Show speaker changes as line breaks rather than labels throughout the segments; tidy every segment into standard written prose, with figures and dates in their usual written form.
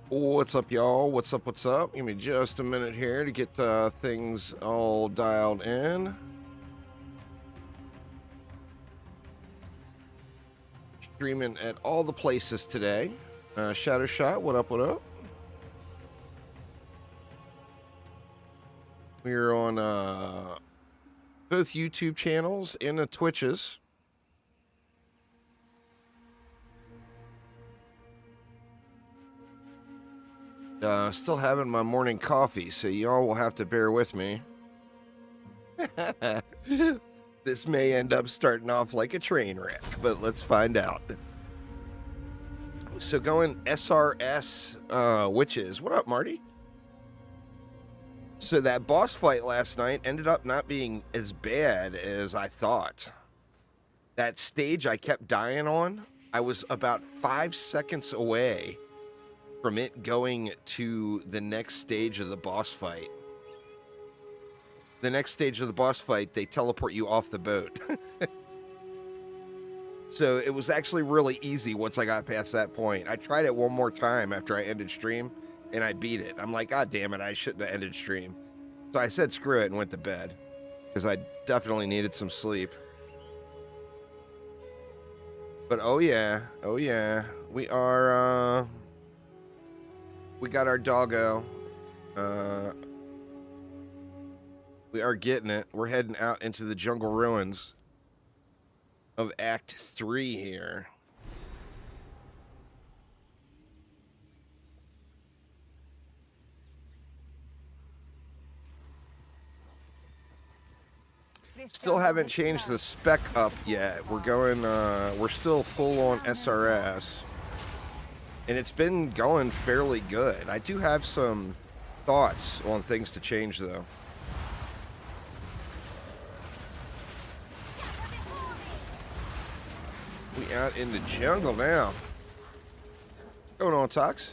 What's up, y'all? What's up? What's up? Give me just a minute here to get things all dialed in. Streaming at all the places today. Shadow Shot, what up? What up? We're on both YouTube channels and the Twitches. Still having my morning coffee, so y'all will have to bear with me. This may end up starting off like a train wreck, but let's find out. So going SRS witches. What up, Marty? So that boss fight last night ended up not being as bad as I thought. That stage I kept dying on, I was about 5 seconds away from it going to the next stage of the boss fight. The next stage of the boss fight, they teleport you off the boat. So it was actually really easy once I got past that point. I tried it one more time after I ended stream, and I beat it. I'm like, God damn it, I shouldn't have ended stream. So I said screw it and went to bed, because I definitely needed some sleep. But oh yeah, we are, we got our doggo. We are getting it. We're heading out into the jungle ruins of Act 3 here. Still haven't changed the spec up yet. We're going, we're still full on SRS. And it's been going fairly good. I do have some thoughts on things to change, though. We out in the jungle now. What's going on, Tox?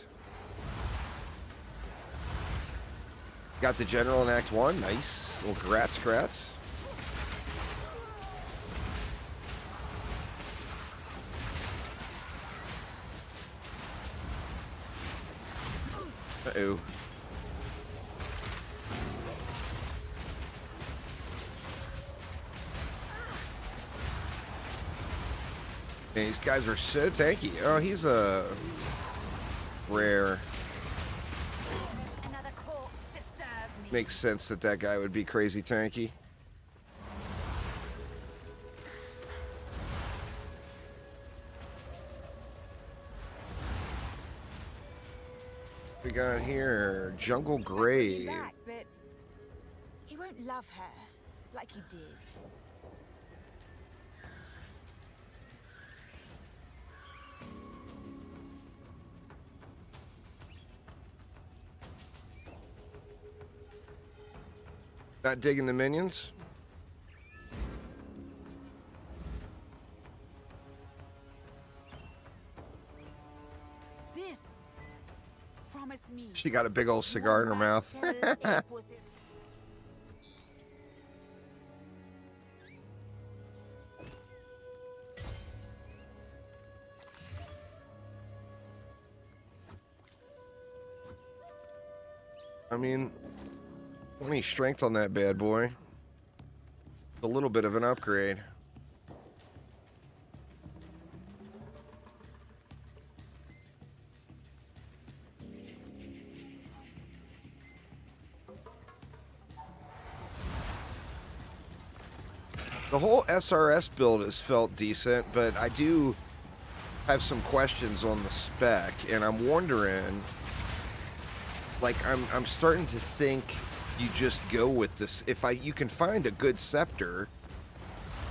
Got the general in Act 1. Nice. Little grats. Uh-oh. Man, these guys are so tanky. Oh, he's a rare.
Another corpse to serve me.
Makes sense that that guy would be crazy tanky. We got here Jungle Grave.
Back, but he won't love her like he did.
Not digging the minions.
This promise me.
She got a big old cigar in her mouth. I mean, 20 strength on that bad boy. A little bit of an upgrade. The whole SRS build has felt decent, but I do have some questions on the spec, and I'm wondering, like, I'm starting to think you just go with this. If you can find a good scepter,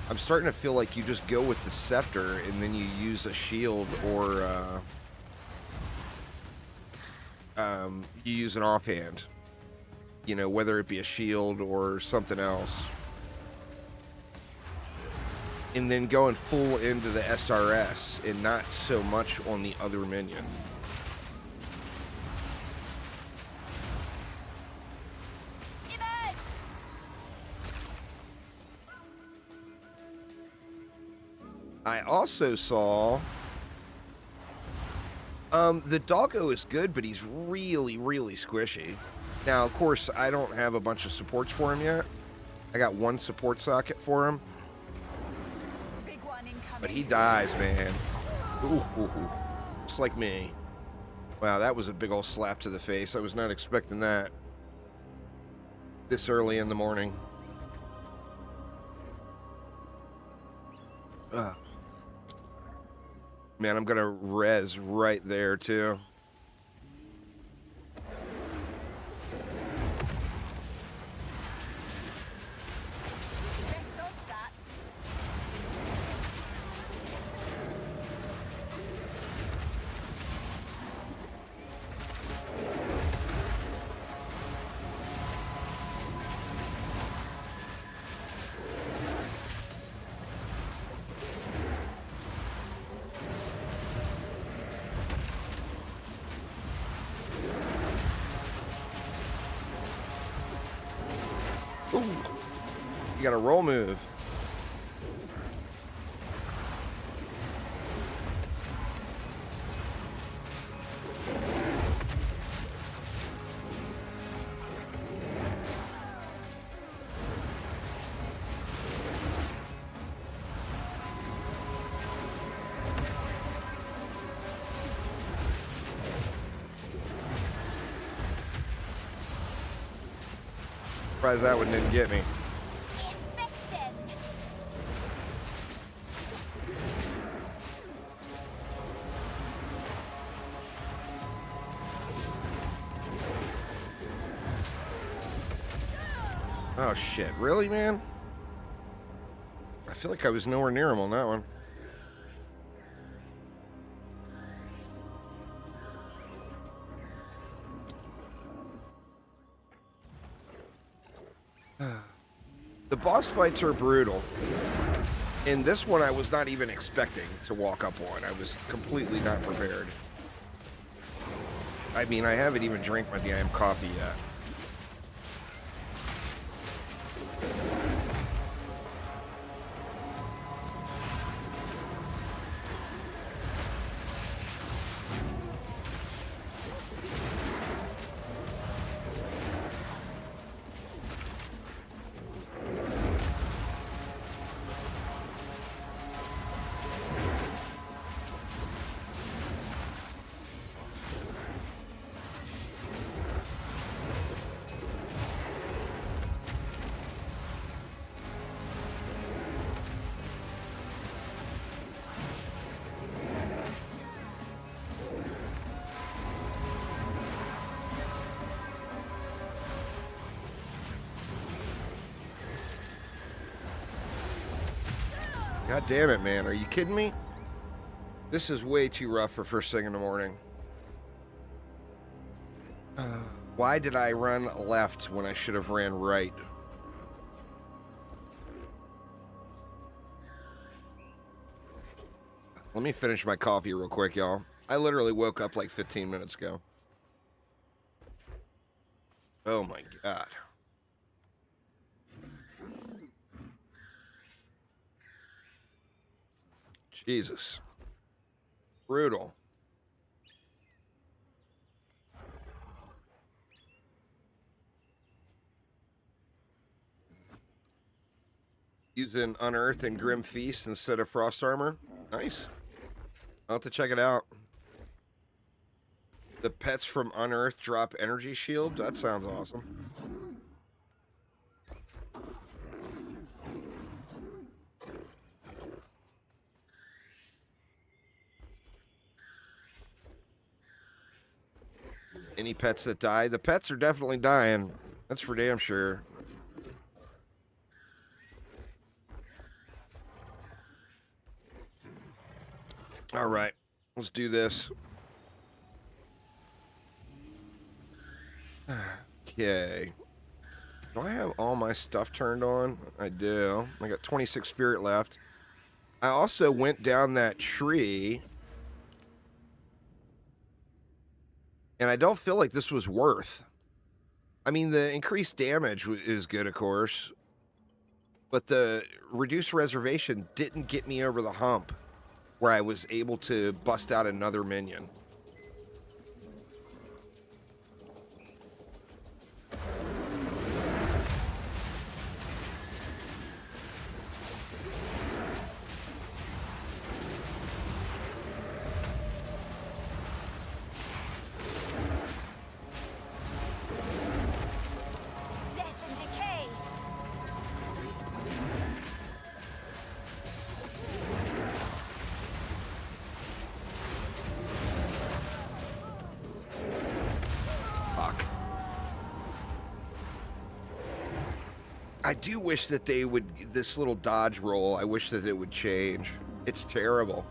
I'm starting to feel like you just go with the scepter and then you use a shield or you use an offhand. You know, whether it be a shield or something else. And then going full into the SRS and not so much on the other minions. I also saw The doggo is good, but he's really, really squishy. Now, of course, I don't have a bunch of supports for him yet. I got one support socket for him.
Big one incoming.
But he dies, man. Ooh, ooh, ooh. Just like me. Wow, that was a big old slap to the face. I was not expecting that this early in the morning. Ugh. Man, I'm gonna res right there, too.
Best dodge that.
Ooh. You got a roll move. Surprised that one didn't get me.
Infection.
Oh shit, really, man? I feel like I was nowhere near him on that one. The boss fights are brutal. In this one, I was not even expecting to walk up one. I was completely not prepared. I mean, I haven't even drank my damn coffee yet. God damn it, man. Are you kidding me? This is way too rough for first thing in the morning. Why did I run left when I should have ran right? Let me finish my coffee real quick, y'all. I literally woke up like 15 minutes ago. Oh my god. Jesus. Brutal. Using Unearth and Grim Feast instead of Frost Armor. Nice. I'll have to check it out. The pets from Unearth drop energy shield. That sounds awesome. Any pets that die? The pets are definitely dying. That's for damn sure. All right, let's do this. Okay. Do I have all my stuff turned on? I do. I got 26 spirit left. I also went down that tree. And I don't feel like this was worth. I mean, the increased damage is good, of course. But the reduced reservation didn't get me over the hump where I was able to bust out another minion. I do wish that they would, this little dodge roll, I wish that it would change. It's terrible.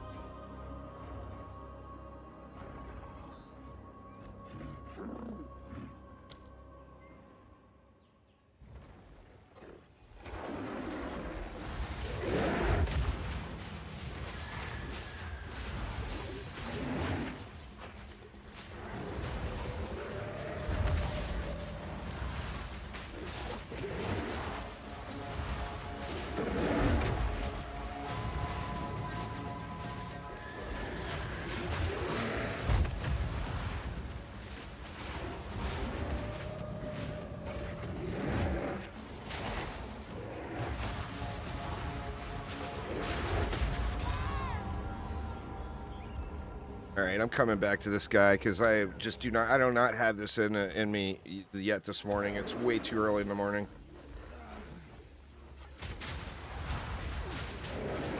All right, I'm coming back to this guy because I just do not have this in me yet this morning. It's way too early in the morning.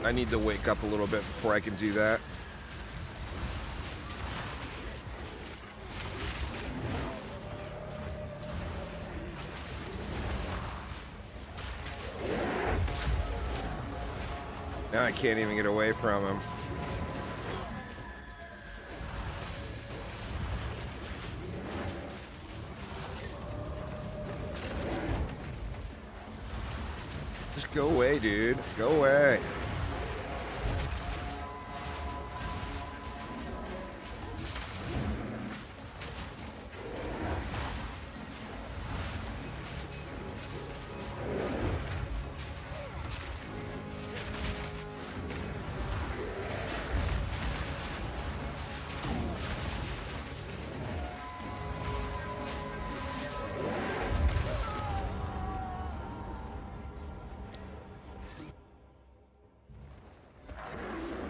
I need to wake up a little bit before I can do that. Now I can't even get away from him. Just go away, dude. Go away.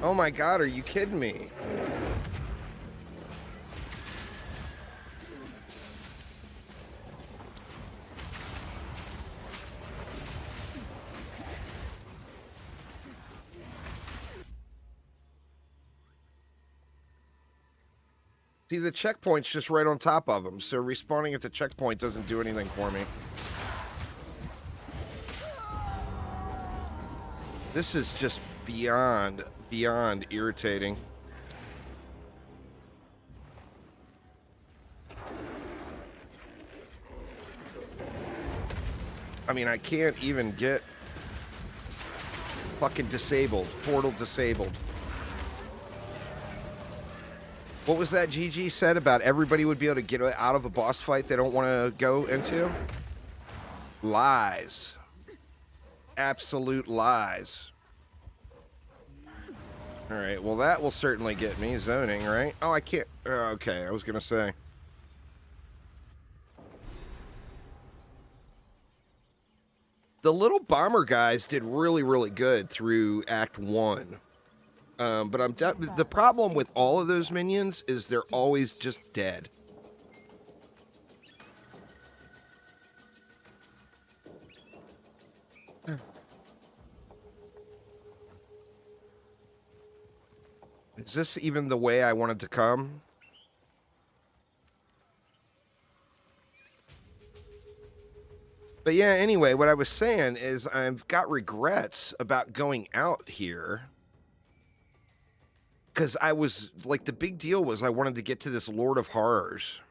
Oh my god, are you kidding me? See, the checkpoint's just right on top of them, so respawning at the checkpoint doesn't do anything for me. This is just beyond irritating. I mean, I can't even get fucking disabled. Portal disabled. What was that GG said about everybody would be able to get out of a boss fight they don't want to go into? Lies. Absolute lies. Alright, well that will certainly get me zoning, right? Oh, I can't... okay, I was gonna say. The little bomber guys did really, really good through Act 1. But the problem with all of those minions is they're always just dead. Is this even the way I wanted to come? But yeah, anyway, what I was saying is I've got regrets about going out here. Because I was, like, the big deal was I wanted to get to this Lord of Horrors.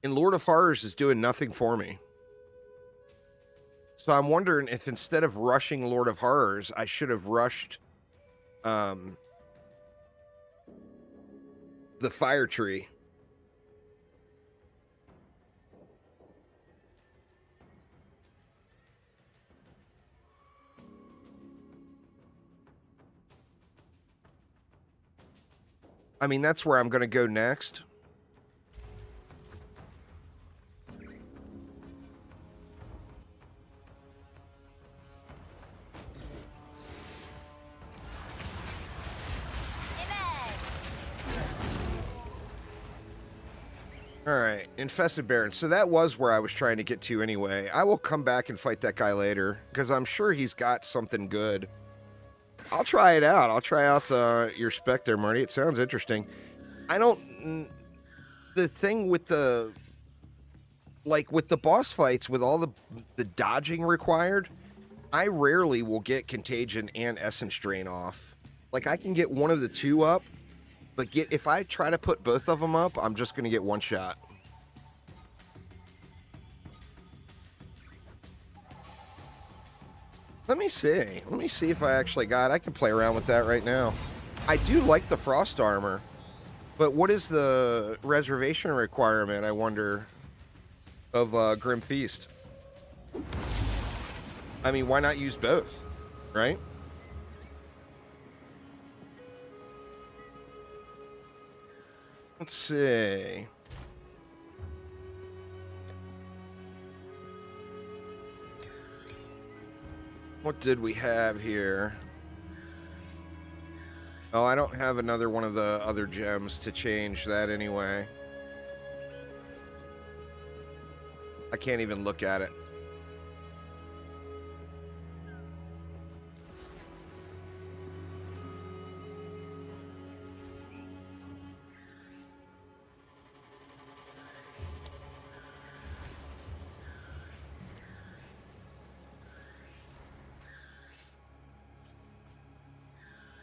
And Lord of Horrors is doing nothing for me. So I'm wondering if instead of rushing Lord of Horrors, I should have rushed the Fire Tree. I mean, that's where I'm going to go next. Alright, Infested Baron. So that was where I was trying to get to anyway. I will come back and fight that guy later, because I'm sure he's got something good. I'll try it out. I'll try out your spec there, Marty. It sounds interesting. I don't... the thing with the, like, with the boss fights, with all the dodging required, I rarely will get Contagion and Essence Drain off. Like, I can get one of the two up, but if I try to put both of them up, I'm just going to get one shot. Let me see. Let me see if I actually got... I can play around with that right now. I do like the Frost Armor, but what is the reservation requirement, I wonder, of Grim Feast? I mean, why not use both, right? Let's see. What did we have here? Oh, I don't have another one of the other gems to change that anyway. I can't even look at it.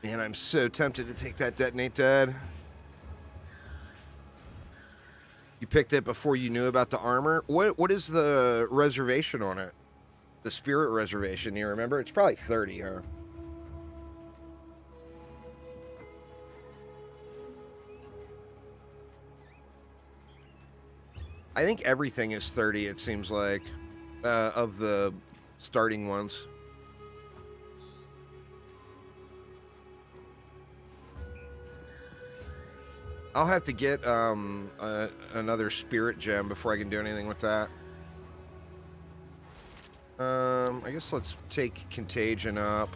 Man, I'm so tempted to take that Detonate Dead. You picked it before you knew about the armor? What is the reservation on it? The spirit reservation, you remember? It's probably 30, huh? I think everything is 30, it seems like, of the starting ones. I'll have to get another spirit gem before I can do anything with that. I guess let's take Contagion up.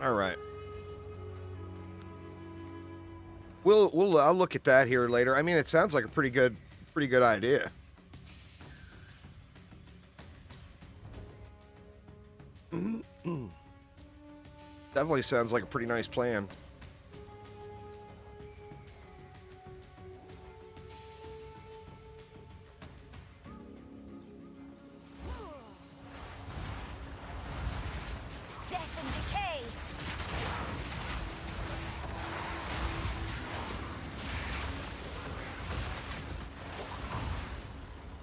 All right. I'll look at that here later. I mean, it sounds like a pretty good idea. Definitely sounds like a pretty nice plan.
Death and decay.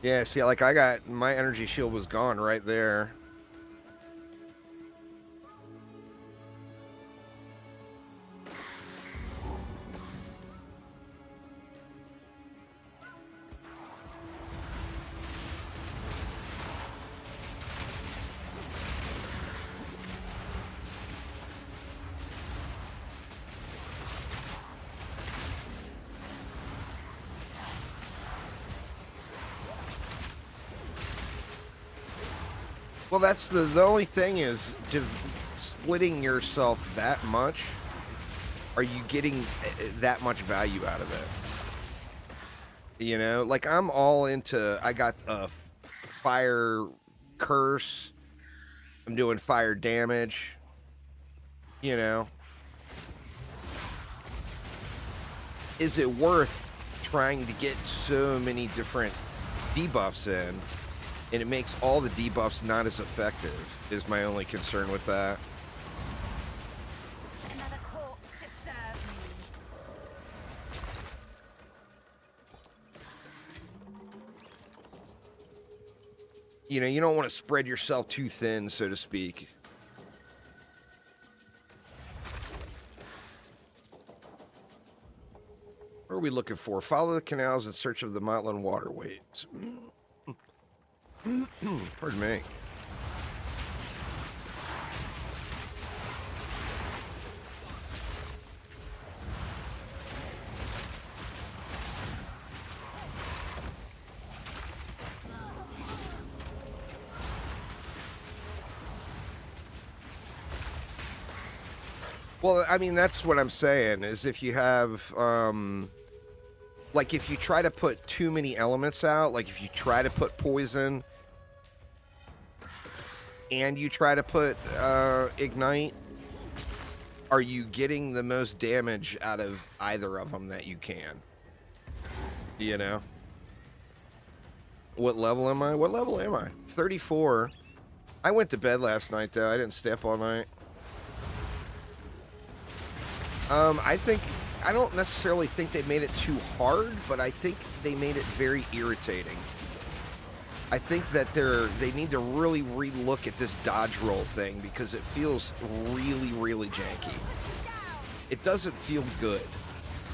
Yeah, see, like I got my energy shield was gone right there. Well, that's the only thing is splitting yourself that much. Are you getting that much value out of it? You know, like I'm all into. I got a fire curse. I'm doing fire damage. You know, is it worth trying to get so many different debuffs in? And it makes all the debuffs not as effective, is my only concern with that.
Another corpse to serve me.
You know, you don't want to spread yourself too thin, so to speak. What are we looking for? Follow the canals in search of the Motlin waterways. Pardon me. Well, I mean, that's what I'm saying, is if you have, like, if you try to put too many elements out, like if you try to put poison and you try to put Ignite, are you getting the most damage out of either of them that you can? You know? What level am I? What level am I? 34. I went to bed last night, though. I didn't stay up all night. I don't necessarily think they made it too hard, but I think they made it very irritating. I think that they need to really re-look at this dodge roll thing because it feels really, really janky. It doesn't feel good.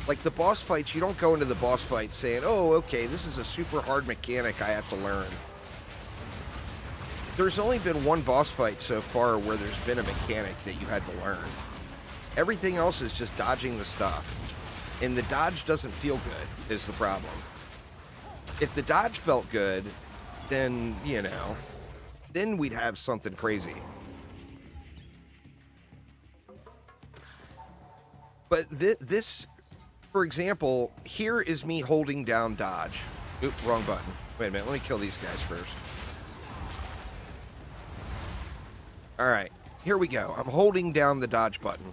Like the boss fights, you don't go into the boss fight saying, oh, okay, this is a super hard mechanic I have to learn. There's only been one boss fight so far where there's been a mechanic that you had to learn. Everything else is just dodging the stuff. And the dodge doesn't feel good, is the problem. If the dodge felt good, then, you know, then we'd have something crazy. But this, for example, here is me holding down dodge. Oop, wrong button. Wait a minute, let me kill these guys first. Alright, here we go. I'm holding down the dodge button.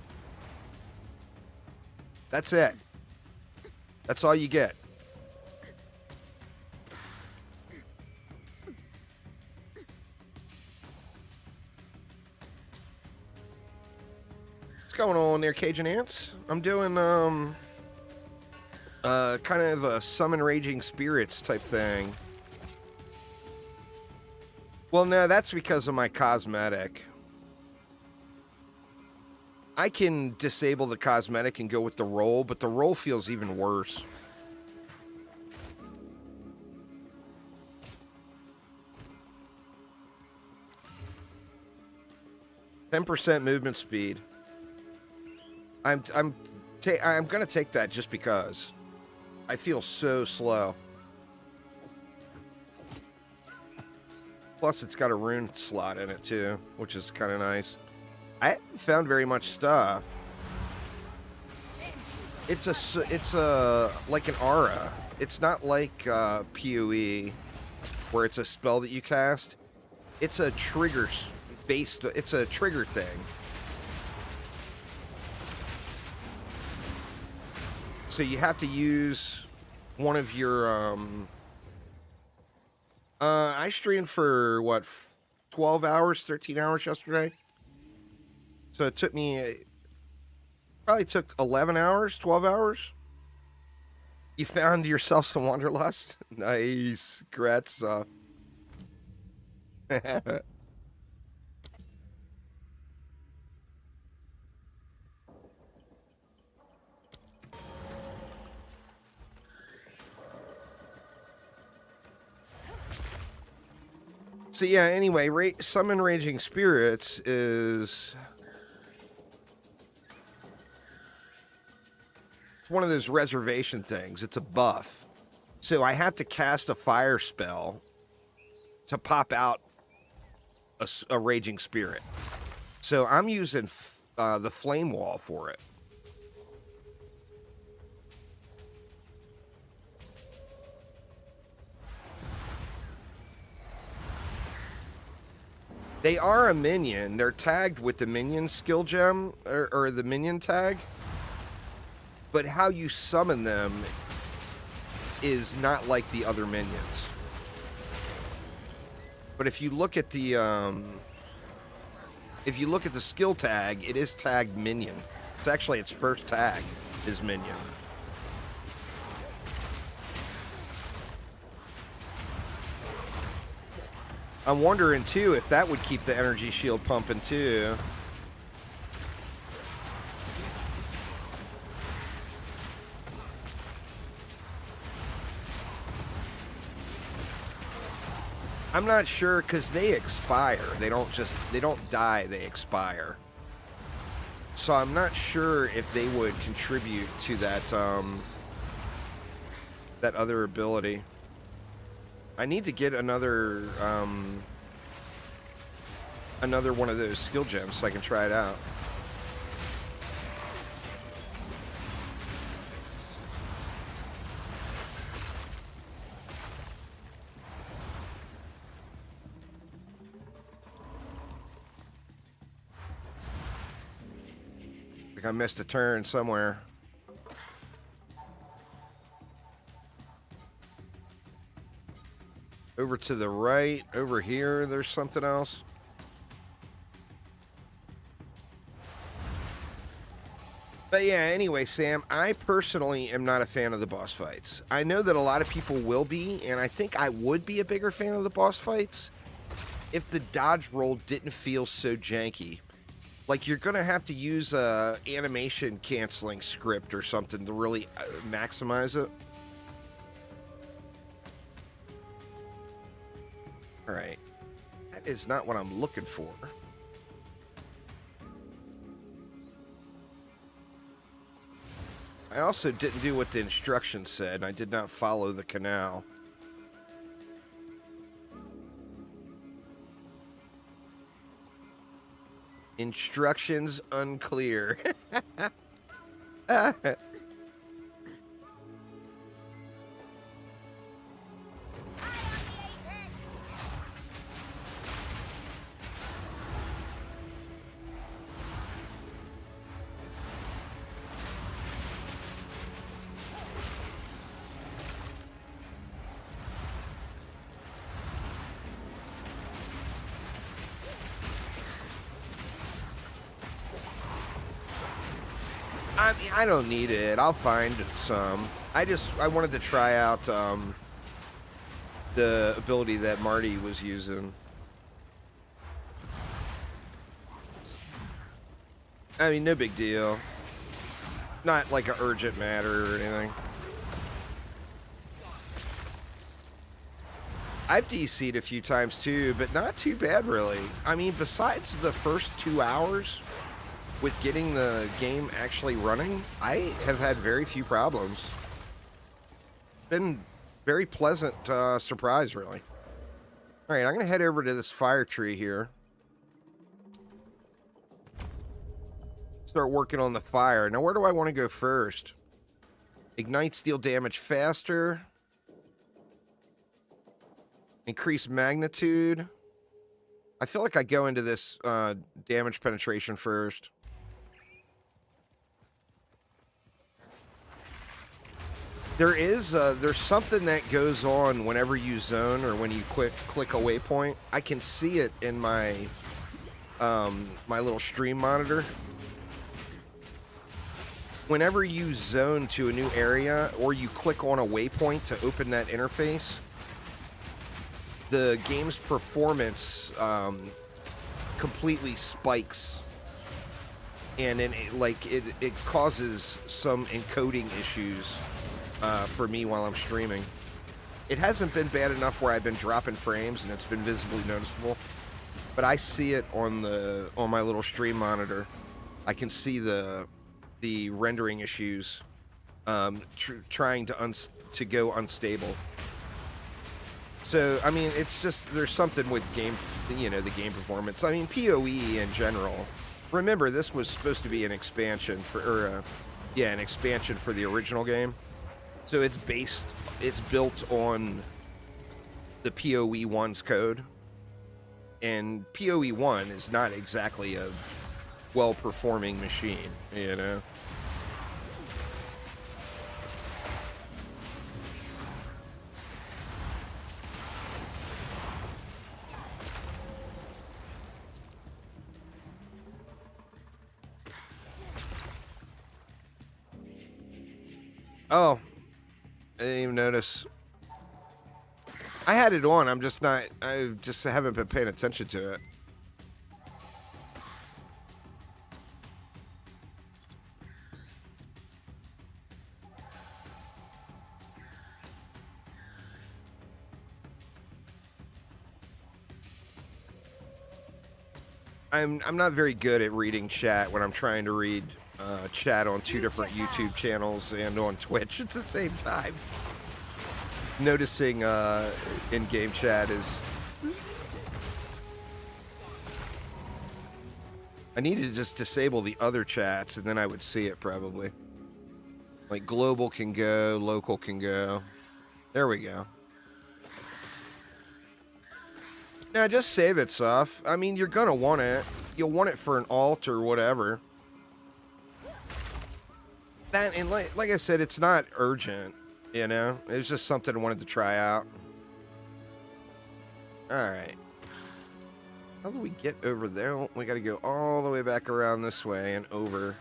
That's it. That's all you get. What's going on there, Cajun Ants? I'm doing, kind of a summon raging spirits type thing. Well, no, that's because of my cosmetic. I can disable the cosmetic and go with the roll, but the roll feels even worse. %10 movement speed. I'm gonna take that just because I feel so slow. Plus, it's got a rune slot in it too, which is kind of nice. I haven't found very much stuff. It's a like an aura. It's not like POE, where it's a spell that you cast. It's a trigger based. It's a trigger thing. So you have to use one of your. I streamed for what, 12 hours, 13 hours yesterday. So it took me, probably took 11 hours, 12 hours. You found yourself some wanderlust? Nice. Congrats. So yeah, anyway, summon raging spirits is one of those reservation things. It's a buff. So I have to cast a fire spell to pop out a raging spirit. So I'm using the flame wall for it. They are a minion. They're tagged with the minion skill gem, or the minion tag. But how you summon them is not like the other minions. But if you look at the skill tag, it is tagged minion. It's actually its first tag is minion. I'm wondering too if that would keep the energy shield pumping too. I'm not sure because they expire. They don't die, they expire. So I'm not sure if they would contribute to that that other ability. I need to get another one of those skill gems so I can try it out. Like I missed a turn somewhere. Over to the right, over here, there's something else. But yeah, anyway, Sam, I personally am not a fan of the boss fights. I know that a lot of people will be, and I think I would be a bigger fan of the boss fights if the dodge roll didn't feel so janky. Like, you're going to have to use a animation canceling script or something to really maximize it. All right. That is not what I'm looking for. I also didn't do what the instructions said. I did not follow the canal. Instructions unclear. I mean, I don't need it. I'll find some. I wanted to try out the ability that Marty was using. I mean, no big deal. Not like an urgent matter or anything. I've DC'd a few times too, but not too bad really. I mean, besides the first 2 hours with getting the game actually running, I have had very few problems. Been very pleasant surprise, really. All right, I'm going to head over to this fire tree here. Start working on the fire. Now, where do I want to go first? Ignite steel damage faster. Increase magnitude. I feel like I go into this damage penetration first. There's something that goes on whenever you zone or when you click a waypoint. I can see it in my my little stream monitor. Whenever you zone to a new area or you click on a waypoint to open that interface, the game's performance completely spikes, and then it causes some encoding issues for me while I'm streaming. It hasn't been bad enough where I've been dropping frames and it's been visibly noticeable, but I see it on my little stream monitor. I can see the rendering issues trying to go unstable. So, I mean, it's just, there's something with game, the game performance. I mean, POE in general. Remember, this was supposed to be an expansion an expansion for the original game. So it's built on the POE 1's code. And POE 1 is not exactly a well-performing machine, you know? Oh, I didn't even notice. I had it on, I just haven't been paying attention to it. I'm not very good at reading chat when I'm trying to read chat on two different YouTube channels and on Twitch at the same time. Noticing in-game chat is... I need to just disable the other chats and then I would see it probably. Like global can go, local can go. There we go. Now just save it, Soph. I mean, you're gonna want it. You'll want it for an alt or whatever. That, and like I said, it's not urgent, you know? It was just something I wanted to try out. Alright. How do we get over there? Oh, we gotta go all the way back around this way and over.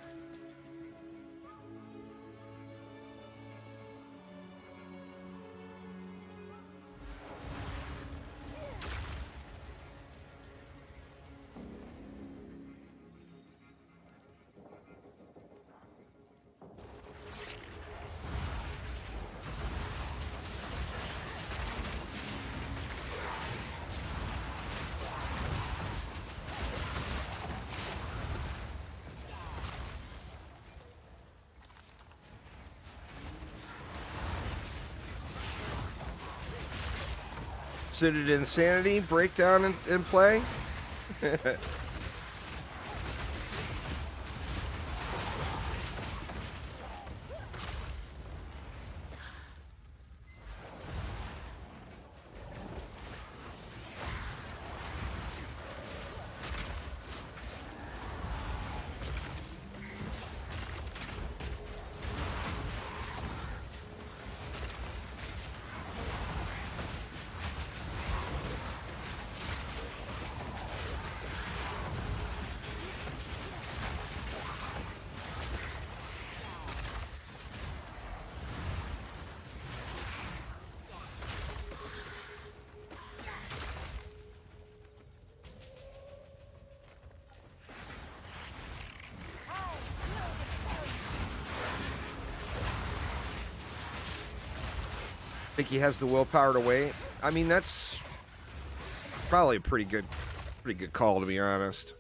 So did Insanity break down and play? Think he has the willpower to wait? I mean, that's probably a pretty good call, to be honest.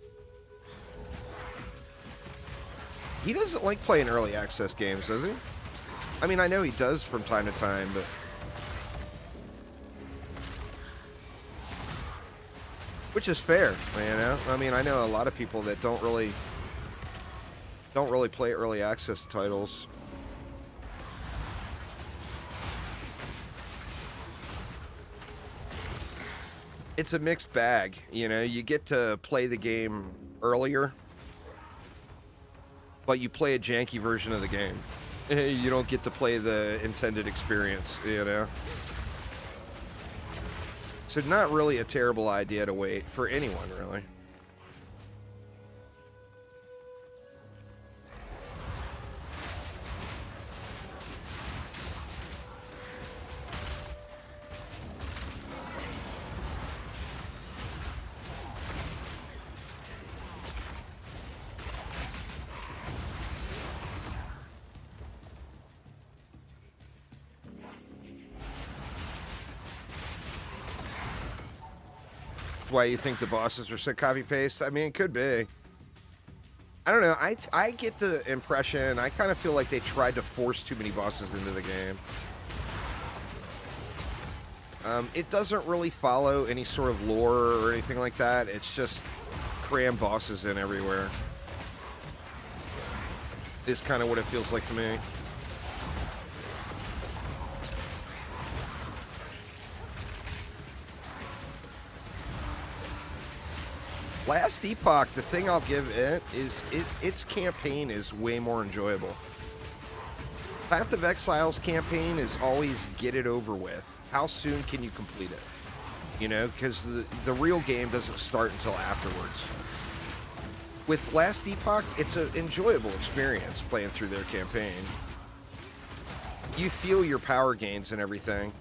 He doesn't like playing early access games, does he? I mean, I know he does from time to time, but which is fair, you know? I mean, I know a lot of people that don't really play early access titles. It's a mixed bag, you know? You get to play the game earlier, but you play a janky version of the game. You don't get to play the intended experience, you know? So not really a terrible idea to wait for anyone, really. Why you think the bosses are so copy paste? I mean, it could be. I don't know. I get the impression, I kind of feel like they tried to force too many bosses into the game. It doesn't really follow any sort of lore or anything like that. It's just cram bosses in everywhere. Is kind of what it feels like to me. Last Epoch, the thing I'll give it is its campaign is way more enjoyable. Path of Exile's campaign is always get it over with. How soon can you complete it? You know, because the real game doesn't start until afterwards. With Last Epoch, it's an enjoyable experience playing through their campaign. You feel your power gains and everything.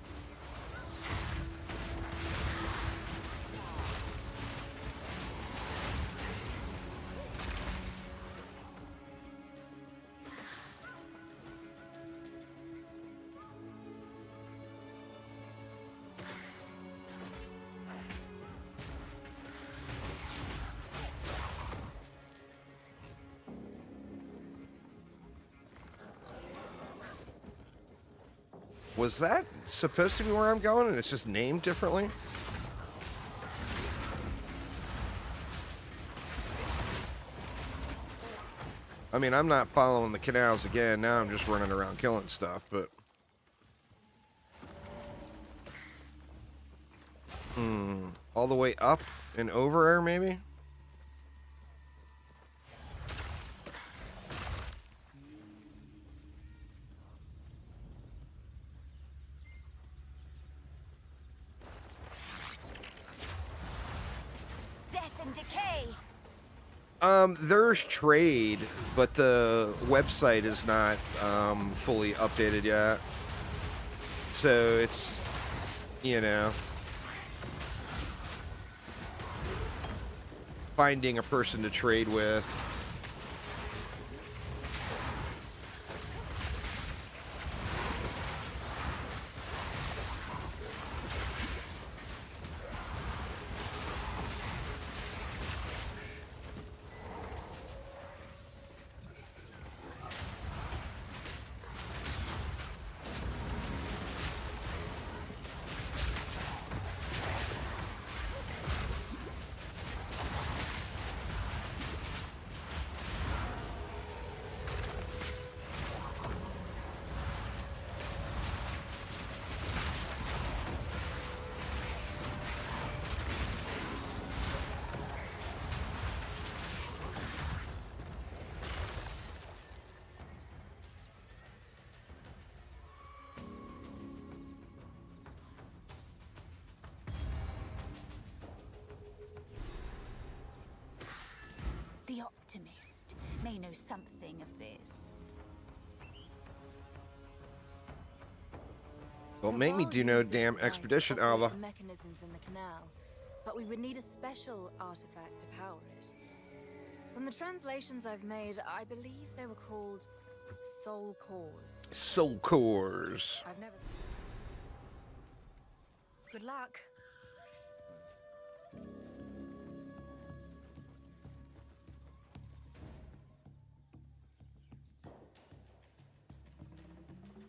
Was that supposed to be where I'm going and it's just named differently? I mean, I'm not following the canals again. Now I'm just running around killing stuff, but... all the way up and over there, maybe? There's trade, but the website is not fully updated yet. So it's, you know, finding a person to trade with.
The optimist may know something of this.
Don't make me do no damn expedition, Alva.
Mechanisms in the canal, but we would need a special artifact to power it. From the translations I've made, I believe they were called soul cores.
Soul cores.
I've never. Good luck.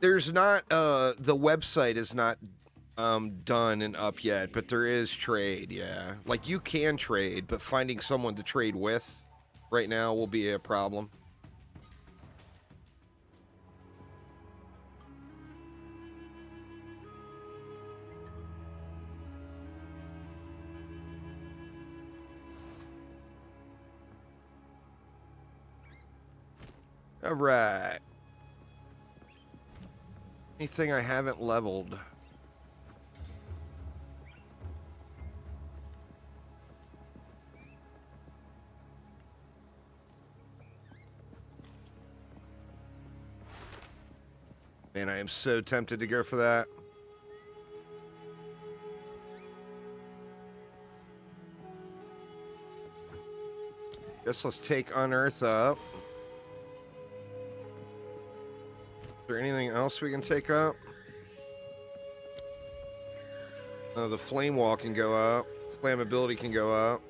There's not the website is not done and up yet, but there is trade, yeah. Like you can trade, but finding someone to trade with right now will be a problem. All right. Anything I haven't leveled? Man, I am so tempted to go for that. Guess let's take Unearth up. Is there anything else we can take up? The flame wall can go up. Flammability can go up.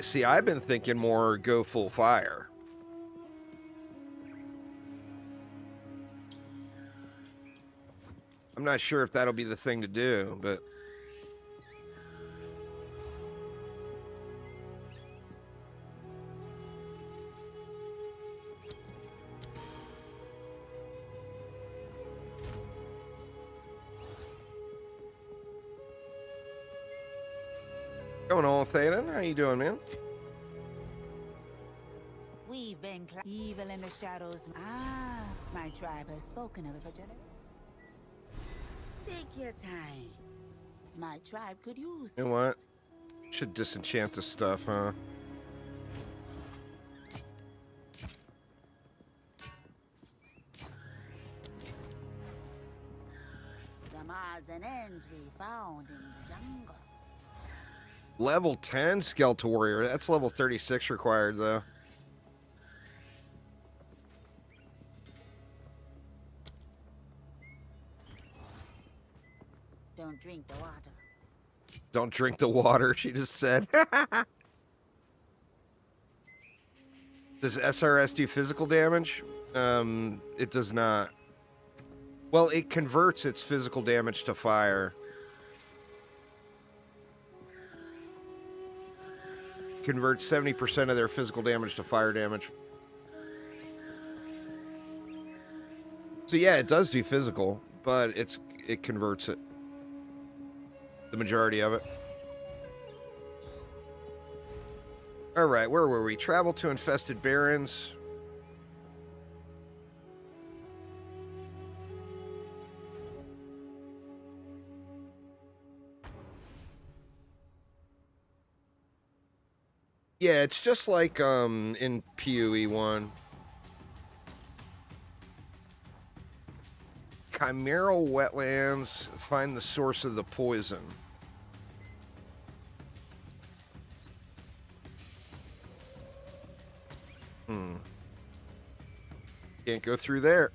See, I've been thinking more go full fire. I'm not sure if that'll be the thing to do, but... Going on, Thaden? How you doing, man?
We've been evil in the shadows. Ah, my tribe has spoken of it for generations. Take your time. My tribe could use
You know what? Should disenchant this stuff, huh?
some odds and ends we found in the jungle.
Level 10 Skeletal Warrior. That's level 36 required, though.
Don't drink the water.
Don't drink the water, she just said. Does SRS do physical damage? It does not. Well, it converts its physical damage to fire. Converts 70% of their physical damage to fire damage. So yeah, it does do physical, but it converts it. The majority of it. Alright, where were we? Travel to infested barrens. Yeah, it's just like in POE1. Chimeral wetlands, find the source of the poison. Can't go through there.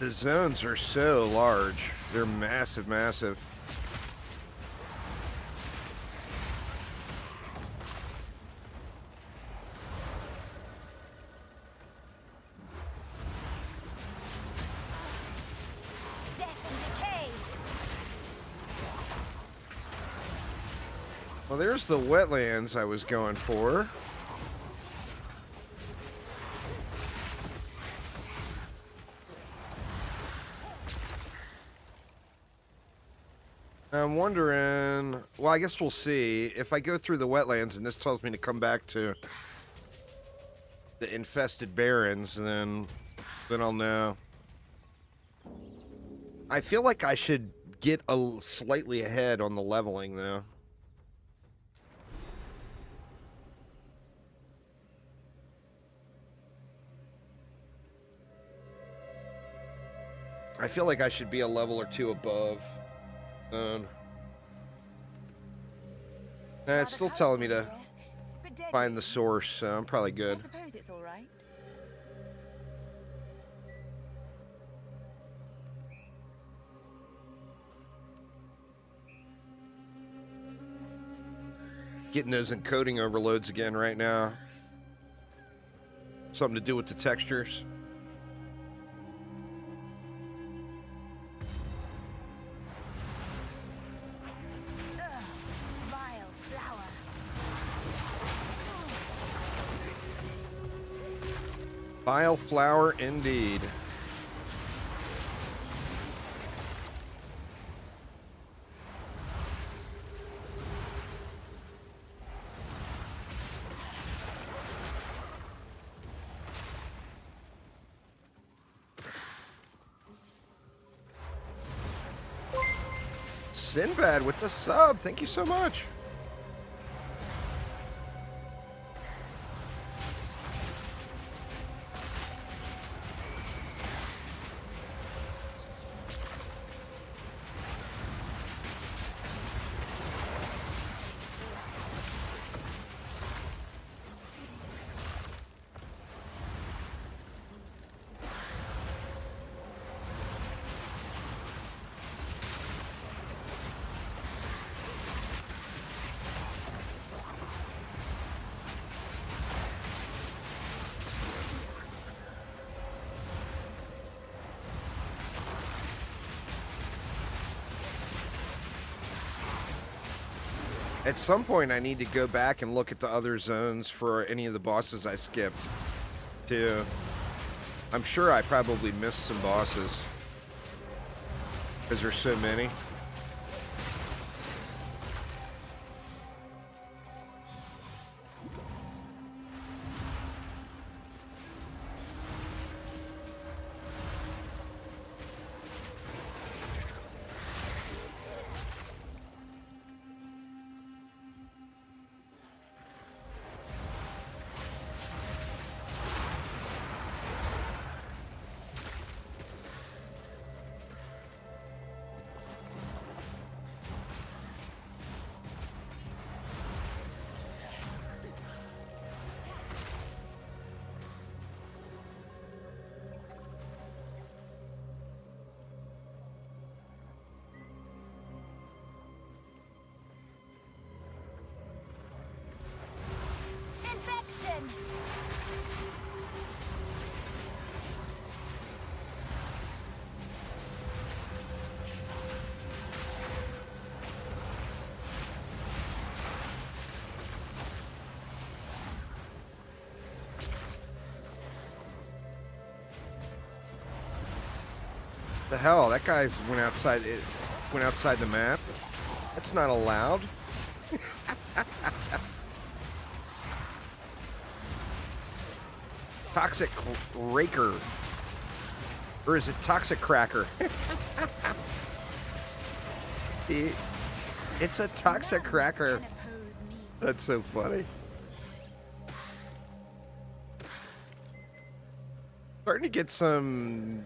The zones are so large. They're massive, massive.
Death and decay.
Well, there's the wetlands I was going for. I'm wondering, well, I guess we'll see. If I go through the wetlands and this tells me to come back to the infested barrens, then I'll know. I feel like I should get slightly ahead on the leveling, though. I feel like I should be a level or two above. It's still telling me to find the source, so I'm probably good.
I suppose it's all right.
Getting those encoding overloads again right now. Something to do with the textures. Vile flower indeed. Sinbad with the sub. Thank you so much. At some point, I need to go back and look at the other zones for any of the bosses I skipped, too. I'm sure I probably missed some bosses, because there's so many. The hell? That guy's went outside. It went outside the map. That's not allowed. Toxic Raker. Or is it Toxic Cracker? It's a Toxic Cracker. That's so funny. Starting to get some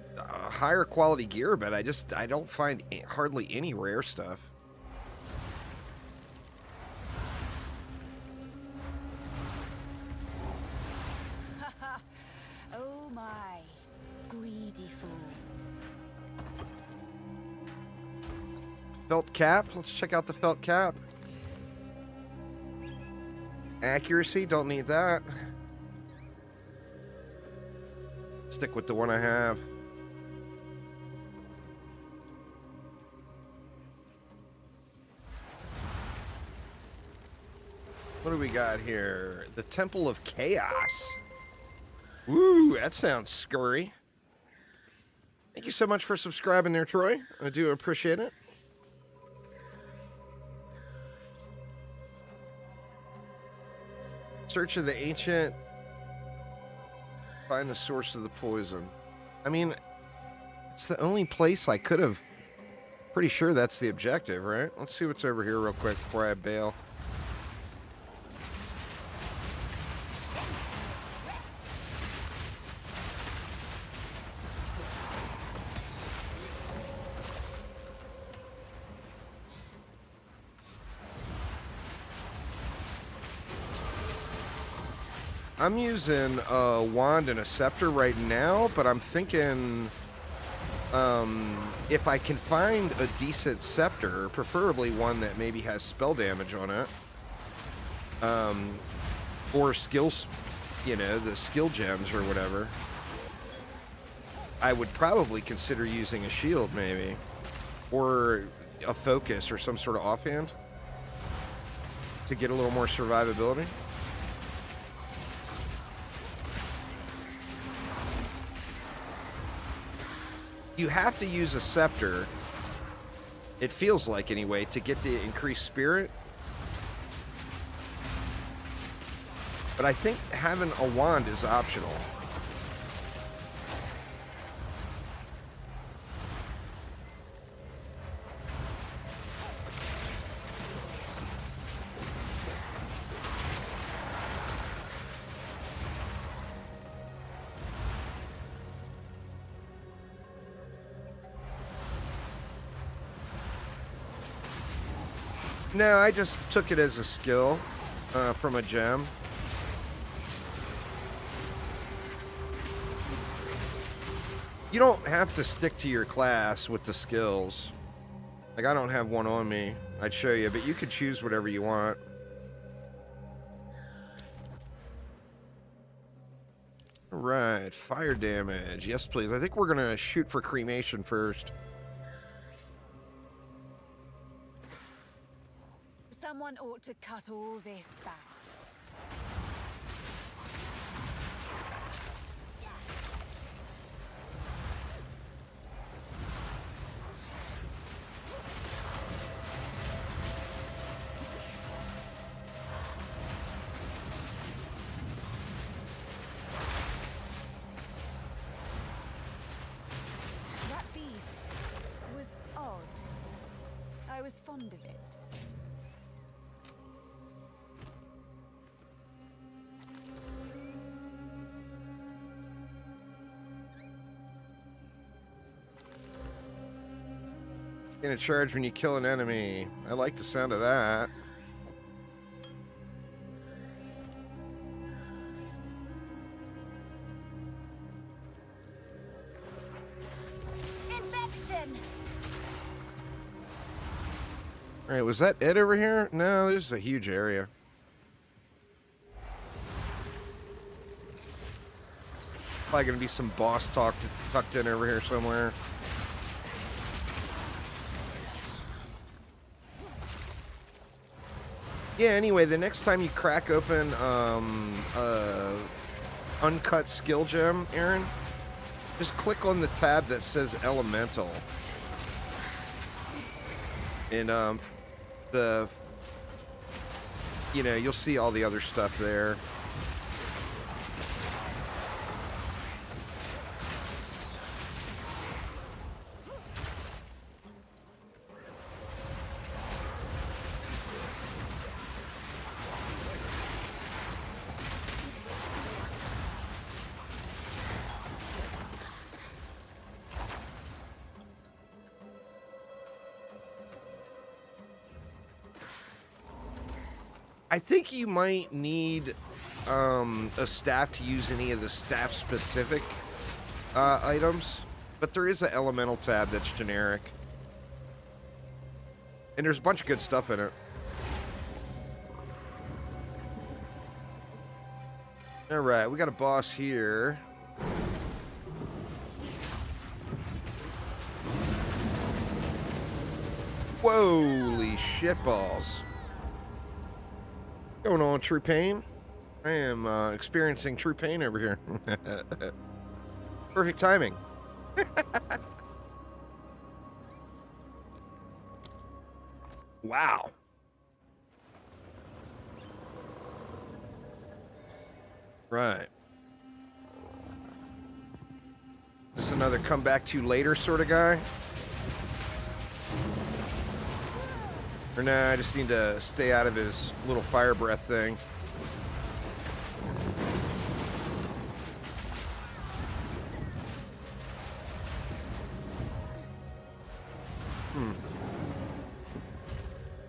higher quality gear, but I don't find hardly any rare stuff.
Oh my, greedy fools.
Felt cap. Let's check out the felt cap. Accuracy. Don't need that. Stick with the one I have. What do we got here? The Temple of Chaos. Woo, that sounds scurry. Thank you so much for subscribing there, Troy. I do appreciate it. Search of the Ancient. Find the source of the poison. I mean, it's the only place I could have. Pretty sure that's the objective, right? Let's see what's over here real quick before I bail. I'm using a wand and a scepter right now, but I'm thinking if I can find a decent scepter, preferably one that maybe has spell damage on it, or skills, you know, the skill gems or whatever, I would probably consider using a shield maybe, or a focus or some sort of offhand to get a little more survivability. You have to use a scepter, it feels like anyway, to get the increased spirit. But I think having a wand is optional. No, I just took it as a skill from a gem. You don't have to stick to your class with the skills. Like, I don't have one on me. I'd show you, but you could choose whatever you want. All right, fire damage. Yes, please. I think we're going to shoot for cremation first.
Someone ought to cut all this back. That beast was odd. I was fond of it.
In a charge when you kill an enemy. I like the sound of that.
Infection!
Alright, was that it over here? No, there's a huge area. Probably gonna be some boss talk tucked in over here somewhere. Yeah, anyway, the next time you crack open uncut skill gem, Aaron, Just click on the tab that says Elemental. And you'll see all the other stuff there. I think you might need a staff to use any of the staff-specific items, but there is an elemental tab that's generic. And there's a bunch of good stuff in it. Alright, we got a boss here. Holy shitballs. What's going on, True Pain? I am experiencing true pain over here. Perfect timing. Wow. Right. This is another come back to later sort of guy? Or nah, I just need to stay out of his little fire breath thing.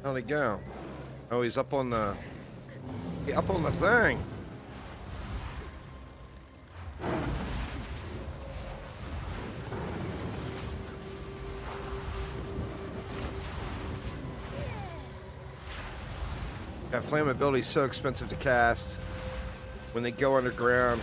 How'd he go? Oh, he's up on the... up on the thing. That flammability is so expensive to cast when they go underground.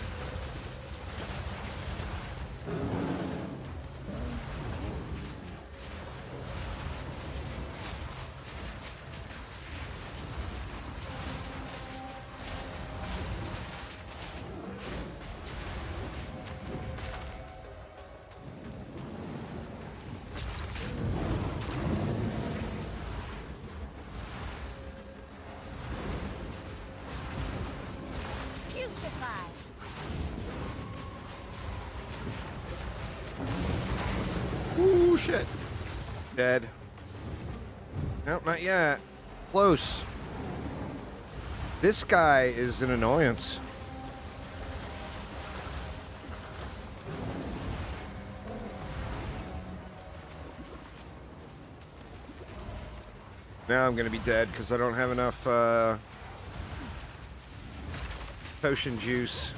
Ooh, shit. Dead. Nope, not yet. Close. This guy is an annoyance. Now I'm going to be dead because I don't have enough potion juice.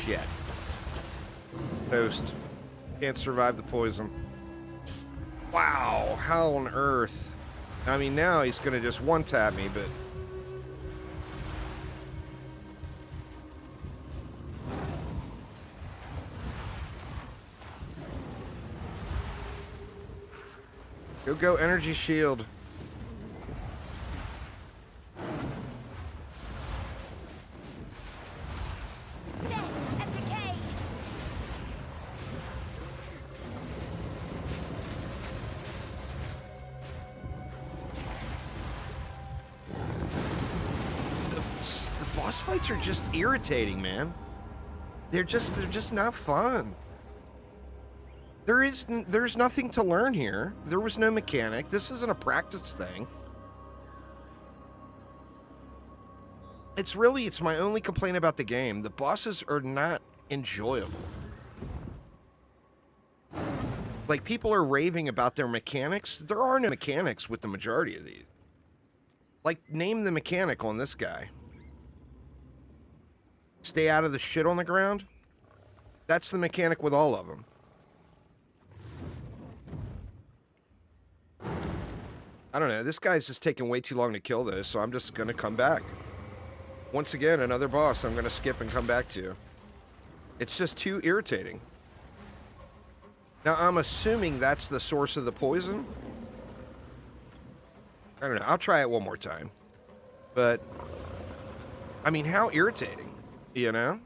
Shit. Toast. Can't survive the poison. Wow, how on earth? I mean, now he's gonna just one-tap me, but... Go, energy shield. Boss fights are just irritating, man. They're just not fun. There's nothing to learn here. There was no mechanic. This isn't a practice thing. It's my only complaint about the game. The bosses are not enjoyable. Like, people are raving about their mechanics. There are no mechanics with the majority of these. Like, name the mechanic on this guy. Stay out of the shit on the ground? That's the mechanic with all of them. I don't know. This guy's just taking way too long to kill this, so I'm just going to come back. Once again, another boss I'm going to skip and come back to. It's just too irritating. Now, I'm assuming that's the source of the poison. I don't know. I'll try it one more time. But, I mean, how irritating, you know?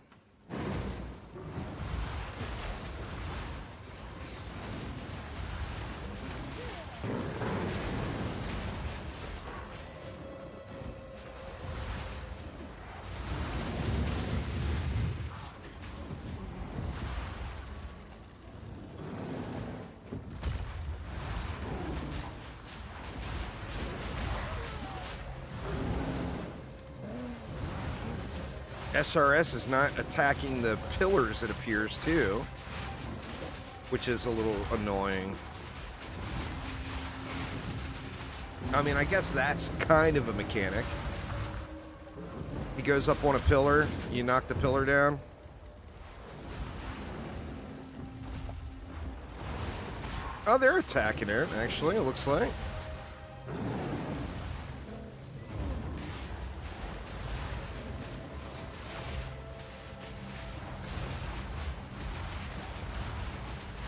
SRS is not attacking the pillars, it appears, too. Which is a little annoying. I mean, I guess that's kind of a mechanic. He goes up on a pillar, you knock the pillar down. Oh, they're attacking it, actually, it looks like.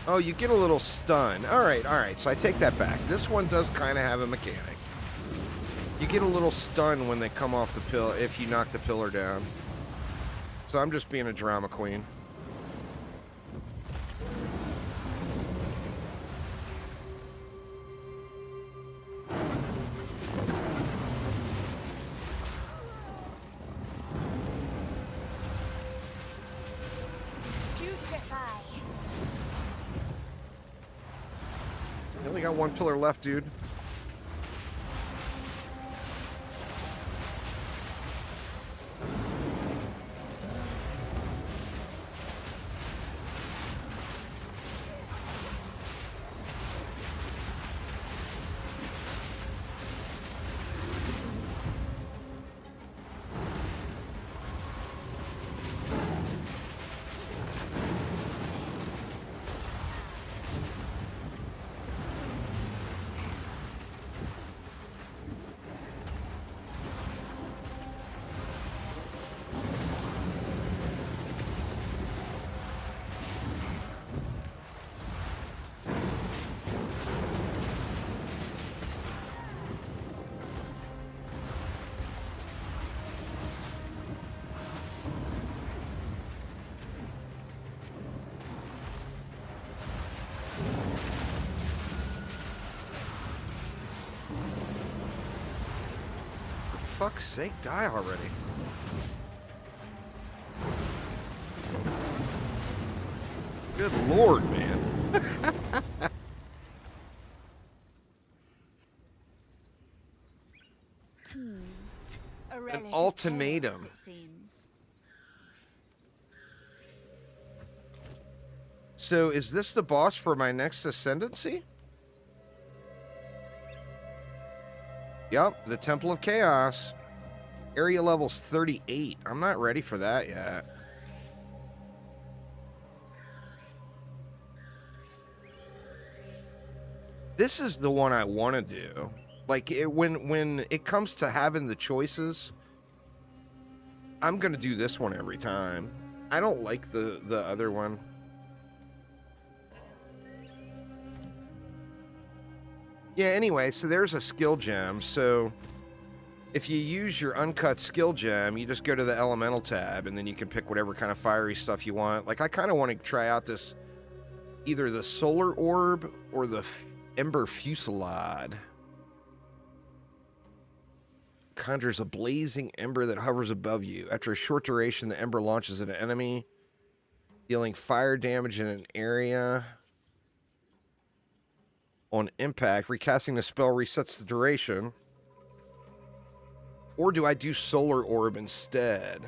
Oh, you get a little stun. All right. So I take that back. This one does kind of have a mechanic. You get a little stun when they come off the pillar if you knock the pillar down. So I'm just being a drama queen. You only got one pillar left, dude. For fuck's sake, die already. Good lord, man. An ultimatum.
It seems.
So is this the boss for my next ascendancy? Yep, the Temple of Chaos. Area level's 38. I'm not ready for that yet. This is the one I want to do. Like, when it comes to having the choices, I'm going to do this one every time. I don't like the other one. Yeah, anyway, so there's a skill gem. So if you use your uncut skill gem, you just go to the elemental tab, and then you can pick whatever kind of fiery stuff you want. Like, I kind of want to try out this, either the solar orb or the ember fusillade. Conjures a blazing ember that hovers above you. After a short duration, the ember launches at an enemy, dealing fire damage in an area. On impact, recasting the spell resets the duration. Or do I do solar orb instead?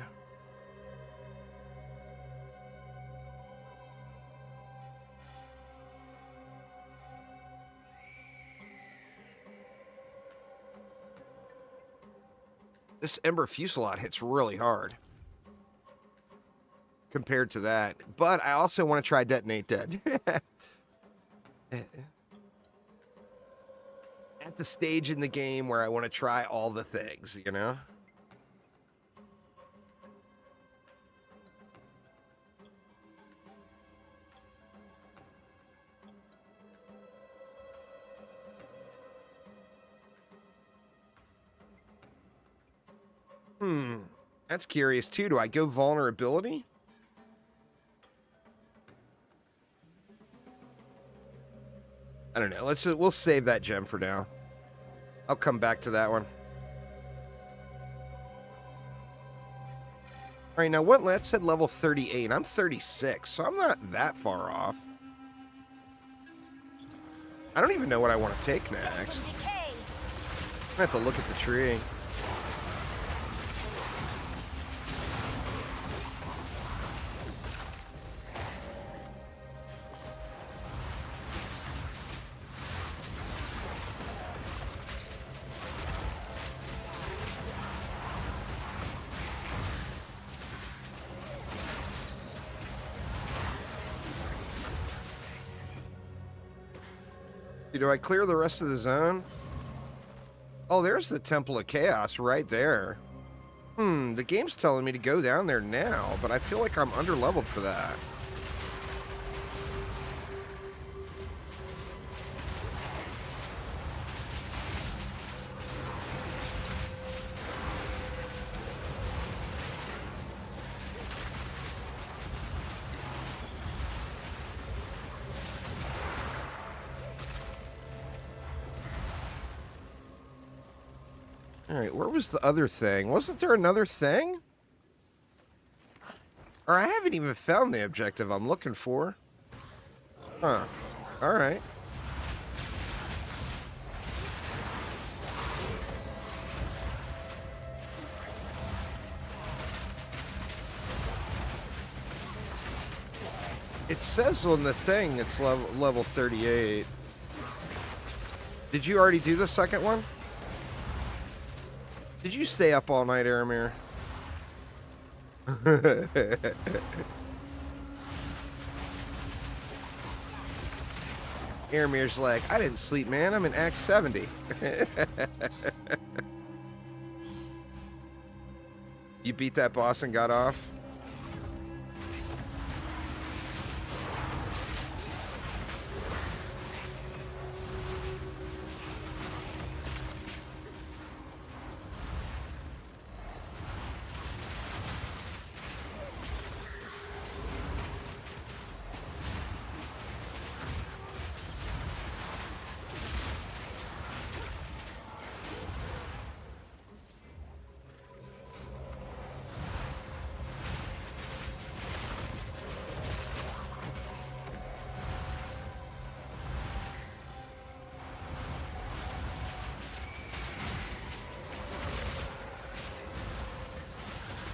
This ember fusillade hits really hard. compared to that. But I also want to try Detonate Dead. At the stage in the game where I want to try all the things, you know? That's curious too. Do I go vulnerability? I don't know. We'll save that gem for now. I'll come back to that one. All right, now what? That said level 38. I'm 36, so I'm not that far off. I don't even know what I want to take next. I have to look at the tree. Do I clear the rest of the zone? Oh, there's the Temple of Chaos right there. The game's telling me to go down there now, but I feel like I'm underleveled for that. Alright, where was the other thing? Wasn't there another thing? Or I haven't even found the objective I'm looking for. Huh. Alright. It says on the thing it's level 38. Did you already do the second one? Did you stay up all night, Aramir? Aramir's like, I didn't sleep, man. I'm in Act 70. You beat that boss and got off?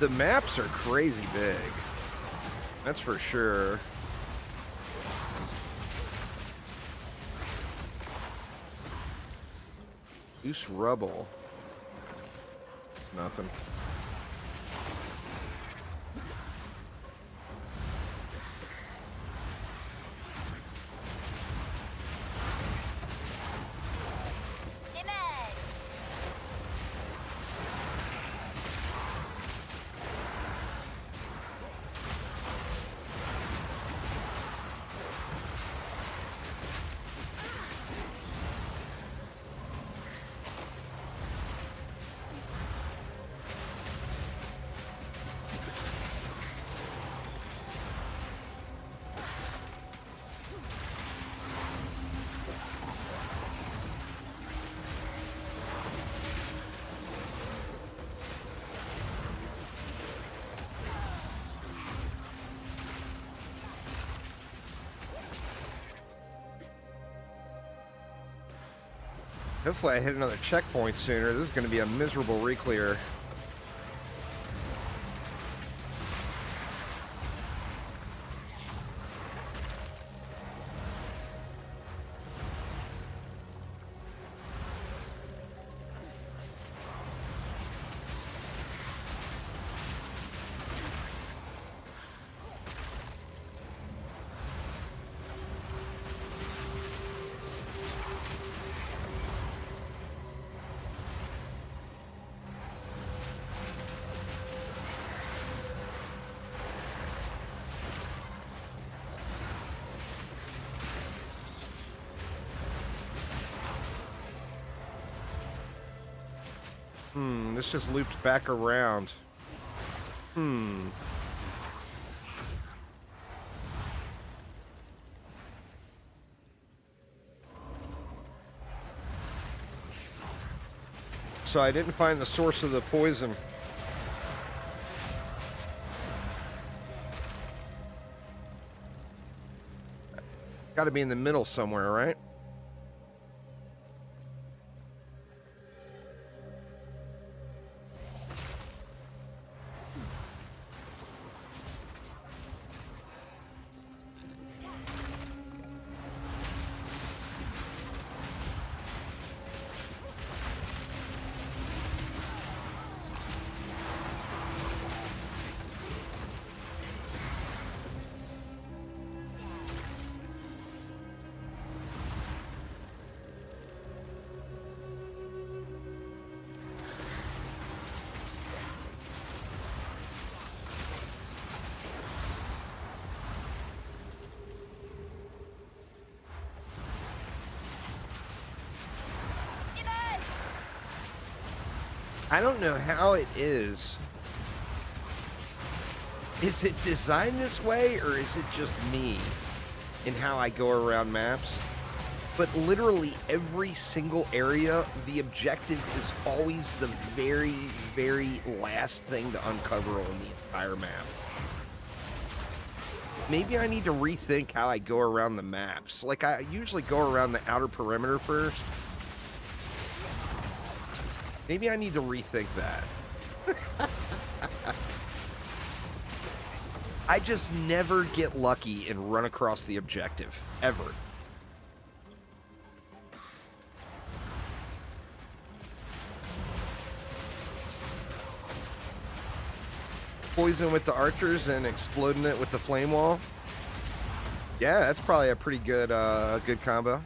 The maps are crazy big. That's for sure. Loose rubble. It's nothing. Hopefully I hit another checkpoint sooner. This is going to be a miserable re-clear. This just looped back around. So I didn't find the source of the poison. Got to be in the middle somewhere, right? I don't know how it is. Is it designed this way, or is it just me in how I go around maps? But literally every single area, the objective is always the very, very last thing to uncover on the entire map. Maybe I need to rethink how I go around the maps. Like, I usually go around the outer perimeter first. Maybe I need to rethink that. I just never get lucky and run across the objective, ever. Poison with the archers and exploding it with the flame wall. Yeah, that's probably a pretty good, good combo.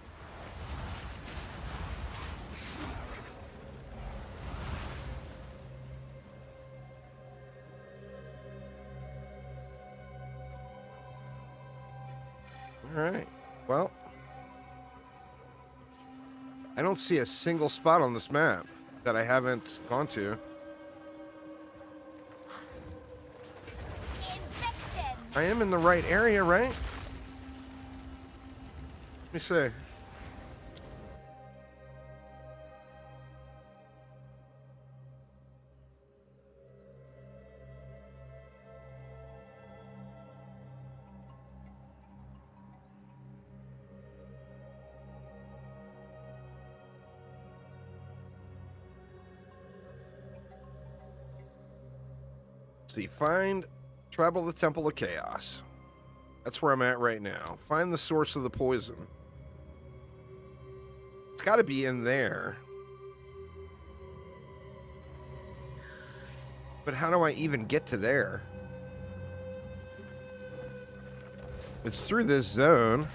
All right. Well, I don't see a single spot on this map that I haven't gone to. I am in the right area, right? Let me see. See, find, travel the Temple of Chaos. That's where I'm at right now. Find the source of the poison. It's got to be in there. But how do I even get to there? It's through this zone.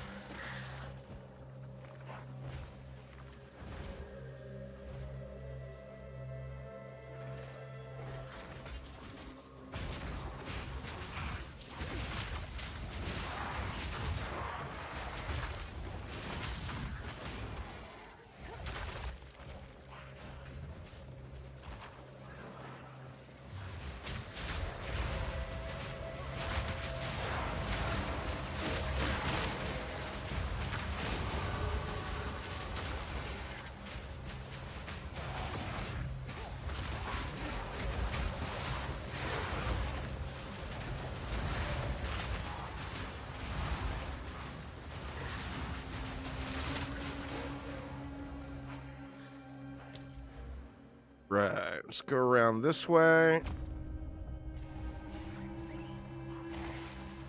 Right, let's go around this way.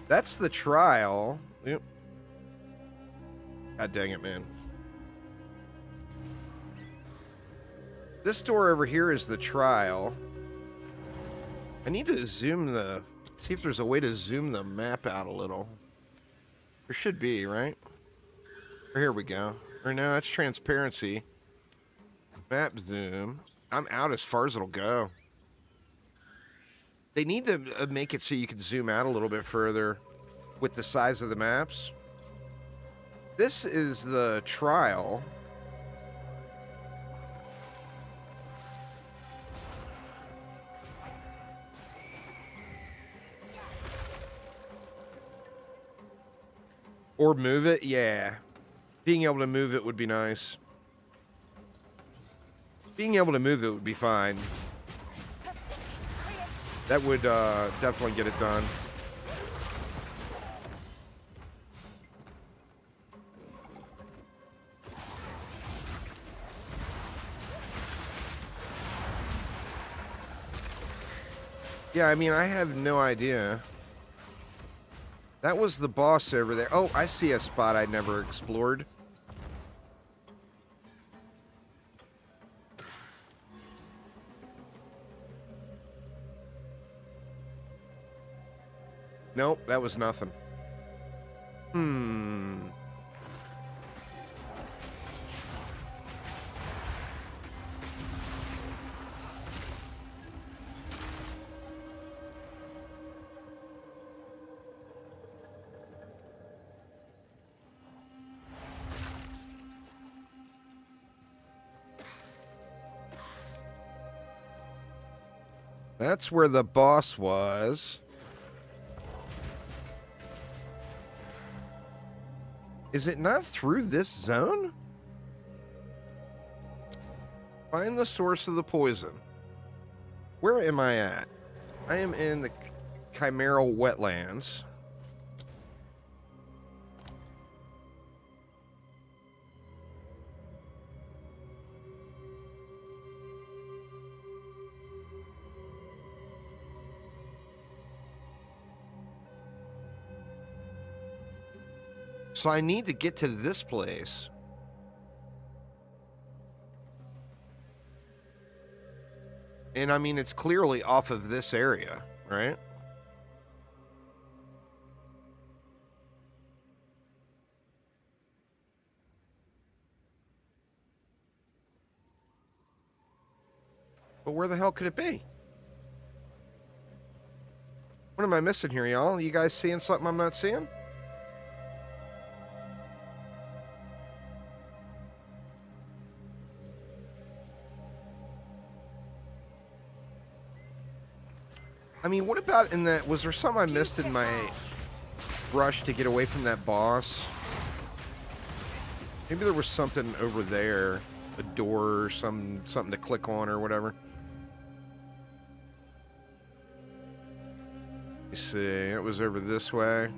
That's the trial. Yep. God dang it, man. This door over here is the trial. I need to zoom the... See if there's a way to zoom the map out a little. There should be, right? Or here we go. Or no, it's transparency. Map zoom. I'm out as far as it'll go. They need to make it so you can zoom out a little bit further with the size of the maps. This is the trial. Or move it? Yeah. Being able to move it would be nice. Being able to move it would be fine. That would definitely get it done. Yeah, I mean, I have no idea. That was the boss over there. Oh, I see a spot I never explored. Nope, that was nothing. That's where the boss was. Is it not through this zone? Find the source of the poison. Where am I at? I am in the Chimeral Wetlands. So I need to get to this place. And I mean, it's clearly off of this area, right? But where the hell could it be? What am I missing here, y'all? You guys seeing something I'm not seeing? I mean, what about in that... Was there something I missed in my rush to get away from that boss? Maybe there was something over there. A door or something to click on or whatever. Let me see. It was over this way.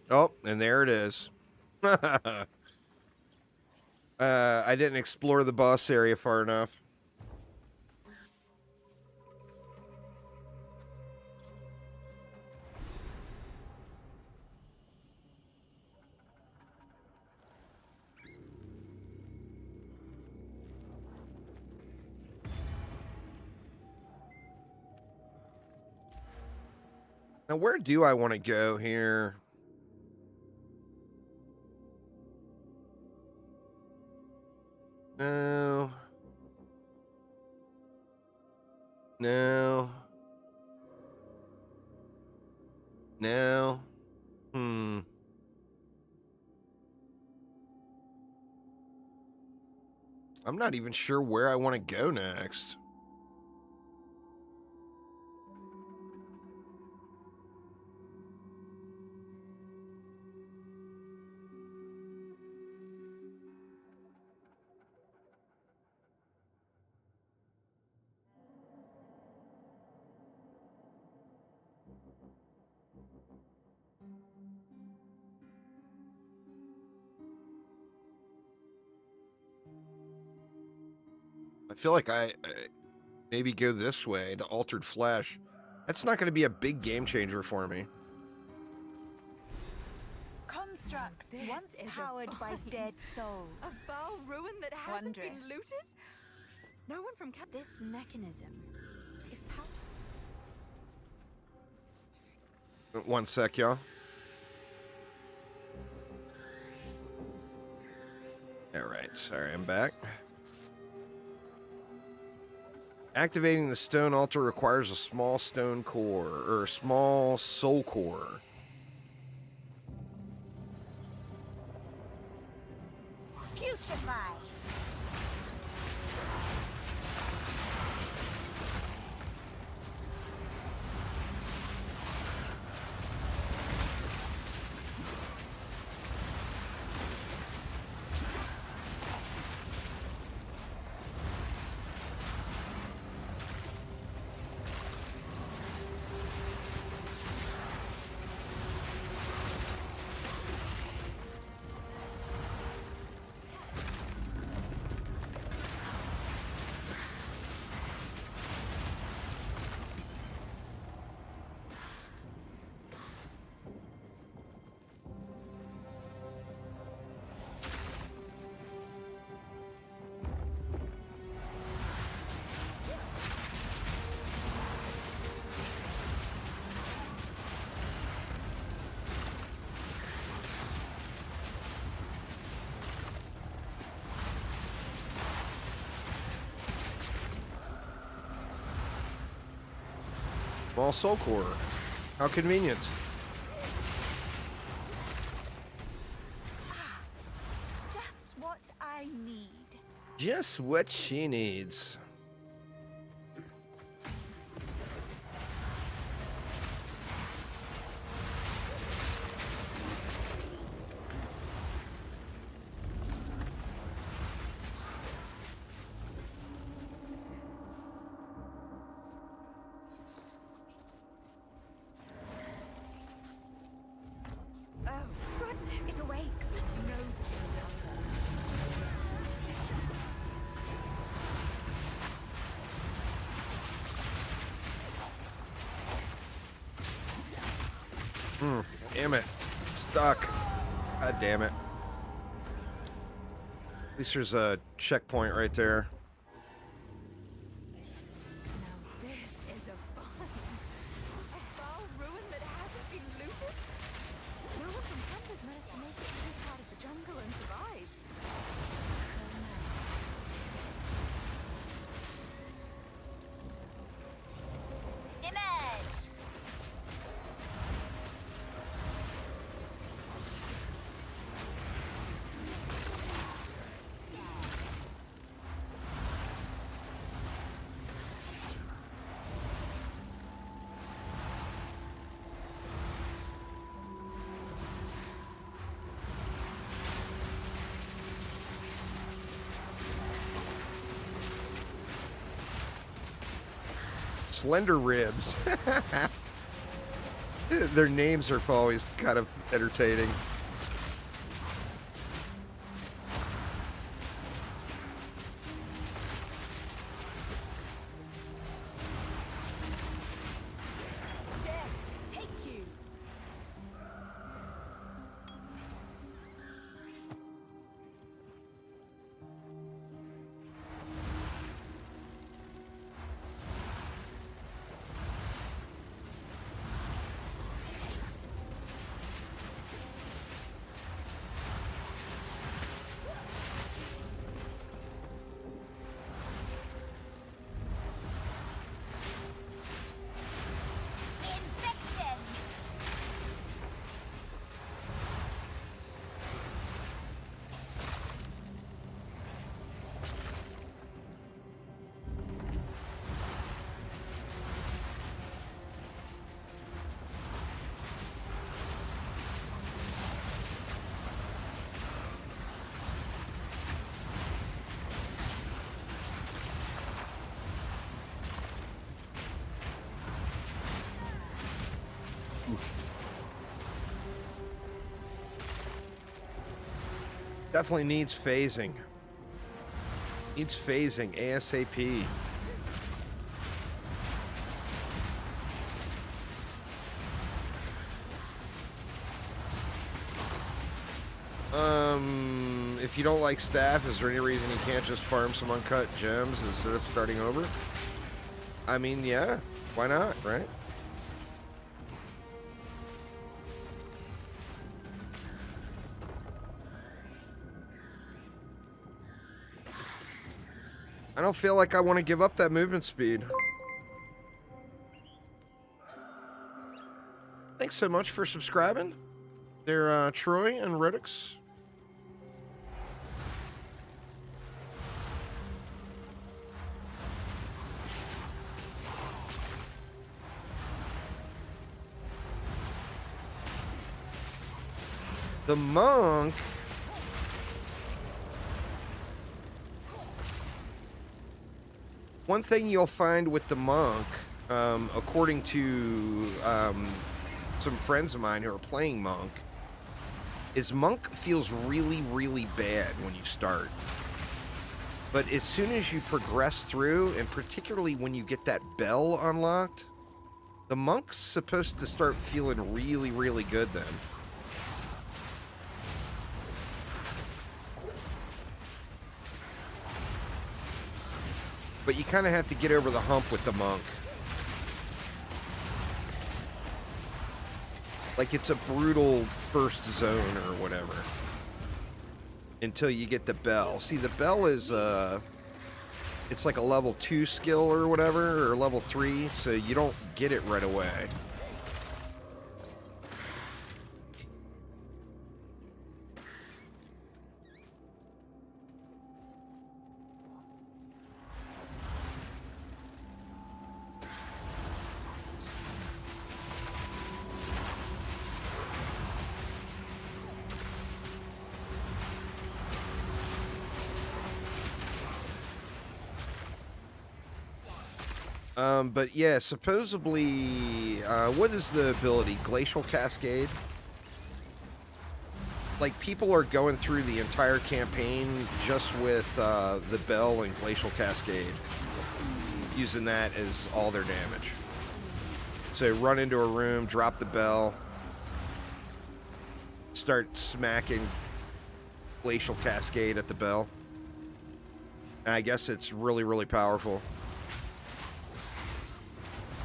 Oh, and there it is. I didn't explore the boss area far enough. Now, where do I want to go here? No. No. No. I'm not even sure where I want to go next. I feel like I maybe go this way to Altered Flesh. That's not going to be a big game changer for me.
Constructs
This
once
is a
powered by
bind.
dead souls.
A foul ruin that hasn't been
Wondrous.
looted? No one from this mechanism. If
One sec, y'all. All right, sorry, I'm back. Activating the stone altar requires a small stone core, or a small soul core.
Putrefy.
Small soul core. How convenient.
Just what I need.
Just what she needs.
Oh, goodness. It awakes. No.
Damn it. Stuck. God damn it. At least there's a checkpoint right there.
Now this is a find. A foul ruin that hasn't been looted. No one from Campus managed to make it to this part of the jungle and survive. Image!
Slender ribs. Their names are always kind of entertaining.
Death, take you! Infection!
Definitely needs phasing. Needs phasing ASAP. If you don't like staff, is there any reason you can't just farm some uncut gems instead of starting over? I mean, yeah, why not, right? I don't feel like I want to give up that movement speed. Thanks so much for subscribing. They're Troy and Ridix. The monk. One thing you'll find with the monk, according to some friends of mine who are playing monk, is monk feels really, really bad when you start. But as soon as you progress through, and particularly when you get that bell unlocked, the monk's supposed to start feeling really, really good then. But you kind of have to get over the hump with the monk. Like it's a brutal first zone or whatever. Until you get the bell. See, the bell is, it's like a level 2 skill or whatever, or level 3, so you don't get it right away. But yeah, supposedly, what is the ability? Glacial Cascade? Like, people are going through the entire campaign just with the Bell and Glacial Cascade, using that as all their damage. So run into a room, drop the Bell, start smacking Glacial Cascade at the Bell. And I guess it's really, really powerful.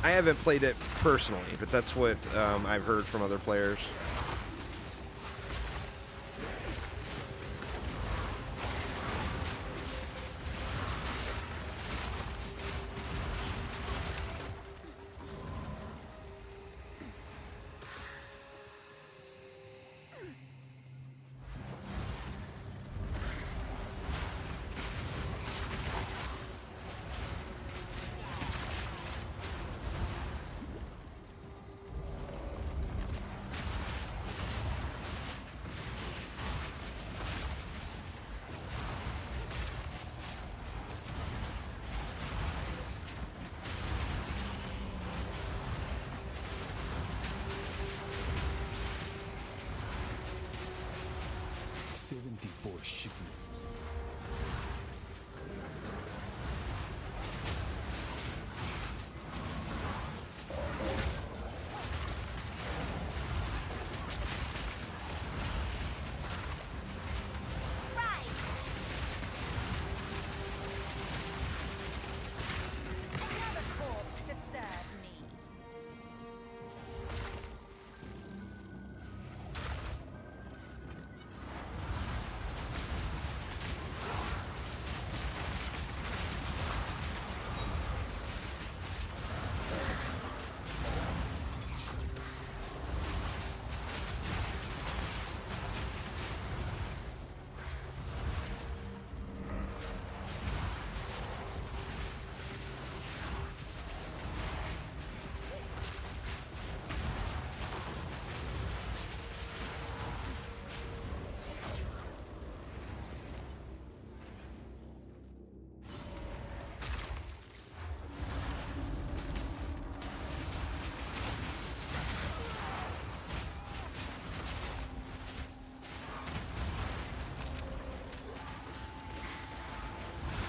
I haven't played it personally, but that's what I've heard from other players.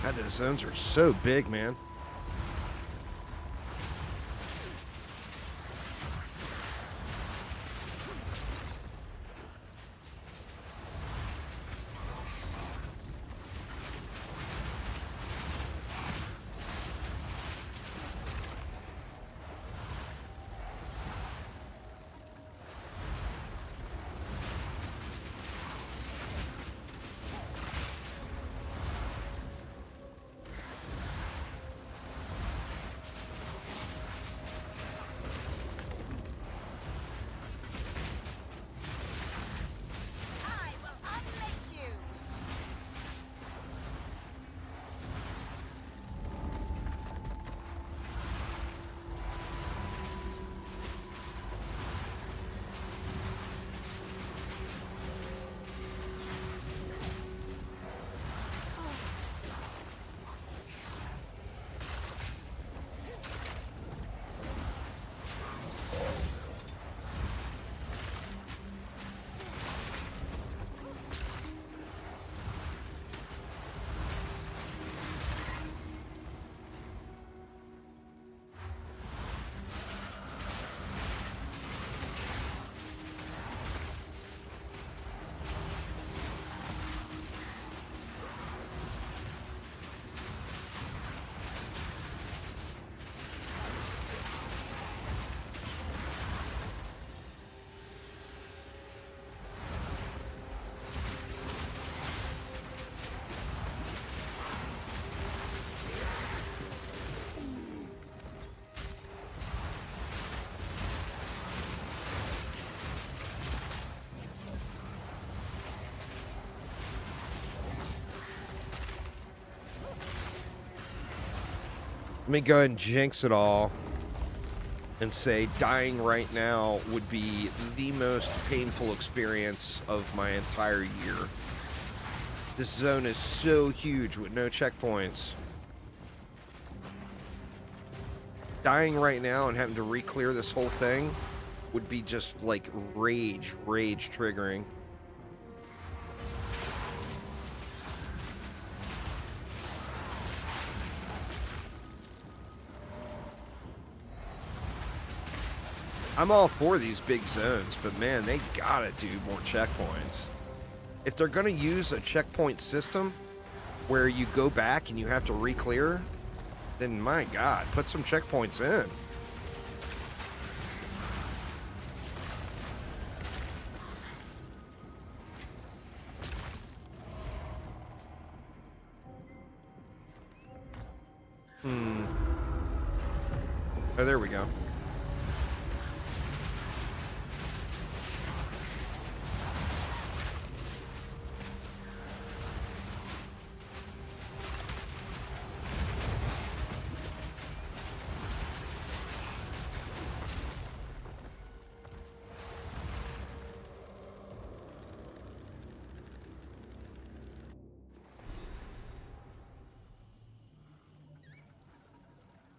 God, the zones are so big, man. Let me go ahead and jinx it all and say dying right now would be the most painful experience of my entire year. This zone is so huge with no checkpoints. Dying right now and having to re-clear this whole thing would be just like rage triggering. I'm all for these big zones, but man, they gotta do more checkpoints. If they're gonna use a checkpoint system where you go back and you have to re-clear, then my God, put some checkpoints in. Oh, there we go.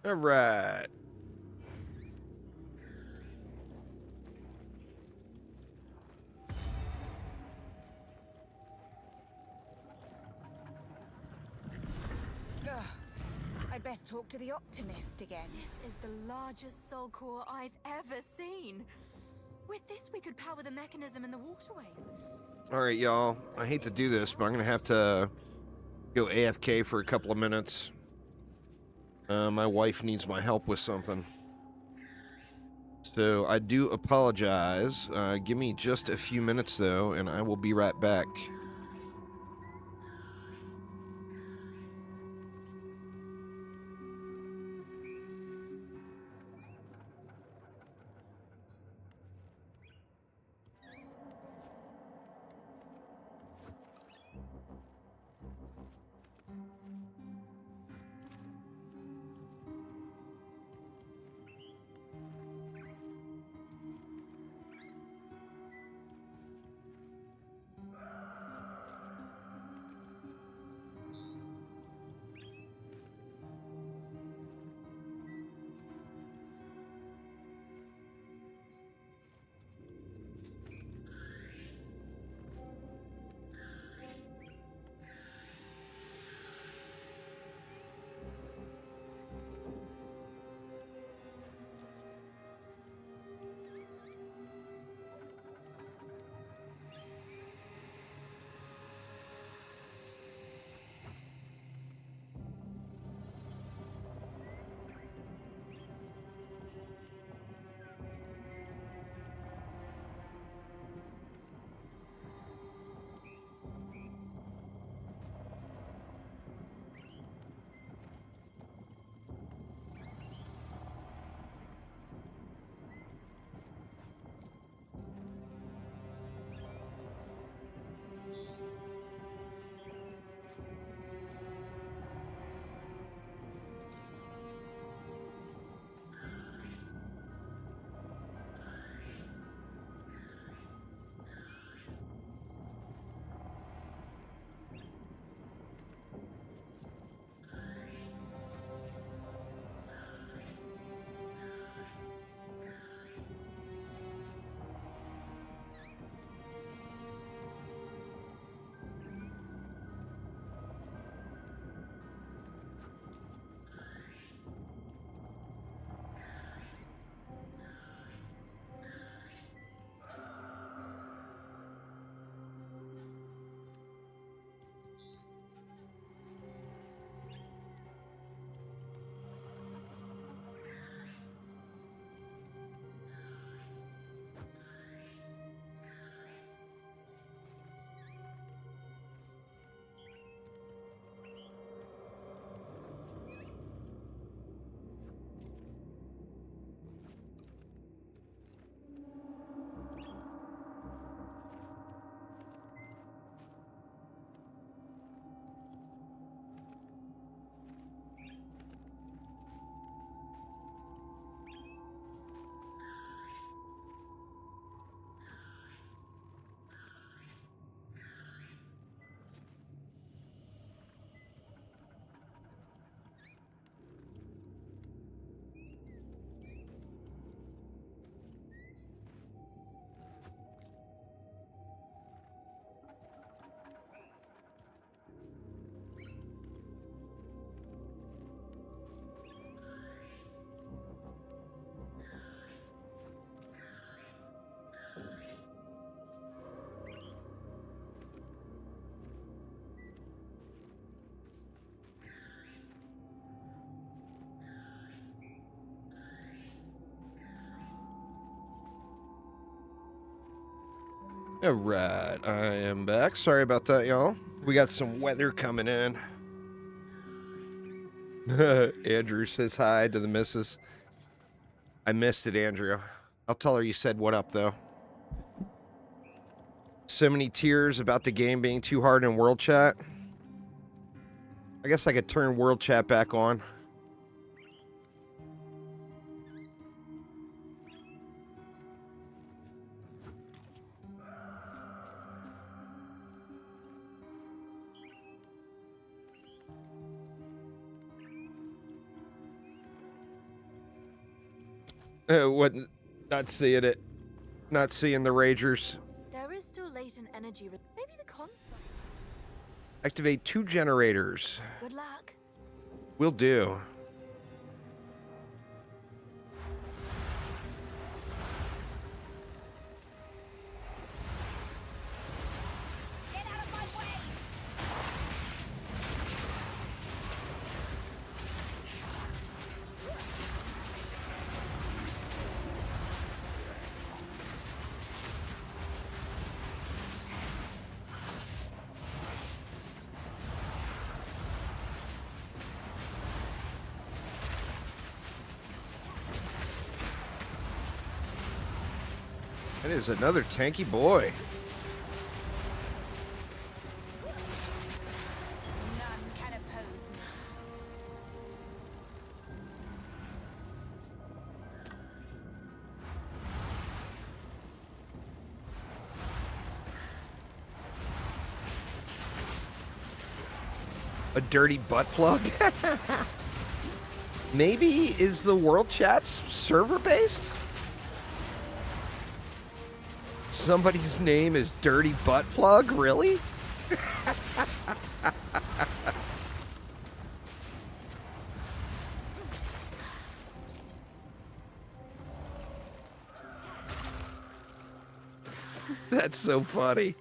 All right.
I'd best talk to the Optimist again.
This is the largest soul core I've ever seen. With this, we could power the mechanism in the waterways.
All right, y'all. I hate to do this, but I'm going to have to go AFK for a couple of minutes. My wife needs my help with something. So I do apologize. Give me just a few minutes, though, and I will be right back. All right, I am back. Sorry about that, y'all. We got some weather coming in. Andrew says hi to the missus. I missed it, Andrew. I'll tell her you said what up, though. So many tears about the game being too hard in World Chat. I guess I could turn World Chat back on. What? Not seeing it. Not seeing the Ragers.
There is still latent energy. Maybe the console.
Activate 2 generators.
Good luck.
Will do.
Get out of my way!
That is another tanky boy.
None can oppose me.
A dirty butt plug? Maybe is the World Chat's server based? Somebody's name is Dirty Butt Plug? Really? That's so funny.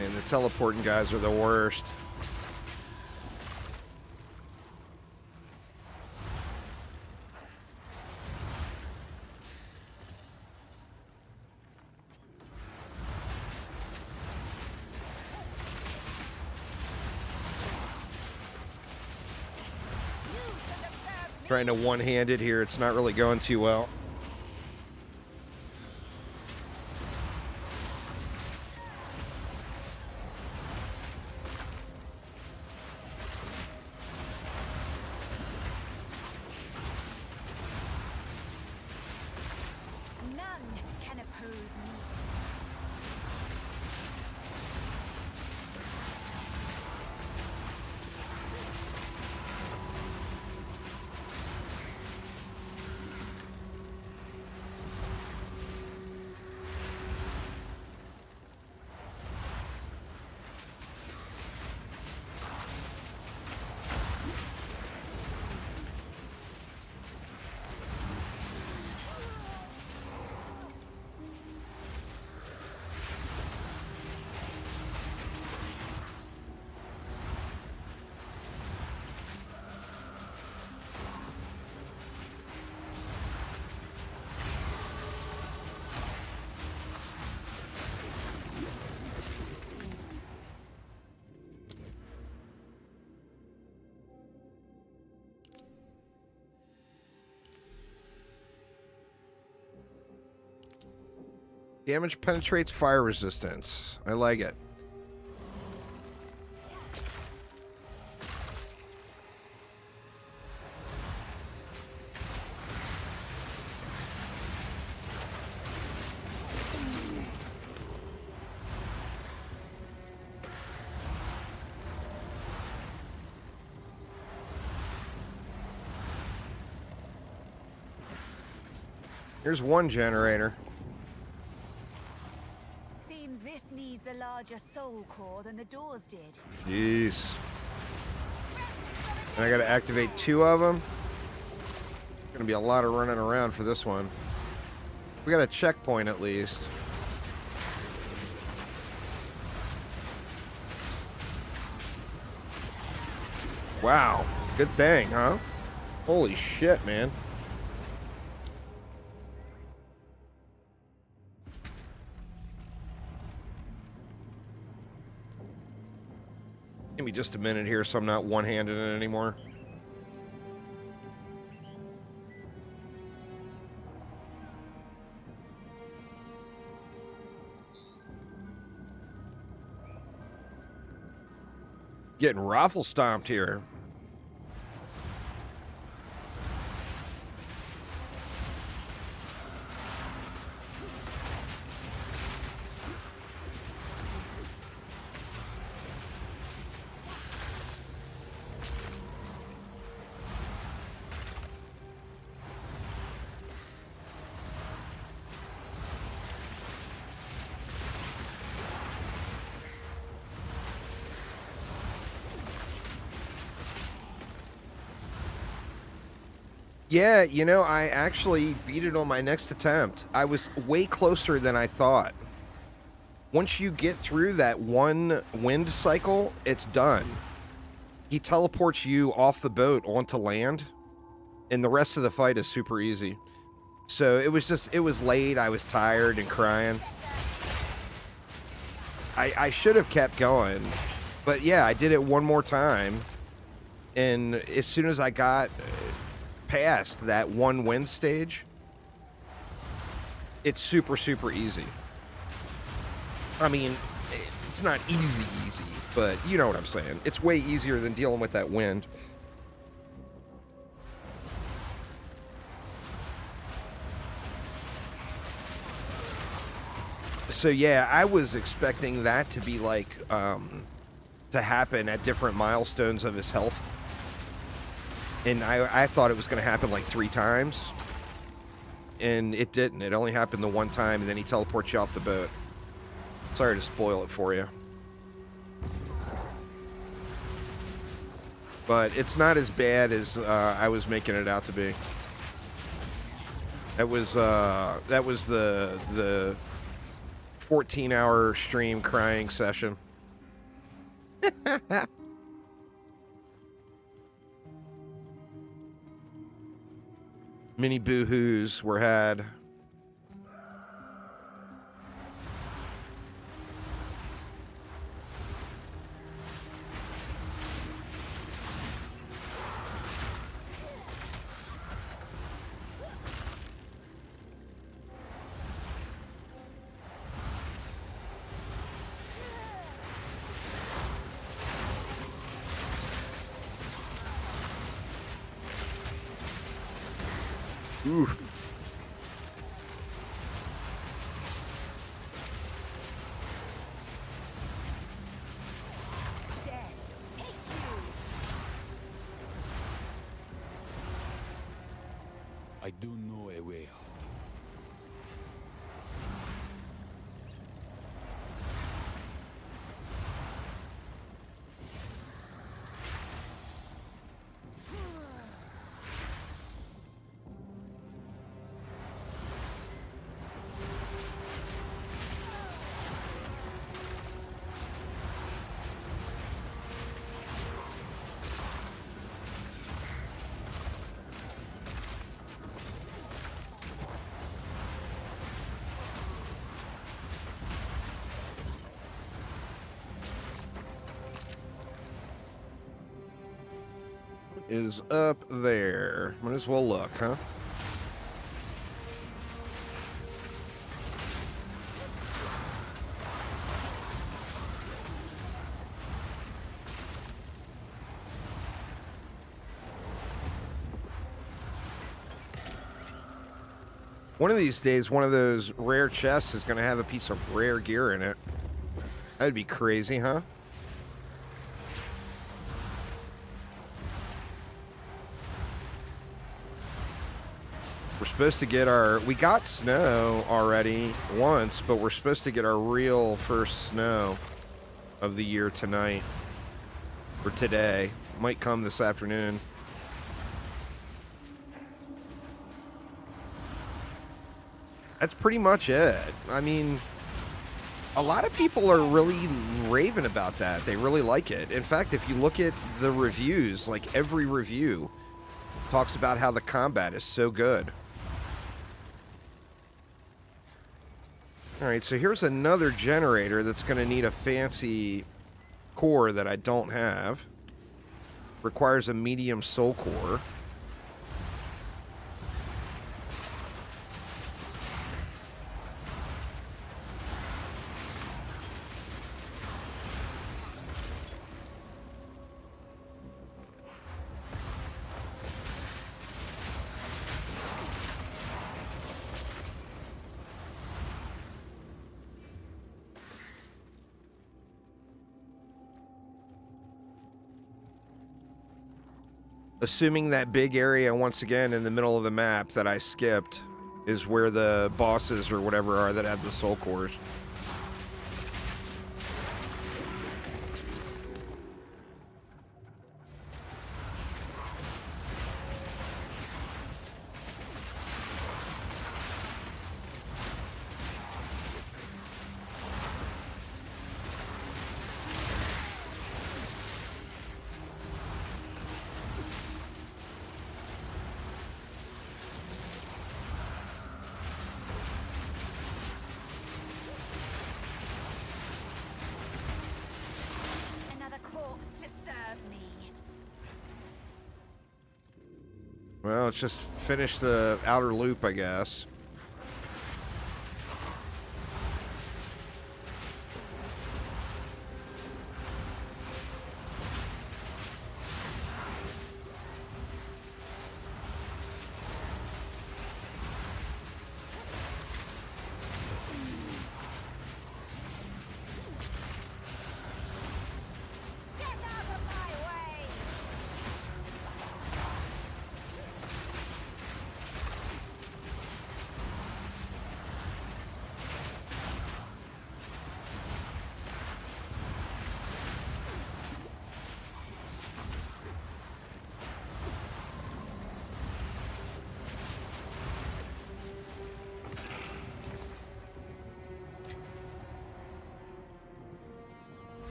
And the teleporting guys are the worst. Trying to one-hand it here. It's not really going too well.
None can oppose me.
Damage penetrates fire resistance. I like it. Here's one generator.
Seems this needs a larger soul core than the doors did.
Jeez. And I gotta activate 2 of them. Gonna be a lot of running around for this one. We got a checkpoint at least. Wow. Good thing, huh? Holy shit, man. Give me just a minute here so I'm not one-handed it anymore. Getting raffle stomped here. Yeah, you know, I actually beat it on my next attempt. I was way closer than I thought. Once you get through that one wind cycle, it's done. He teleports you off the boat onto land, and the rest of the fight is super easy. So it was late, I was tired and crying. I should have kept going, but yeah, I did it one more time, and as soon as I got past that one wind stage, it's super, super easy. I mean, it's not easy, but you know what I'm saying. It's way easier than dealing with that wind. So yeah, I was expecting that to be like, to happen at different milestones of his health. And I thought it was going to happen like 3 times. And it didn't. It only happened the one time, and then he teleports you off the boat. Sorry to spoil it for you. But it's not as bad as I was making it out to be. That was the 14-hour stream crying session. Many boo-hoos were had. Oof.
I do know a way out.
Is up there. Might as well look, huh? One of these days, one of those rare chests is going to have a piece of rare gear in it. That'd be crazy, huh? We're supposed to get our... We got snow already once, but we're supposed to get our real first snow of the year tonight. Or today. Might come this afternoon. That's pretty much it. I mean, a lot of people are really raving about that. They really like it. In fact, if you look at the reviews, like every review talks about how the combat is so good. Alright, so here's another generator that's going to need a fancy core that I don't have. Requires a medium soul core. Assuming that big area, once again, in the middle of the map that I skipped is where the bosses or whatever are that have the soul cores.
Another corpse to serve me.
Well, let's just finish the outer loop, I guess.
Get out of my way!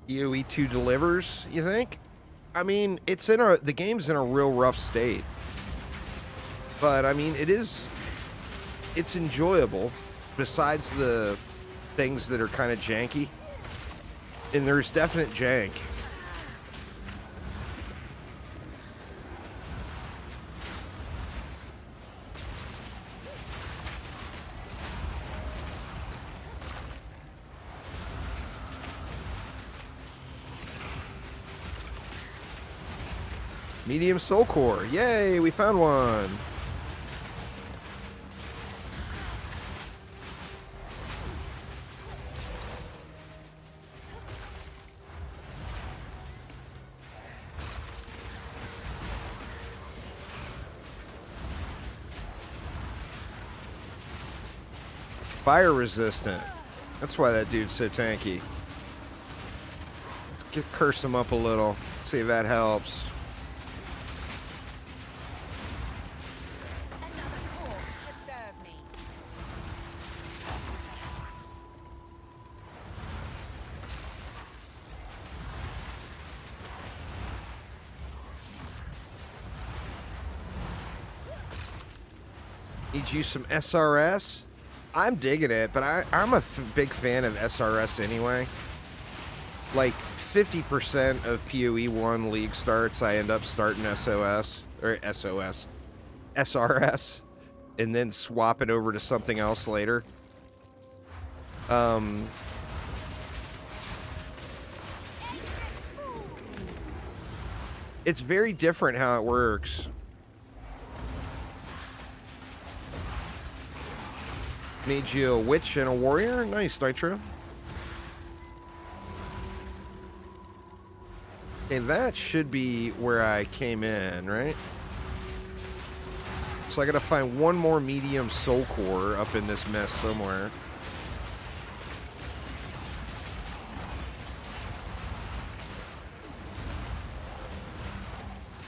POE2 delivers, you think? I mean, the game's in a real rough state. But I mean, it's enjoyable besides the things that are kind of janky. And there's definite jank. Medium soul core. Yay, we found one. Fire resistant. That's why that dude's so tanky. Let's curse him up a little. See if that helps.
Another corpse to serve me.
Need you some SRS? I'm digging it, but I'm a big fan of SRS anyway. Like 50% of POE1 league starts, I end up starting SRS, and then swap it over to something else later. It's very different how it works. Need you a witch and a warrior? Nice, Nitro. Okay, that should be where I came in, right? So I gotta find one more medium soul core up in this mess somewhere.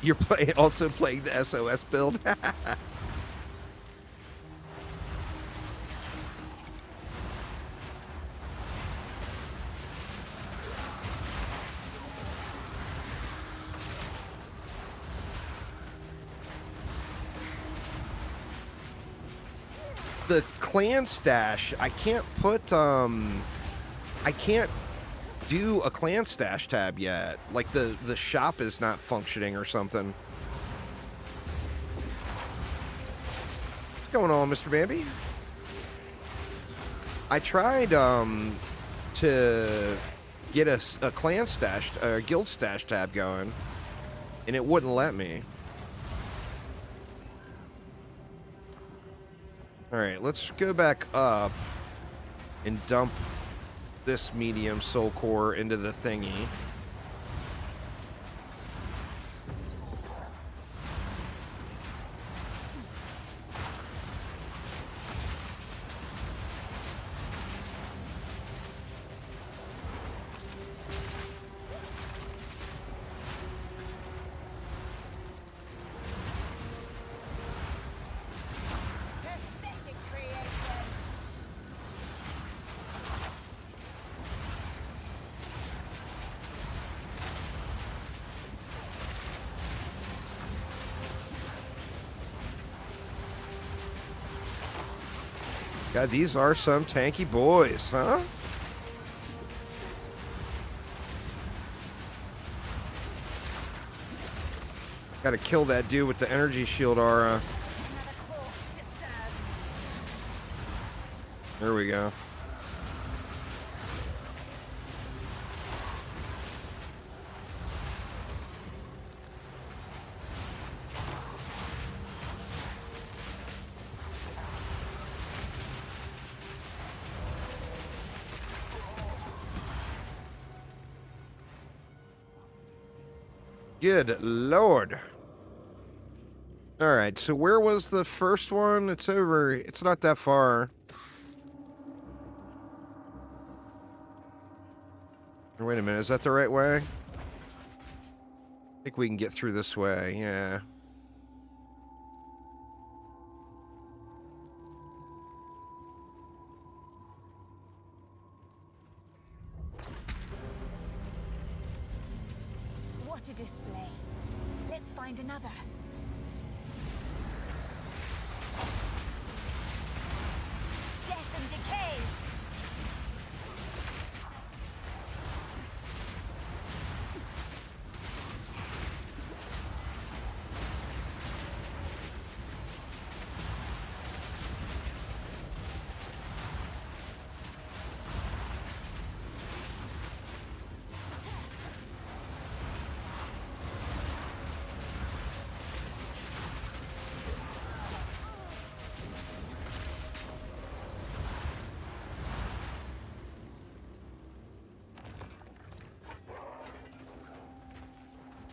You're also playing the SOS build? The clan stash, I can't put, I can't do a clan stash tab yet. Like, the shop is not functioning or something. What's going on, Mr. Bambi? I tried, to get a clan stash, a guild stash tab going, and it wouldn't let me. Alright, let's go back up and dump this medium soul core into the thingy. God, these are some tanky boys, huh? Gotta kill that dude with the energy shield aura. There we go. Good Lord. Alright, so where was the first one? It's over. It's not that far. Wait a minute, is that the right way? I think we can get through this way, yeah.
What a display. Let's find another. Death and decay.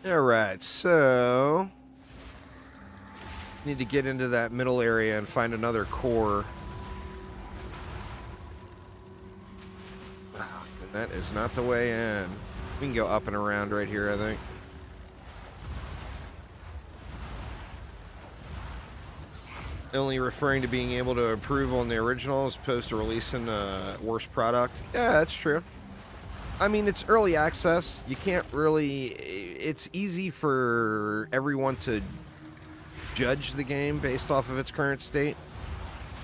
Alright, so need to get into that middle area and find another core. And that is not the way in. We can go up and around right here, I think. Only referring to being able to improve on the original as opposed to releasing a worse product. Yeah, that's true. I mean, it's early access. You can't really... It's easy for everyone to judge the game based off of its current state.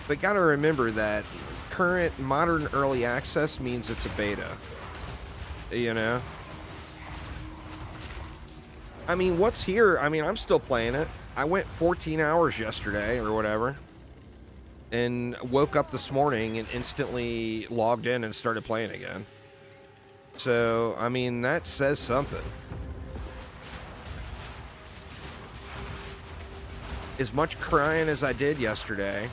But gotta remember that current modern early access means it's a beta. You know? I mean, what's here? I mean, I'm still playing it. I went 14 hours yesterday or whatever. And woke up this morning and instantly logged in and started playing again. So, I mean, that says something. As much crying as I did yesterday,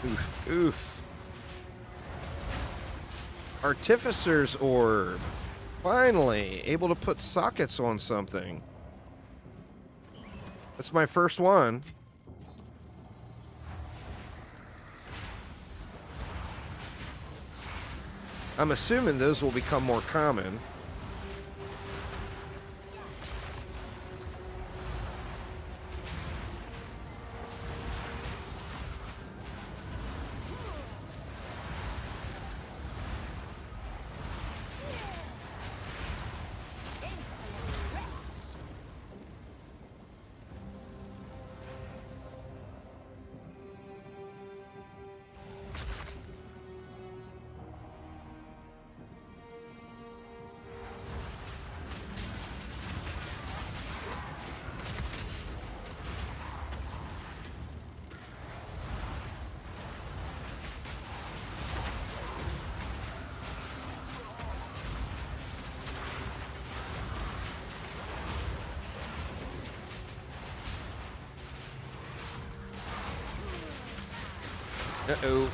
Oof, oof. Artificer's Orb. Finally, able to put sockets on something. That's my first one. I'm assuming those will become more common. Uh-oh.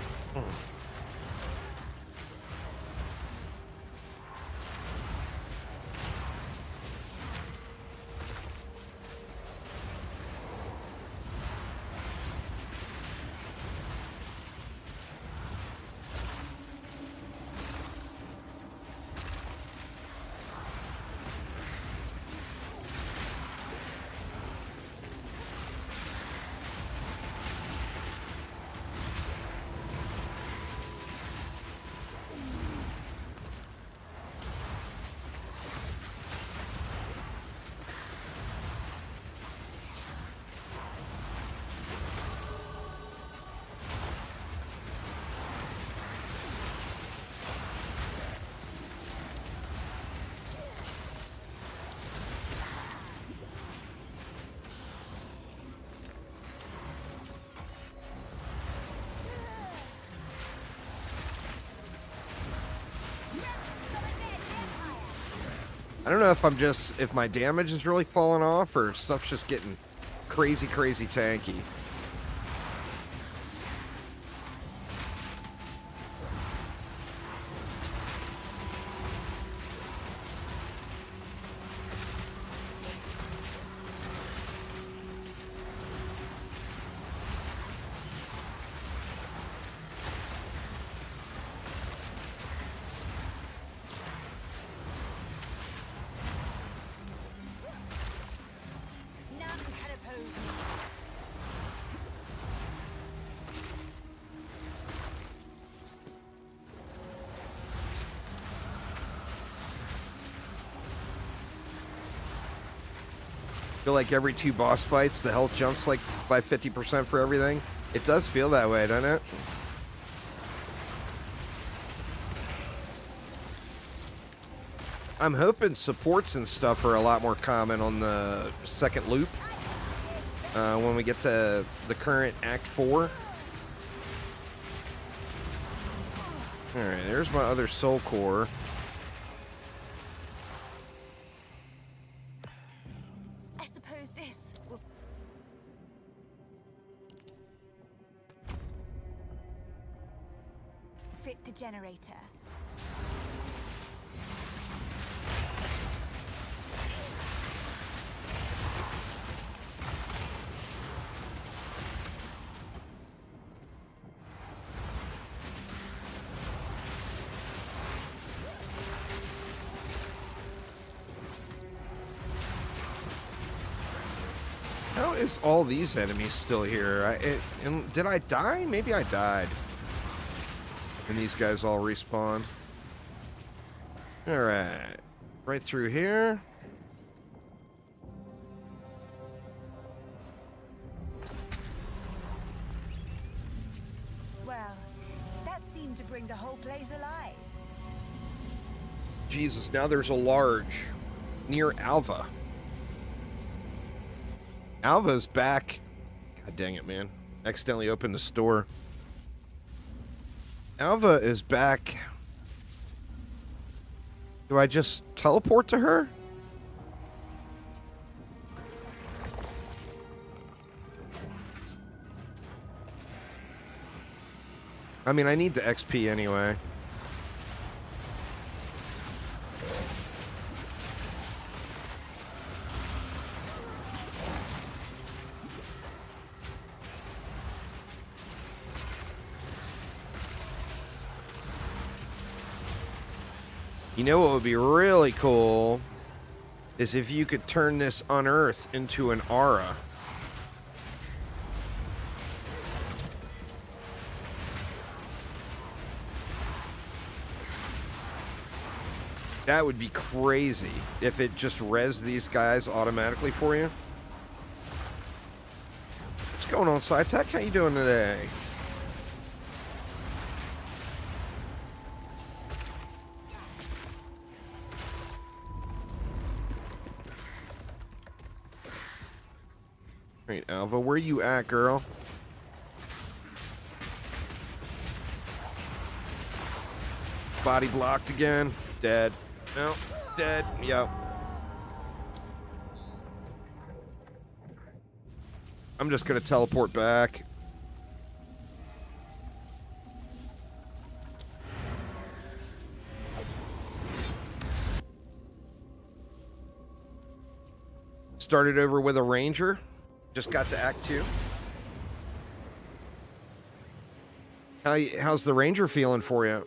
I don't know if if my damage is really falling off or if stuff's just getting crazy, crazy tanky. I feel like every 2 boss fights, the health jumps like by 50% for everything. It does feel that way, doesn't it? I'm hoping supports and stuff are a lot more common on the second loop. When we get to the current Act 4. Alright, there's my other soul core.
I suppose this will... fit the generator.
How is all these enemies still here? Did I die? Maybe I died. And these guys all respawned. Alright. Right through here.
Well, that seemed to bring the whole place alive.
Jesus, now there's a large near Alva. Alva's back. God dang it, man. Accidentally opened the store. Alva is back. Do I just teleport to her? I mean, I need the XP anyway. You know what would be really cool is if you could turn this unearth into an aura. That would be crazy if it just res these guys automatically for you. What's going on, SciTech? How you doing today? Alright, Alva, where you at, girl? Body blocked again. Dead. No, dead. Yep. I'm just gonna teleport back. Started over with a ranger. Just got to Act 2. How's the ranger feeling for you?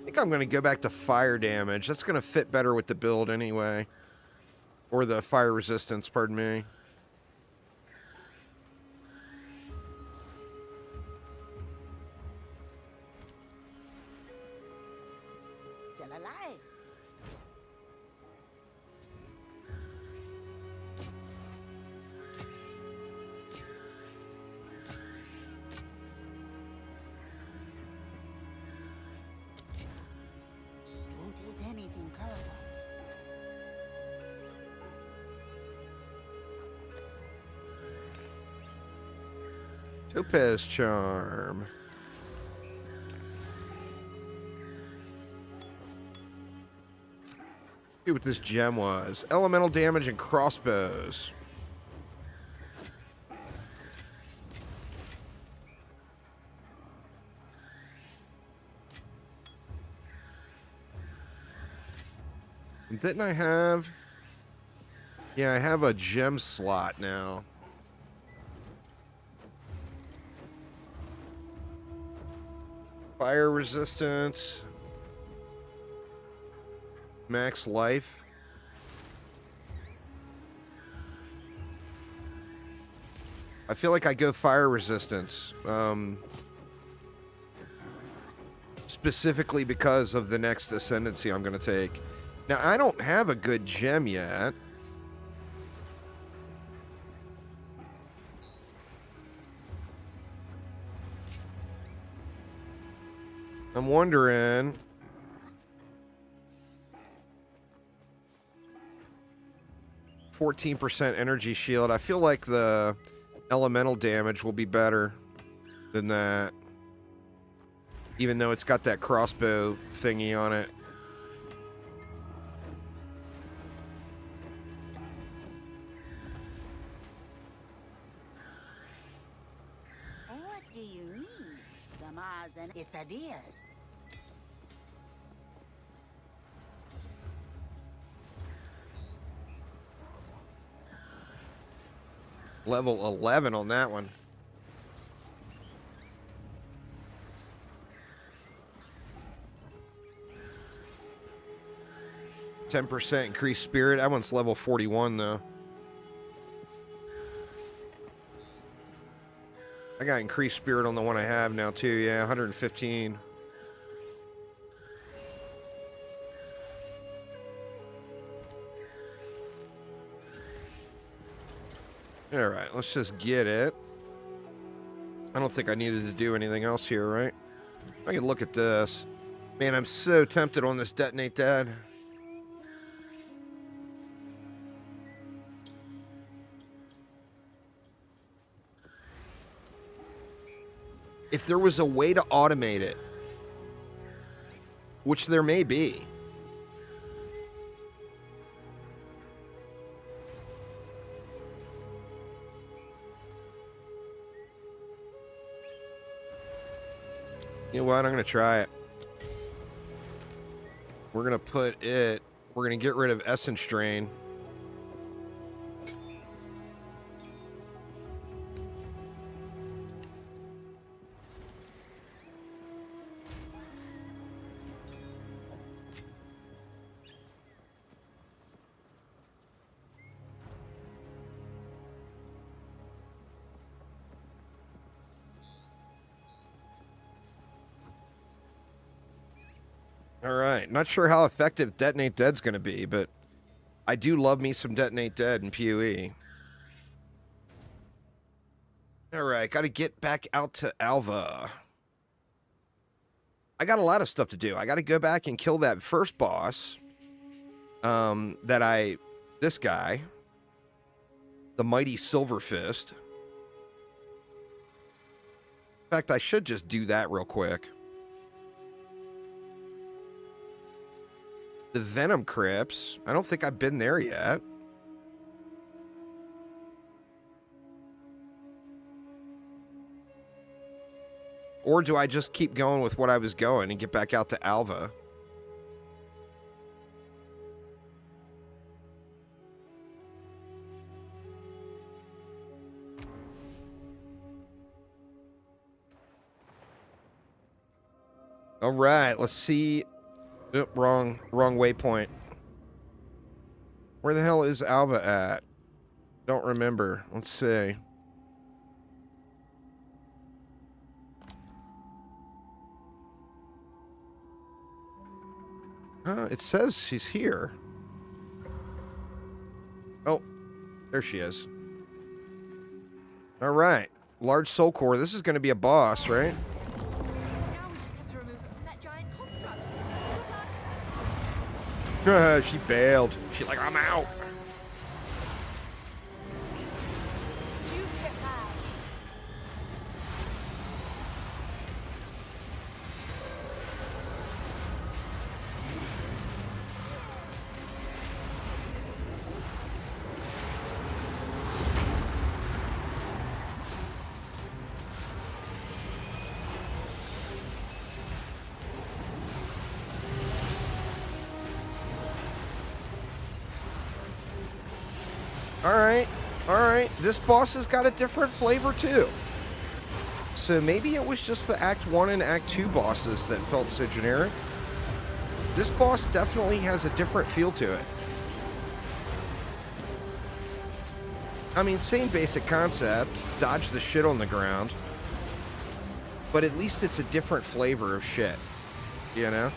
I think I'm going to go back to fire damage. That's going to fit better with the build anyway. Or the fire resistance, pardon me.
Still alive. Can't eat anything colorful.
Topaz Charm. See what this gem was. Elemental damage and crossbows. Didn't I have... Yeah, I have a gem slot now. Fire resistance. Max life. I feel like I go fire resistance. Specifically because of the next ascendancy I'm going to take. Now, I don't have a good gem yet. I'm wondering... 14% energy shield. I feel like the elemental damage will be better than that. Even though it's got that crossbow thingy on it.
What do you need? Some odds and it's a deal.
Level 11 on that one. %, increased spirit. That one's level 41 though. I got increased spirit on the one I have now too. Yeah, 115. All right, let's just get it. I don't think I needed to do anything else here, right? I can look at this. Man, I'm so tempted on this detonate dead. If there was a way to automate it, which there may be. You know what? I'm going to try it. We're going to get rid of Essence Drain. All right. Not sure how effective Detonate Dead's going to be, but I do love me some Detonate Dead in POE. All right. Got to get back out to Alva. I got a lot of stuff to do. I got to go back and kill that first boss. This guy. The Mighty Silver Fist. In fact, I should just do that real quick. The Venom Crypts. I don't think I've been there yet. Or do I just keep going with what I was going and get back out to Alva? All right, let's see. Oh, wrong waypoint. Where the hell is Alva at? Don't remember. Let's see. It says she's here. Oh, there she is. All right. Large soul core. This is going to be a boss, right?
Now we just have to remove it from that giant construct.
She bailed. She's like, I'm out. All right. This boss has got a different flavor too. So maybe it was just the Act 1 and Act 2 bosses that felt so generic. This boss definitely has a different feel to it. I mean, same basic concept, dodge the shit on the ground. But at least it's a different flavor of shit, you know?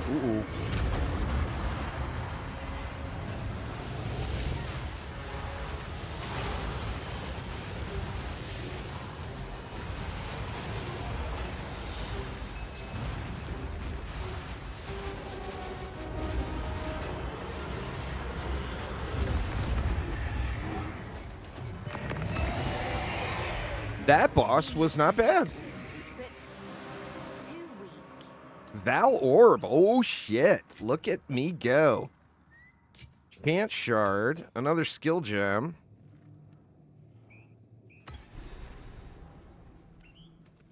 Ooh. That boss was not bad.
But too weak.
Val Orb. Oh, shit. Look at me go. Chant Shard. Another skill gem.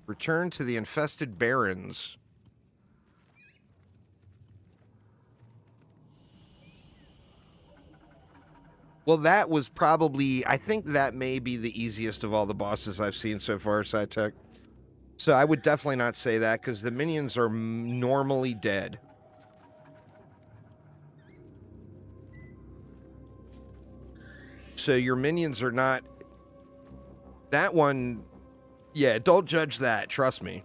Return to the infested barrens. Well, that was probably... I think that may be the easiest of all the bosses I've seen so far, SciTech. So I would definitely not say that, because the minions are normally dead. So your minions are not... That one... Yeah, don't judge that, trust me.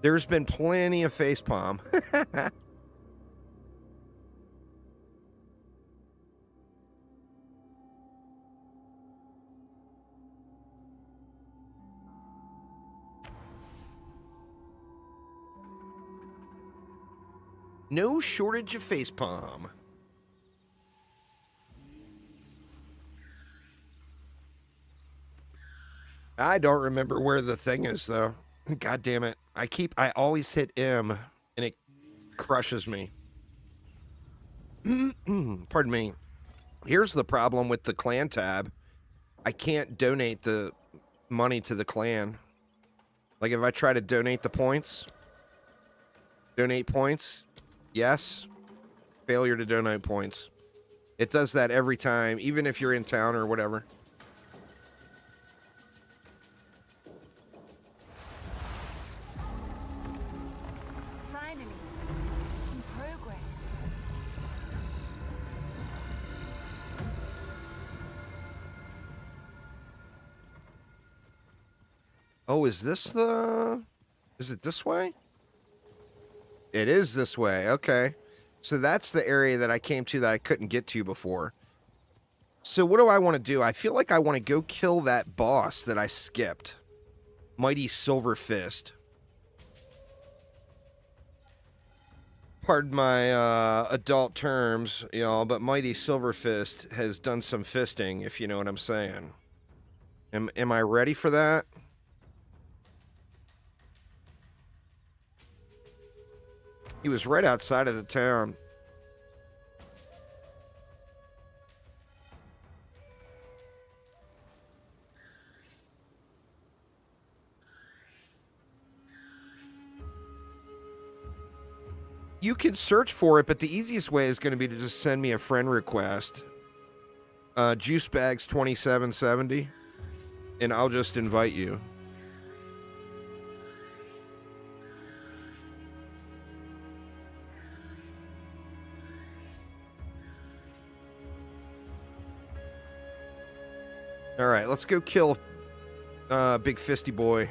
There's been plenty of facepalm. No shortage of facepalm. I don't remember where the thing is, though. God damn it. I always hit M, and it crushes me. Pardon me. Here's the problem with the clan tab. I can't donate the money to the clan. Like, if I try to donate the points... Donate points... Yes. Failure to donate points. It does that every time, even if you're in town or whatever.
Finally, some progress.
Oh, is this the... Is it this way? It is this way, okay. So that's the area that I came to that I couldn't get to before. So what do I want to do? I feel like I want to go kill that boss that I skipped. Mighty Silver Fist. Pardon my adult terms, y'all, but Mighty Silver Fist has done some fisting, if you know what I'm saying. Am I ready for that? He was right outside of the town. You can search for it, but the easiest way is going to be to just send me a friend request. Juicebags2770. And I'll just invite you. All right, let's go kill Big Fisty Boy.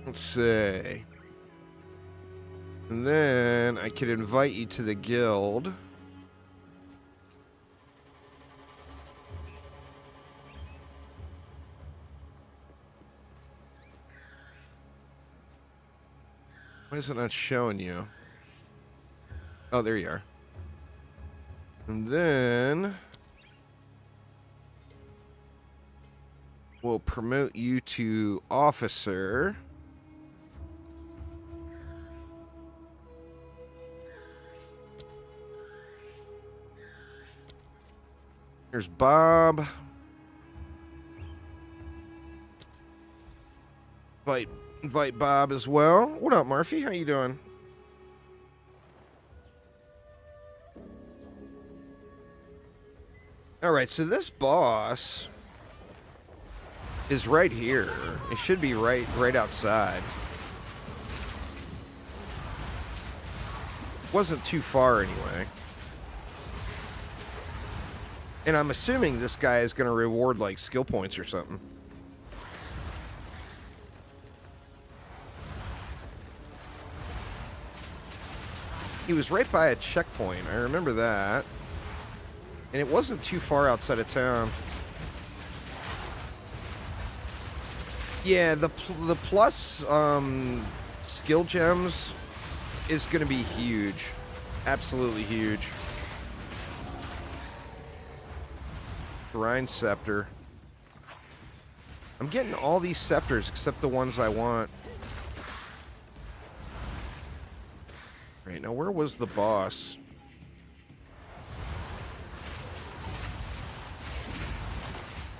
Let's see. And then I could invite you to the guild. Why is it not showing you? Oh, there you are. And then... we'll promote you to officer. Here's Bob. Invite Bob as well. What up, Murphy? How you doing? All right, so this boss is right here. It should be right outside. Wasn't too far anyway. And I'm assuming this guy is going to reward like skill points or something. He was right by a checkpoint. I remember that. And it wasn't too far outside of town. Yeah, the plus skill gems is going to be huge. Absolutely huge. Grind Scepter. I'm getting all these scepters except the ones I want. Right, now where was the boss?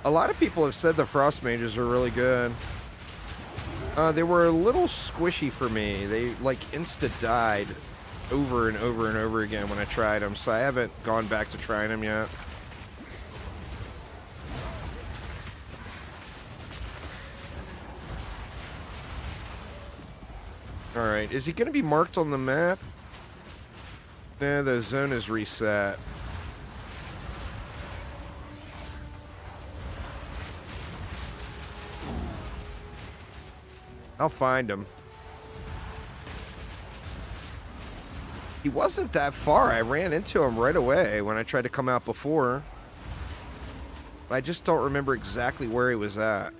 A lot of people have said the frost mages are really good. They were a little squishy for me. They like insta-died over and over and over again when I tried them, so I haven't gone back to trying them yet. Alright, is he going to be marked on the map? Nah, the zone is reset. I'll find him. He wasn't that far. I ran into him right away when I tried to come out before. I just don't remember exactly where he was at.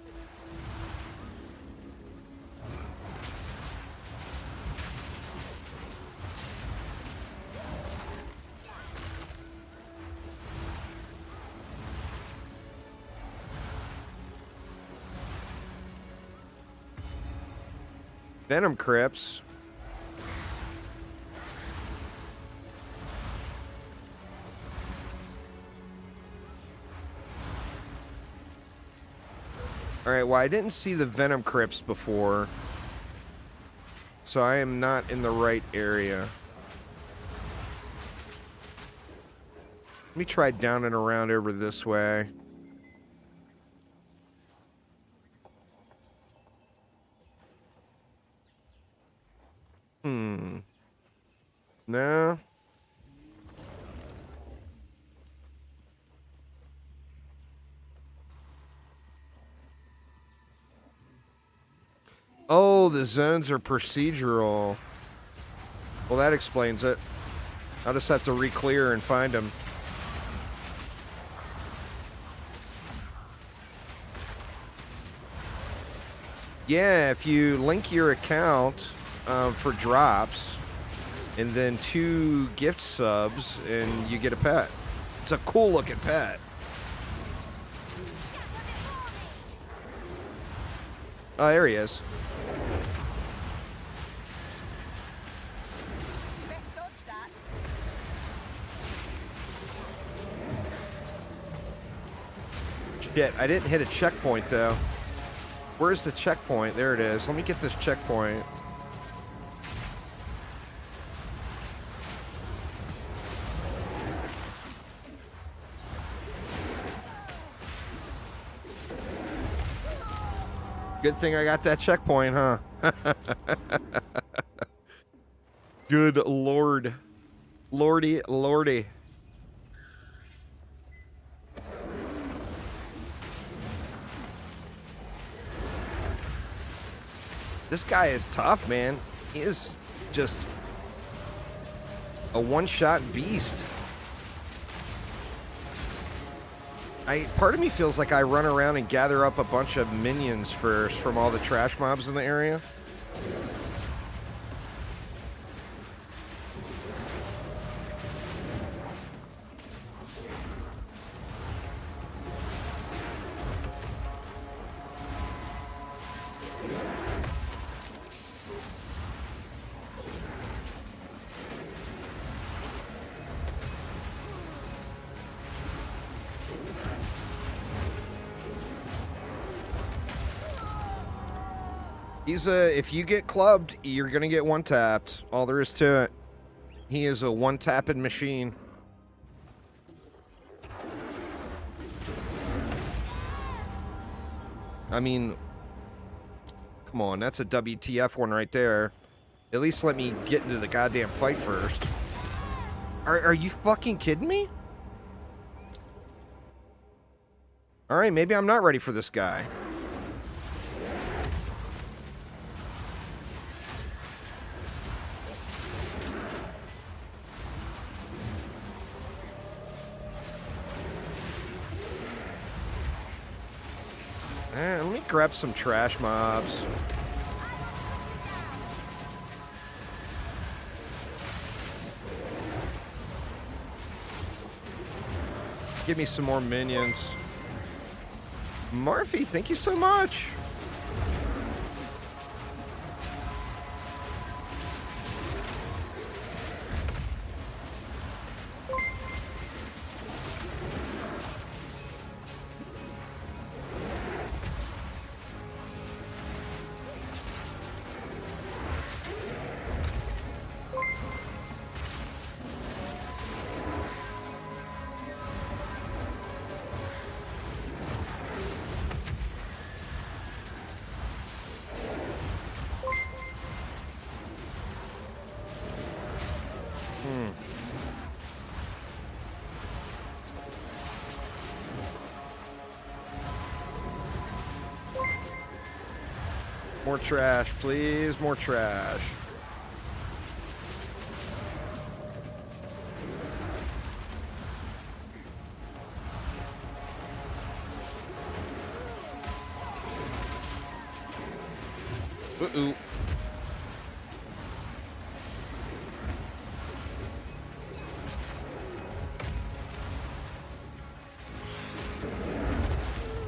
Venom Crypts. Alright, well, I didn't see the Venom Crypts before, so I am not in the right area. Let me try down and around over this way. No. Oh, the zones are procedural. Well, that explains it. I'll just have to re-clear and find them. Yeah, if you link your account for drops, and then 2 gift subs, and you get a pet. It's a cool looking pet. Oh, there he is. Shit, I didn't hit a checkpoint though. Where's the checkpoint? There it is. Let me get this checkpoint. Good thing I got that checkpoint, huh? Good lord. Lordy, lordy. This guy is tough, man. He is just a one-shot beast. Part of me feels like I run around and gather up a bunch of minions first from all the trash mobs in the area. If you get clubbed, you're gonna get one-tapped. All there is to it. He is a one-tapping machine. I mean, come on, that's a WTF one right there. At least let me get into the goddamn fight first. Are you fucking kidding me? Alright, maybe I'm not ready for this guy. Let me grab some trash mobs. Give me some more minions. Marfy, thank you so much. More trash, please. More trash. Uh-oh.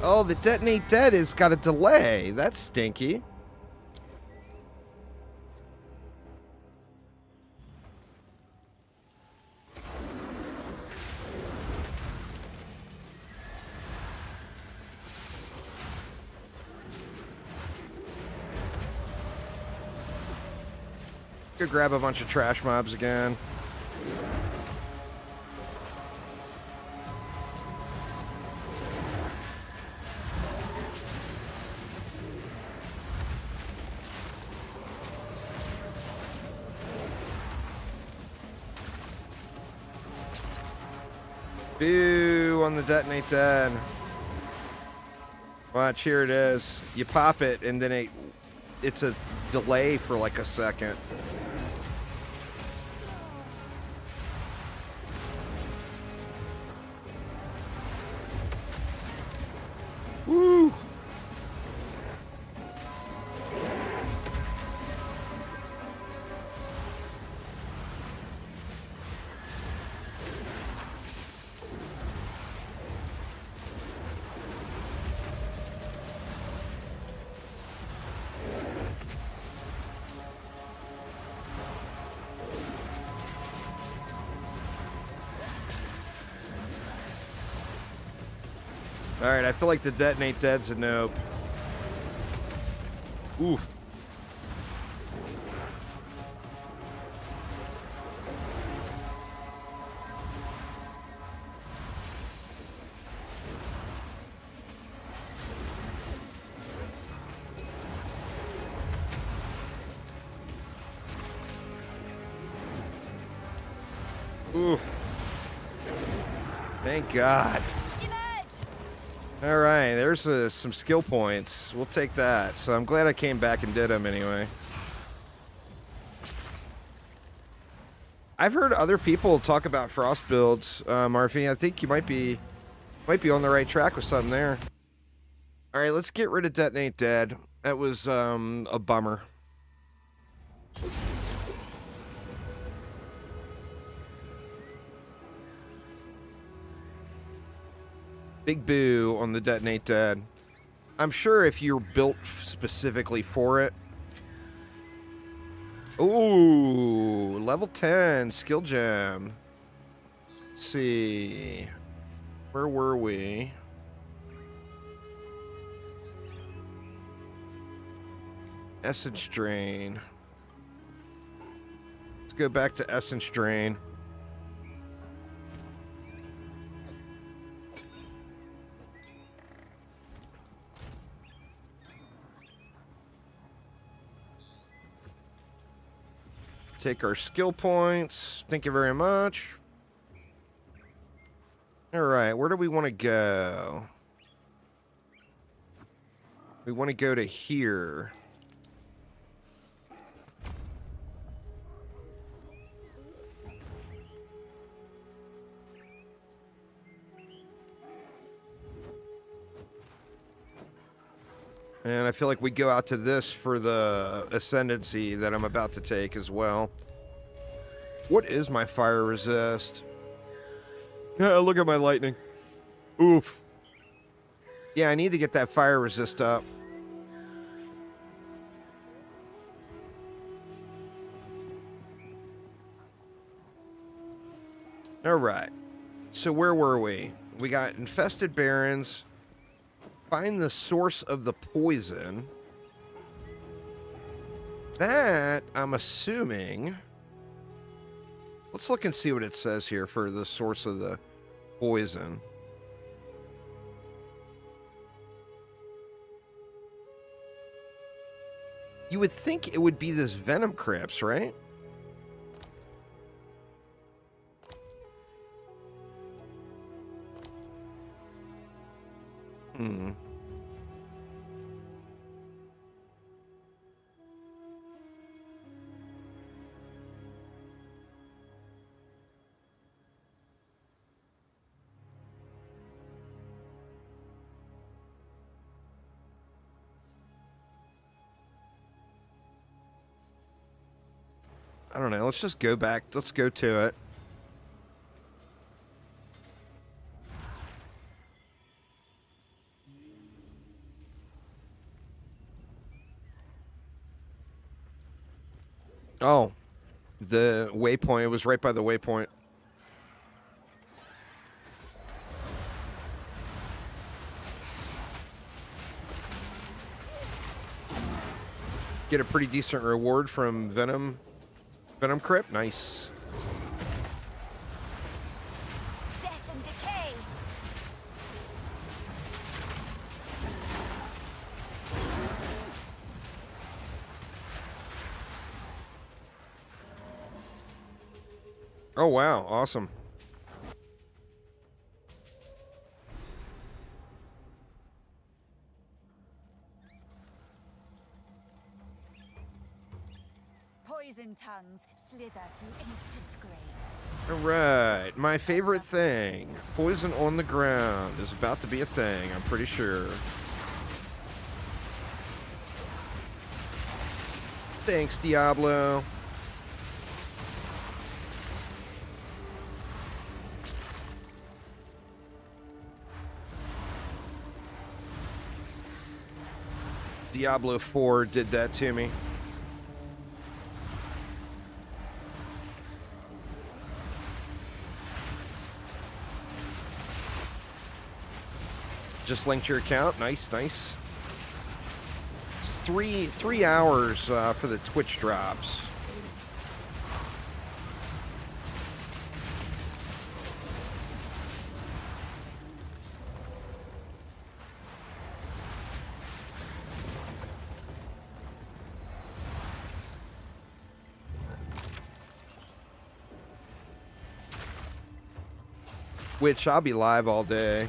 Oh, the detonate dead has got a delay. That's stinky. Go grab a bunch of trash mobs again. Boo on the detonate dead. Watch, here it is. You pop it, and then it's a delay for like a second. Woo! Alright, I feel like the detonate dead's a nope. Oof. Oof. Thank God. All right, there's some skill points. We'll take that. So I'm glad I came back and did them anyway. I've heard other people talk about frost builds, Marfy. I think you might be on the right track with something there. All right, let's get rid of detonate dead. That was a bummer. Big boo on the detonate dead. I'm sure if you're built specifically for it. Ooh, level 10 skill gem. Let's see. Where were we? Essence drain. Let's go back to essence drain. Take our skill points. Thank you very much. All right, where do we want to go? We want to go to here. And I feel like we go out to this for the ascendancy that I'm about to take as well. What is my fire resist? Yeah, look at my lightning. Oof. Yeah, I need to get that fire resist up. All right. So where were we? We got infested barrens. Find the source of the poison. That, I'm assuming... Let's look and see what it says here for the source of the poison. You would think it would be this venom crypts, right? Hmm. I don't know. Let's just go back. Let's go to it. Oh, the waypoint. It was right by the waypoint. Get a pretty decent reward from Venom Crypt. Nice.
Death and decay.
Oh, wow. Awesome.
Poison tongues slither through ancient graves.
All right. My favorite thing. Poison on the ground is about to be a thing, I'm pretty sure. Thanks, Diablo. Diablo 4 did that to me. Just linked your account. Nice, nice. It's three hours for the Twitch drops. Which I'll be live all day.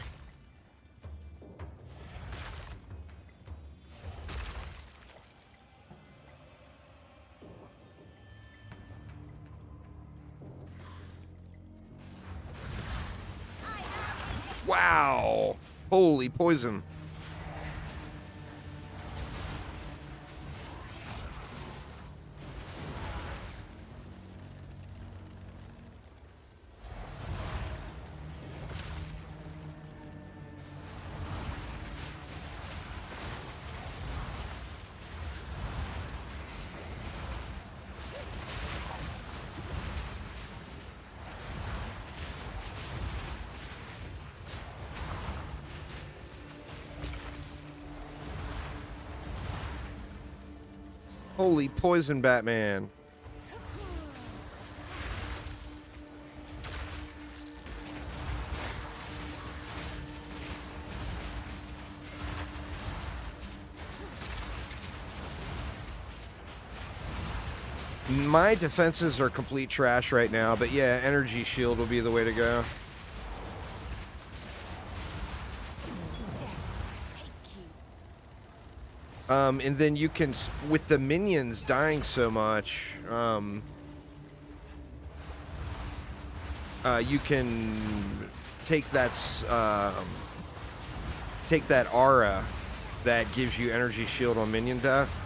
Wow. Holy poison. Holy poison, Batman. My defenses are complete trash right now, but yeah, energy shield will be the way to go. And then you can, with the minions dying so much, you can take that aura that gives you energy shield on minion death.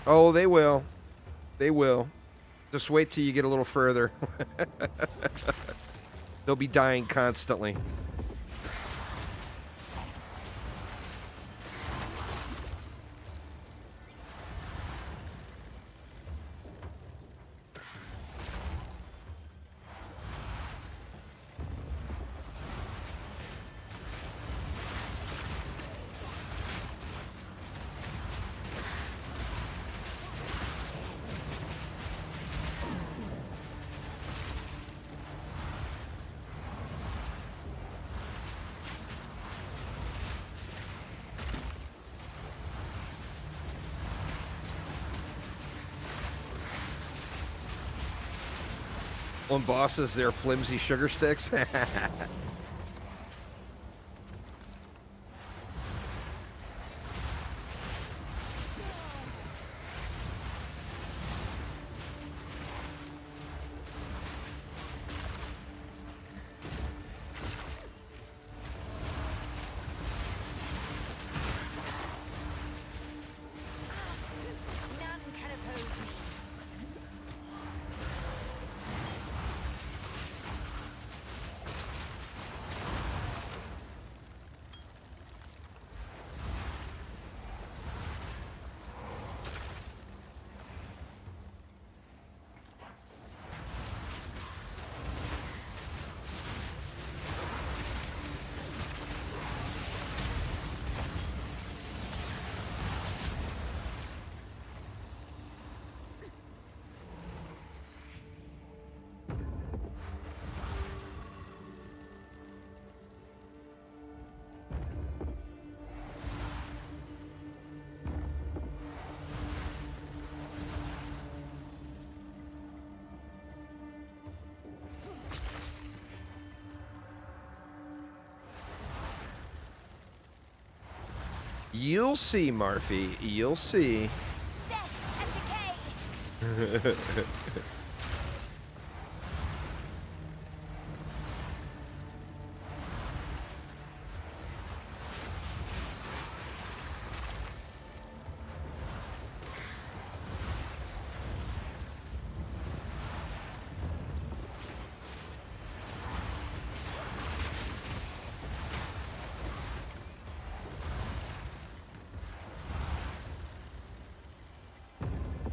Oh, they will. They will. Just wait till you get a little further. They'll be dying constantly. On bosses, they're flimsy sugar sticks.
None can oppose me.
You'll see, Marfy. You'll see.
Death and decay.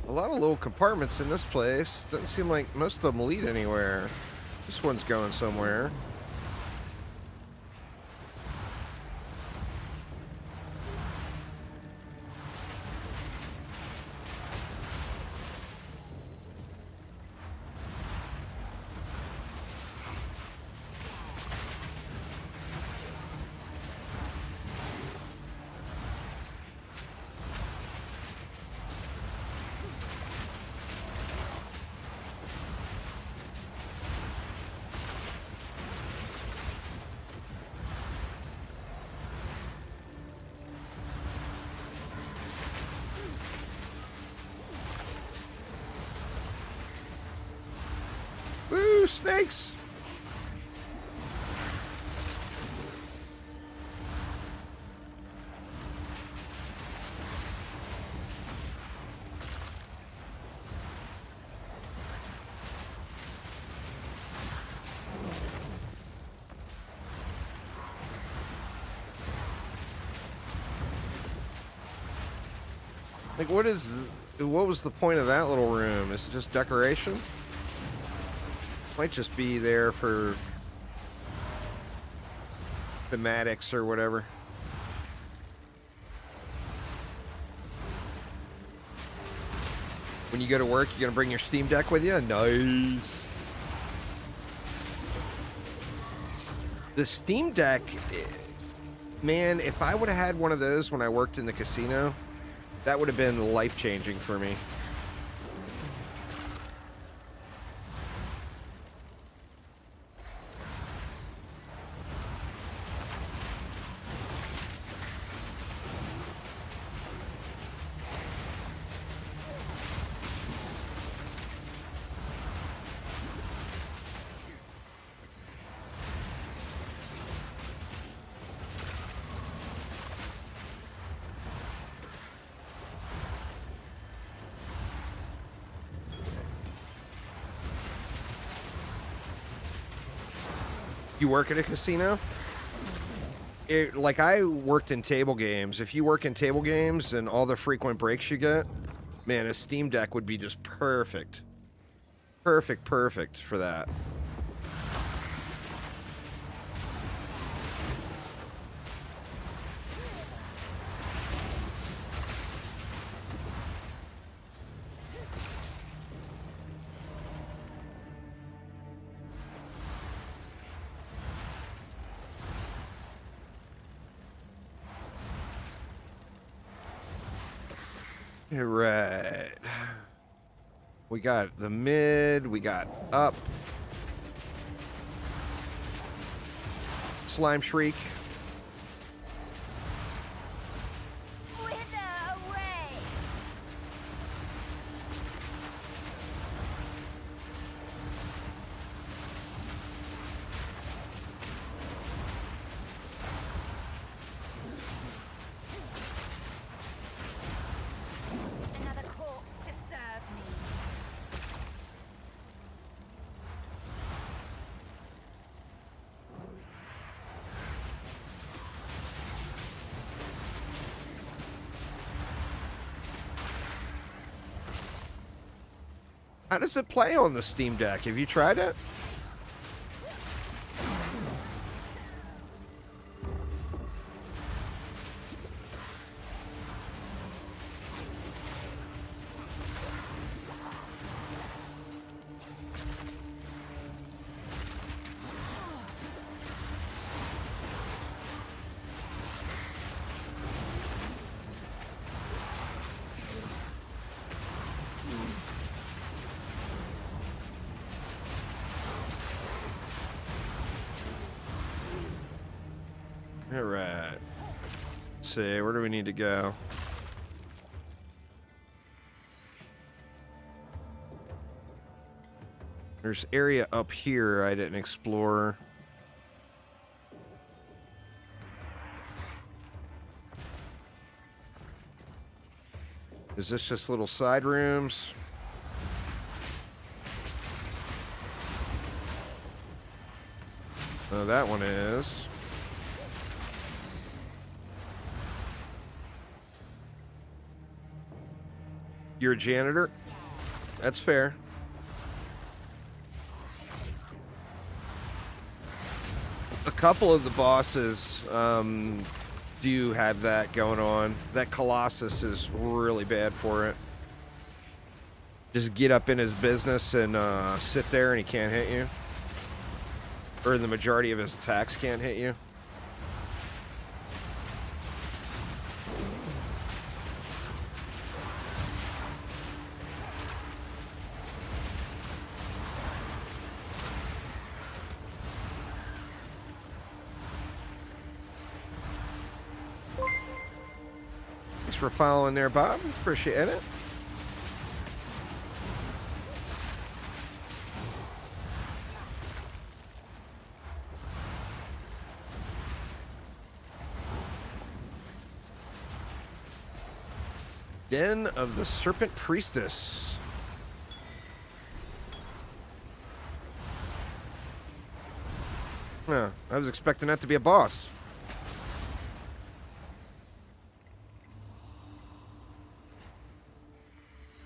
A lot of little compartments in this place. Doesn't seem like most of them lead anywhere. This one's going somewhere. Woo, snakes! Like, what was the point of that little room? Is it just decoration? Might just be there for thematics or whatever. When you go to work, you gonna bring your Steam Deck with you? Nice. The Steam Deck, man, if I would have had one of those when I worked in the casino, that would have been life-changing for me. You work at a casino? Like, I worked in table games. If you work in table games and all the frequent breaks you get, man, a Steam Deck would be just perfect. Perfect for that. Right. We got the mid, we got up. Slime Shriek.
Wither away! Another corpse to serve me.
How does it play on the Steam Deck? Have you tried it? All right. Let's see, where do we need to go? There's area up here I didn't explore. Is this just little side rooms? Oh, that one is. You're a janitor? That's fair. A couple of the bosses do have that going on. That Colossus is really bad for it. Just get up in his business and sit there and he can't hit you. Or the majority of his attacks can't hit you. Thanks for following there, Bob. Appreciate it. Den of the Serpent Priestess. Huh, I was expecting that to be a boss.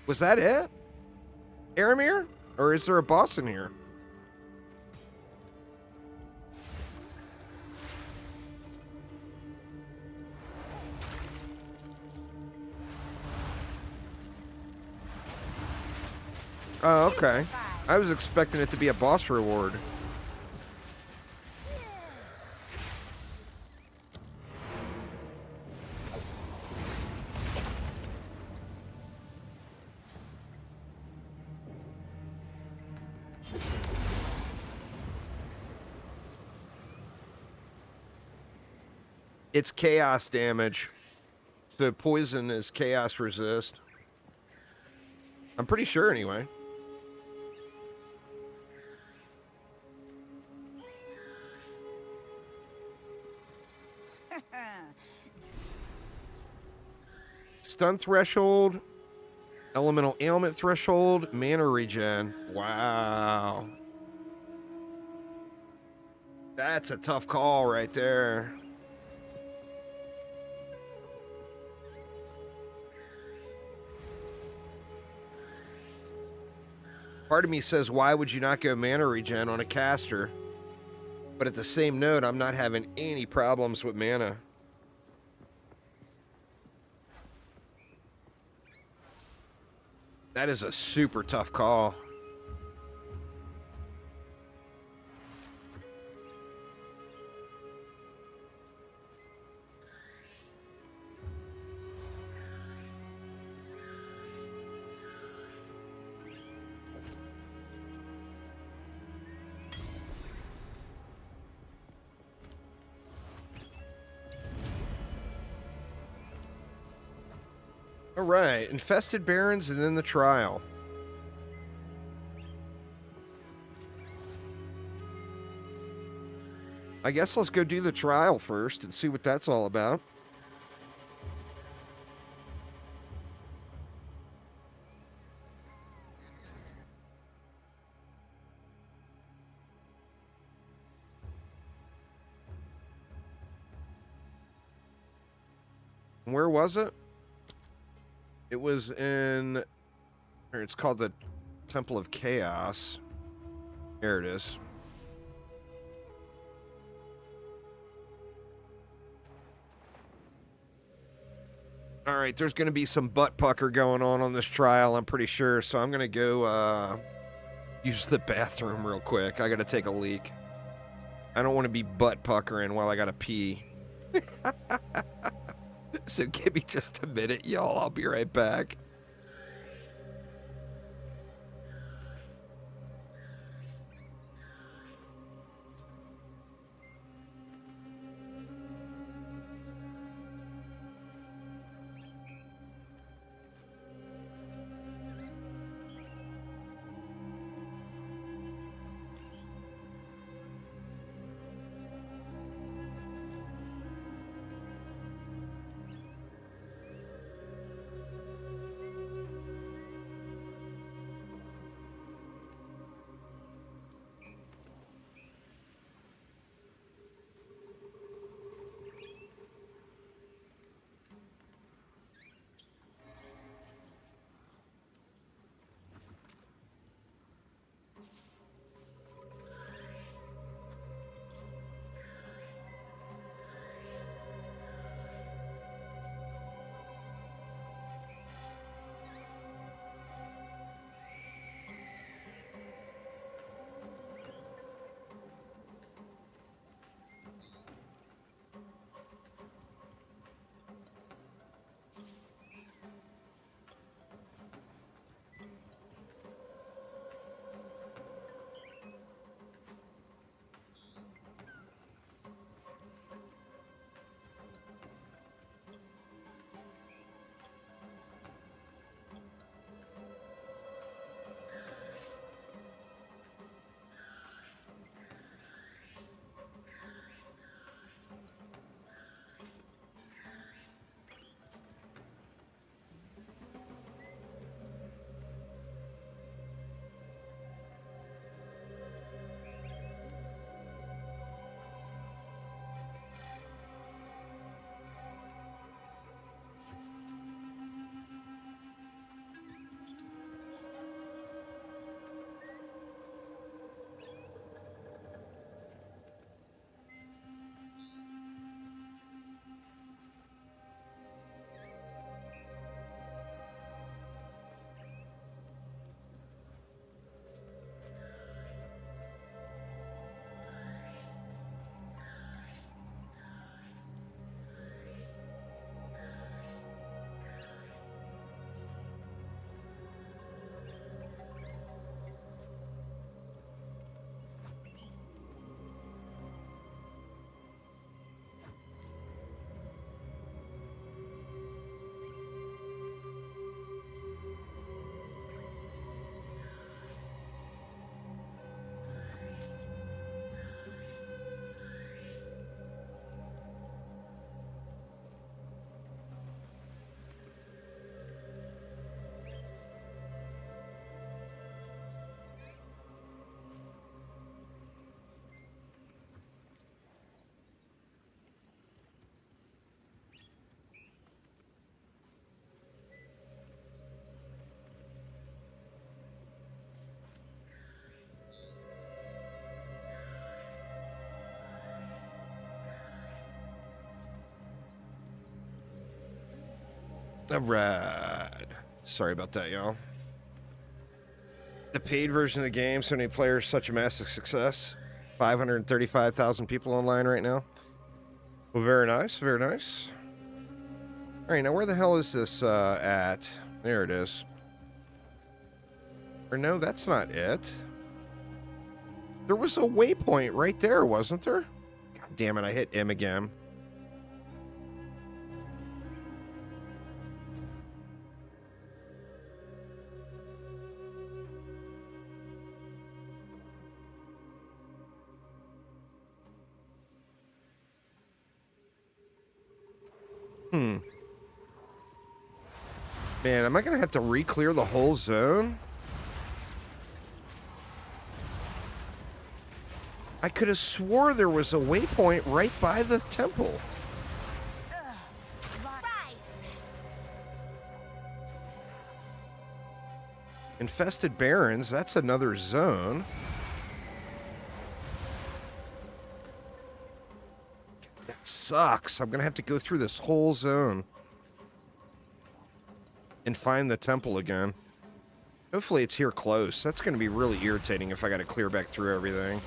Was that it? Aramir? Or is there a boss in here? Oh, okay. I was expecting it to be a boss reward. It's chaos damage. The poison is chaos resist. I'm pretty sure anyway. Stun threshold, elemental ailment threshold, mana regen. Wow. That's a tough call right there. Part of me says, why would you not go mana regen on a caster? But at the same note, I'm not having any problems with mana. That is a super tough call. All right, infested barons and then the trial. I guess let's go do the trial first and see what that's all about. Where was it? It was in, or it's called the Temple of Chaos. There it is. All right, there's going to be some butt pucker going on this trial, I'm pretty sure. So I'm going to go use the bathroom real quick. I got to take a leak. I don't want to be butt puckering while I got to pee. So give me just a minute, y'all. I'll be right back. Alright. Sorry about that, y'all. The paid version of the game, so many players, such a massive success. 535,000 people online right now. Well, very nice, very nice. Alright, now where the hell is this at? There it is. Or no, that's not it. There was a waypoint right there, wasn't there? God damn it, I hit M again. Man, am I gonna have to re-clear the whole zone? I could have swore there was a waypoint right by the temple. Infested Barrens, that's another zone. That sucks. I'm gonna have to go through this whole zone and find the temple again. Hopefully it's here close. That's gonna be really irritating if I gotta clear back through everything.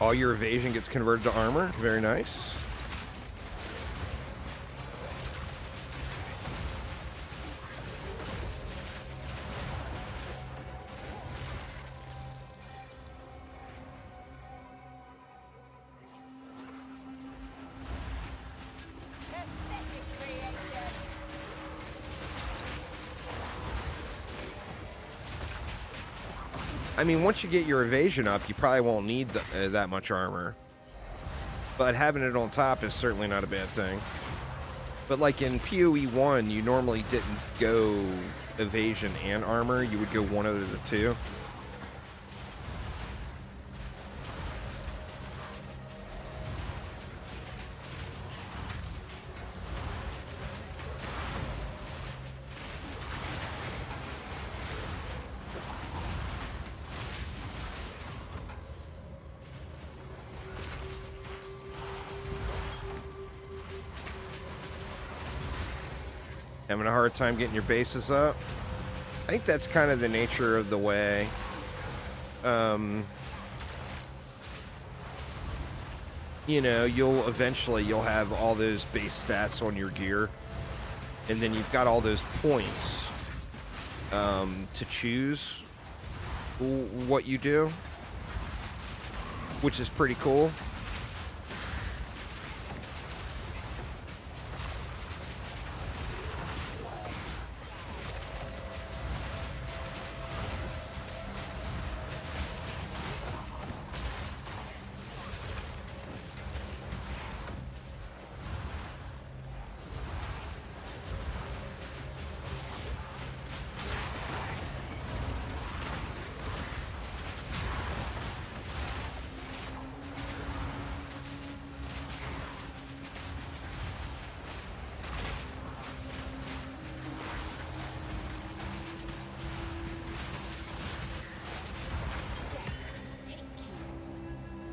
All your evasion gets converted to armor. Very nice. I mean, once you get your evasion up, you probably won't need that much armor. But having it on top is certainly not a bad thing. But like in POE1, you normally didn't go evasion and armor. You would go one of the two. Having a hard time getting your bases up. I think that's kind of the nature of the way. You know, you'll have all those base stats on your gear, and then you've got all those points to choose what you do, which is pretty cool.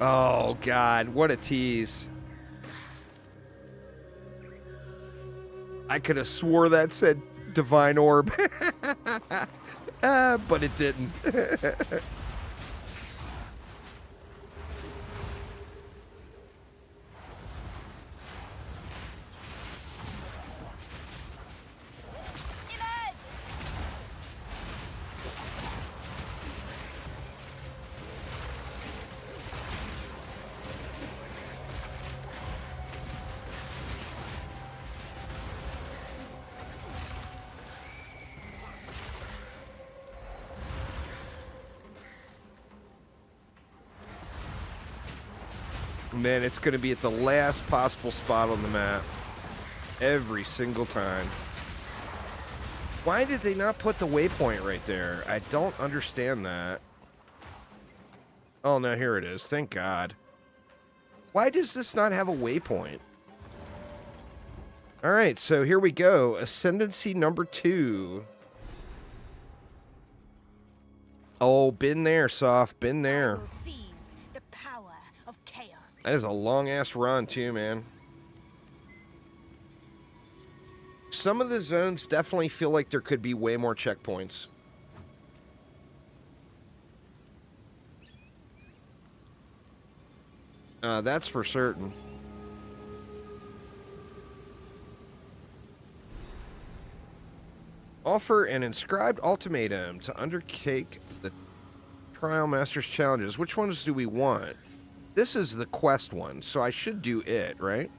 Oh, God, what a tease. I could have swore that said Divine Orb. But it didn't. Man, it's going to be at the last possible spot on the map. Every single time. Why did they not put the waypoint right there? I don't understand that. Oh, no, here it is. Thank God. Why does this not have a waypoint? All right, so here we go. Ascendancy number 2. Oh, been there, Soft. Been there.
will seize the power of chaos.
That is a long-ass run, too, man. Some of the zones definitely feel like there could be way more checkpoints. That's for certain. Offer an inscribed ultimatum to undertake the Trial Masters challenges. Which ones do we want? This is the quest one, so I should do it, right?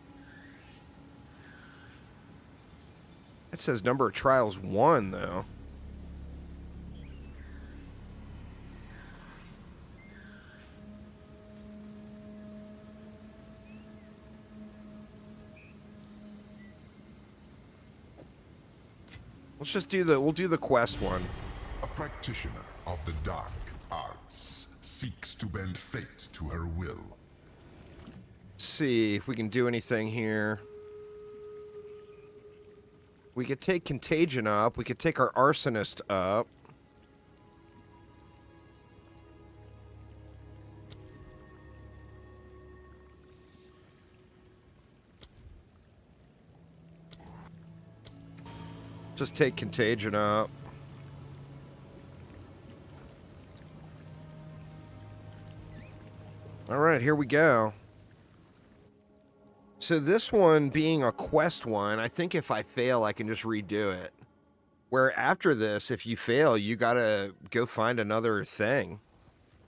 It says number of trials 1, though. Let's just do we'll do the quest one.
A practitioner of the dark arts seeks to bend fate to her will.
See if we can do anything here. We could take Contagion up. We could take our Arsonist up. Just take Contagion up. All right, here we go. So this one being a quest one, I think if I fail, I can just redo it. Where after this, if you fail, you gotta go find another thing.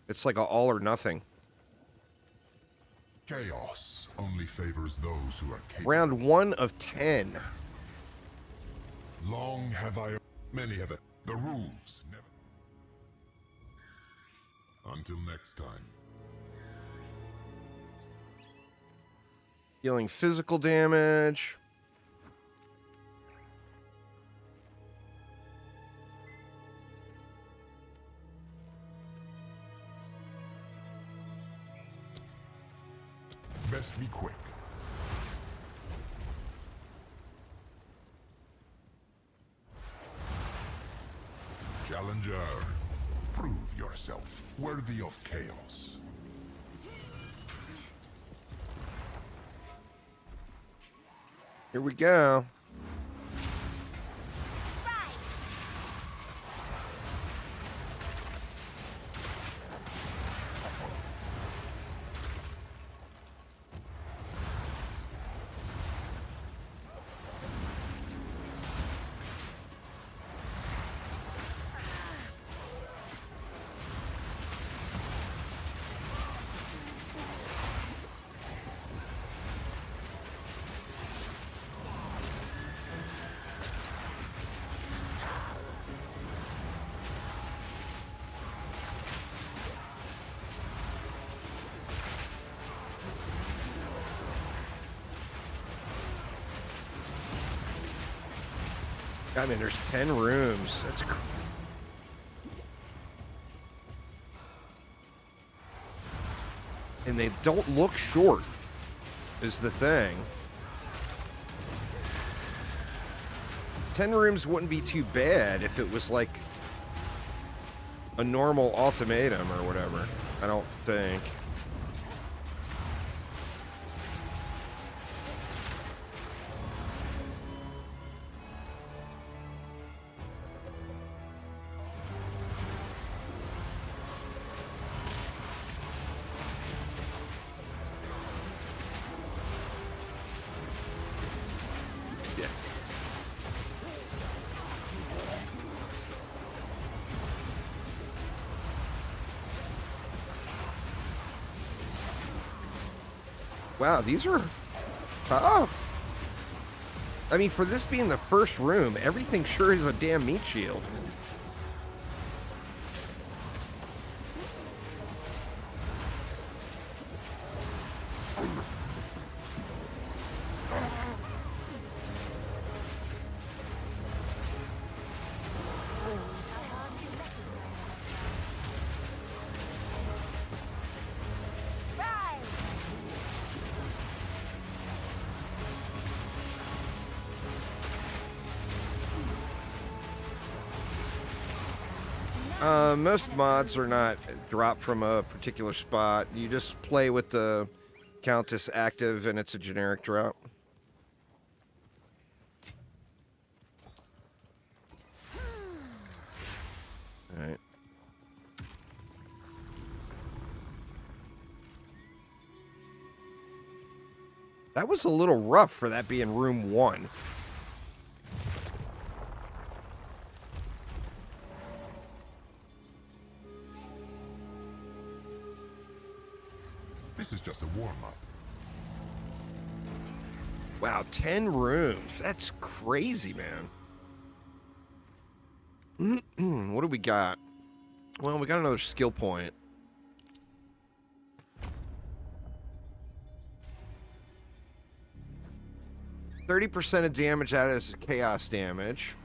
It's like a all or nothing.
Chaos only favors those who are capable.
Round 1 of 10.
Long have I... Many have it. The rules never... Until next time.
Dealing physical damage.
Best be quick. Challenger, prove yourself worthy of chaos.
Here we go. I mean, there's 10 rooms. That's and they don't look short, is the thing. 10 rooms wouldn't be too bad if it was like a normal ultimatum or whatever. I don't think. Wow, these are tough. I mean, for this being the first room, everything sure is a damn meat shield. Most mods are not dropped from a particular spot. You just play with the Countess active, and it's a generic drop. Alright. That was a little rough for that being room 1.
This is just a warm-up.
Wow, 10 rooms. That's crazy, man. What do we got? Well, we got another skill point. %of damage out as chaos damage.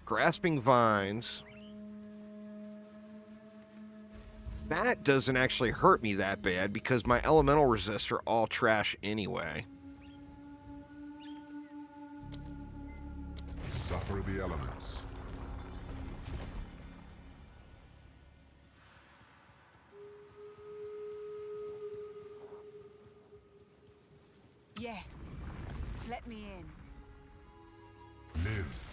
Grasping vines. That doesn't actually hurt me that bad because my elemental resists are all trash anyway.
Suffer the elements.
Yes. Let me in.
Live.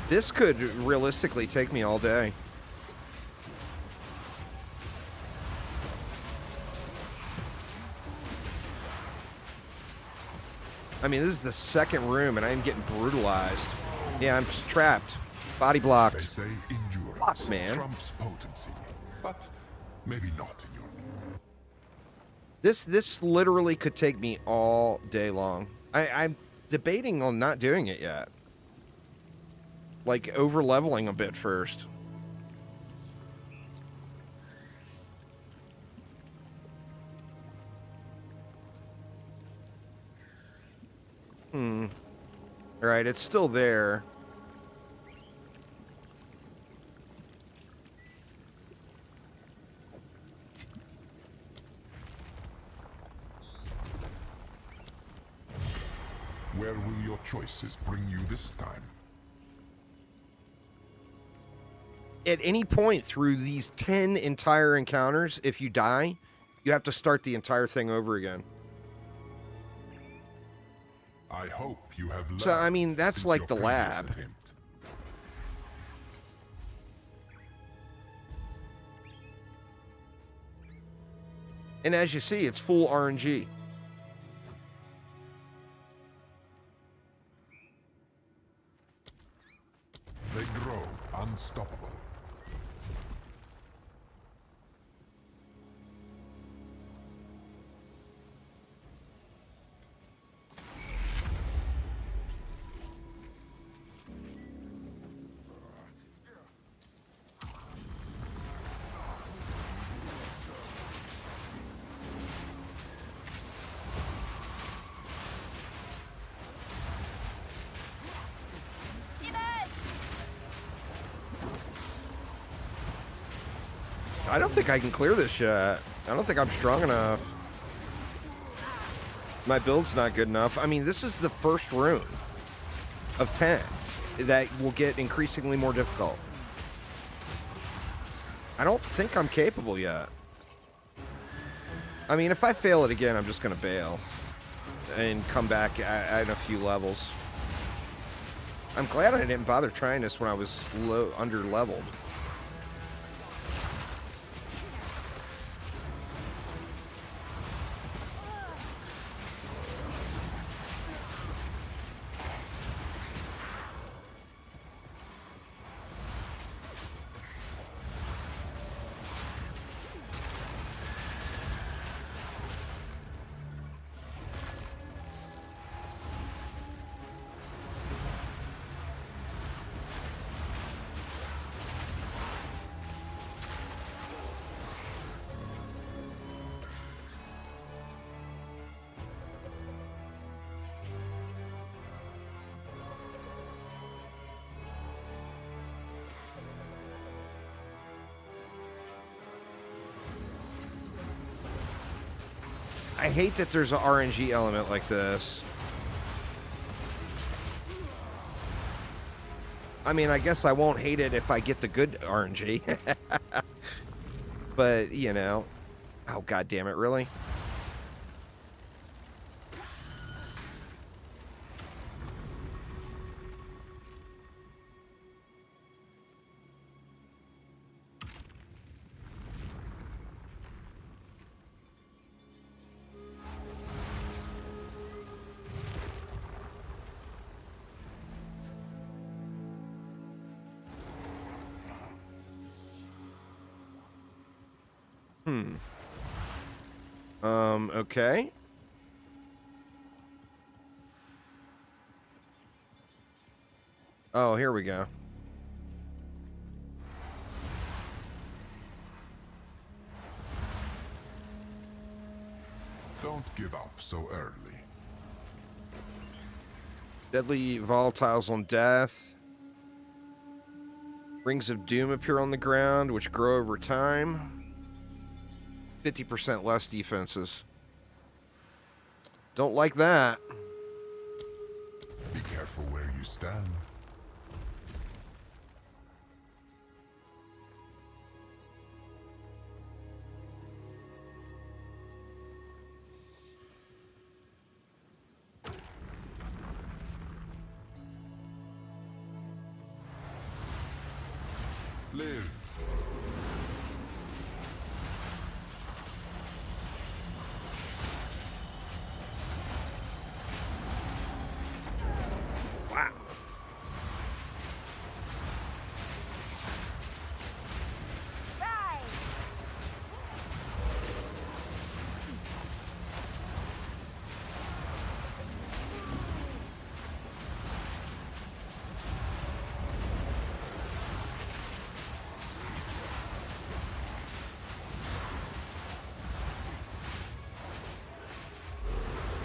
This could realistically take me all day. I mean, this is the second room, and I'm getting brutalized. Yeah, I'm just trapped. Body
They
blocked.
say endurance
Fuck, man.
trumps potency, but maybe not in your...
This literally could take me all day long. I'm debating on not doing it yet. Like, over-leveling a bit first. Alright, it's still there.
Where will your choices bring you this time?
At any point through these 10 entire encounters, if you die, you have to start the entire thing over again.
I hope you have learned
So, I mean, that's
since
like
your
the
previous
lab.
attempt.
And as you see, it's full RNG.
They grow unstoppable.
I don't think I can clear this yet. I don't think I'm strong enough. My build's not good enough. I mean, this is the first room of 10 that will get increasingly more difficult. I don't think I'm capable yet. I mean, if I fail it again, I'm just going to bail and come back at a few levels. I'm glad I didn't bother trying this when I was under-leveled. I hate that there's an RNG element like this. I mean, I guess I won't hate it if I get the good RNG. But, you know. Oh, God damn it, really? Okay. Oh, here we go.
Don't give up so early.
Deadly volatiles on death. Rings of Doom appear on the ground, which grow over time. 50% less defenses. Don't like that.
Be careful where you stand. Live.
Wow.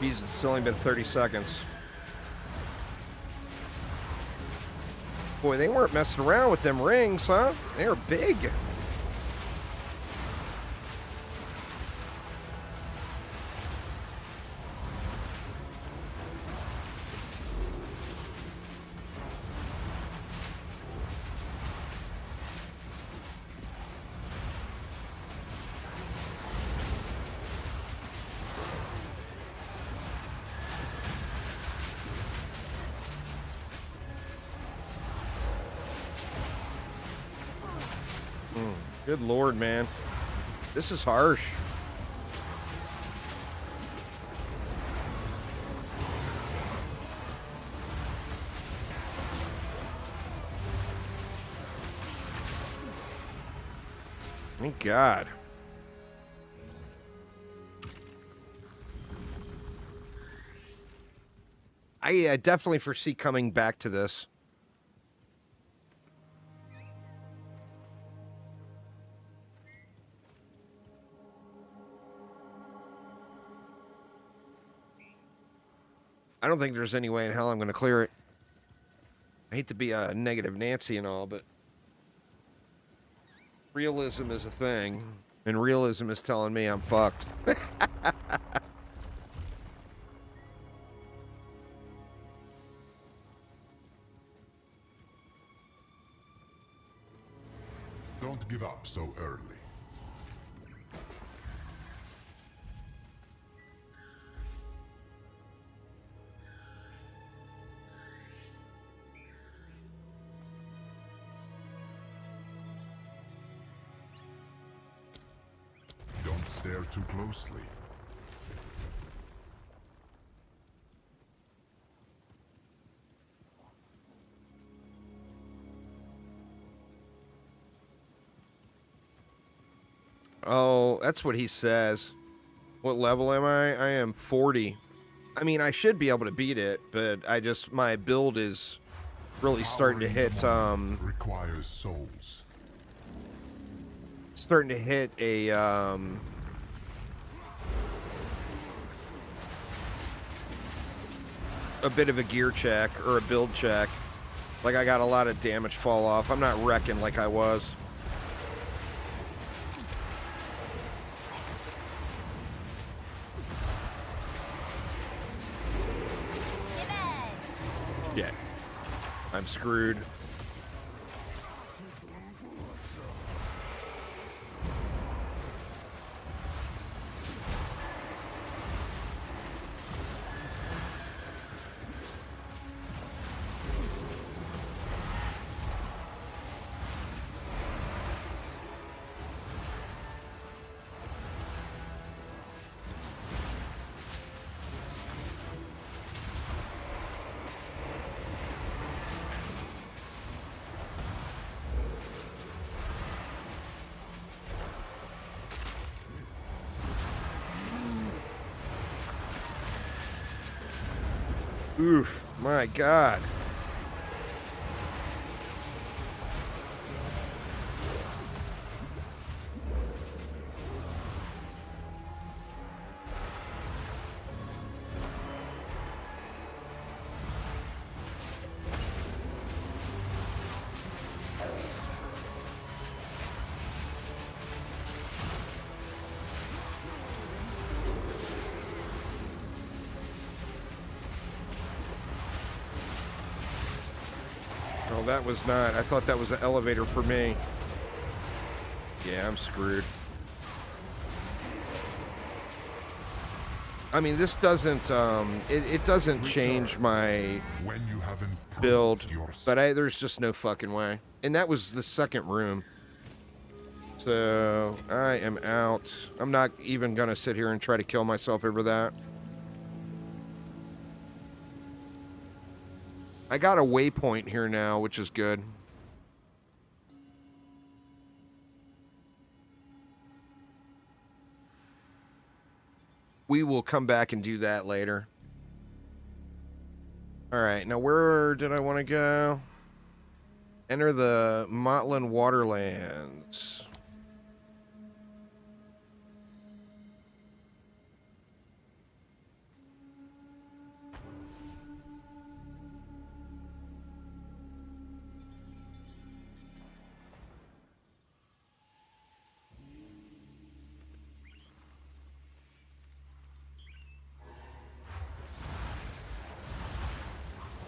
Jesus, it's only been 30 seconds. Boy, they weren't messing around with them rings, huh? They were big. Good Lord, man. This is harsh. Thank God. I definitely foresee coming back to this. I don't think there's any way in hell I'm going to clear it. I hate to be a negative Nancy and all, but realism is a thing, and realism is telling me I'm fucked.
Don't give up so early. Don't stare too closely.
Oh, that's what he says. What level am I? I am 40. I mean, I should be able to beat it, but my build is really starting to hit,
requires souls.
starting to hit a bit of a gear check or a build check. Like, I got a lot of damage fall off. I'm not wrecking like I was. I'm screwed. Oof, my God. Oh, that was not. I thought that was an elevator for me. Yeah, I'm screwed. I mean, this doesn't, it doesn't change my
When you have improved
build,
yourself.
but there's just no fucking way. And that was the second room. So, I am out. I'm not even gonna sit here and try to kill myself over that. I got a waypoint here now, which is good. We will come back and do that later. All right, now where did I want to go? Enter the Motlin Waterlands.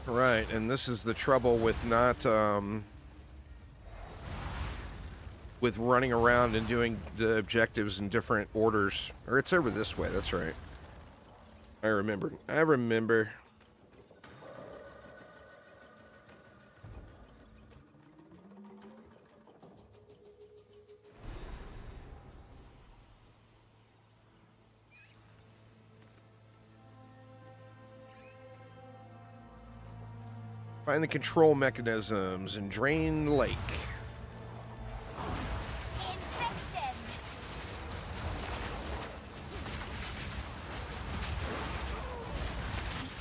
Right, and this is the trouble with not, with running around and doing the objectives in different orders. Or it's over this way, that's right. I remember. Find the control mechanisms and drain lake.
Infection!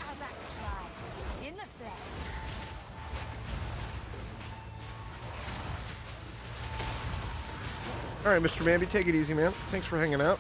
Azak in the flesh.
All right, Mr. Mamby, take it easy, man. Thanks for hanging out.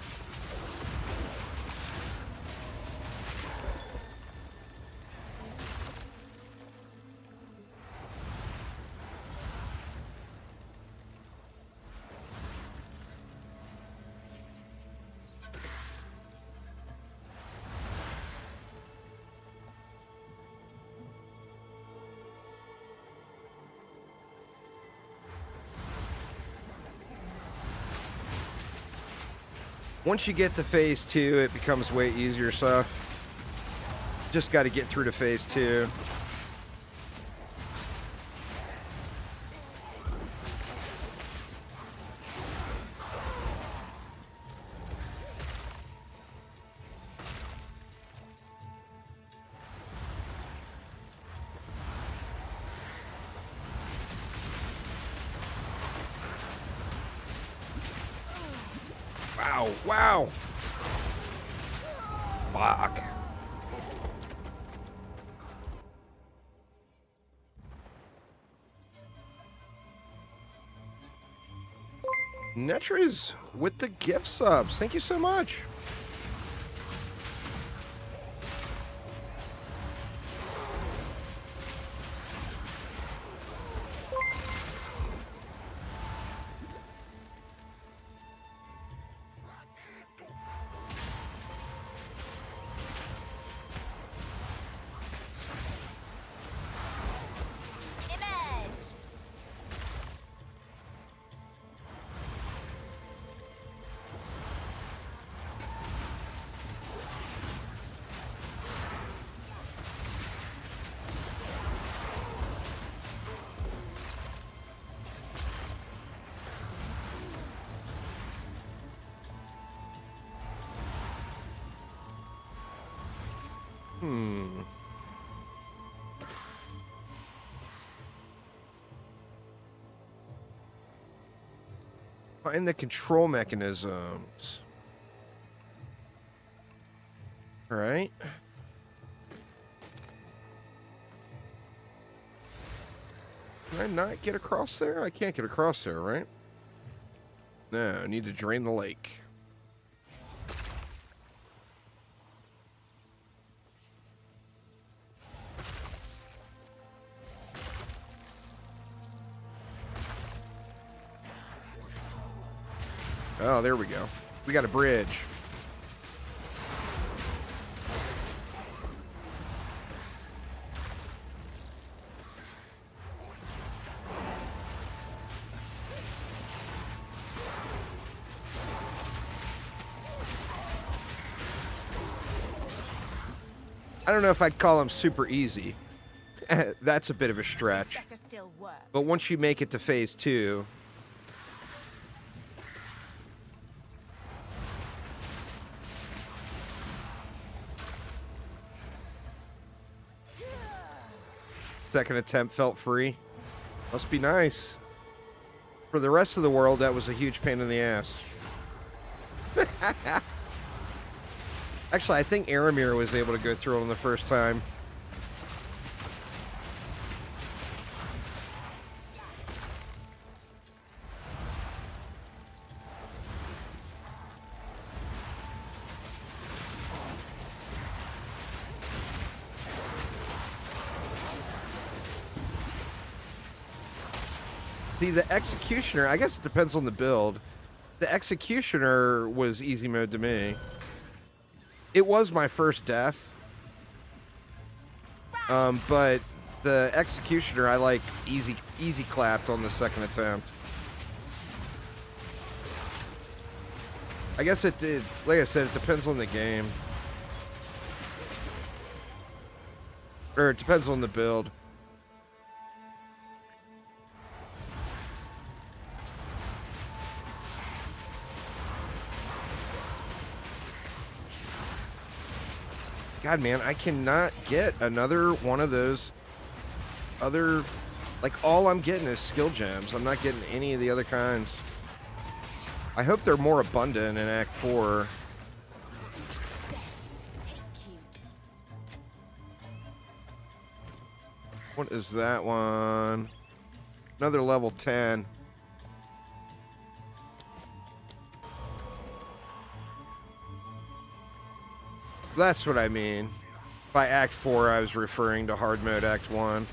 Once you get to phase 2, it becomes way easier stuff. Just got to get through to phase 2. Wow. Fuck. Netra's with the gift subs. Thank you so much. Find the control mechanisms. All right. Can I not get across there? I can't get across there, right? No, I need to drain the lake. Oh, there we go. We got a bridge. I don't know if I'd call them super easy. That's a bit of a stretch.
Better still work.
But once you make it to phase 2, second attempt felt free. Must be nice. For the rest of the world, that was a huge pain in the ass. Actually, I think Aramir was able to go through them the first time. See, the Executioner, I guess it depends on the build. The Executioner was easy mode to me. It was my first death. But the Executioner, I like easy clapped on the second attempt. I guess it did, like I said, it depends on the game. Or it depends on the build. God, man, I cannot get another one of those other... Like, all I'm getting is skill gems. I'm not getting any of the other kinds. I hope they're more abundant in Act 4. What is that one? Another level 10. That's what I mean. By Act 4, I was referring to hard mode Act 1.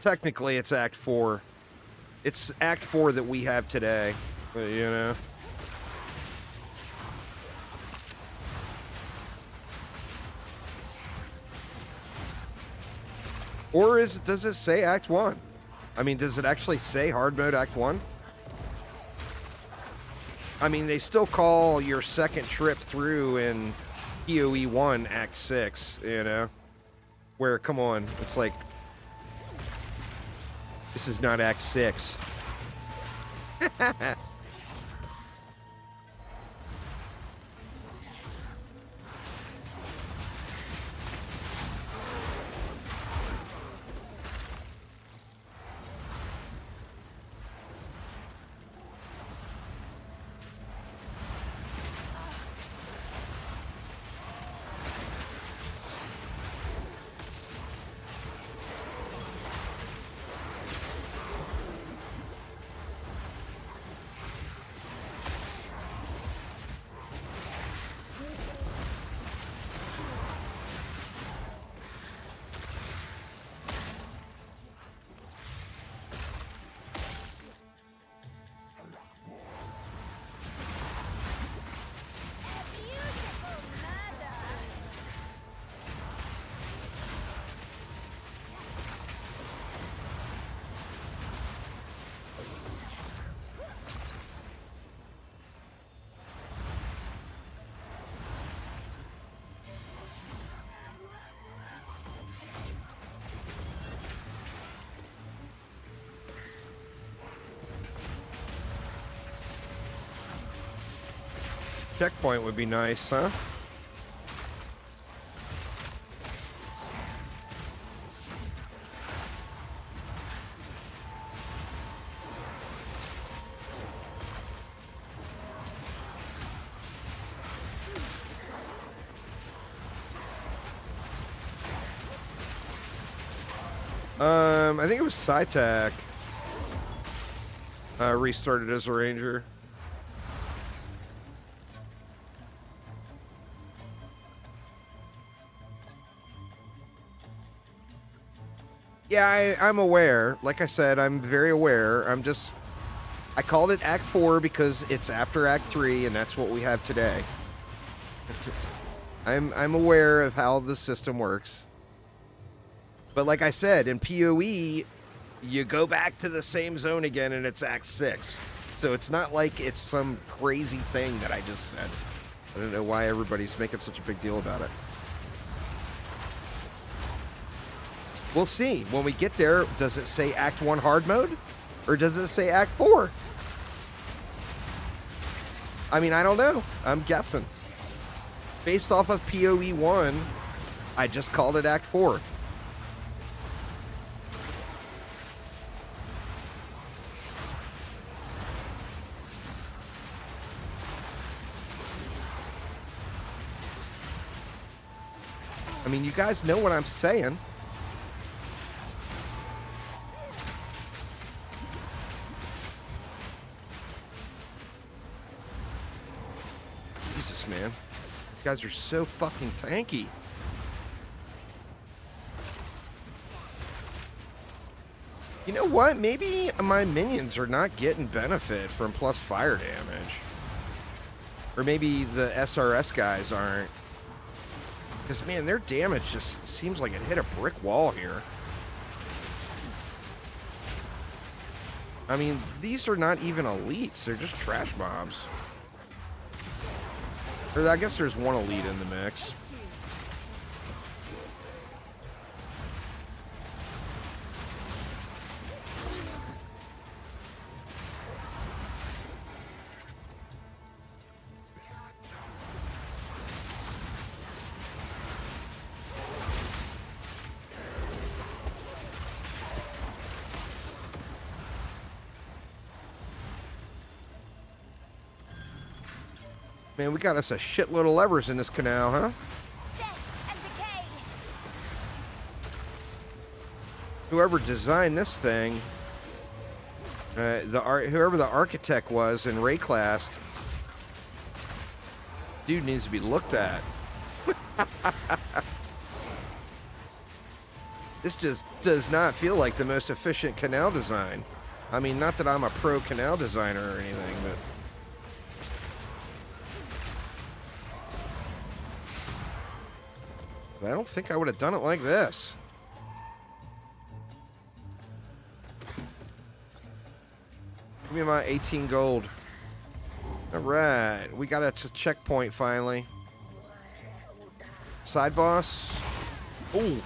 Technically, it's Act 4. It's Act 4 that we have today, you know? Or does it say Act 1? I mean, does it actually say hard mode Act 1? I mean, they still call your second trip through in POE1 Act 6, you know? Where, come on, it's like... This is not Act 6. Checkpoint would be nice, huh? I think it was SciTac. Restarted as a ranger. Yeah, I'm aware. Like I said, I'm very aware. I called it Act 4 because it's after Act 3, and that's what we have today. I'm aware of how the system works. But like I said, in POE, you go back to the same zone again, and it's Act 6. So it's not like it's some crazy thing that I just said. I don't know why everybody's making such a big deal about it. We'll see. When we get there, does it say Act 1 hard mode? Or does it say Act 4? I mean, I don't know. I'm guessing. Based off of POE 1, I just called it Act 4. I mean, you guys know what I'm saying. Jesus, man. These guys are so fucking tanky. You know what? Maybe my minions are not getting benefit from plus fire damage. Or maybe the SRS guys aren't. Because, man, their damage just seems like it hit a brick wall here. I mean, these are not even elites. They're just trash mobs. Or I guess there's one elite in the mix. Man, we got us a shitload of levers in this canal, huh?
Death and decay.
Whoever designed this thing, whoever the architect was in Rayclast, dude needs to be looked at. This just does not feel like the most efficient canal design. I mean, not that I'm a pro canal designer or anything, but I don't think I would have done it like this. Give me my 18 gold. All right, we got a checkpoint finally. Side boss. Ooh.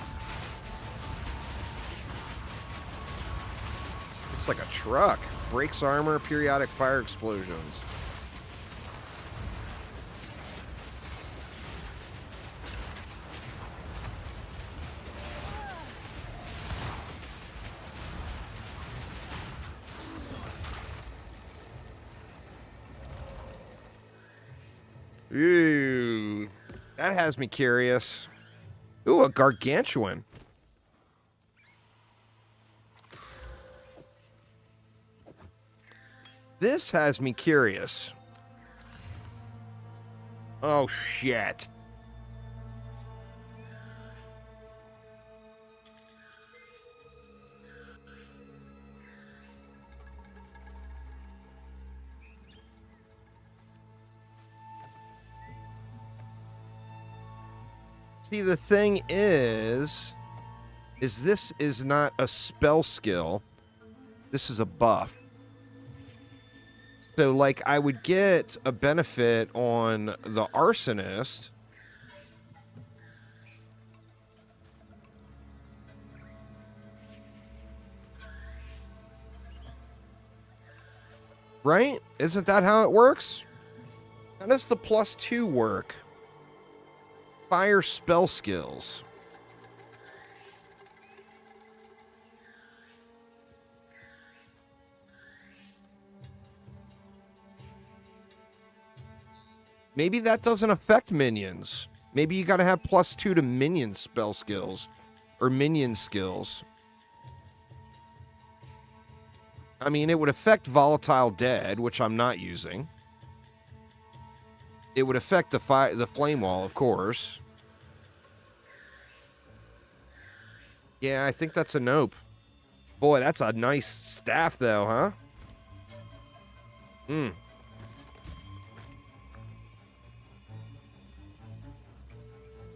It's like a truck. Brakes armor, periodic fire explosions. Ooh, that has me curious. Ooh, a gargantuan. This has me curious. Oh, shit. See, the thing is this is not a spell skill. This is a buff. So, like, I would get a benefit on the Arsonist. Right? Isn't that how it works? How does the +2 work? Fire spell skills. Maybe that doesn't affect minions. Maybe you gotta have +2 to minion spell skills. Or minion skills. I mean, it would affect Volatile Dead, which I'm not using. It would affect the Flame Wall, of course. Yeah, I think that's a nope. Boy, that's a nice staff, though, huh? Hmm.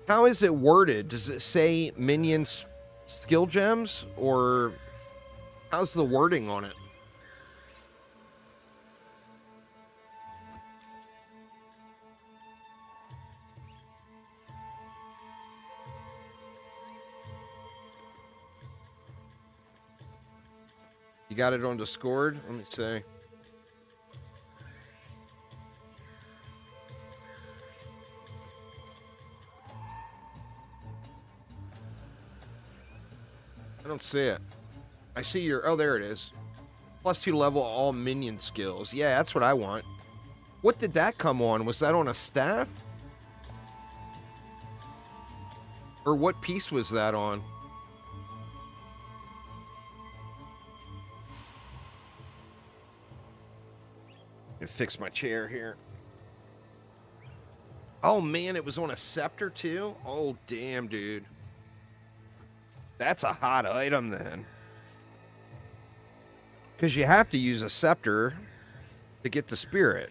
How is it worded? Does it say minions skill gems? Or how's the wording on it? You got it on Discord? Let me see. I don't see it. I see your... Oh, there it is. +2 level all minion skills. Yeah, that's what I want. What did that come on? Was that on a staff? Or what piece was that on? Fix my chair here. Oh man, it was on a scepter too? Oh damn, dude. That's a hot item then. Because you have to use a scepter to get the spirit.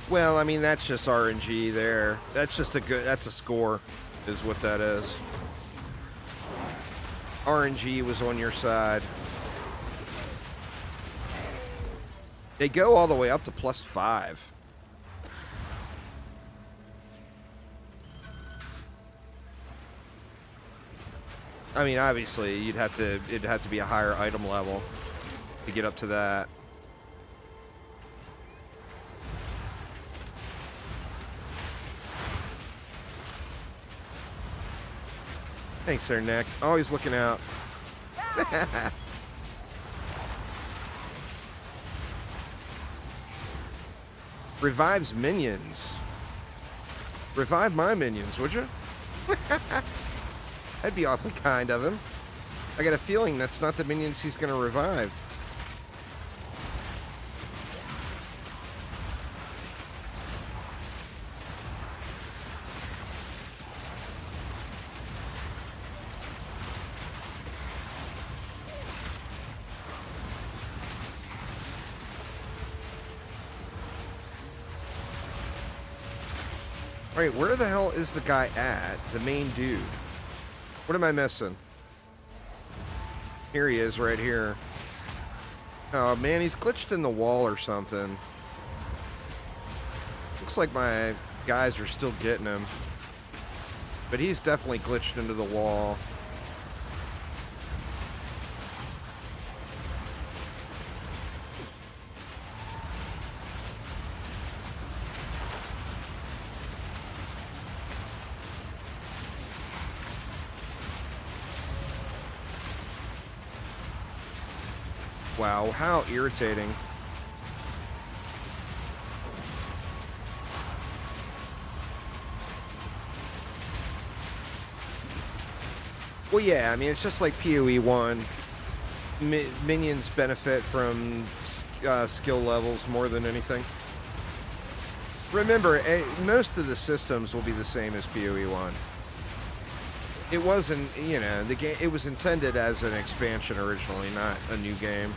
Well, I mean, that's just RNG there. That's just that's a score, is what that is. RNG was on your side. They go all the way up to +5. I mean, obviously, it'd have to be a higher item level to get up to that. Thanks there, Nick. Always looking out. Revives minions. Revive my minions, would you? That'd be awfully kind of him. I got a feeling that's not the minions he's going to revive. Alright, where the hell is the guy at? The main dude. What am I missing? Here he is, right here. Oh man, he's glitched in the wall or something. Looks like my guys are still getting him. But he's definitely glitched into the wall. Wow, how irritating. Well, yeah, I mean, it's just like POE1. Minions benefit from skill levels more than anything. Remember, most of the systems will be the same as POE1. It wasn't, you know, the game. It was intended as an expansion originally, not a new game.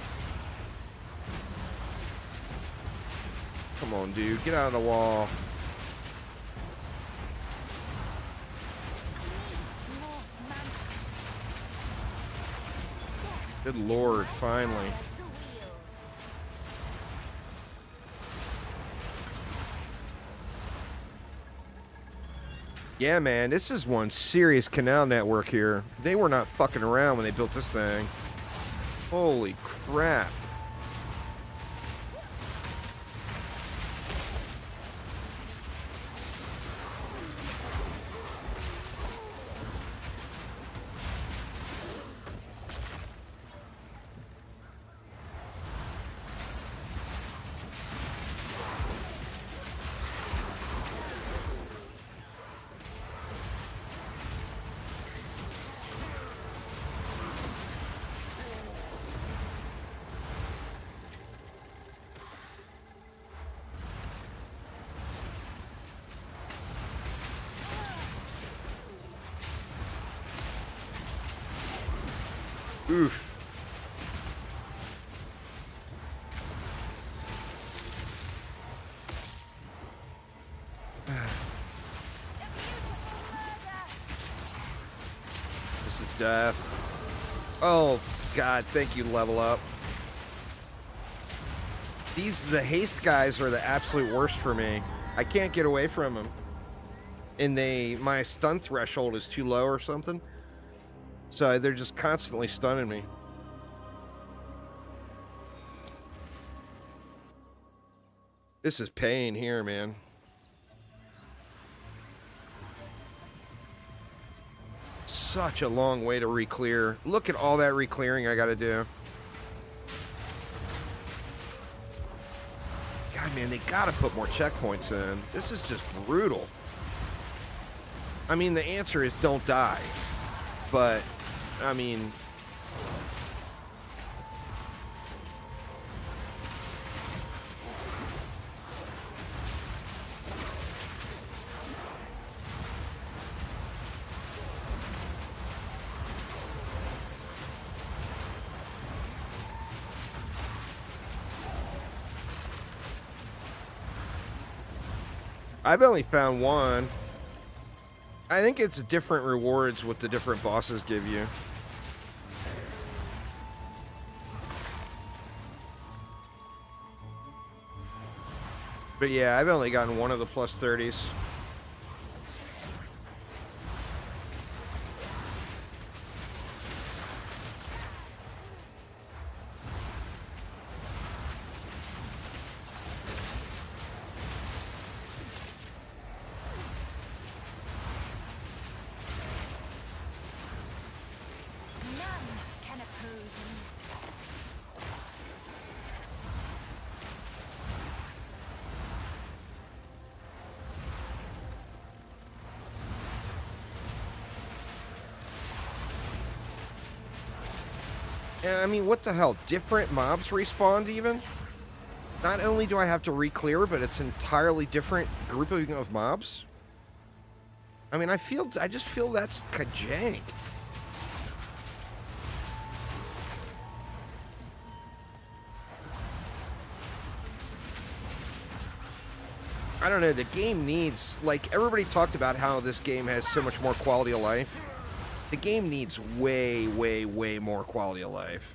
Come on, dude. Get out of the wall. Good lord, finally. Yeah, man, this is one serious canal network here. They were not fucking around when they built this thing. Holy crap. Oof. This is death. Oh, God, thank you, level up. The haste guys are the absolute worst for me. I can't get away from them. And my stun threshold is too low or something. So they're just constantly stunning me. This is pain here, man. Such a long way to re-clear. Look at all that re-clearing I gotta do. God, man, they gotta put more checkpoints in. This is just brutal. I mean, the answer is don't die. But, I mean... I've only found one. I think it's different rewards what the different bosses give you. But yeah, I've only gotten one of the plus 30s. Yeah, I mean, what the hell? Different mobs respawned even? Not only do I have to re-clear, but it's an entirely different grouping of mobs? I mean, I just feel that's jank. I don't know, the game needs, like, everybody talked about how this game has so much more quality of life. The game needs way, way, way more quality of life.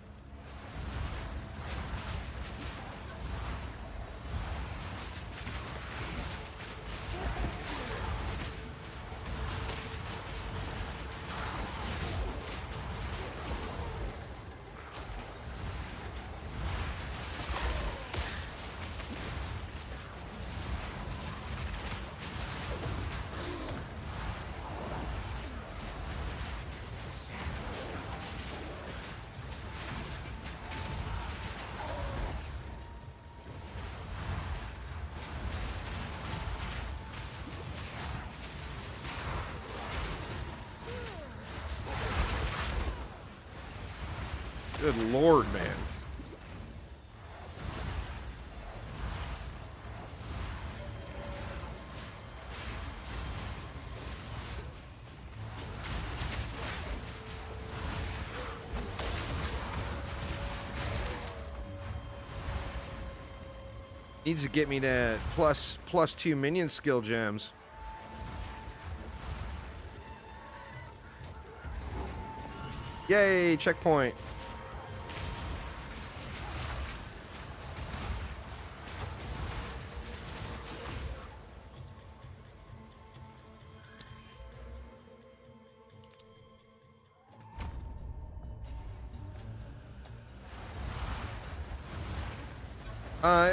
Good lord, man. Needs to get me to plus 2 minion skill gems. Yay, checkpoint.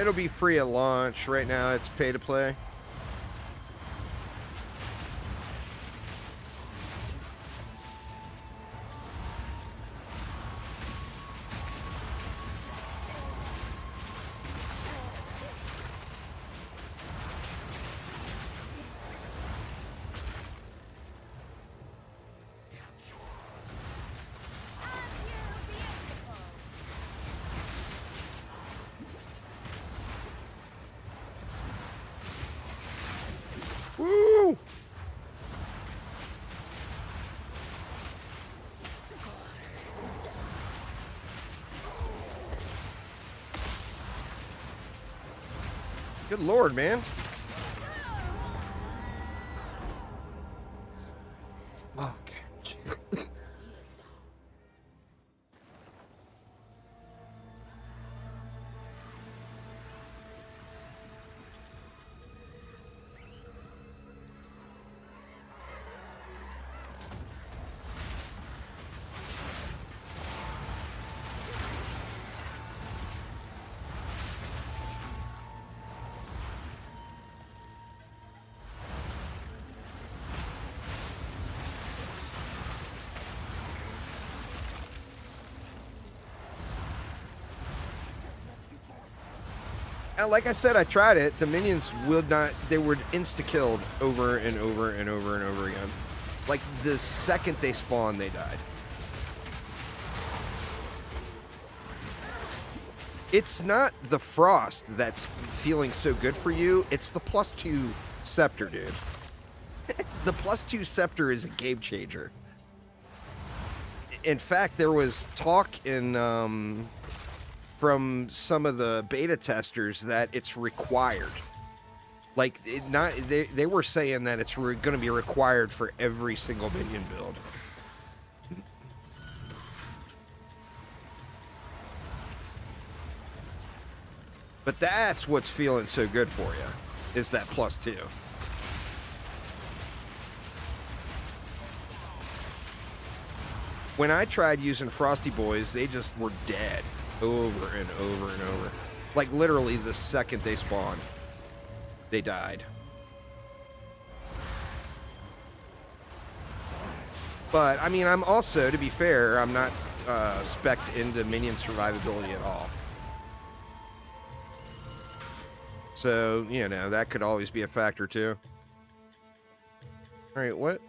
It'll be free at launch. Right now it's pay to play. Woo! Good lord, man. Fuck. And like I said, I tried it. The minions would not, they were insta-killed over and over and over and over again. Like, the second they spawned, they died. It's not the frost that's feeling so good for you. It's the +2 scepter, dude. The +2 scepter is a game changer. In fact, there was talk in from some of the beta testers that it's required. Like, they were saying that it's going to be required for every single minion build. But that's what's feeling so good for you, is that +2. When I tried using Frosty Boys, they just were dead over and over and over. Like, literally the second they spawned, they died. But, I mean, I'm also, to be fair, I'm not spec'd into minion survivability at all. So, you know, that could always be a factor, too. Alright, what?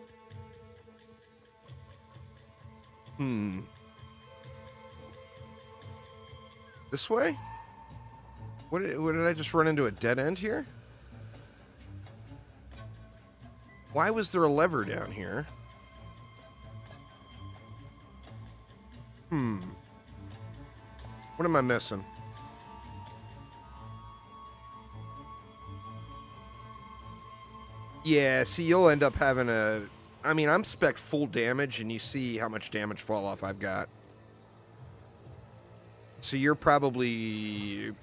This way? What did I just run into a dead end here? Why was there a lever down here? What am I missing? Yeah, see, you'll end up having a... I mean, I'm spec full damage, and you see how much damage fall off I've got. So you're possibly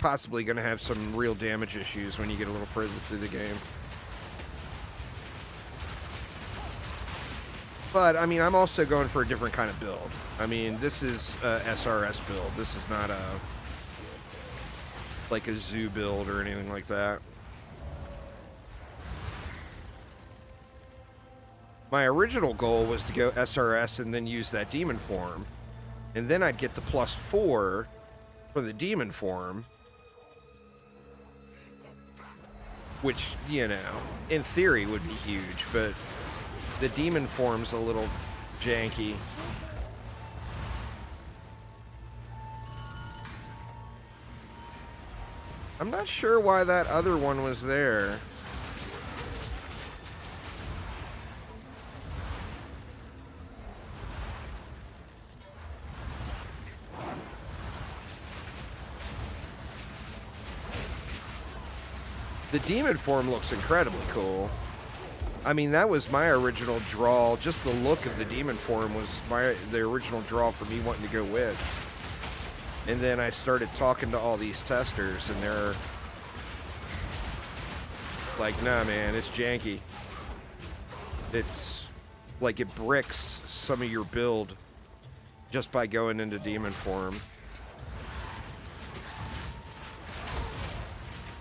going to have some real damage issues when you get a little further through the game. But, I mean, I'm also going for a different kind of build. I mean, this is a SRS build. This is not like a zoo build or anything like that. My original goal was to go SRS and then use that demon form. And then I'd get the +4 for the demon form. Which, you know, in theory would be huge, but the demon form's a little janky. I'm not sure why that other one was there. The demon form looks incredibly cool. I mean, that was my original draw. Just the look of the demon form was the original draw for me wanting to go with. And then I started talking to all these testers, and they're like, nah, man, it's janky. It's like it bricks some of your build just by going into demon form.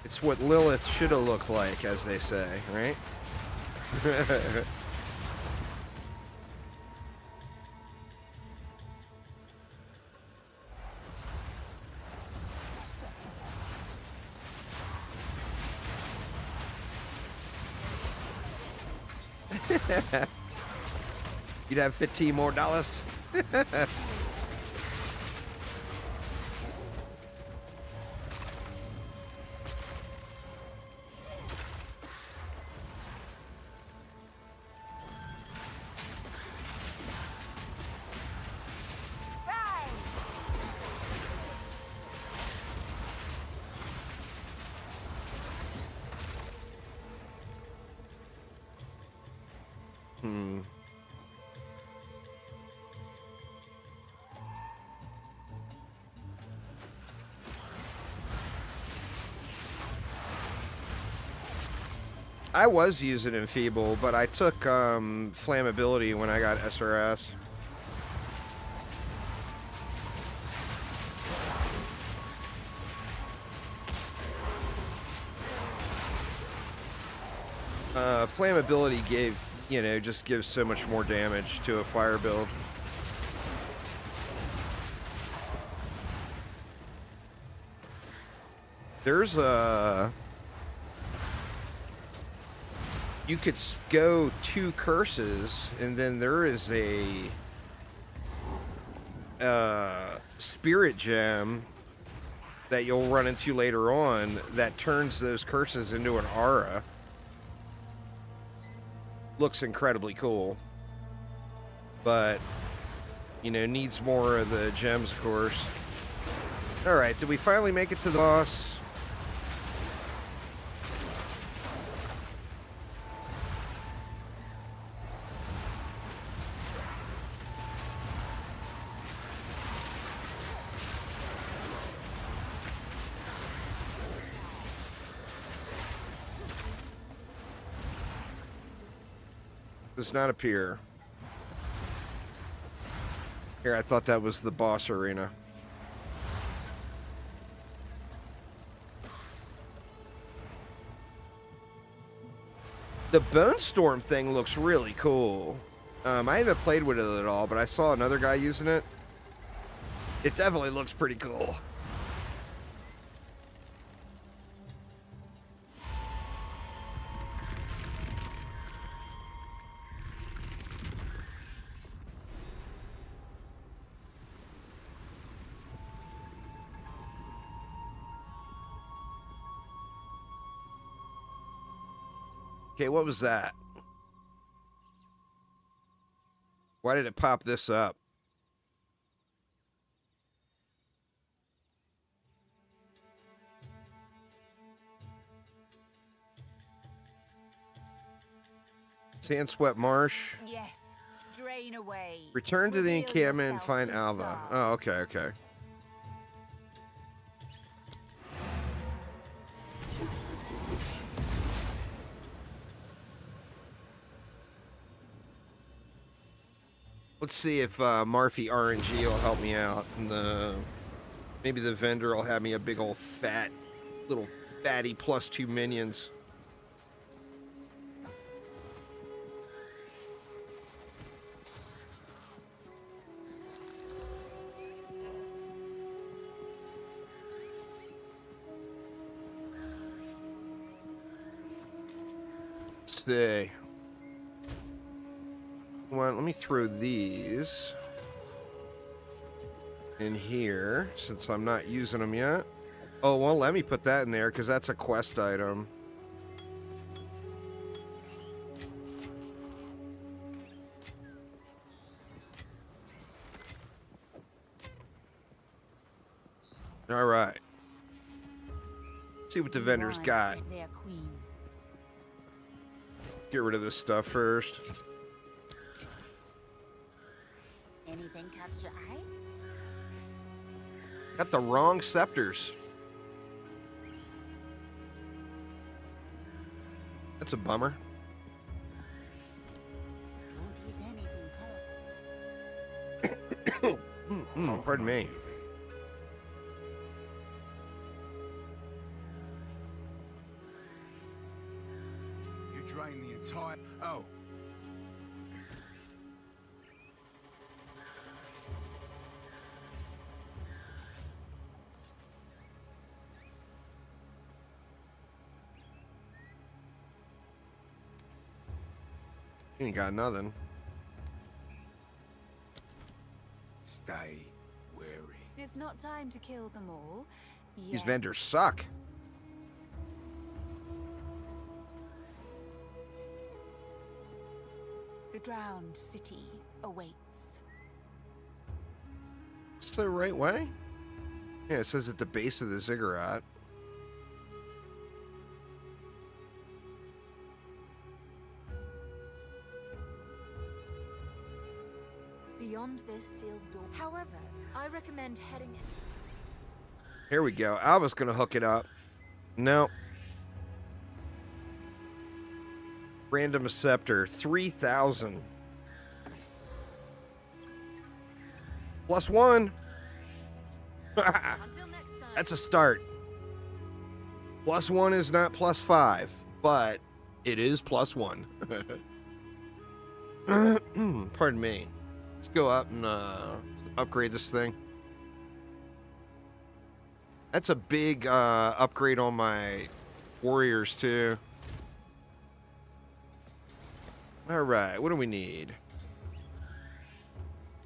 It's what Lilith should have looked like, as they say, right? You'd have $15 more. I was using Enfeeble, but I took Flammability when I got SRS. Flammability gave, just gives so much more damage to a fire build. There's a... You could go 2 curses, and then there is a spirit gem that you'll run into later on that turns those curses into an aura. Looks incredibly cool. But, needs more of the gems, of course. Alright, did we finally make it to the boss? Does not appear. Here, I thought that was the boss arena. The Bone Storm thing looks really cool. I haven't played with it at all, but I saw another guy using it. It definitely looks pretty cool. Okay, what was that? Why did it pop this up? Sandswept Marsh.
Yes. Drain away.
Return to the
Reveal
encampment and
yourself
find
in
Alva.
song.
Oh, okay, okay. Let's see if Marfy RNG will help me out. And maybe the vendor will have me a big old fat, little fatty +2 minions. Let's see. Well, let me throw these in here since I'm not using them yet. Oh, well, let me put that in there because that's a quest item. All right. See what the vendor's got.
Their queen.
Get rid of this stuff first.
Anything catch your eye?
Got the wrong scepters. That's a bummer.
Don't hit anything colorful.
Pardon me.
You drain the entire. Oh.
You ain't got nothing.
Stay wary.
It's not time to kill them all.
These
Yet.
vendors suck.
The drowned city awaits.
It's the right way? Yeah, it says at the base of the ziggurat.
Beyond this sealed door. However, I recommend heading in.
Here we go. I was gonna hook it up. No. Random scepter, 3,000. +1.
Until next time.
That's a start. +1 is not +5, but it is +1. Pardon me. Let's go up and upgrade this thing. That's a big upgrade on my warriors, too. All right, what do we need?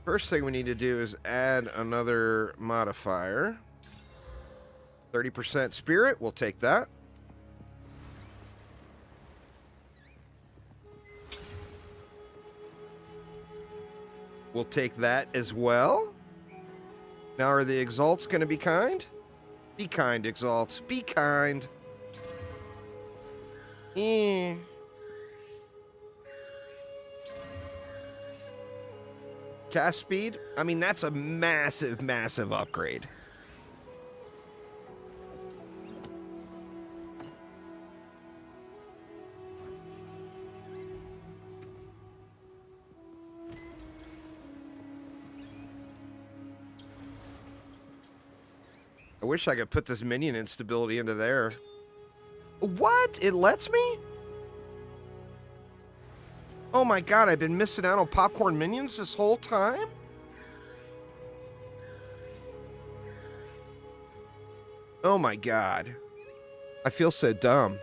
First thing we need to do is add another modifier. 30% spirit, we'll take that. We'll take that as well. Now, are the exalts going to be kind? Be kind, exalts. Be kind. Eh. Cast speed? I mean, that's a massive, massive upgrade. I wish I could put this minion instability into there. What? It lets me? Oh my god, I've been missing out on popcorn minions this whole time? Oh my god. I feel so dumb.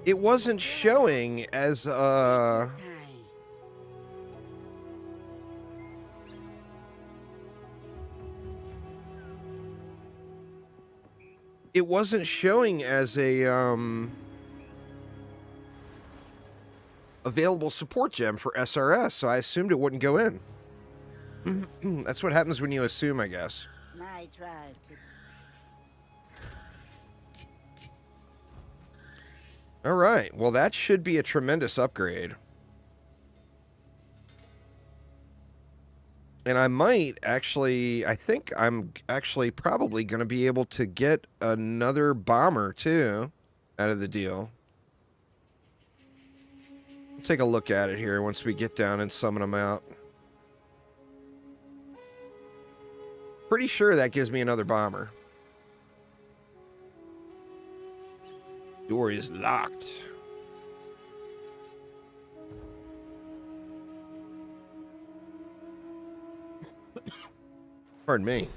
It wasn't showing as, It wasn't showing as a, available support gem for SRS, so I assumed it wouldn't go in. That's what happens when you assume, I guess.
My tribe could.
All right, well, that should be a tremendous upgrade. And I might actually, I think I'm actually probably going to be able to get another bomber, too, out of the deal. Take a look at it here once we get down and summon them out. Pretty sure that gives me another bomber. Door is locked. Pardon me.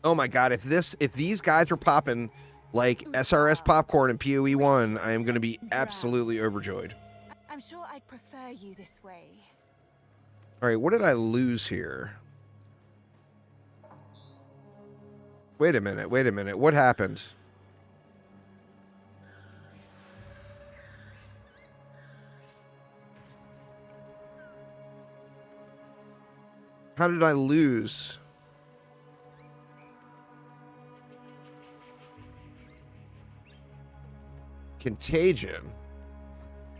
Oh my god, if these guys are popping like SRS popcorn and POE1, I am going to be absolutely overjoyed.
I'm sure I'd prefer you this way.
All right, what did I lose here? Wait a minute, wait a minute. What happened? How did I lose? Contagion.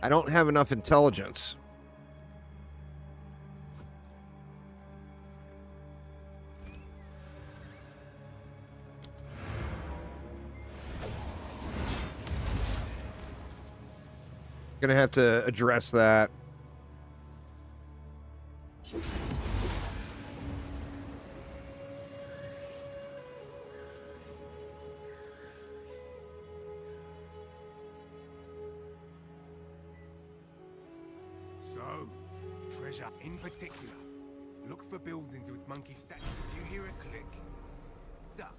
I don't have enough intelligence. Gonna have to address that.
So, treasure in particular. Look for buildings with monkey statues. If you hear a click, duck.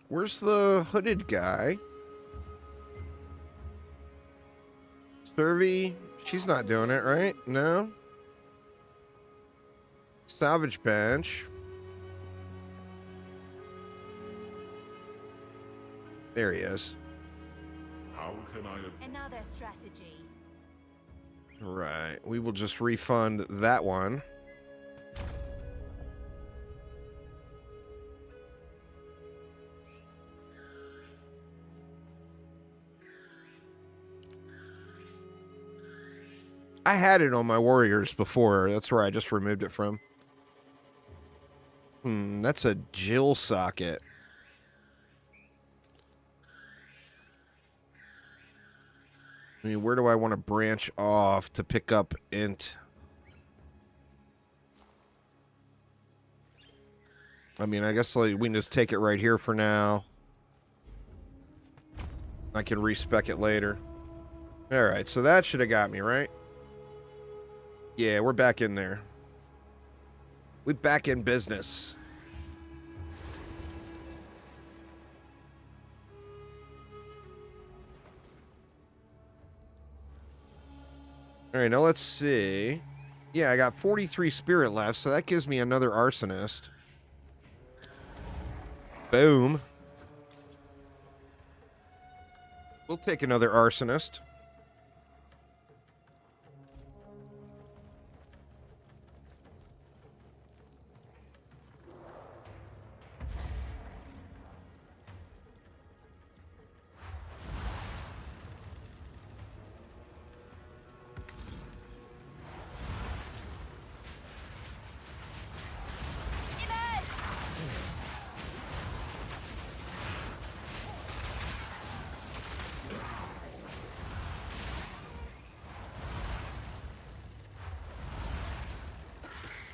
Where's the hooded guy? Survey, she's not doing it, right? No? Salvage bench. There he is.
How can I...
Another strategy.
Right. We will just refund that one. I had it on my warriors before. That's where I just removed it from. That's a Jill socket. I mean, where do I want to branch off to pick up int? I mean, I guess like, we can just take it right here for now. I can respec it later. All right, so that should have got me, right? Yeah, we're back in there. We're back in business. All right, now let's see. Yeah, I got 43 spirit left, so that gives me another arsonist. Boom. We'll take another arsonist.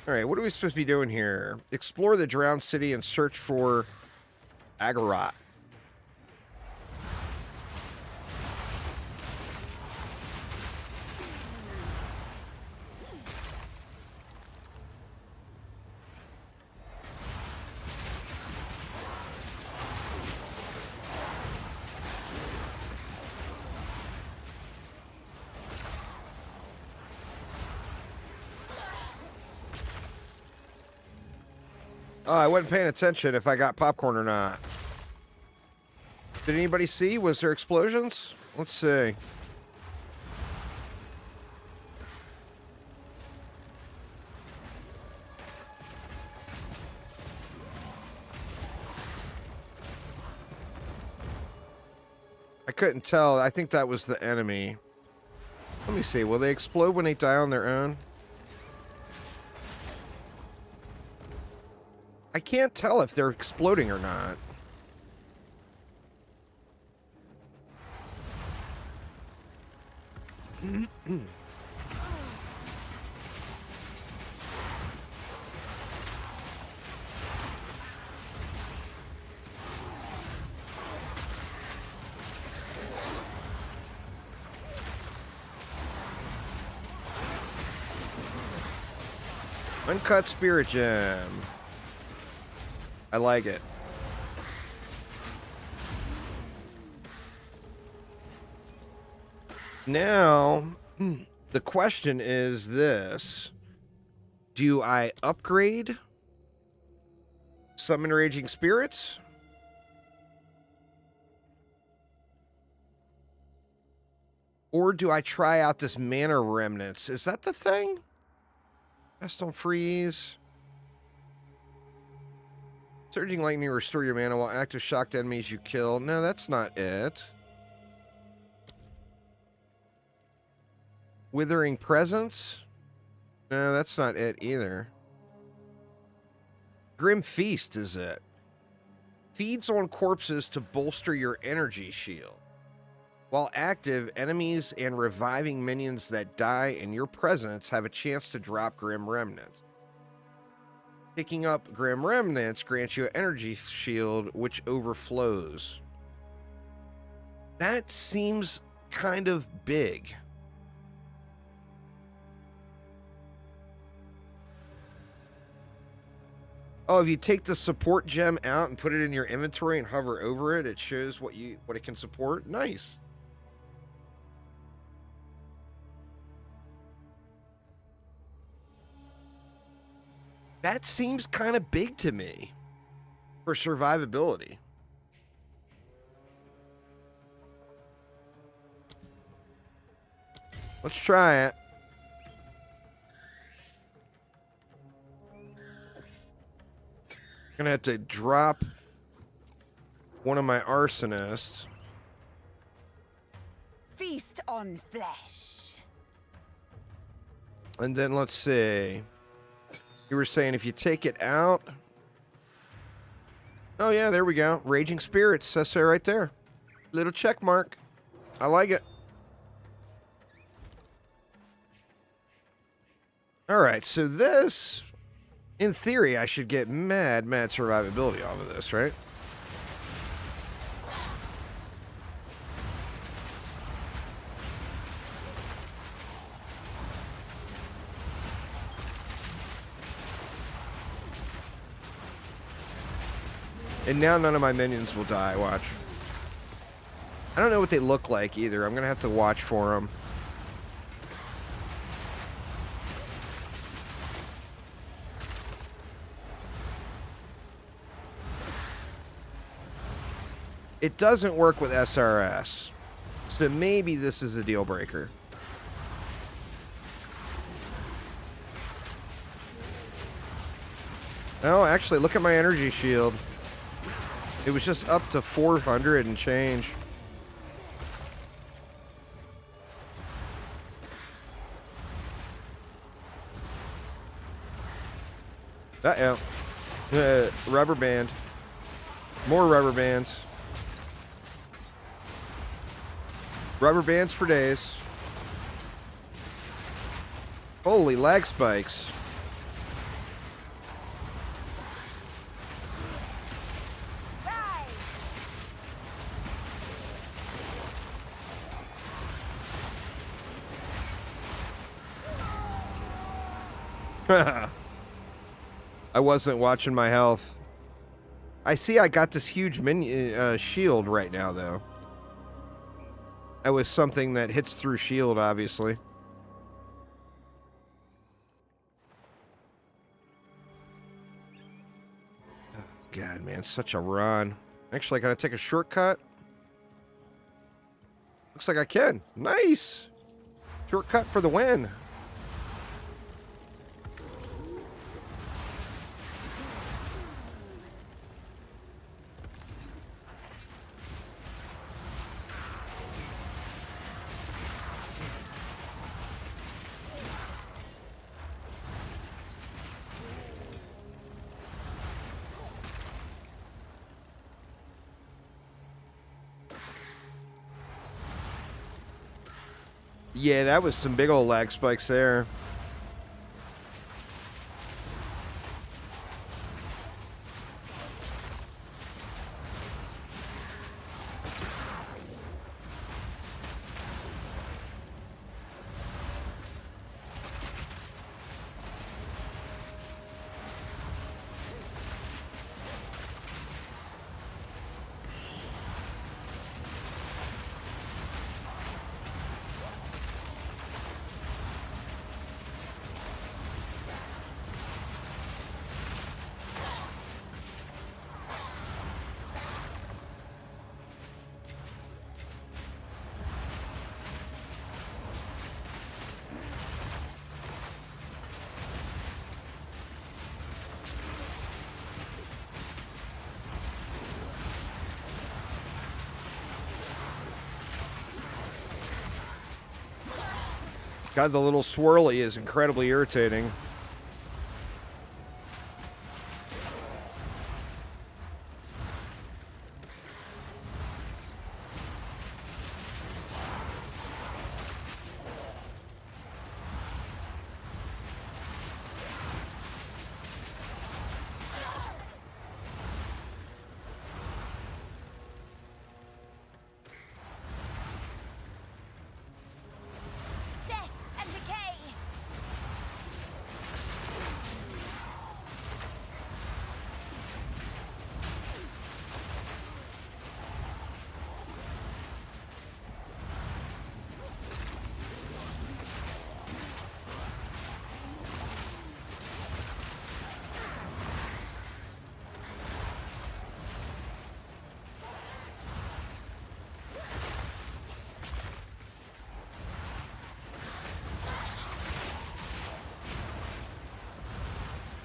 All right, what are we supposed to be doing here? Explore the drowned city and search for Agarot. Oh, I wasn't paying attention if I got popcorn or not. Did anybody see? Was there explosions? Let's see. I couldn't tell. I think that was the enemy. Let me see. Will they explode when they die on their own? I can't tell if they're exploding or not. Uncut Spirit Gem. I like it. Now, the question is this. Do I upgrade Summon Raging Spirits? Or do I try out this Mana Remnants? Is that the thing? Best on freeze. Surging lightning restore your mana while active shocked enemies you kill. No, that's not it. Withering presence? No, that's not it either. Grim Feast is it. Feeds on corpses to bolster your energy shield. While active, enemies and reviving minions that die in your presence have a chance to drop Grim Remnants. Picking up Grim Remnants grants you an energy shield which overflows. That seems kind of big. Oh, if you take the support gem out and put it in your inventory and hover over it, it shows what it can support. Nice. That seems kind of big to me for survivability. Let's try it. Gonna have to drop one of my arsonists.
Feast on flesh.
And then let's see. You were saying if you take it out. Oh yeah, there we go. Raging Spirits says so right there. Little check mark. I like it. Alright, so this, in theory, I should get mad survivability off of this, right? And now none of my minions will die, watch. I don't know what they look like either. I'm going to have to watch for them. It doesn't work with SRS. So maybe this is a deal breaker. Oh, actually, look at my energy shield. It was just up to 400 and change. Uh-oh. Rubber band. More rubber bands. Rubber bands for days. Holy lag spikes. I wasn't watching my health. I see I got this huge shield right now, though. That was something that hits through shield, obviously. Oh, God, man, such a run. Actually, I gotta take a shortcut. Looks like I can. Nice! Shortcut for the win. Yeah, that was some big old lag spikes there. God, the little swirly is incredibly irritating.
Death and decay.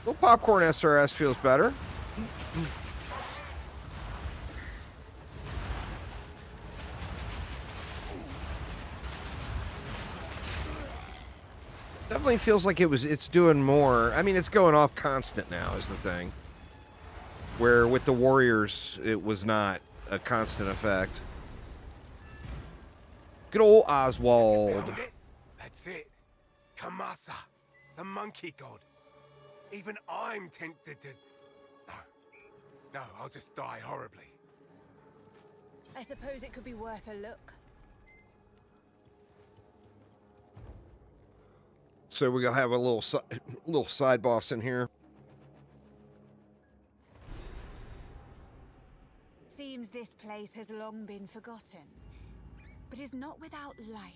Little popcorn SRS feels better. Definitely feels like it's doing more. I mean, it's going off constant now is the thing. Where with the Warriors, it was not a constant effect. Good old Oswald.
Found it? That's it. Kamasa, the monkey god. Even I'm tempted to... No, I'll just die horribly.
I suppose it could be worth a look.
So we're gonna have a little side boss in here.
Seems this place has long been forgotten, but is not without life.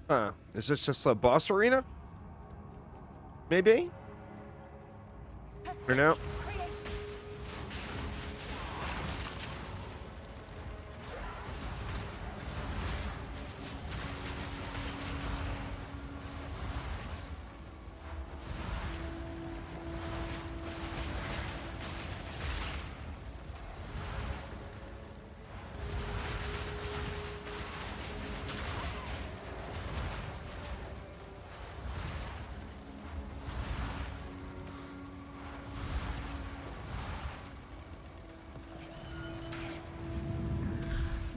Huh. Is this just a boss arena? Maybe? Or no?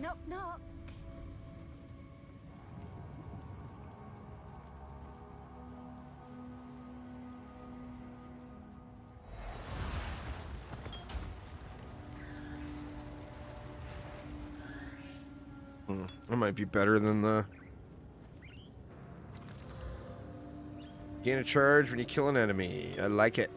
Knock, knock.
That might be better than the... Gain a charge when you kill an enemy. I like it.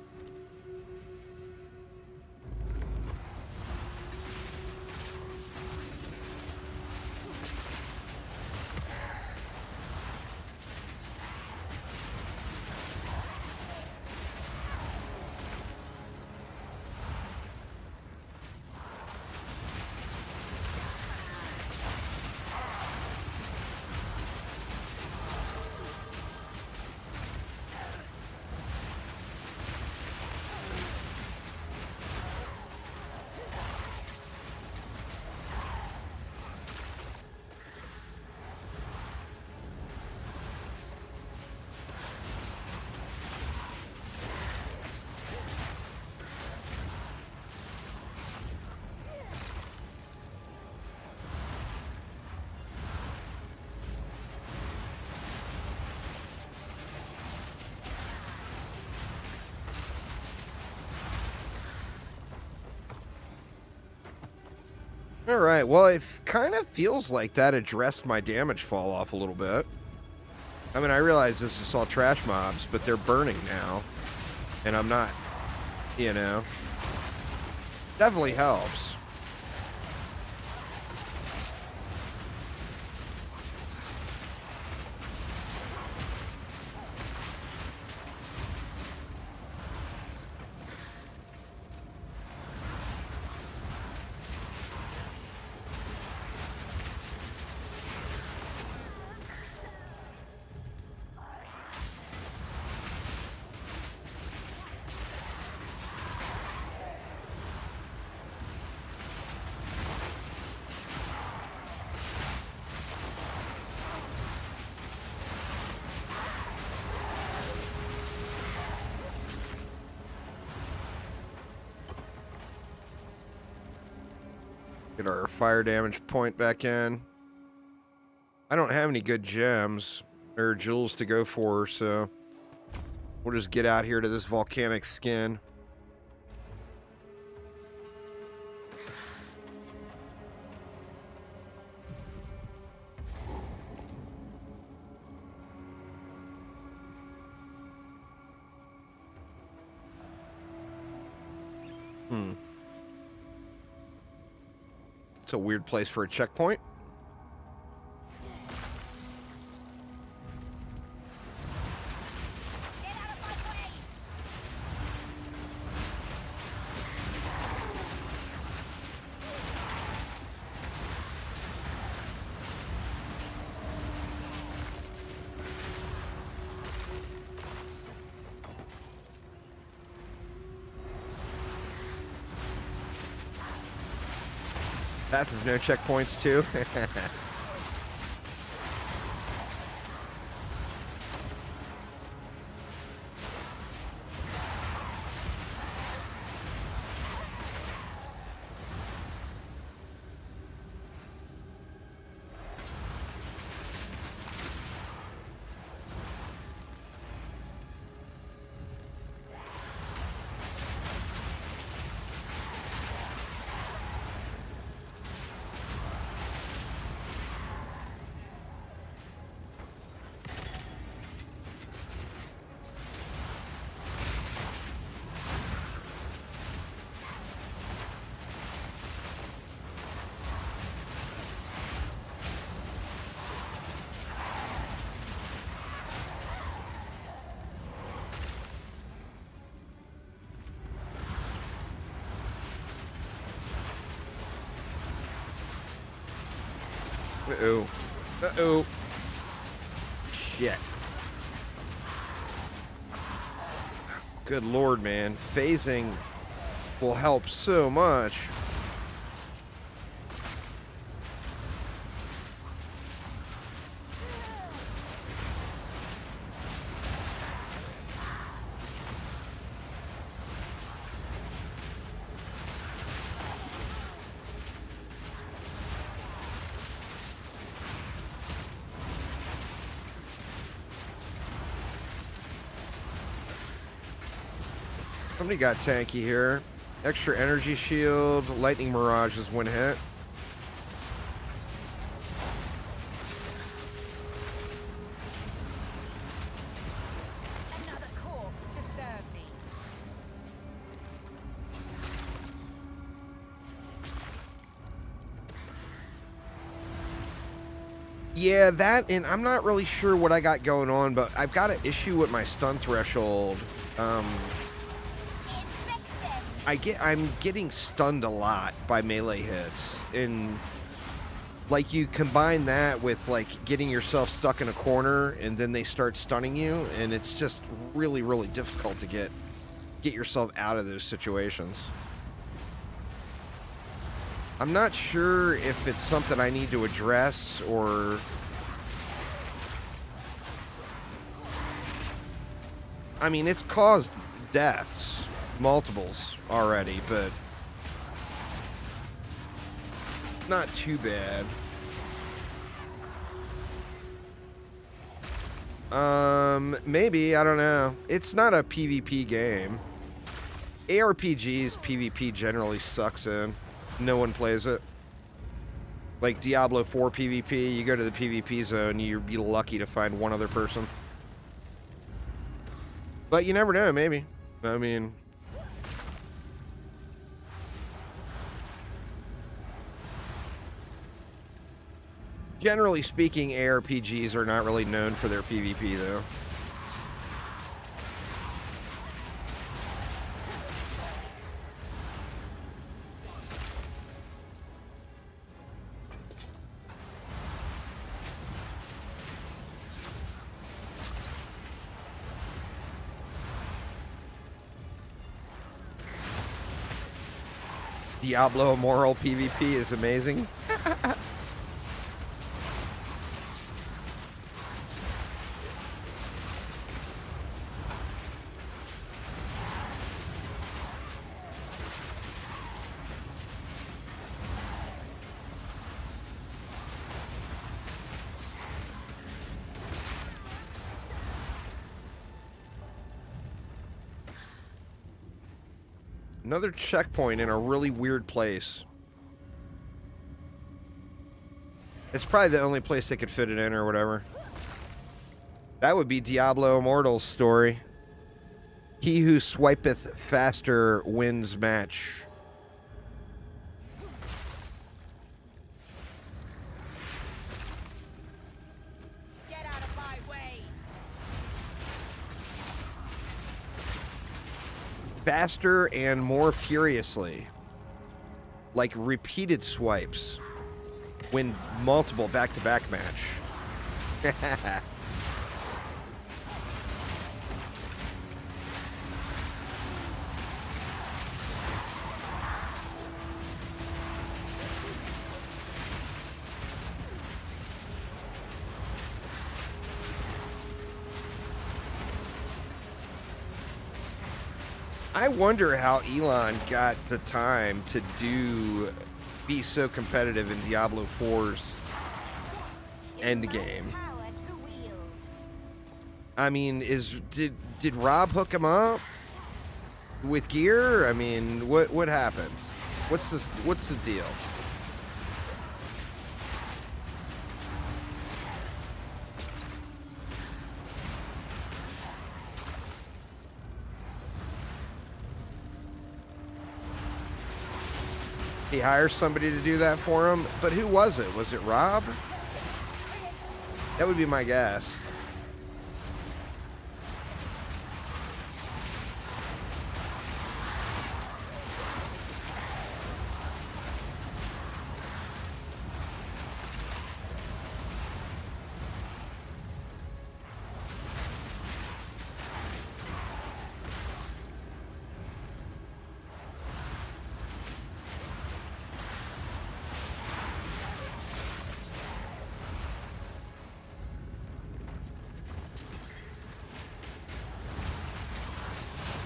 Alright, well, it kind of feels like that addressed my damage fall off a little bit. I mean, I realize this is all trash mobs, but they're burning now. And I'm not, you know. Definitely helps. Get our fire damage point back in. I don't have any good gems or jewels to go for, so we'll just get out here to this volcanic skin. It's a weird place for a checkpoint. Path of no checkpoints, too. Uh-oh. Uh-oh. Shit. Good lord, man. Phasing will help so much. Somebody got tanky here. Extra energy shield. Lightning mirages when hit.
Another corpse to serve me.
Yeah, that, and I'm not really sure what I got going on, but I've got an issue with my stun threshold. I'm getting stunned a lot by melee hits, and like you combine that with like getting yourself stuck in a corner and then they start stunning you, and it's just really, really difficult to get yourself out of those situations. I'm not sure if it's something I need to address or I mean, it's caused deaths, multiples already, but not too bad. Maybe, I don't know. It's not a PvP game. ARPGs, PvP generally sucks in. No one plays it. Like Diablo 4 PvP, you go to the PvP zone, you'd be lucky to find one other person. But you never know, maybe. I mean... Generally speaking, ARPGs are not really known for their PvP, though. Diablo Immoral PvP is amazing. Another checkpoint in a really weird place. It's probably the only place they could fit it in or whatever. That would be Diablo Immortal's story. He who swipeth faster wins match.
Get out of my way!
Faster and more furiously. Like repeated swipes. Win multiple back-to-back match. I wonder how Elon got the time to be so competitive in Diablo 4's endgame.
Power to wield.
I mean, did Rob hook him up with gear? I mean, what happened? What's the deal? He hires somebody to do that for him, but who was it? Was it Rob? That would be my guess.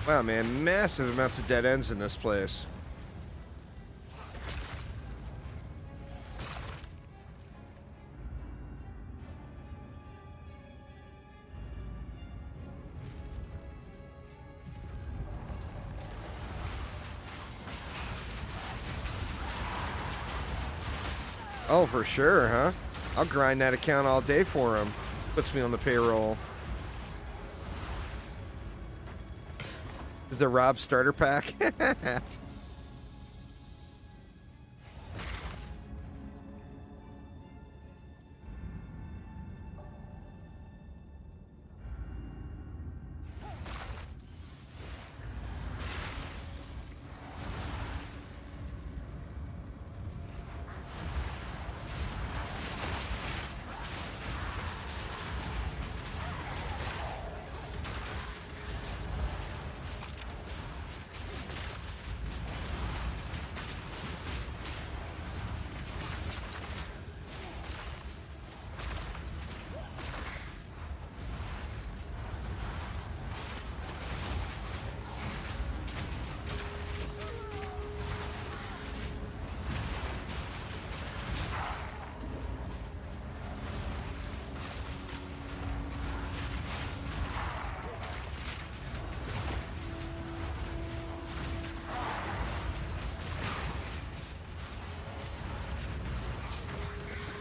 Wow, man, massive amounts of dead ends in this place. Oh, for sure, huh? I'll grind that account all day for him. Puts me on the payroll. The Rob starter pack.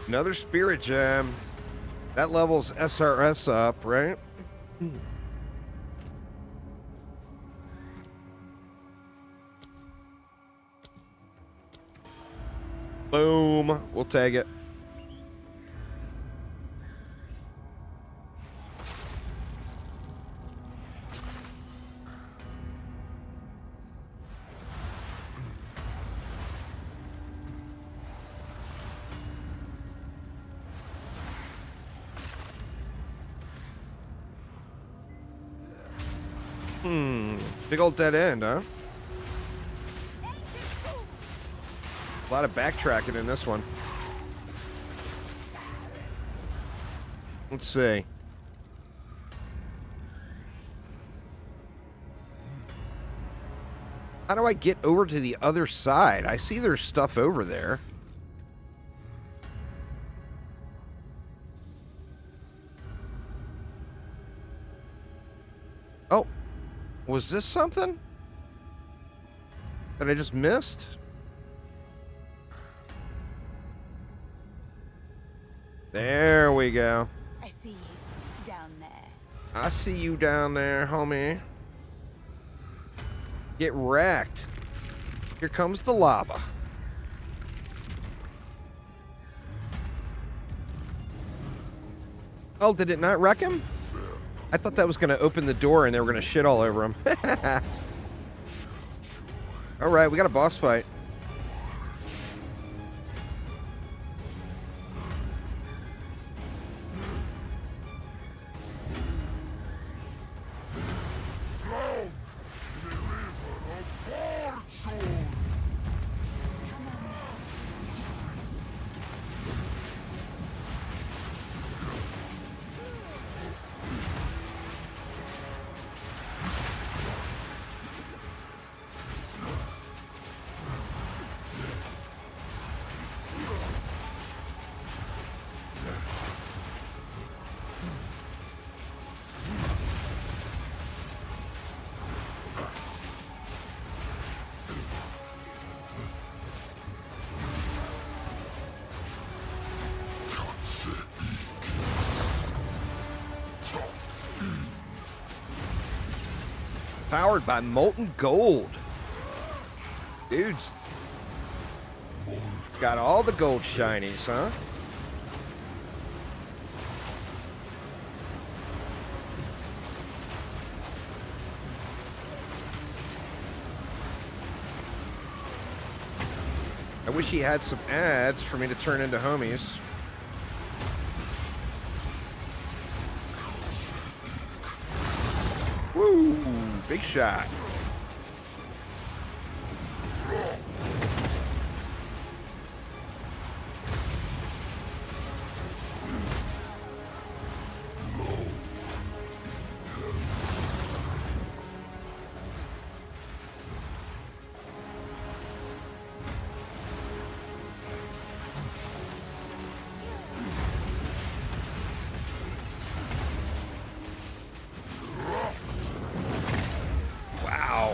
Another spirit gem. That levels SRS up, right? Boom. We'll take it. Big old dead end, huh? A lot of backtracking in this one. Let's see. How do I get over to the other side? I see there's stuff over there. Oh. Was this something? That I just missed? There we go.
I see you down there.
I see you down there, homie. Get wrecked. Here comes the lava. Oh, did it not wreck him? I thought that was going to open the door and they were going to shit all over him. Alright, we got a boss fight. Powered by molten gold. Dudes. Got all the gold shinies, huh? I wish he had some ads for me to turn into homies. Woo! Big shot. Wow.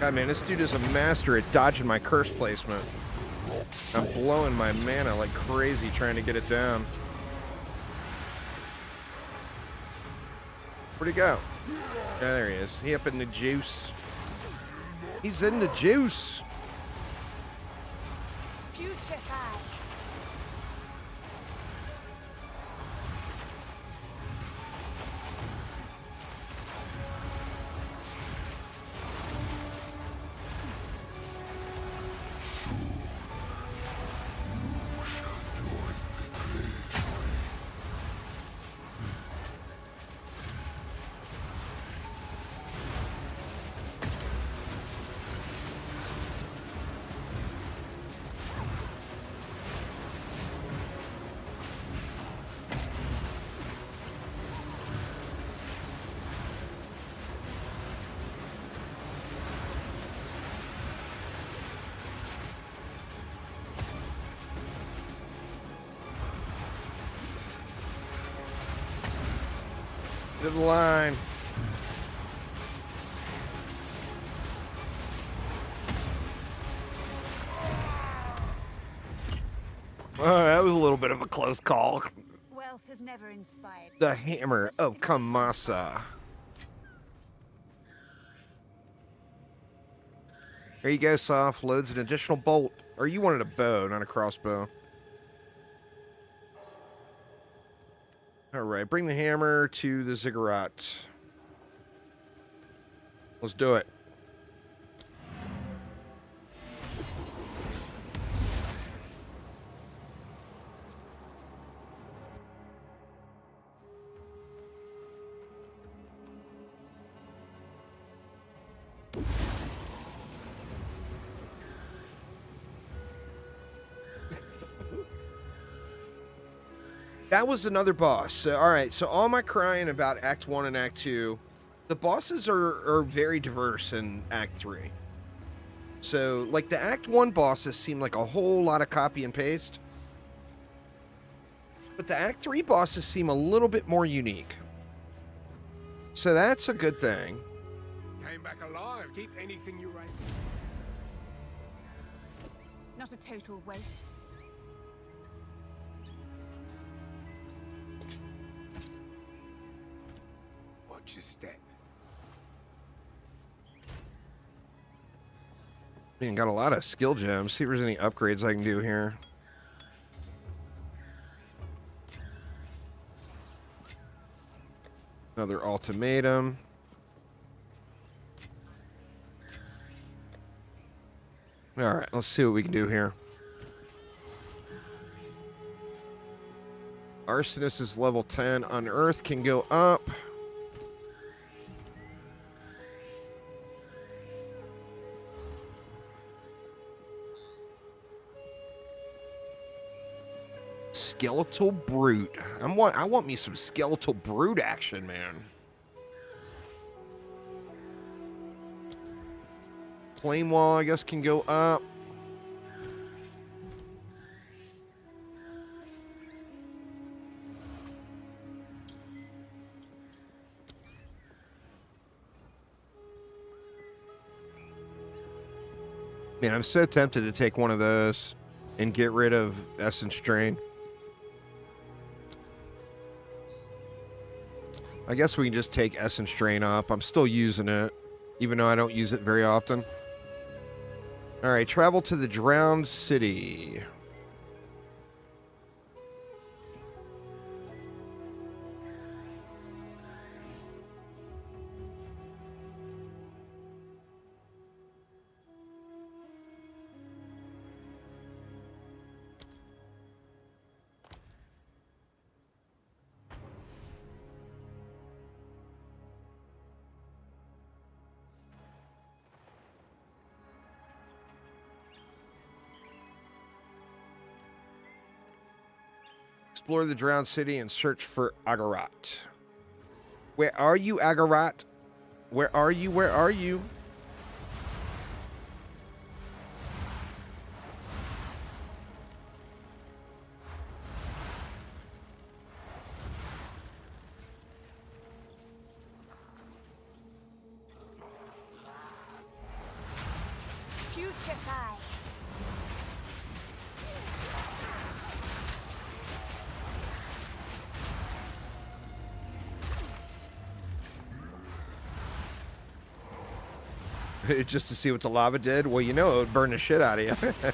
God, man, this dude is a master at dodging my curse placement. I'm blowing my mana like crazy trying to get it down. Where'd he go? Yeah, there he is. He up in the juice. He's in the juice.
Putrefy.
To the line. That was a little bit of a close call.
Wealth has never inspired.
The hammer of Kamasa. Here you go, Soft. Loads an additional bolt. Or you wanted a bow, not a crossbow. Alright, bring the hammer to the ziggurat. Let's do it. That was another boss. So, all right, so all my crying about Act 1 and Act 2, the bosses are very diverse in Act 3. So, like, the Act 1 bosses seem like a whole lot of copy and paste. But the Act 3 bosses seem a little bit more unique. So that's a good thing.
Came back alive. Keep anything you raise.
Not a total waste.
Watch your step.
Man, got a lot of skill gems. See if there's any upgrades I can do here. Another ultimatum. All right, let's see what we can do here. Arsonist is level 10. Unearth can go up. Skeletal Brute. I want me some Skeletal Brute action, man. Flame Wall, I guess, can go up. Man, I'm so tempted to take one of those and get rid of Essence Drain. I guess we can just take Essence Drain up. I'm still using it, even though I don't use it very often. All right, travel to the Drowned City. Explore the Drowned City and search for Agarat. Where are you, Agarat? Where are you? Where are you?
Putrefy.
Just to see what the lava did? Well, you know it would burn the shit out of you.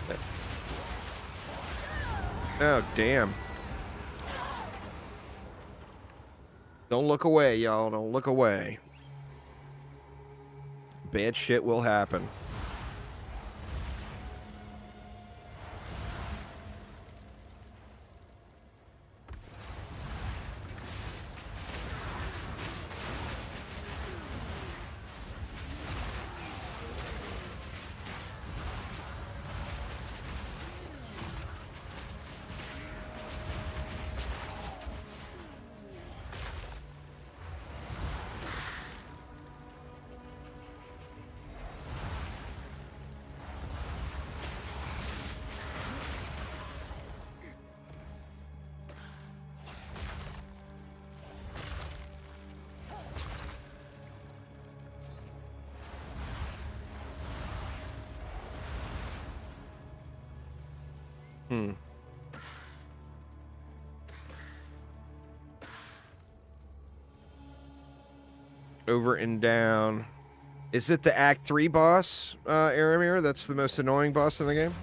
Oh, damn. Don't look away, y'all. Don't look away. Bad shit will happen. Over and down. Is it the Act 3 boss, Aramir? That's the most annoying boss in the game?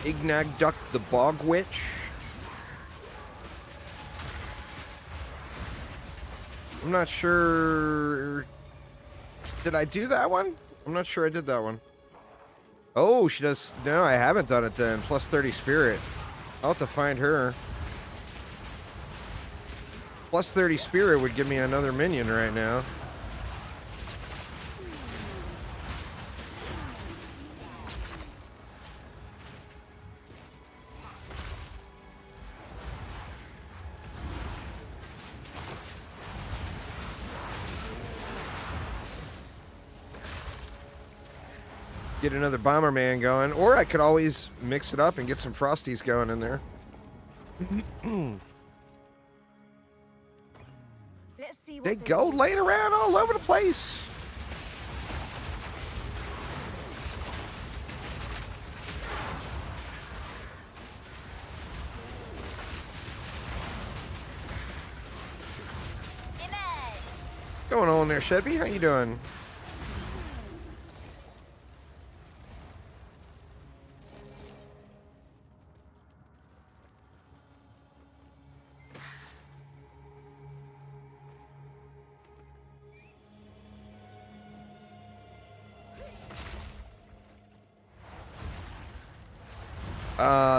Ignagduck the Bog Witch. I'm not sure. Did I do that one? I'm not sure I did that one. Oh, she does. No, I haven't done it then. Plus 30 spirit. I'll have to find her. Plus 30 spirit would give me another minion right now. Get another Bomberman going, or I could always mix it up and get some Frosties going in there.
Let's see what
They go
do.
laying around all over the place. What's going on there, Shedby? How you doing?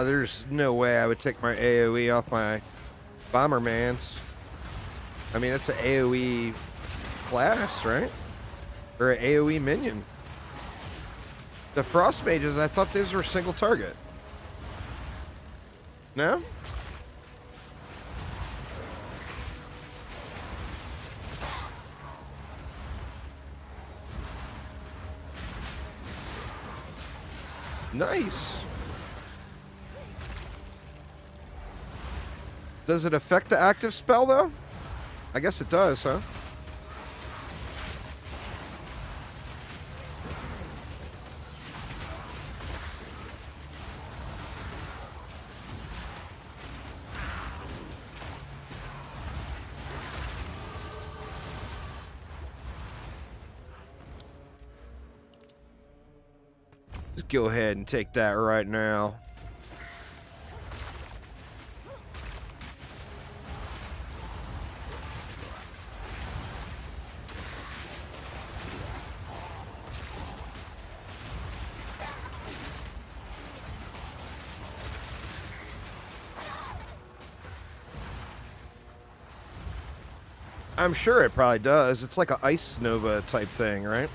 There's no way I would take my AoE off my Bombermans. I mean, it's an AoE class, right? Or an AoE minion. The Frost Mages, I thought those were single target. No? Nice. Does it affect the active spell, though? I guess it does, huh? Just go ahead and take that right now. I'm sure it probably does. It's like an ice nova type thing, right?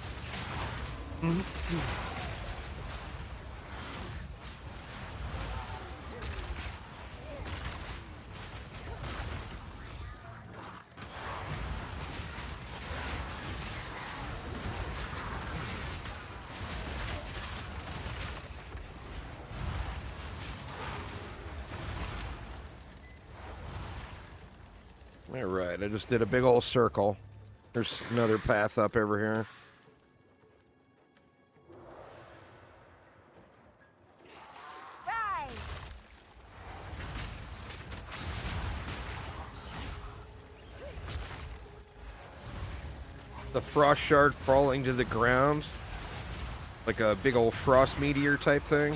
All right, I just did a big old circle. There's another path up over here.
Right.
The frost shard falling to the ground. Like a big old frost meteor type thing.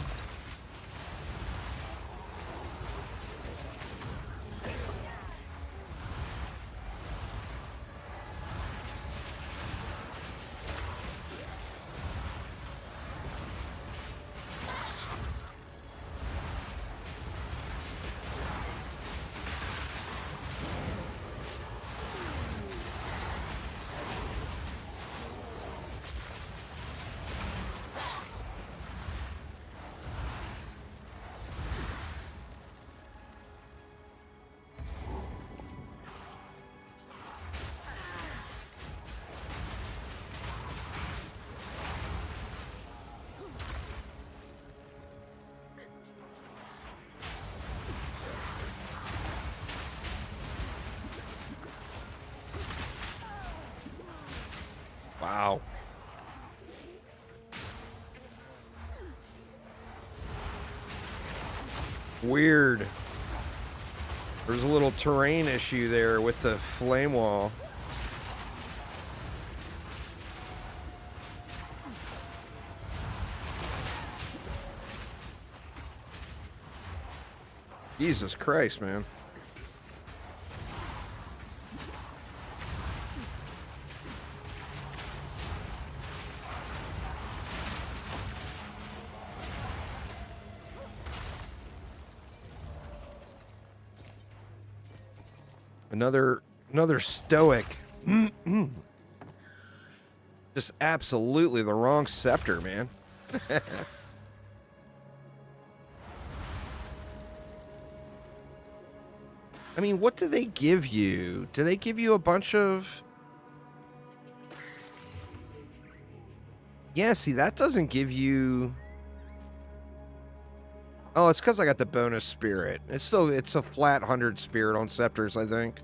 Wow. Weird. There's a little terrain issue there with the flame wall. Jesus Christ, man. Another stoic. Just absolutely the wrong scepter, man. I mean, what do they give you? Do they give you a bunch of... Yeah, see, that doesn't give you... Oh, it's because I got the bonus spirit. It's a flat 100 spirit on scepters, I think.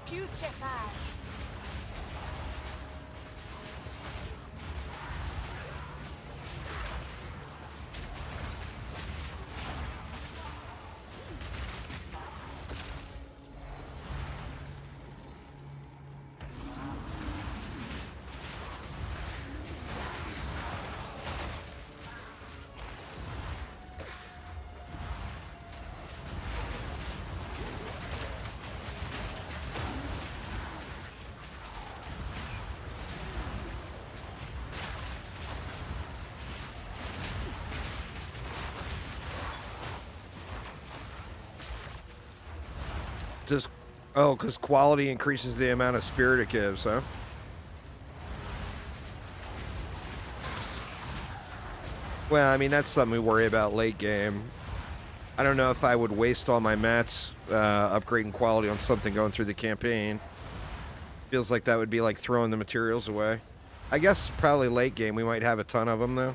Putrefy.
Just... Oh, because quality increases the amount of spirit it gives, huh? Well, I mean, that's something we worry about late game. I don't know if I would waste all my mats upgrading quality on something going through the campaign. Feels like that would be like throwing the materials away. I guess probably late game we might have a ton of them, though.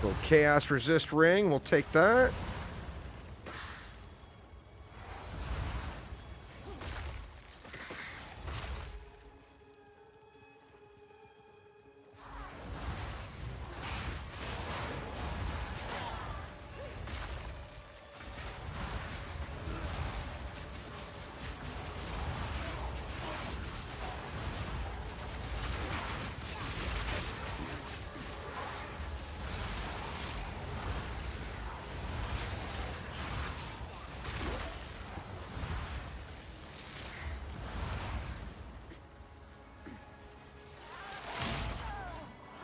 Little chaos resist ring, we'll take that.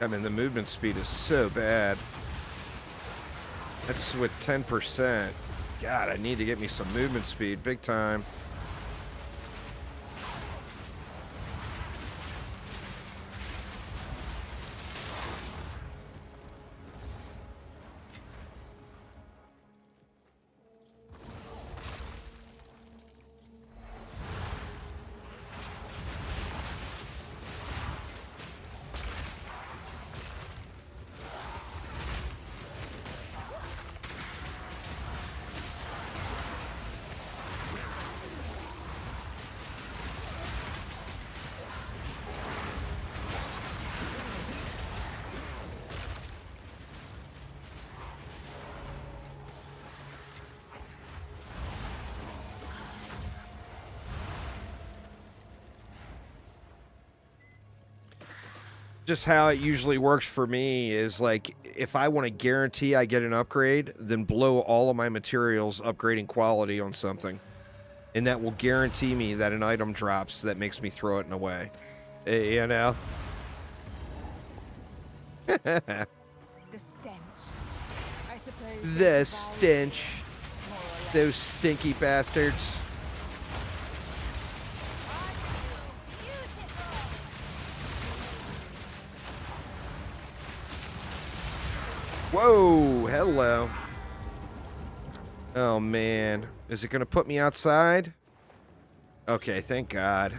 I mean, the movement speed is so bad. That's with 10%. God, I need to get me some movement speed, big time. Just how it usually works for me is like, if I want to guarantee I get an upgrade, then blow all of my materials upgrading quality on something. And that will guarantee me that an item drops that makes me throw it away. You know?
The stench. I suppose.
The stench. Those stinky bastards. Whoa, hello. Oh, man. Is it going to put me outside? Okay, thank God.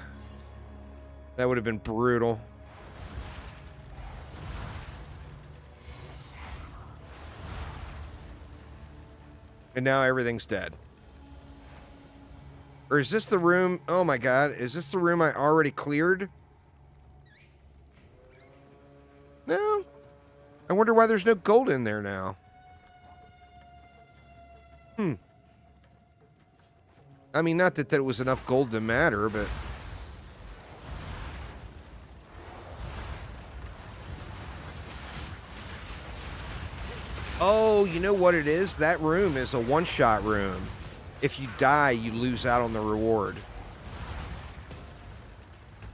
That would have been brutal. And now everything's dead. Or is this the room? Oh my god, is this the room I already cleared? No. I wonder why there's no gold in there now. I mean, not that there was enough gold to matter, but... Oh, you know what it is? That room is a one-shot room. If you die, you lose out on the reward.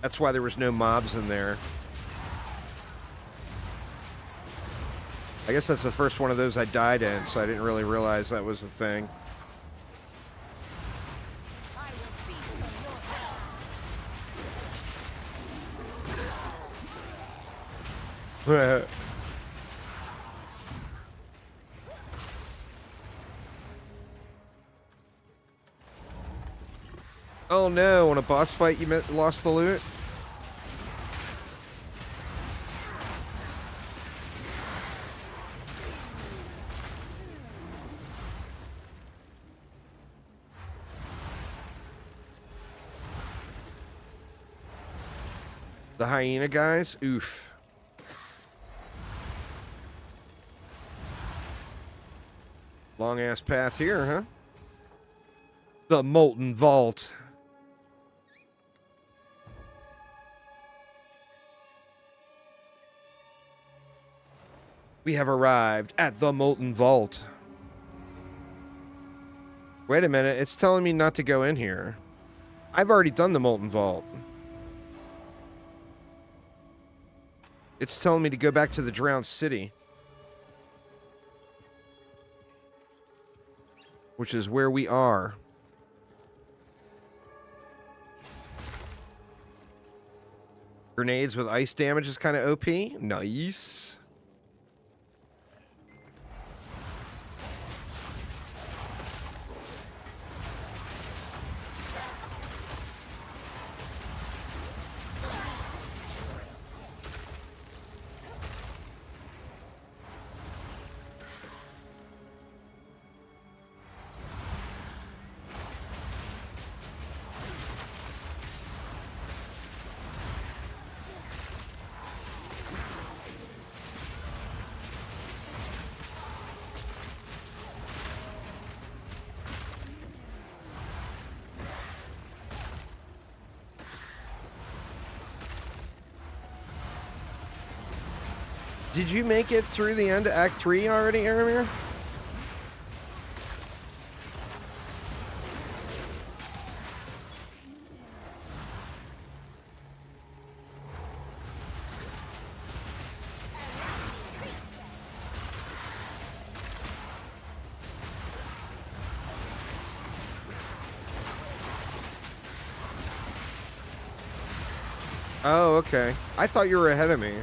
That's why there was no mobs in there. I guess that's the first one of those I died in, so I didn't really realize that was the thing. Oh no, on a boss fight you lost the loot? The hyena guys? Oof. Long ass path here, huh? The Molten Vault. We have arrived at the Molten Vault. Wait a minute, it's telling me not to go in here. I've already done the Molten Vault. It's telling me to go back to the Drowned City. Which is where we are. Grenades with ice damage is kind of OP. Nice. Did you make it through the end of Act 3 already, Aramir? Oh, okay. I thought you were ahead of me.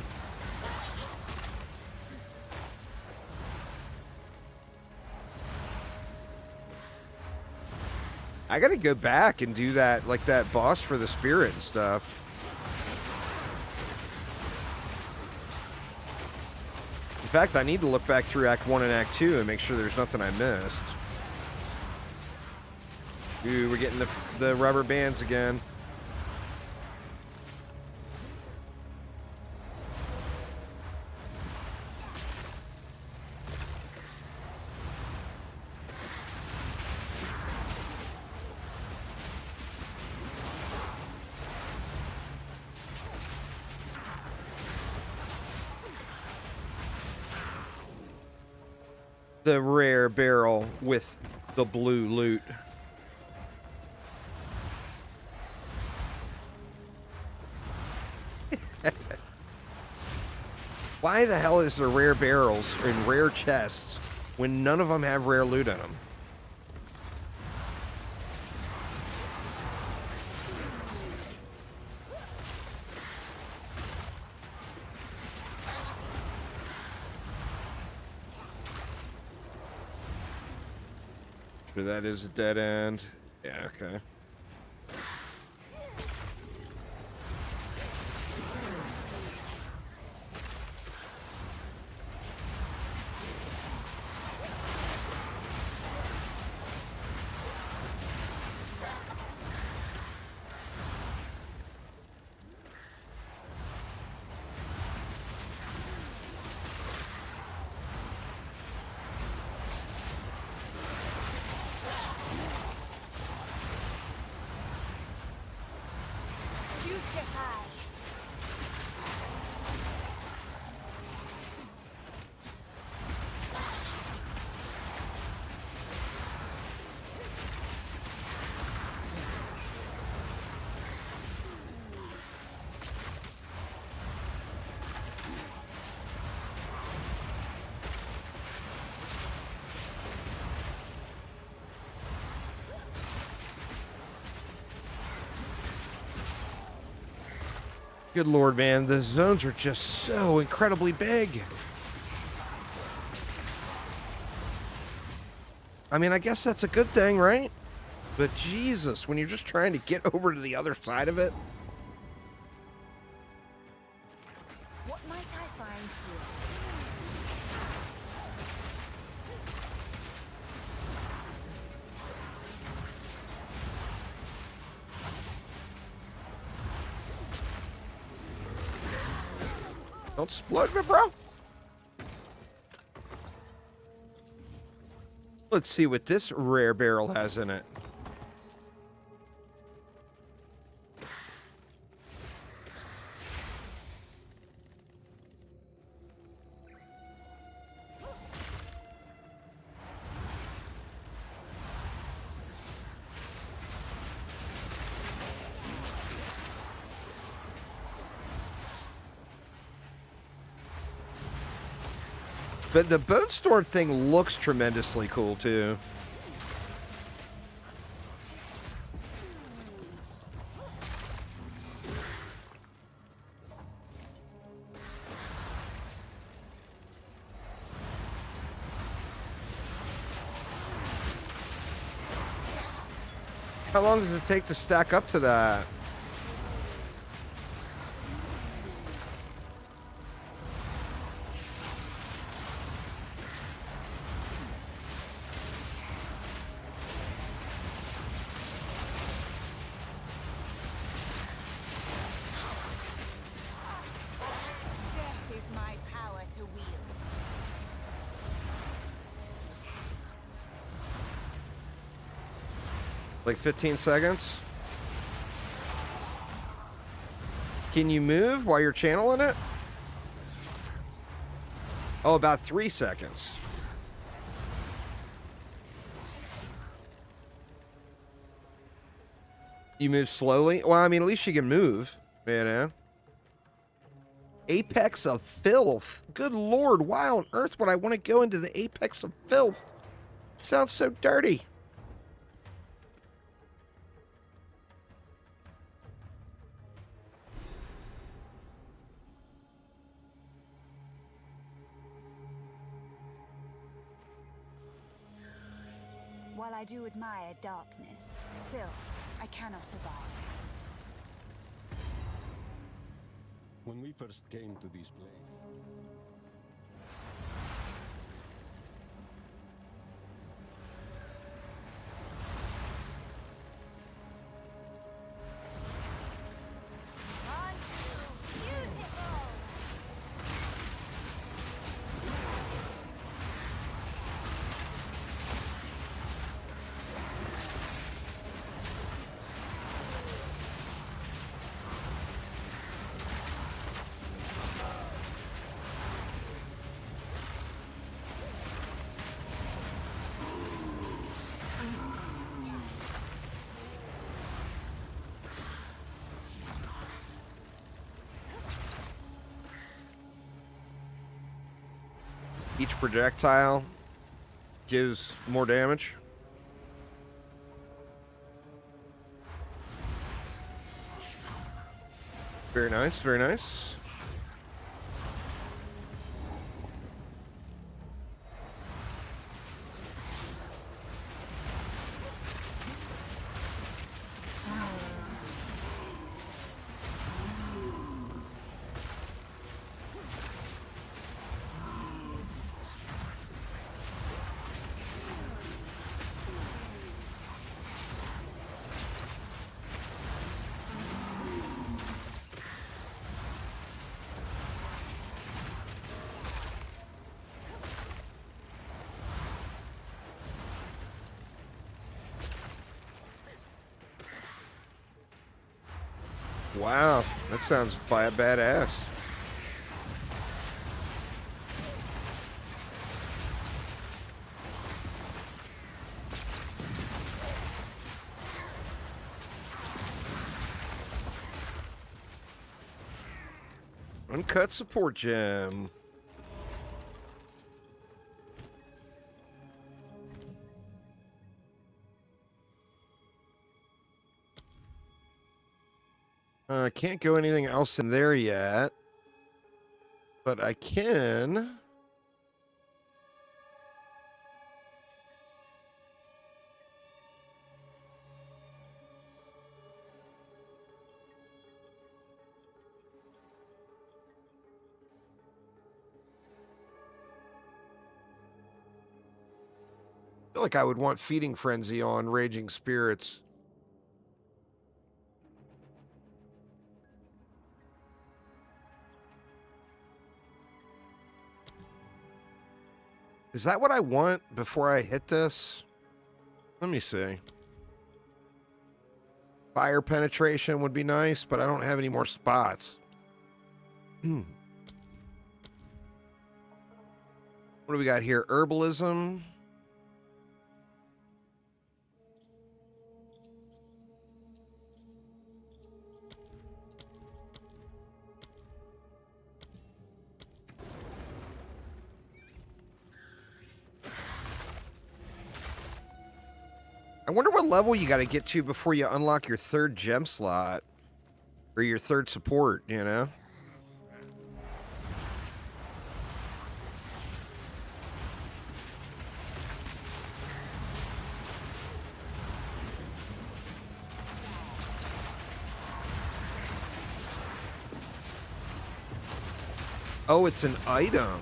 I gotta go back and do that, like that boss for the spirit and stuff. In fact, I need to look back through Act 1 and Act 2 and make sure there's nothing I missed. Ooh, we're getting the rubber bands again. The rare barrel with the blue loot. Why the hell is there rare barrels and rare chests when none of them have rare loot in them? Sure that is a dead end. Yeah, okay.
Putrefy.
Good lord, man. The zones are just so incredibly big. I mean, I guess that's a good thing, right? But Jesus, when you're just trying to get over to the other side of it.
What might I find here?
Don't explode me, bro. Let's see what this rare barrel has in it. But the Bone Storm thing looks tremendously cool, too. How long does it take to stack up to that?
Death is my power to wield.
Like 15 seconds? Can you move while you're channeling it? Oh, about 3 seconds. You move slowly? Well, I mean, at least you can move, you know? Apex of Filth. Good lord, why on earth would I want to go into the Apex of Filth? It sounds so dirty.
While I do admire darkness, filth, I cannot abide.
When we first came to this place,
Beautiful!
Each projectile gives more damage. Very nice, very nice. Wow, that sounds badass. Uncut support gem. I can't go anything else in there yet, but I can. I feel like I would want Feeding Frenzy on Raging Spirits. Is that what I want before I hit this? Let me see. Fire penetration would be nice, but I don't have any more spots. What do we got here? Herbalism. I wonder what level you got to get to before you unlock your third gem slot. Or your third support, you know? Oh, it's an item.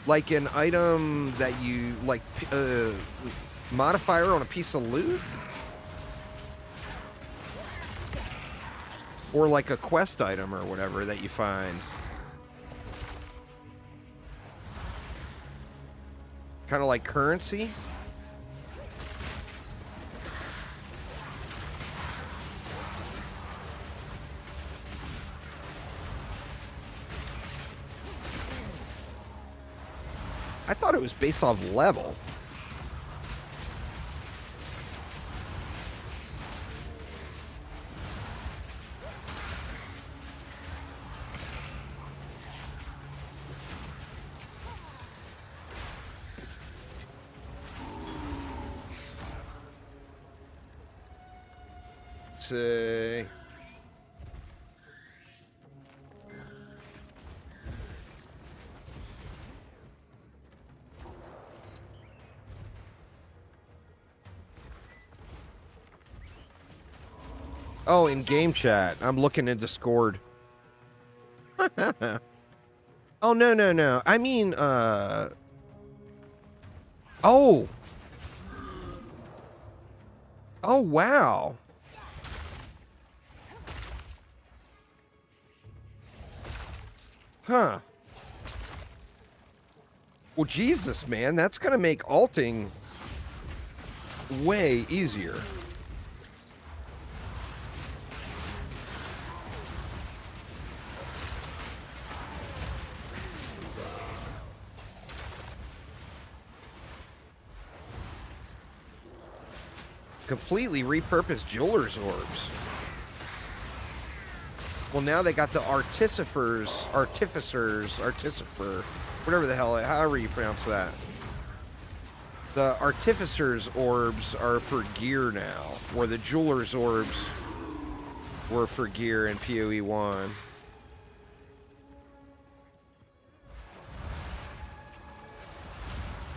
Like an item that you, like, modifier on a piece of loot? Or like a quest item or whatever that you find. Kind of like currency? I thought it was based off level. Let's see. Oh, in game chat. I'm looking in Discord. Oh, no. I mean, Oh. Oh, wow. Huh. Well, Jesus, man. That's going to make alting way easier. Completely repurposed jeweler's orbs. Well, now they got the artificer, whatever the hell, however you pronounce that. The artificer's orbs are for gear now, where the jeweler's orbs were for gear in POE1.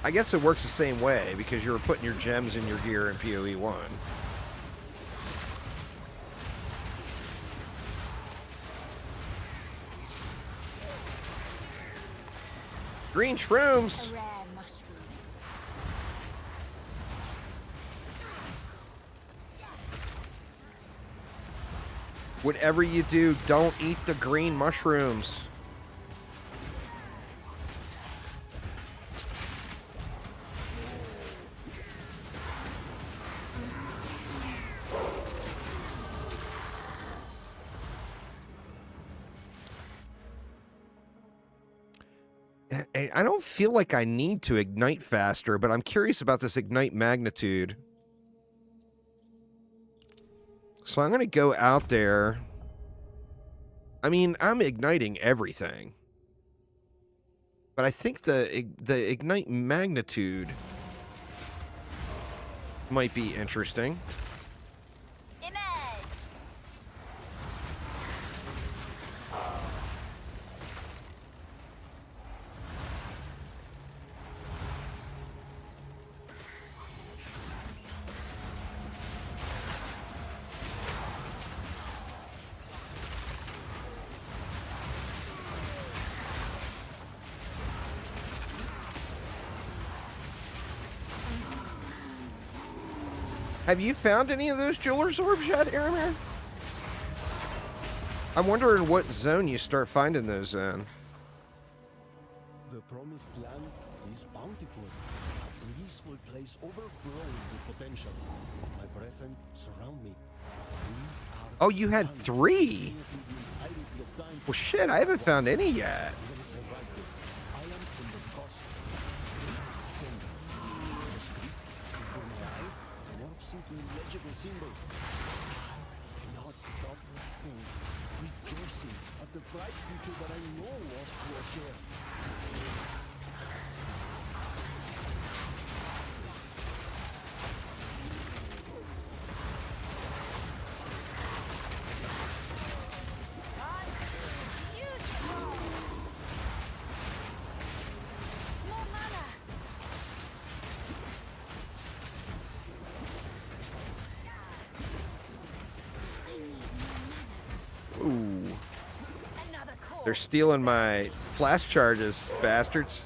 I guess it works the same way, because you were putting your gems in your gear in POE1. Green shrooms! Whatever you do, don't eat the green mushrooms. I don't feel like I need to ignite faster, but I'm curious about this ignite magnitude. So I'm going to go out there. I mean, I'm igniting everything. But I think the ignite magnitude might be interesting. Have you found any of those jeweler's orbs yet, Aramir? I'm wondering what zone you start finding those in.
The promised land is bountiful, a blissful place overflowing with potential. My brethren surround me.
Oh, you had 3? Well, shit, I haven't found any yet.
Symbols. I cannot stop laughing, rejoicing at the bright future that I know was to us share.
Ooh. They're stealing my flash charges, bastards.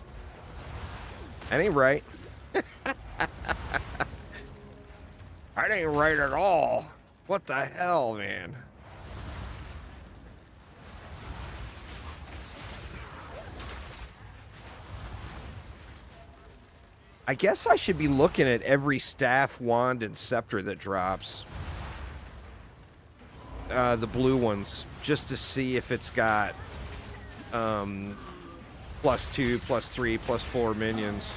That ain't right. That ain't right at all. What the hell, man? I guess I should be looking at every staff, wand, and scepter that drops. The blue ones, just to see if it's got +2, +3, +4 minions.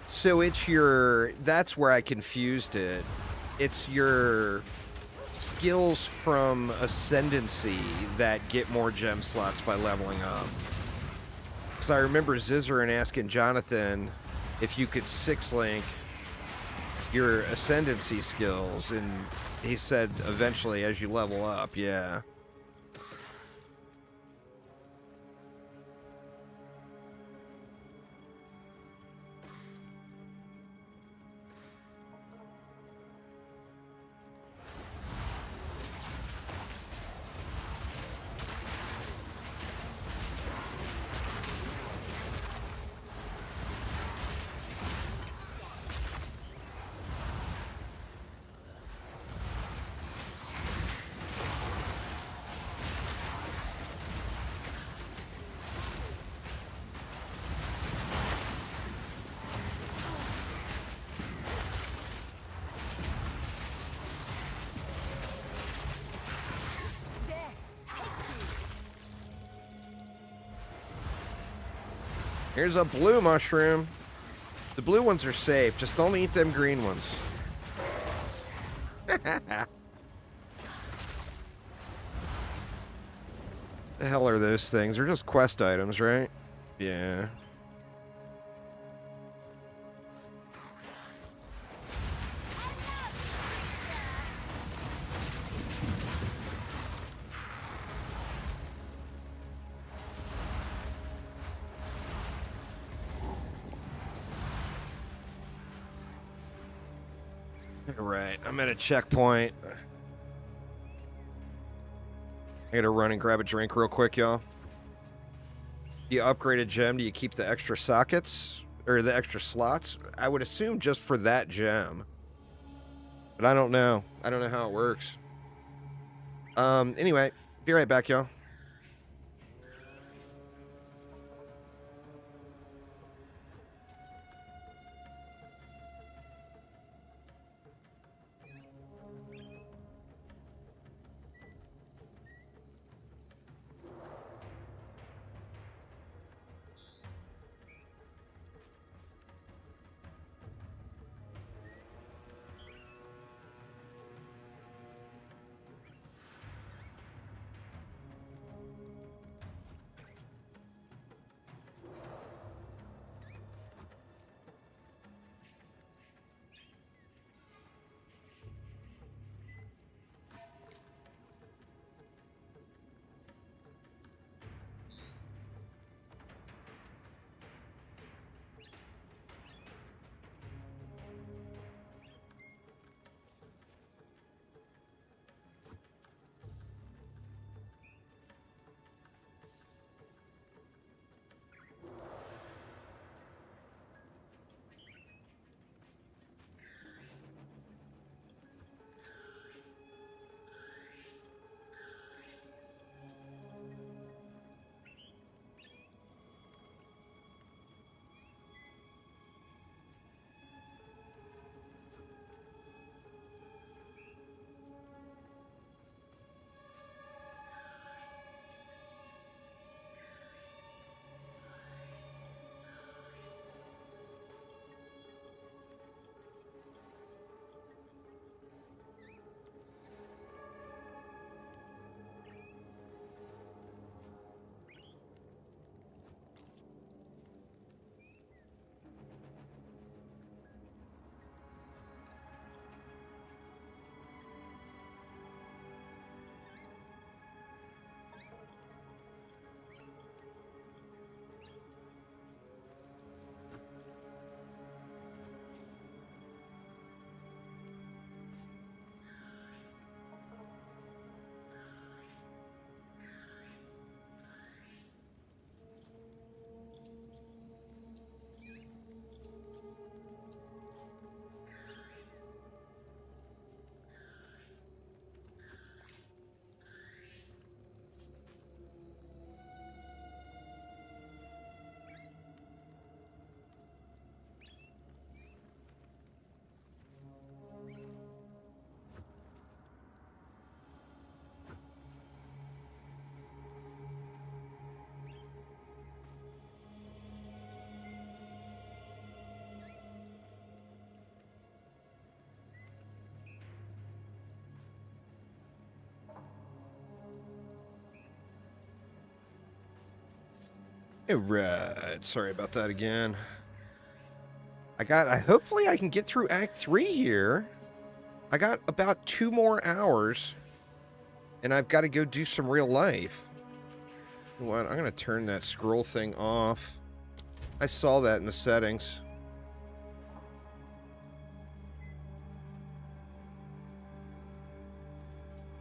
So it's your, that's where I confused it. It's your skills from Ascendancy that get more gem slots by leveling up. Because I remember Zizaran asking Jonathan if you could 6-link your Ascendancy skills, and he said eventually as you level up, yeah. Here's a blue mushroom. The blue ones are safe. Just don't eat them green ones. The hell are those things? They're just quest items, right? Yeah. Alright, I'm at a checkpoint. I gotta run and grab a drink real quick, y'all. You upgrade a gem, do you keep the extra sockets? Or the extra slots? I would assume just for that gem. But I don't know. I don't know how it works. Anyway, be right back, y'all. Alright, sorry about that again. Hopefully I can get through Act 3 here. I got about 2 more hours, and I've got to go do some real life. You know what? I'm going to turn that scroll thing off. I saw that in the settings.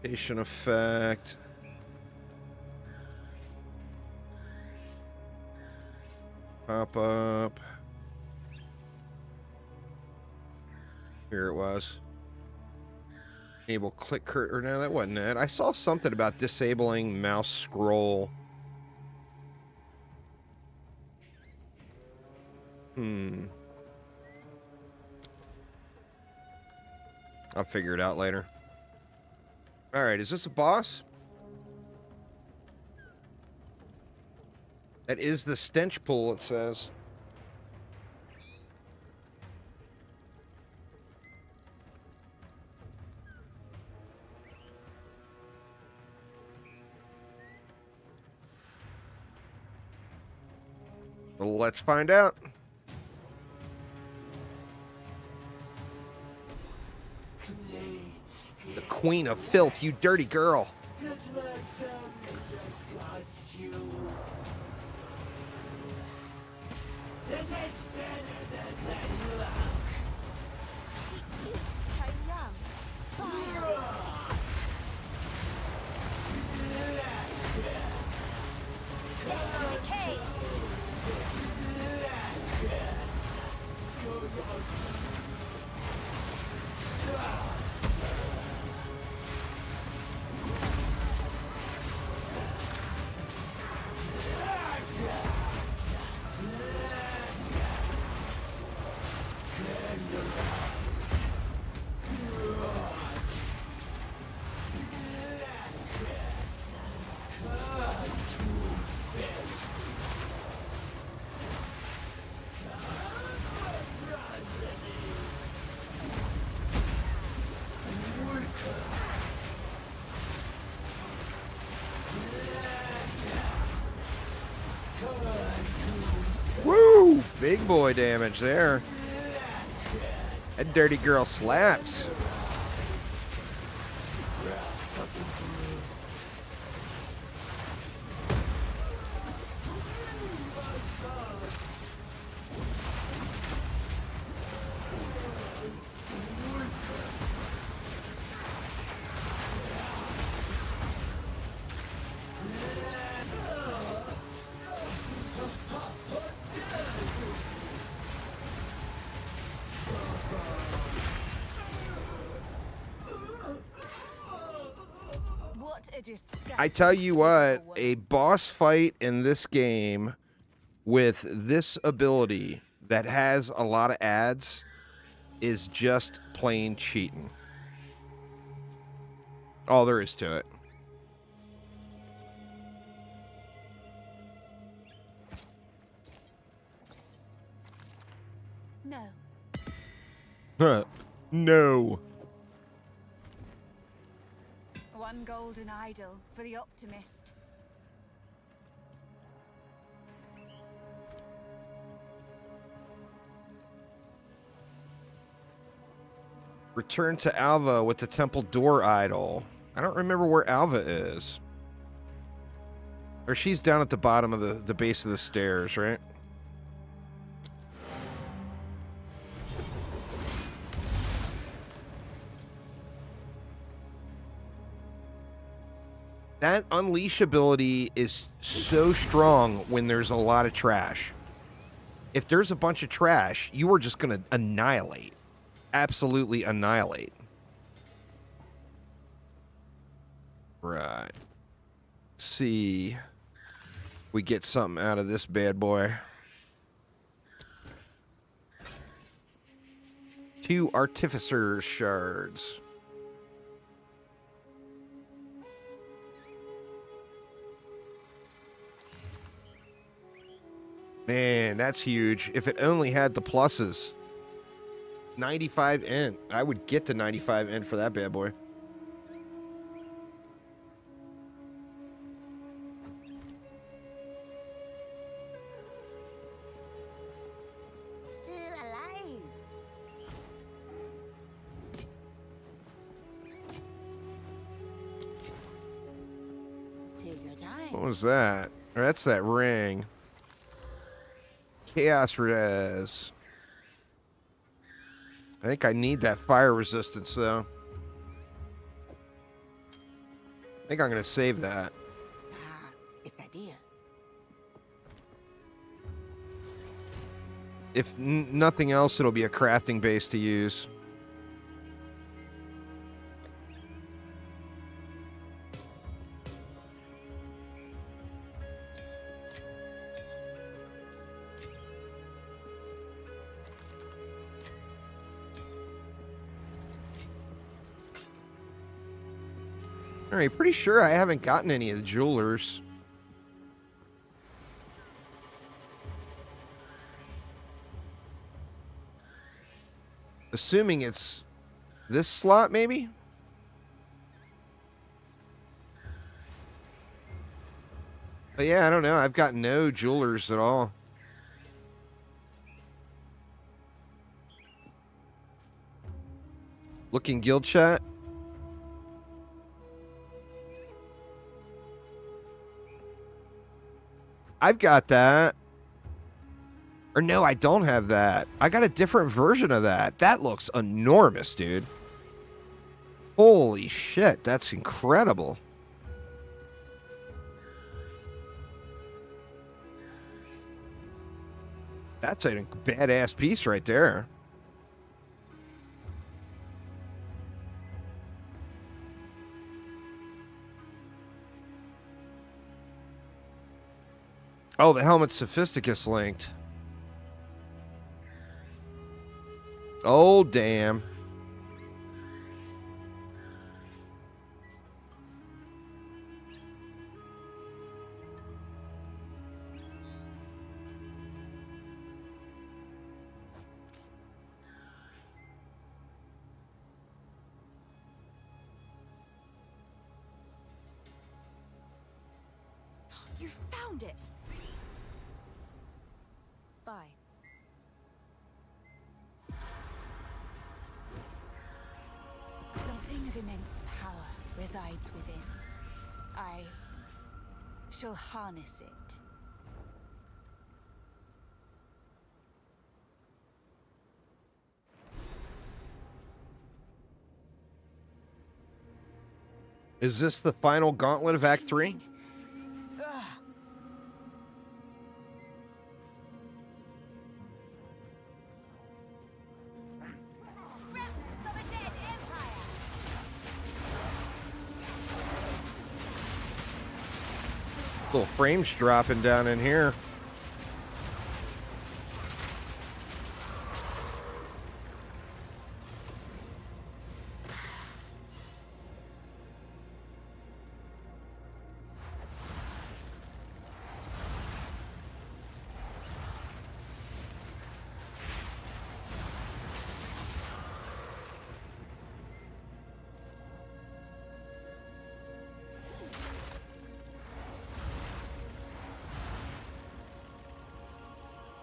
Station effect. Pop up. Here it was. Enable click cursor. No, that wasn't it. I saw something about disabling mouse scroll. I'll figure it out later. Alright, is this a boss? That is the stench pool, it says. Well, let's find out. The Queen of Filth, you dirty girl. Big boy damage there. That dirty girl slaps.
What a disgusting
I tell you what,
paperwork.
a boss fight in this game with this ability that has a lot of ads is just plain cheating. All there is to it.
No.
Huh. No.
One golden idol for the optimist.
Return to Alva with the temple door idol. I don't remember where Alva is. Or she's down at the bottom of the base of the stairs, right? That unleash ability is so strong when there's a lot of trash. If there's a bunch of trash, you are just going to annihilate. Absolutely annihilate. Right. See. We get something out of this bad boy. 2 Artificer shards. Man, that's huge. If it only had the pluses. 95 int. I would get to 95 int for that bad boy.
Still alive. Take your time.
What was that? Or that's that ring. Chaos Res. I think I need that fire resistance, though. I think I'm going to save that.
Ah, it's a deal.
If nothing else, it'll be a crafting base to use. All right, pretty sure I haven't gotten any of the jewelers. Assuming it's this slot, maybe? But yeah, I don't know. I've got no jewelers at all. Looking guild chat. I've got that. Or no, I don't have that. I got a different version of that. That looks enormous, dude. Holy shit, that's incredible. That's a badass piece right there. Oh, the helmet Sophisticus linked. Oh, damn.
You found it.
Bye.
and immense power resides within. I shall harness it.
Is this the final gauntlet of Act 3? Little frames dropping down in here.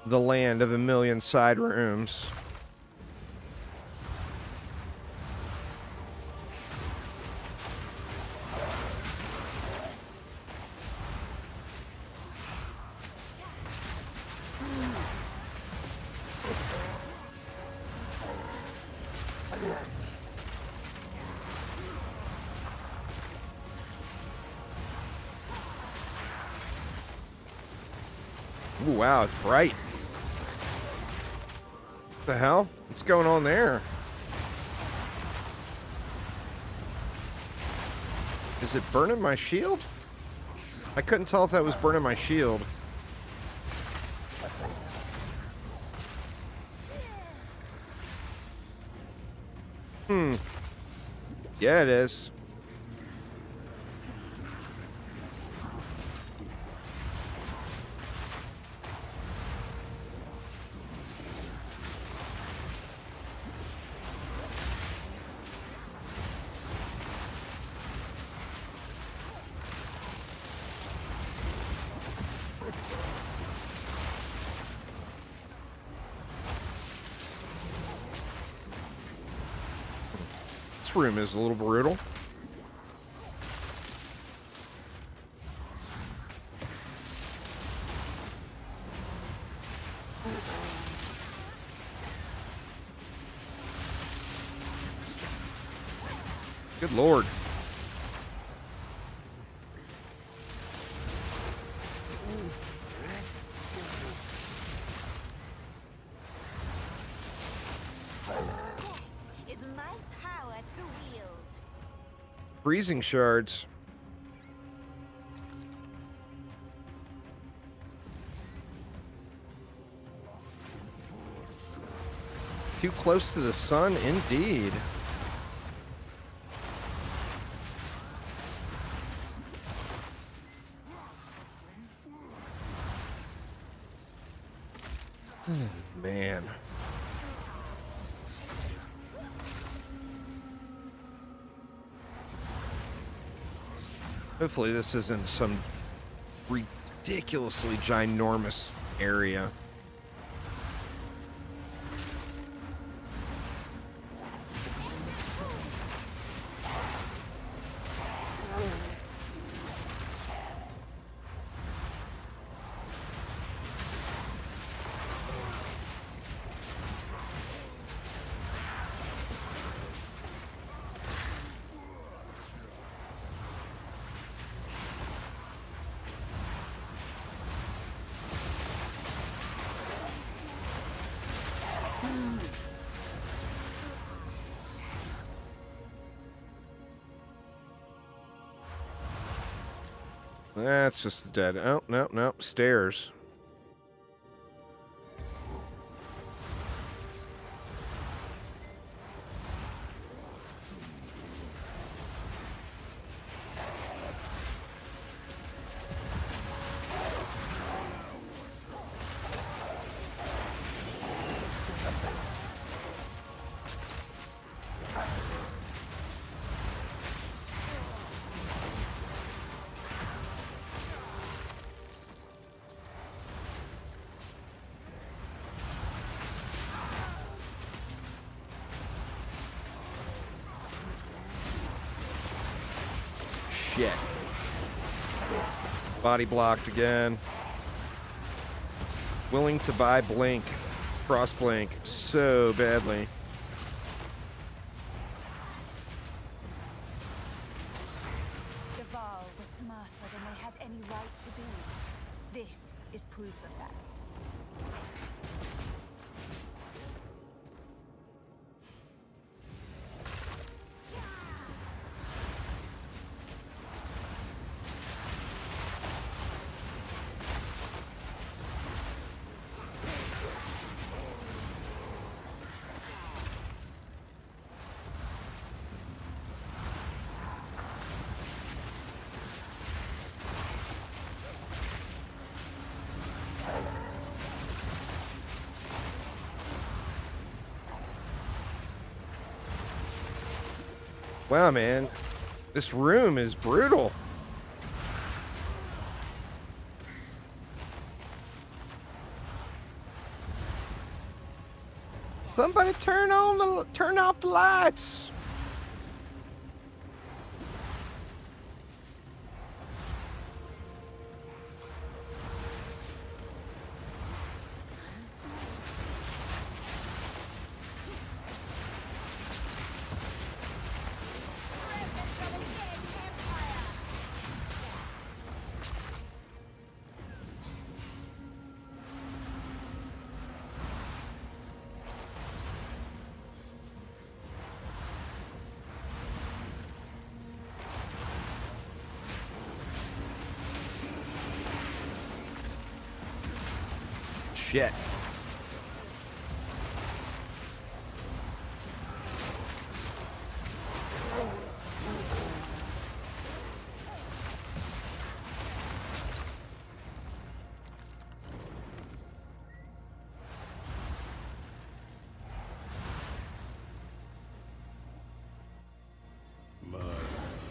The land of a million side rooms. Ooh, wow, it's bright. What the hell? What's going on there? Is it burning my shield? I couldn't tell if that was burning my shield. Yeah, it is. This room is a little brutal. Good Lord.
Is my power to wield.
Freezing shards. Too close to the sun, indeed. Man. Hopefully this isn't some ridiculously ginormous area. That's just dead. Oh, no, no. Stairs. Shit. Body blocked again. Willing to buy blink. Frost blink so badly.
Duval was smarter than they had any right to be. This is proof of that.
Wow, man. This room is brutal. Somebody turn off the lights. Shit.
My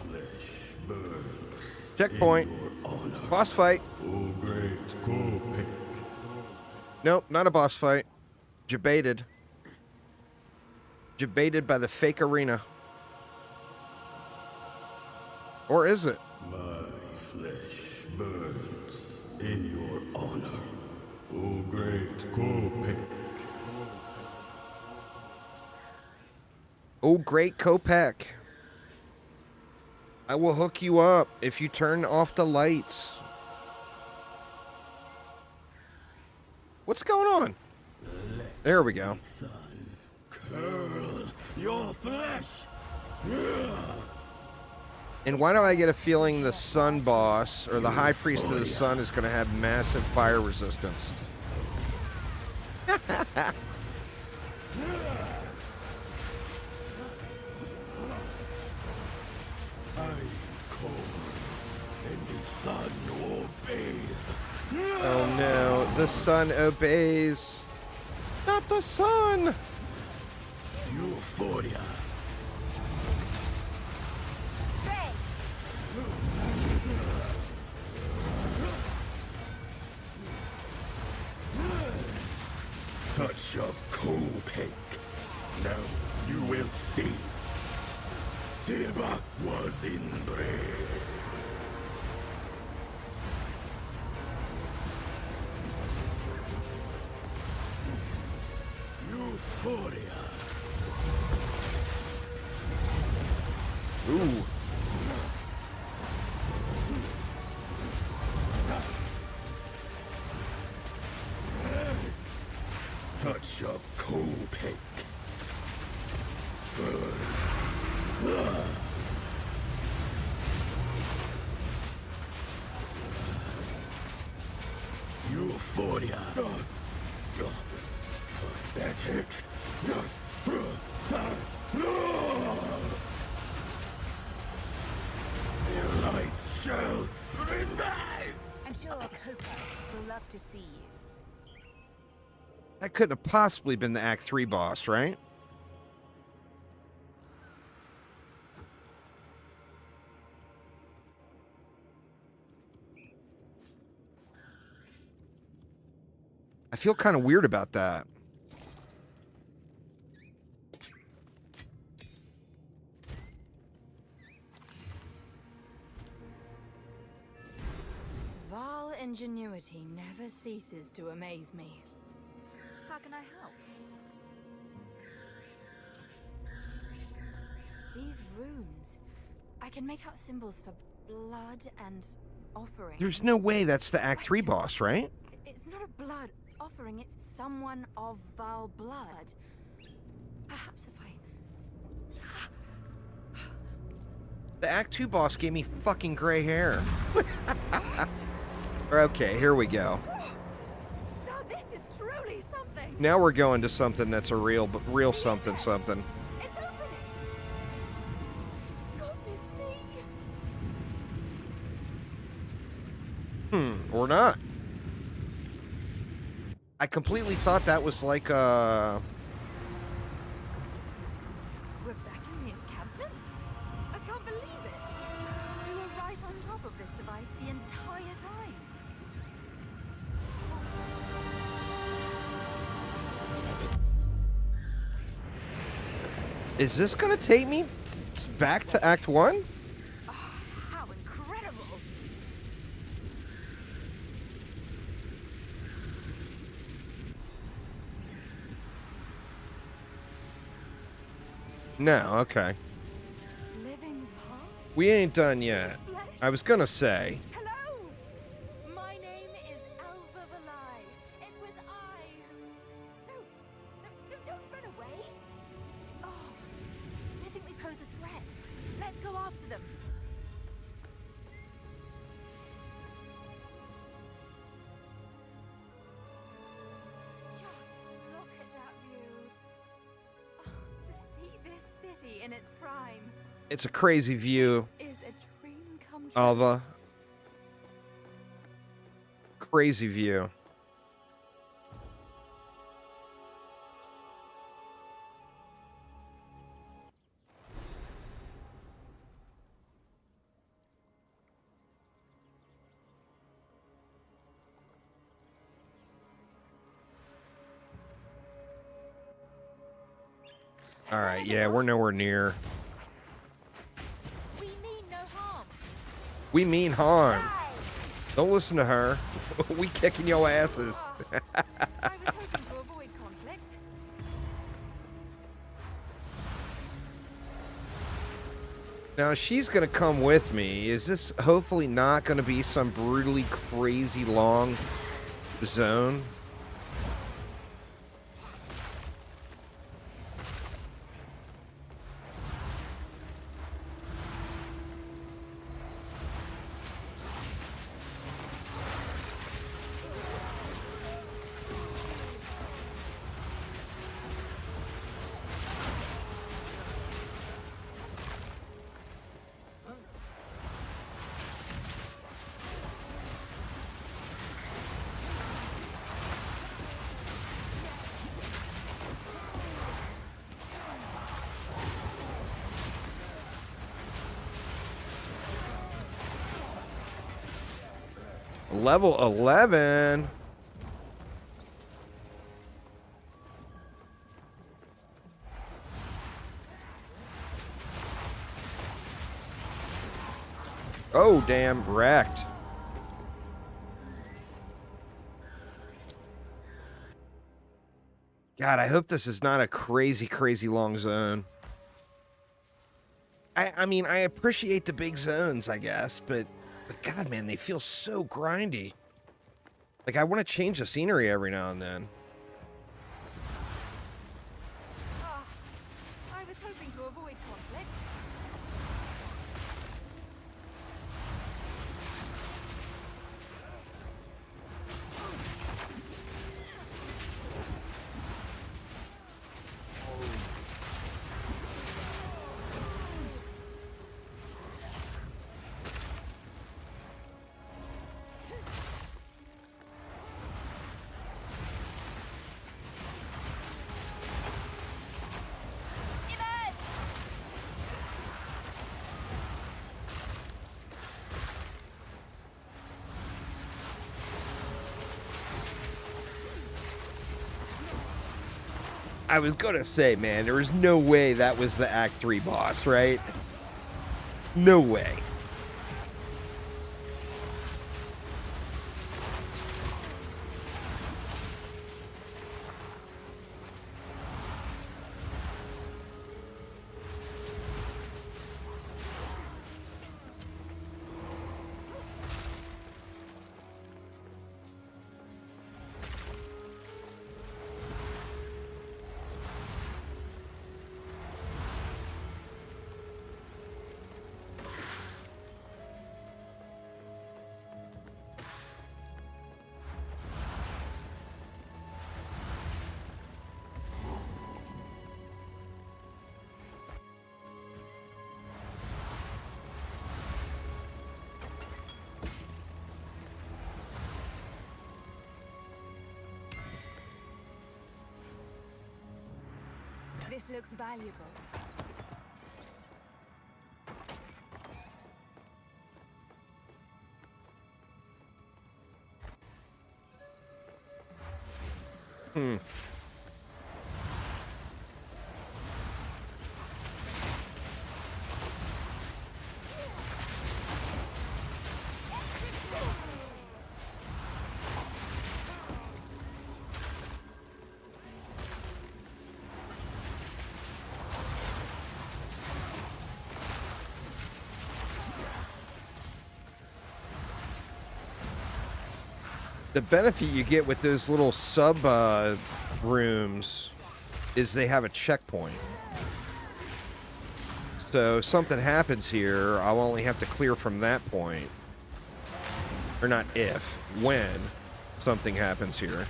flesh burns.
Checkpoint.
In your honor,
Boss fight.
O great Kopek.
Nope, not a boss fight. Jebaited. Jebaited by the fake arena. Or is it?
My flesh burns in your honor, O great Kopek.
Oh, great Kopek. I will hook you up if you turn off the lights. What's going on? There we go.
Son, curl your flesh.
And why do I get a feeling the sun boss, or the high priest of the sun, is going to have massive fire resistance?
I call, and the sun obeys.
Oh no, the sun obeys. Not the sun!
Euphoria. Touch of Kopek. Now you will see. Sirbak was in breath. Euphoria.
Ooh.
Touch of Kopek. Euphoria. Pathetic. The light shall bring me.
I'm sure Coco will love to see you.
That couldn't have possibly been the Act 3 boss, right? I feel kind of weird about that.
ingenuity never ceases to amaze me. How can I help? These runes. I can make out symbols for blood and offering.
There's no way that's the Act 3 boss, right?
It's not a blood offering, it's someone of vile blood. Perhaps if I...
The Act 2 boss gave me fucking gray hair. Okay, here we go.
Now this is truly something.
Now we're going to something that's a real something something.
It's opening. Goodness me.
Or not. I completely thought that was like
We're back in the encampment? I can't believe it. We were right on top of this device the entire time.
Is this gonna take me back to Act 1?
How incredible.
No, okay.
Living heart?
We ain't done yet.
Flesh?
I was gonna say.
Hello! My name is Alva Valai. It was I who... No, don't run away. Oh, I think they pose a threat. Let's go after them. Just look at that view. Oh, to see this city in its prime.
It's a crazy view,
This is a dream come true.
Alva. Crazy view. All right, yeah, we're nowhere near.
We mean no harm.
We mean harm.
Right.
Don't listen to her. We kicking your asses.
I was hoping to avoid conflict.
Now she's gonna come with me. Is this hopefully not gonna be some brutally crazy long zone? Level 11. Oh, damn, wrecked. God, I hope this is not a crazy, crazy long zone. I mean, I appreciate the big zones, I guess, but God, man, they feel so grindy. Like, I want to change the scenery every now and then.
Oh, I was hoping to avoid conflict.
I was gonna say, man, there was no way that was the Act 3 boss, right? No way.
This looks valuable.
The benefit you get with those little sub rooms is they have a checkpoint. So if something happens here, I'll only have to clear from that point. Or not if, when something happens here.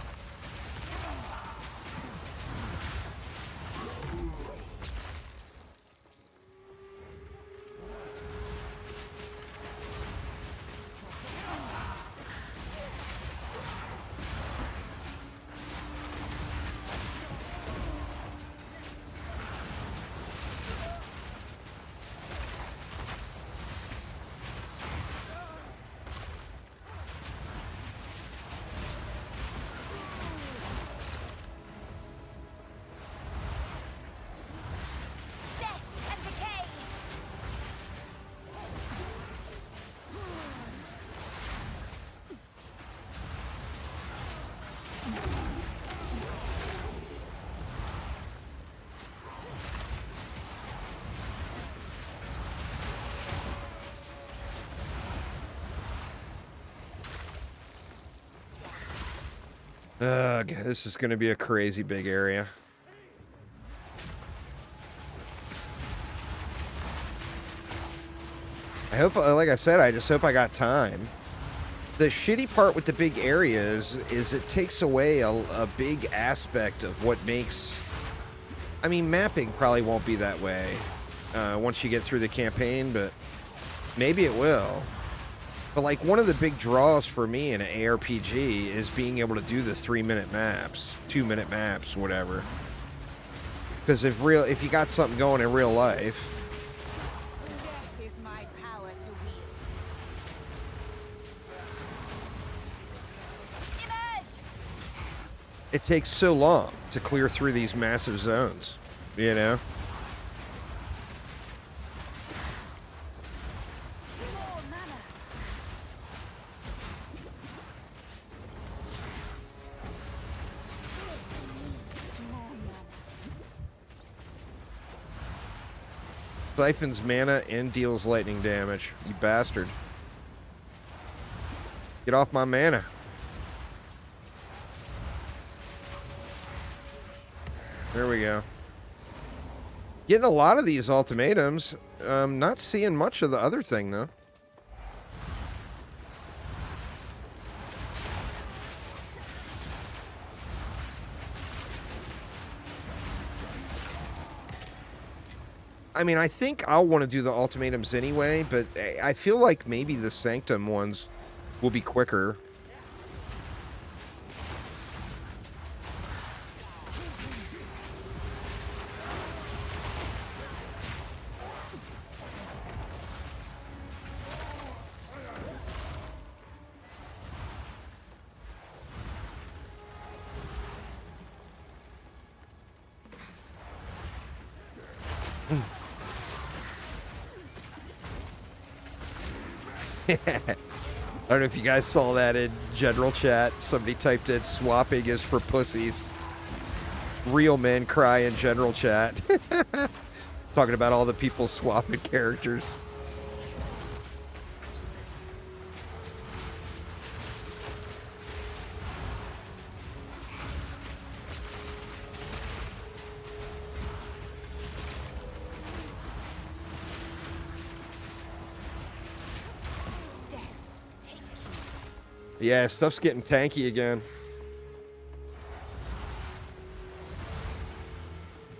Death and decay.
Ugh, this is going to be a crazy big area. I hope, like I said, I just hope I got time. The shitty part with the big areas is it takes away a big aspect of what makes... I mean, mapping probably won't be that way once you get through the campaign, but maybe it will. But, like, one of the big draws for me in an ARPG is being able to do the 3-minute maps, 2-minute maps, whatever. Because if you got something going in real life...
Death is my power to wield.
Emerge!
It takes so long to clear through these massive zones, you know?
More mana. More mana.
Siphons mana and deals lightning damage. You bastard. Get off my mana. There we go. Getting a lot of these ultimatums. Not seeing much of the other thing, though. I mean, I think I'll want to do the ultimatums anyway, but I feel like maybe the Sanctum ones will be quicker. I don't know if you guys saw that in general chat. Somebody typed in swapping is for pussies. Real men cry in general chat. Talking about all the people swapping characters. Yeah, stuff's getting tanky again.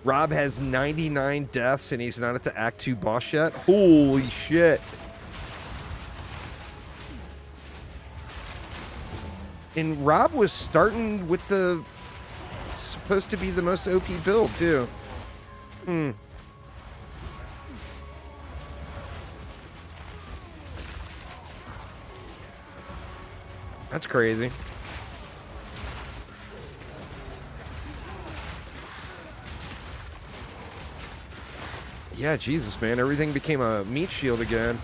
Rob has 99 deaths and he's not at the Act 2 boss yet. Holy shit. And Rob was starting with the supposed to be the most OP build too. Hmm. That's crazy. Yeah, Jesus, man. Everything became a meat shield again.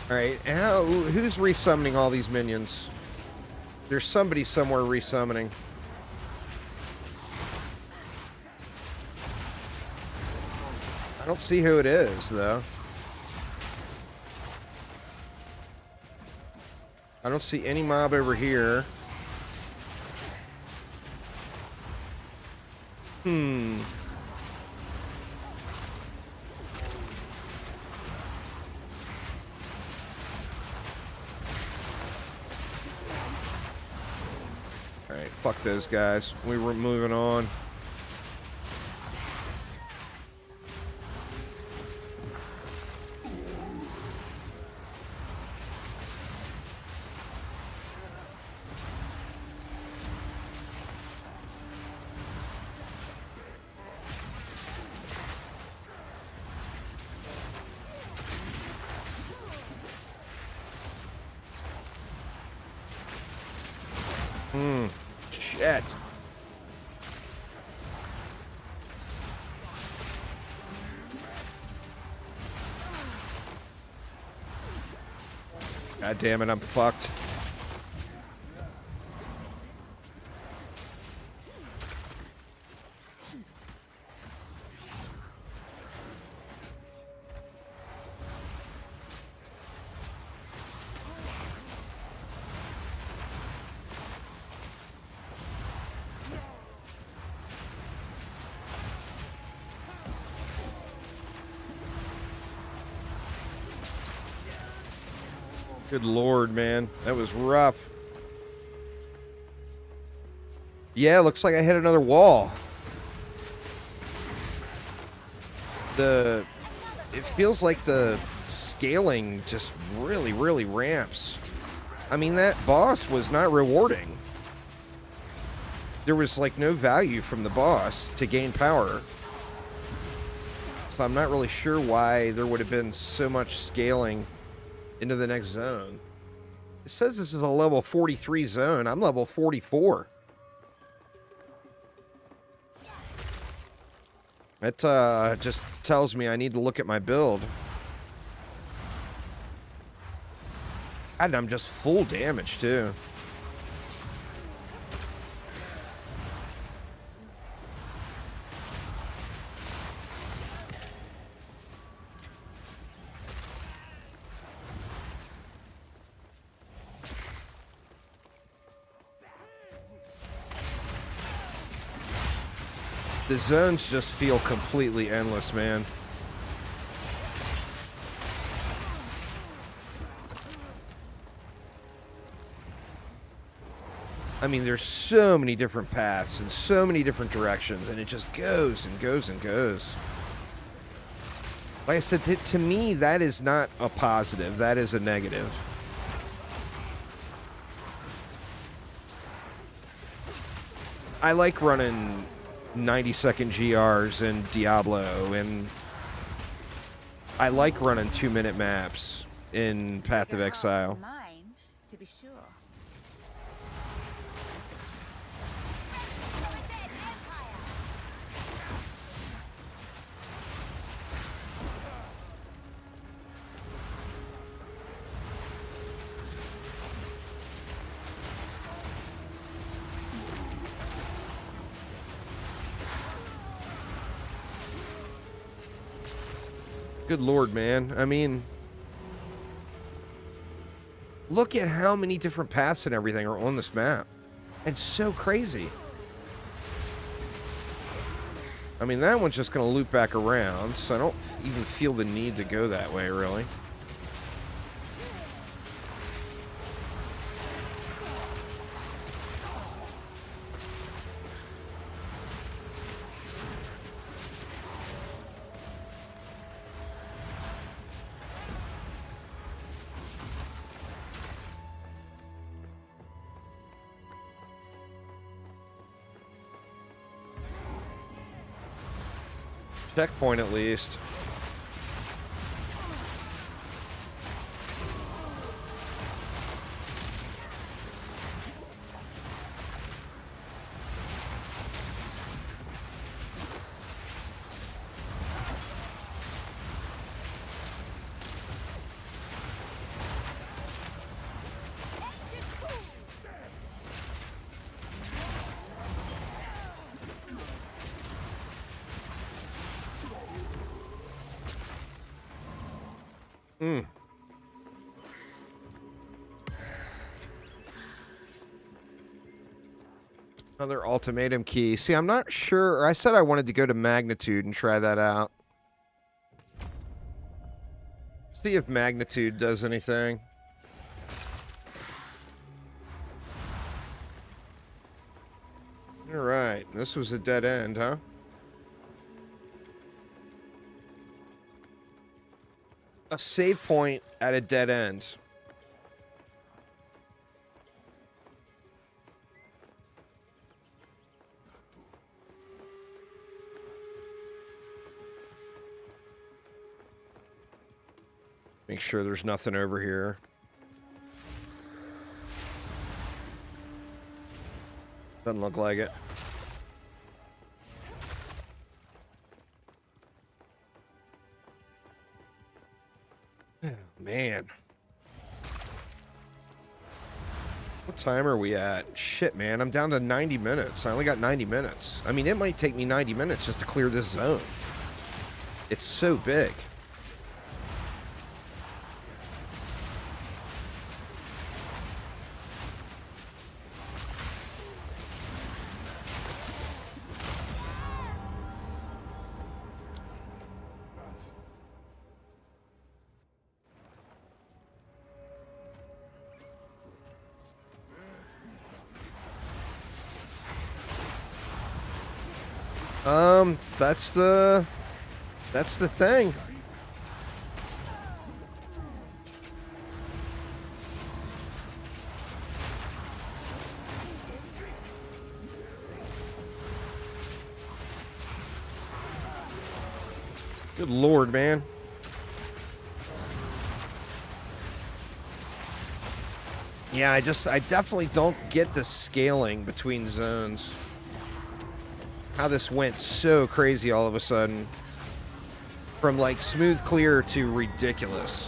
Alright, who's resummoning all these minions? There's somebody somewhere resummoning. I don't see who it is, though. I don't see any mob over here. Hmm. Alright, fuck those guys. We were moving on. Shit. God damn it, I'm fucked. Good lord, man. That was rough. Yeah, looks like I hit another wall. It feels like the scaling just really, really ramps. I mean, that boss was not rewarding. There was, like, no value from the boss to gain power. So I'm not really sure why there would have been so much scaling into the next zone. It says this is a level 43 zone. I'm level 44. That just tells me I need to look at my build. And I'm just full damage too. The zones just feel completely endless, man. I mean, there's so many different paths and so many different directions, and it just goes and goes and goes. Like I said, to me, that is not a positive. That is a negative. I like running 90-second GRs in Diablo, and I like running 2-minute maps in Path of Exile.
Mine, to be sure.
Good lord, man. I mean, look at how many different paths and everything are on this map. It's so crazy. I mean, that one's just going to loop back around, so I don't even feel the need to go that way, really. Checkpoint at least. Hmm. Another ultimatum key. See, I'm not sure. I said I wanted to go to Magnitude and try that out. See if Magnitude does anything. All right. This was a dead end, huh? A save point at a dead end. Make sure there's nothing over here. Doesn't look like it. Oh, man. What time are we at? Shit, man. I'm down to 90 minutes. I only got 90 minutes. I mean, it might take me 90 minutes just to clear this zone. It's so big. That's the thing. Good Lord, man. Yeah, I definitely don't get the scaling between zones. How this went so crazy all of a sudden. From like smooth clear to ridiculous.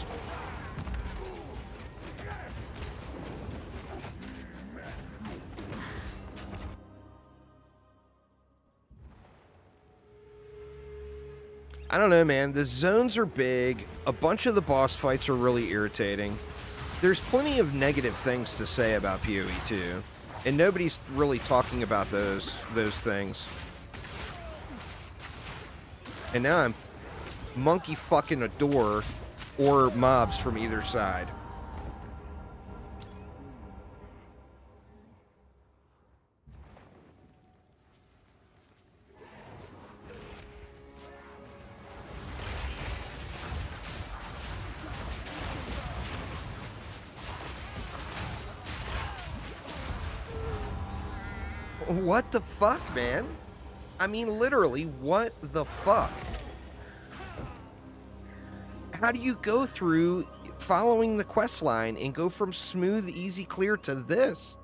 I don't know, man. The zones are big. A bunch of the boss fights are really irritating. There's plenty of negative things to say about POE2, and nobody's really talking about those things. And now I'm monkey fucking a door or mobs from either side. What the fuck, man? I mean, literally, what the fuck? How do you go through following the quest line and go from smooth, easy, clear to this?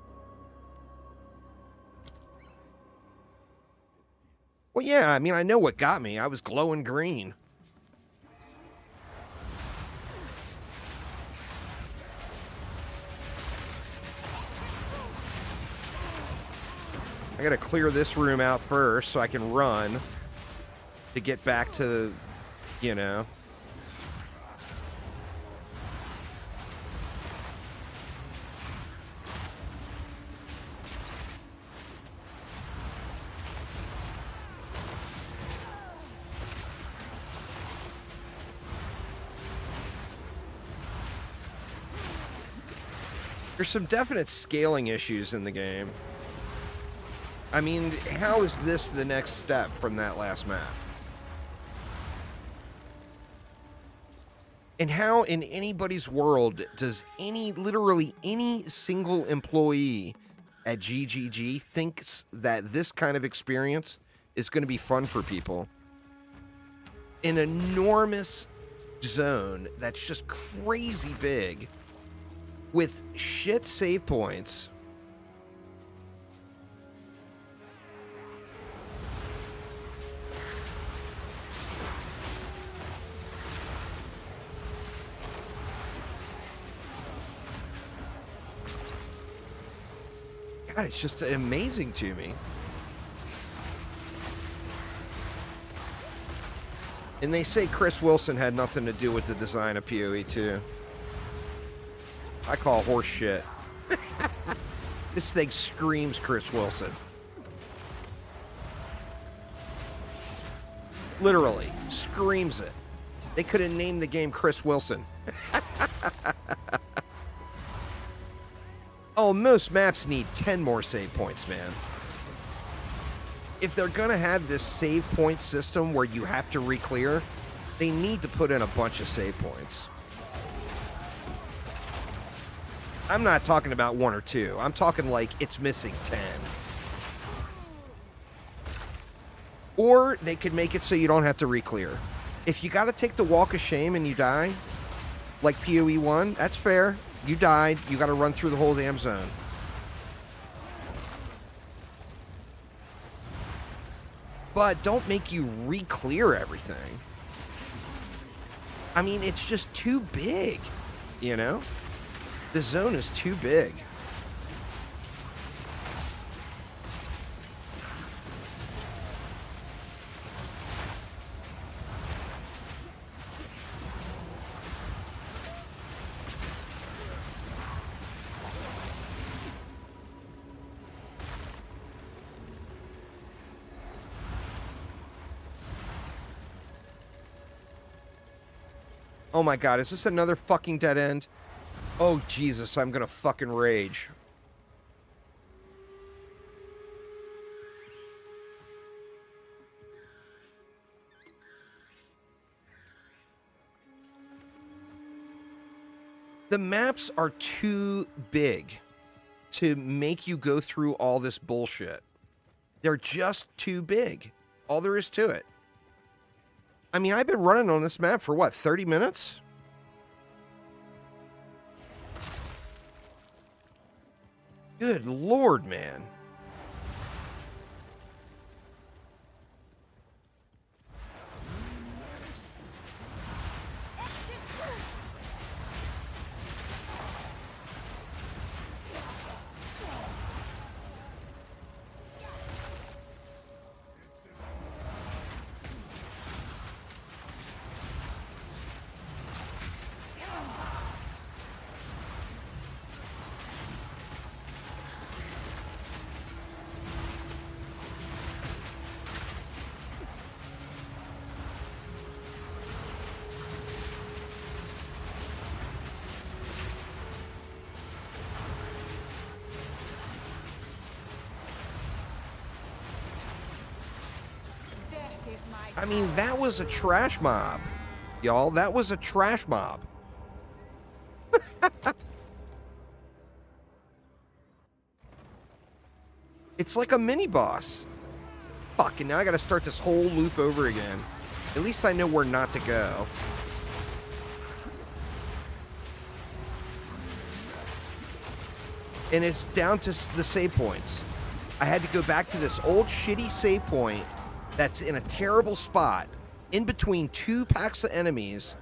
Well, yeah, I mean, I know what got me. I was glowing green. I gotta clear this room out first so I can run to get back to, you know. There's some definite scaling issues in the game. I mean, how is this the next step from that last map? And how in anybody's world does literally any single employee at GGG thinks that this kind of experience is going to be fun for people? an enormous zone that's just crazy big with shit save points. God, it's just amazing to me. And they say Chris Wilson had nothing to do with the design of POE2. I call horse shit. This thing screams Chris Wilson. Literally, screams it. They could have named the game Chris Wilson. Oh, most maps need 10 more save points, man. If they're gonna have this save point system where you have to re-clear, they need to put in a bunch of save points. I'm not talking about 1 or 2. I'm talking like it's missing 10. Or they could make it so you don't have to re-clear. If you gotta take the walk of shame and you die, like POE1, that's fair. You died, you gotta run through the whole damn zone. But don't make you re-clear everything. I mean, it's just too big, you know? The zone is too big. Oh my god, is this another fucking dead end? Oh Jesus, I'm gonna fucking rage. The maps are too big to make you go through all this bullshit. They're just too big. All there is to it. I mean, I've been running on this map for what, 30 minutes? Good Lord, man. I mean, that was a trash mob. Y'all, that was a trash mob. It's like a mini-boss. Fuck, and now I gotta start this whole loop over again. At least I know where not to go. And it's down to the save points. I had to go back to this old shitty save point that's in a terrible spot in between 2 packs of enemies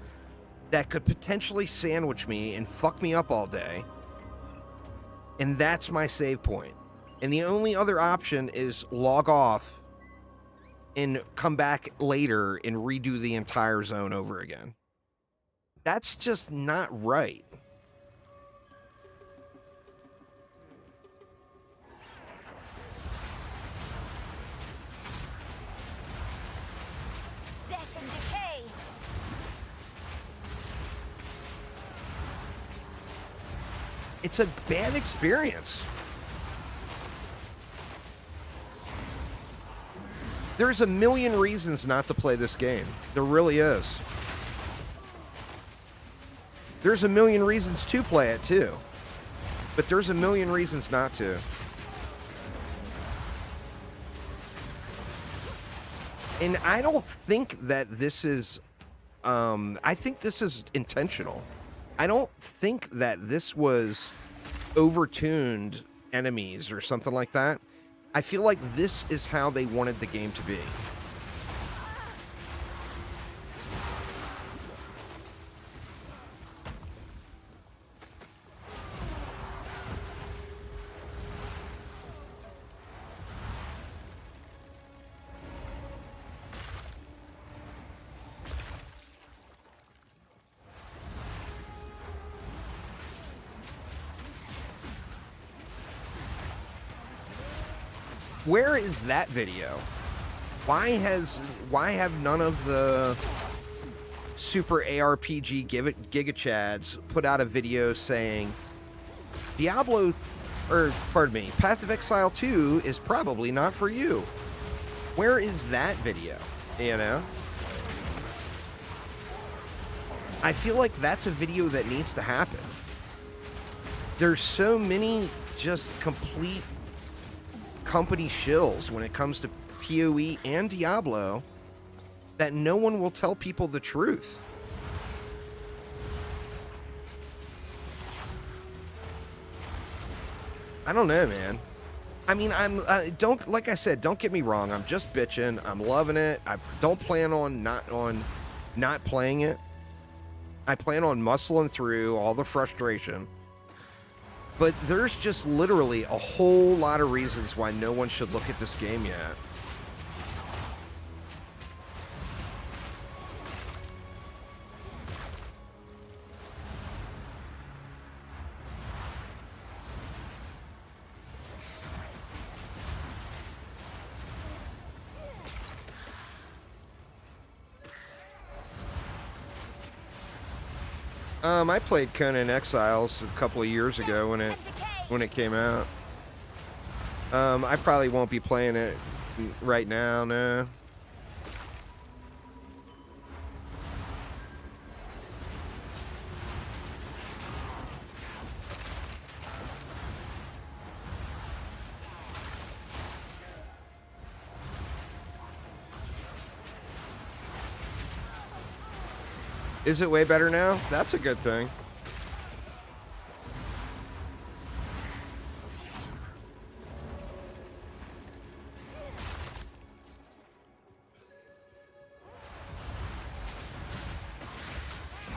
that could potentially sandwich me and fuck me up all day. And that's my save point. And the only other option is log off and come back later and redo the entire zone over again. That's just not right.
Death and decay.
It's a bad experience. There's a million reasons not to play this game. There really is. There's a million reasons to play it too. But there's a million reasons not to. And I don't think that this is, I think this is intentional. I don't think that this was overtuned enemies or something like that. I feel like this is how they wanted the game to be. Where is that video? Why have none of the super ARPG Giga Chads put out a video saying Diablo, or pardon me, Path of Exile 2 is probably not for you? Where is that video? You know? I feel like that's a video that needs to happen. There's so many just complete company shills when it comes to POE and Diablo that no one will tell people the truth. I don't know, man. I mean, don't, like I said, don't get me wrong. I'm just bitching. I'm loving it. I don't plan on not playing it. I plan on muscling through all the frustration. But there's just literally a whole lot of reasons why no one should look at this game yet. I played Conan Exiles a couple of years ago when it came out. I probably won't be playing it right now, no. Is it way better now? That's a good thing.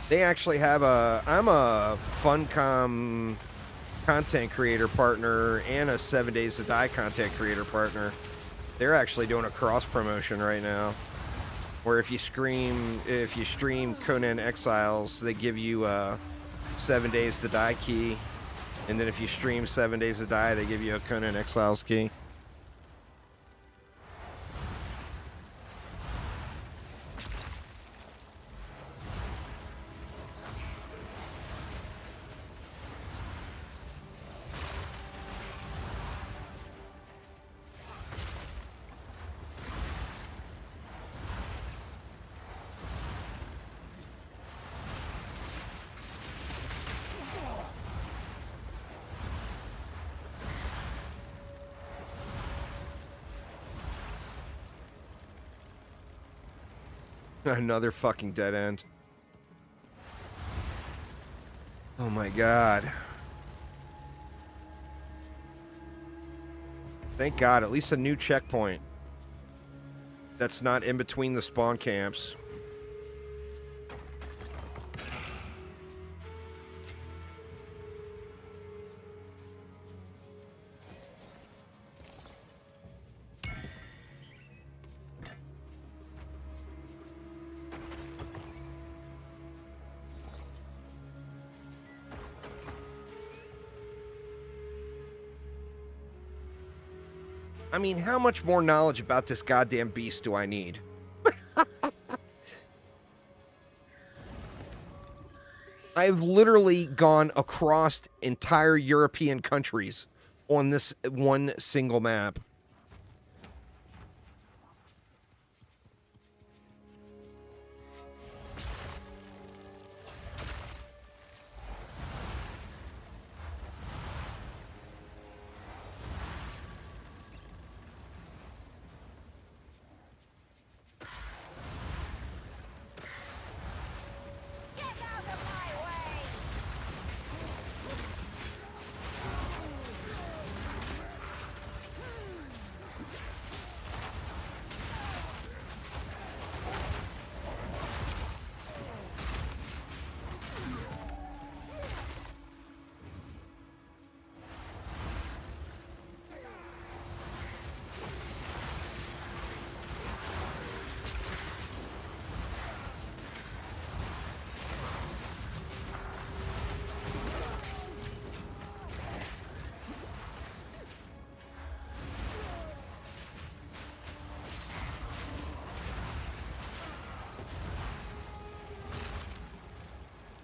They actually have I'm a Funcom content creator partner and a 7 Days to Die content creator partner. They're actually doing a cross promotion right now, where if you stream Conan Exiles, they give you a 7 Days to Die key, and then if you stream 7 Days to Die, they give you a Conan Exiles key. Another fucking dead end. Oh my god. Thank God, at least a new checkpoint that's not in between the spawn camps. I mean, how much more knowledge about this goddamn beast do I need? I've literally gone across entire European countries on this one single map.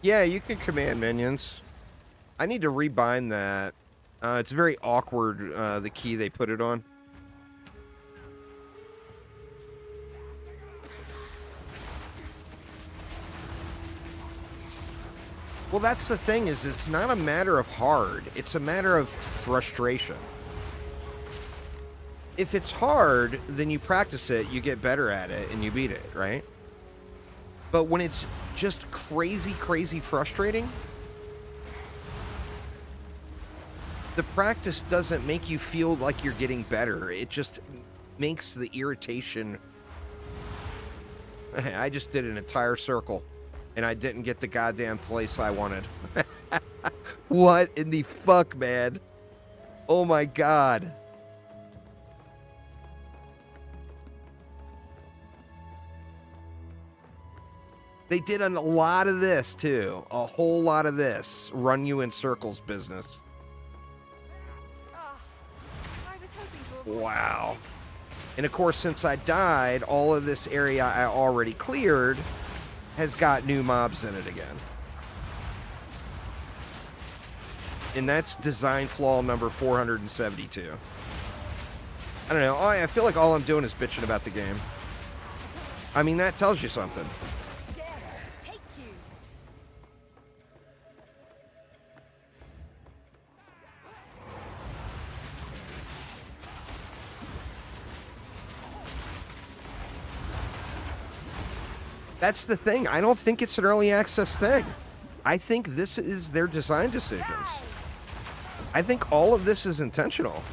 Yeah, you can command minions. I need to rebind that. It's very awkward, the key they put it on. Well, that's the thing, is it's not a matter of hard. It's a matter of frustration. If it's hard, then you practice it, you get better at it, and you beat it, right? But when it's just crazy, crazy frustrating, the practice doesn't make you feel like you're getting better. It just makes the irritation. I just did an entire circle, and I didn't get the goddamn place I wanted. What in the fuck, man? Oh my god. They did a lot of this, too. A whole lot of this. Run you in circles business.
Oh, I was hoping to avoid
Wow. And of course, since I died, all of this area I already cleared has got new mobs in it again. And that's design flaw number 472. I don't know. I feel like all I'm doing is bitching about the game. I mean, that tells you something.
Take you.
That's the thing. I don't think it's an early access thing. I think this is their design decisions. I think all of this is intentional.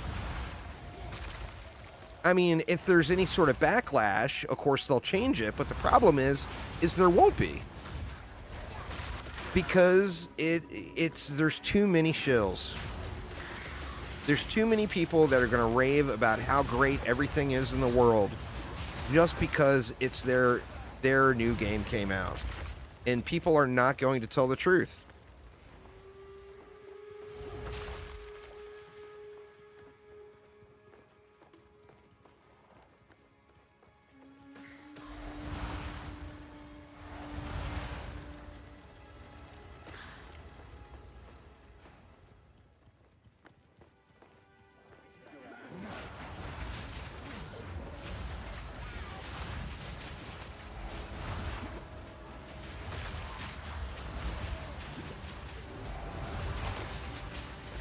I mean, if there's any sort of backlash, of course they'll change it, but the problem is there won't be. Because there's too many shills. There's too many people that are going to rave about how great everything is in the world just because it's their new game came out. And people are not going to tell the truth.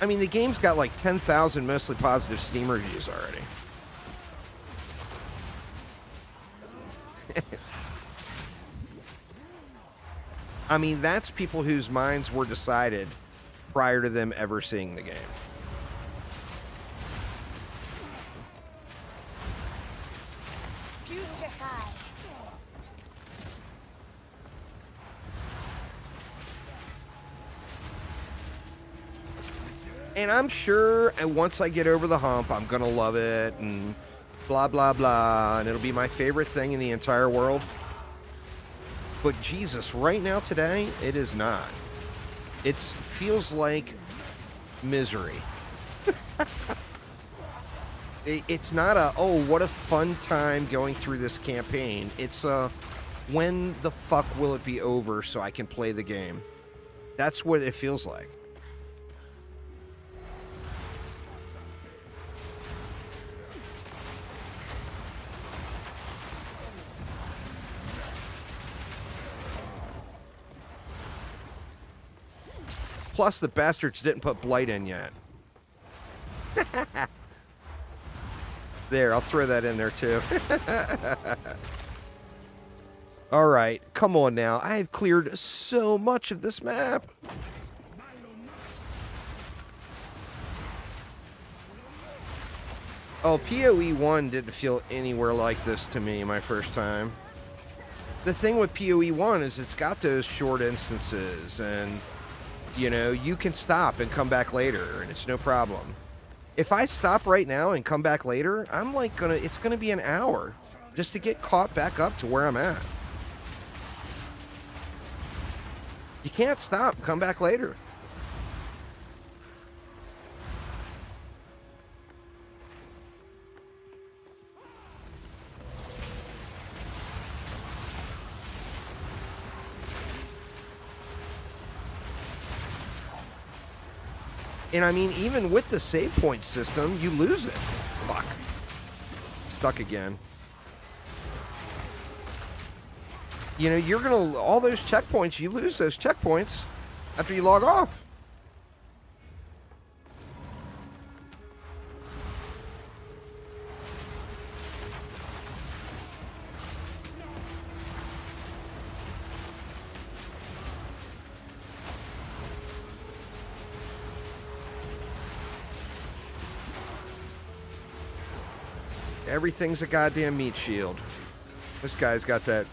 I mean, the game's got like 10,000 mostly positive Steam reviews already. I mean, that's people whose minds were decided prior to them ever seeing the game.
Putrefy.
And I'm sure once I get over the hump, I'm going to love it and blah, blah, blah. And it'll be my favorite thing in the entire world. But Jesus, right now today, it is not. It feels like misery. It's not a, oh, what a fun time going through this campaign. It's a, when the fuck will it be over so I can play the game? That's what it feels like. Plus, the bastards didn't put Blight in yet. There, I'll throw that in there, too. All right, come on now. I have cleared so much of this map. Oh, POE1 didn't feel anywhere like this to me my first time. The thing with POE1 is it's got those short instances, and you know, you can stop and come back later, and it's no problem. If I stop right now and come back later, I'm like it's gonna be an hour just to get caught back up to where I'm at. You can't stop, come back later. And I mean, even with the save point system, you lose it. Fuck. Stuck again. You know, you're gonna, all those checkpoints, you lose those checkpoints after you log off. Everything's a goddamn meat shield. This guy's got that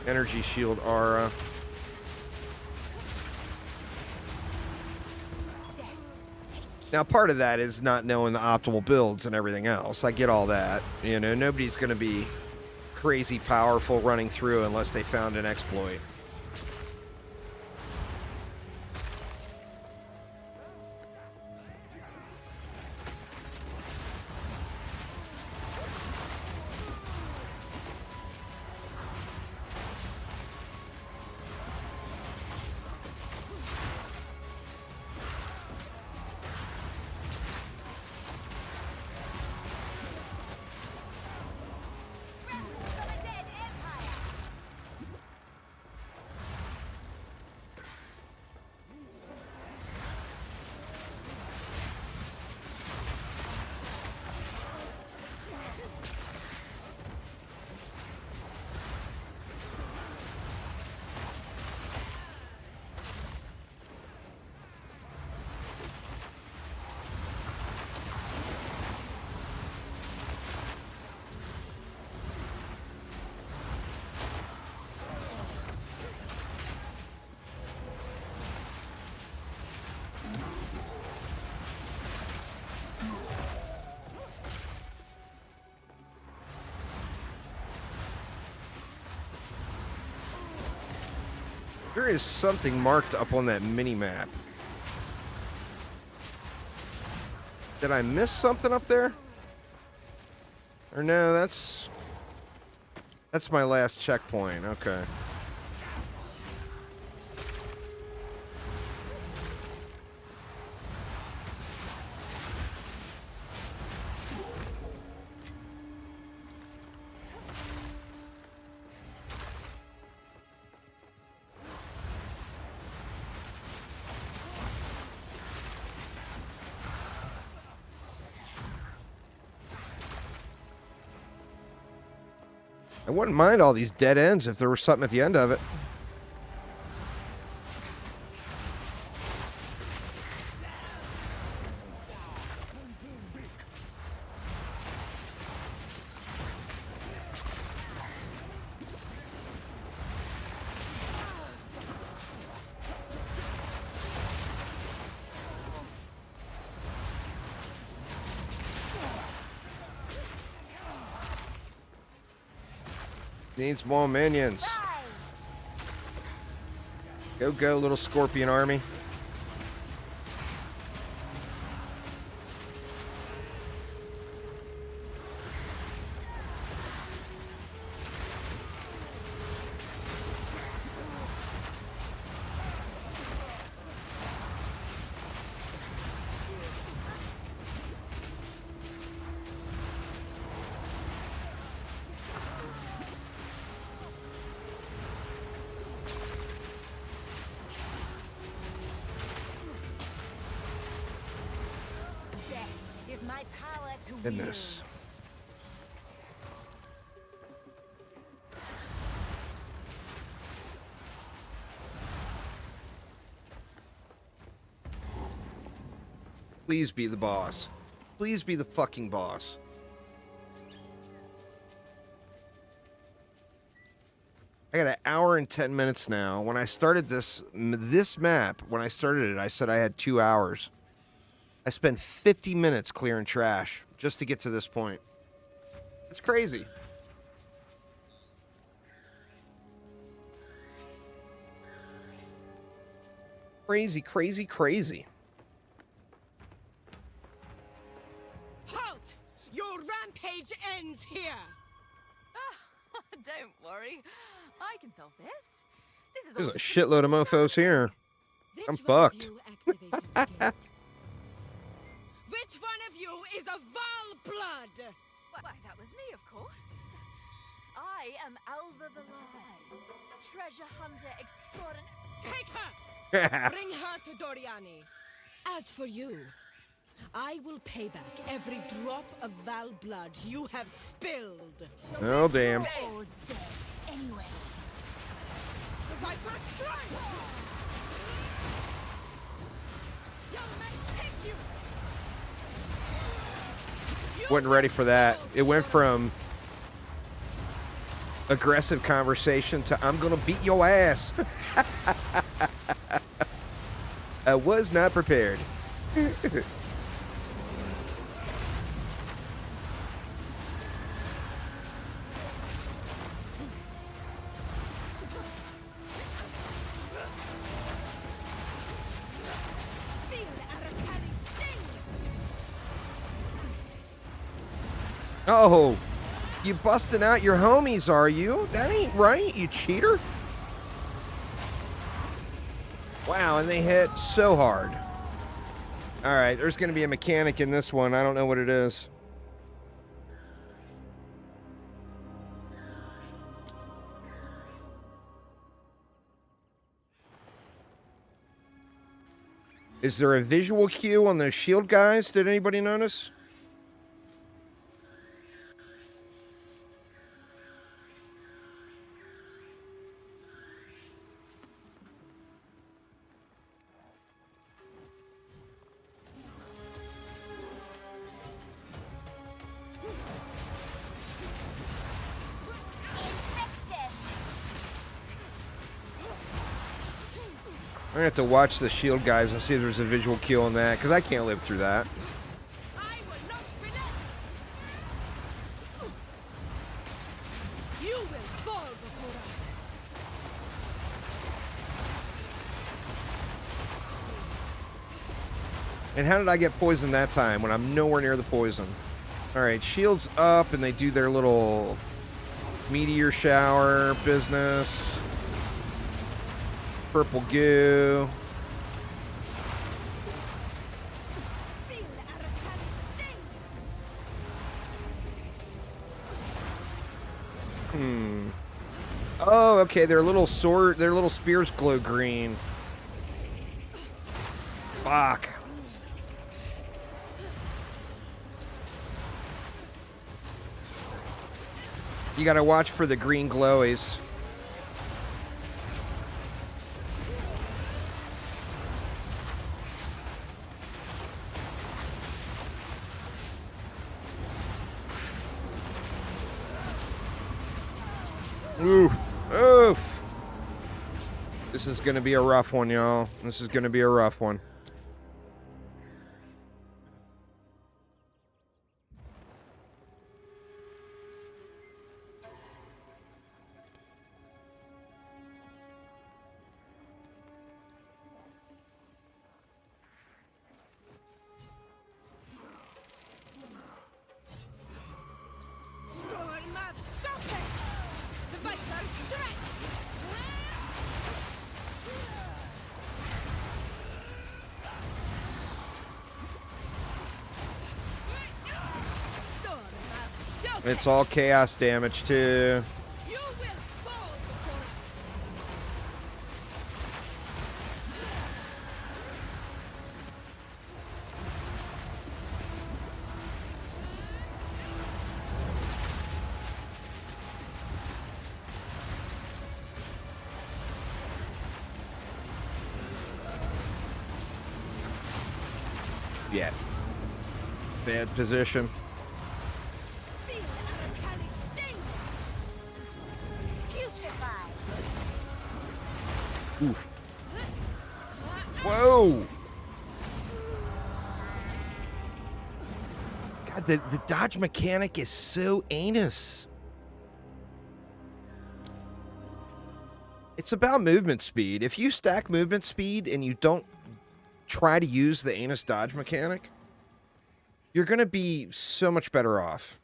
energy shield aura. Now, part of that is not knowing the optimal builds and everything else. I get all that. You know, nobody's going to be crazy powerful running through unless they found an exploit. There is something marked up on that mini-map. Did I miss something up there? Or no, that's my last checkpoint. Okay. I wouldn't mind all these dead ends if there was something at the end of it. Needs more minions. Go, go, little scorpion army. Goodness. Please be the boss. Please be the fucking boss. I got an hour and 10 minutes now. When I started this map, when I started it, I said I had 2 hours. I spent 50 minutes clearing trash just to get to this point. It's crazy. Crazy, crazy, crazy.
Halt! Your rampage ends here!
Don't worry. I can solve this. This is
There's
all
a
just
shitload of mofos here. I'm
Which one of
fucked.
you activated the gate? Which one of you is a Val blood?
Why, that was me, of course. I am Alva the Lie, treasure hunter extraordinary.
Take her! Bring her to Doriani. As for you, I will pay back every drop of Val blood you have spilled.
Oh, damn.
All dead anyway.
The Viper strike! Young man, take you!
Wasn't ready for that. It went from aggressive conversation to I'm gonna beat your ass. I was not prepared. Oh, you busting out your homies, are you? That ain't right, you cheater. Wow, and they hit so hard. All right, there's going to be a mechanic in this one. I don't know what it is. Is there a visual cue on those shield guys? Did anybody notice? I'm gonna have to watch the shield guys and see if there's a visual cue on that, because I can't live through that.
I will not relent. You will fall before us.
And how did I get poisoned that time when I'm nowhere near the poison? Alright, shields up, and they do their little meteor shower business. Purple goo. Oh, okay, their little spears glow green. Fuck. You gotta watch for the green glowies. Oof. Oof. This is going to be a rough one, y'all. This is going to be a rough one. It's all chaos damage, too.
You will fall before us.
Yeah. Bad position. Oof. Whoa! God, the dodge mechanic is so anus. It's about movement speed. If you stack movement speed and you don't try to use the anus dodge mechanic, you're going to be so much better off.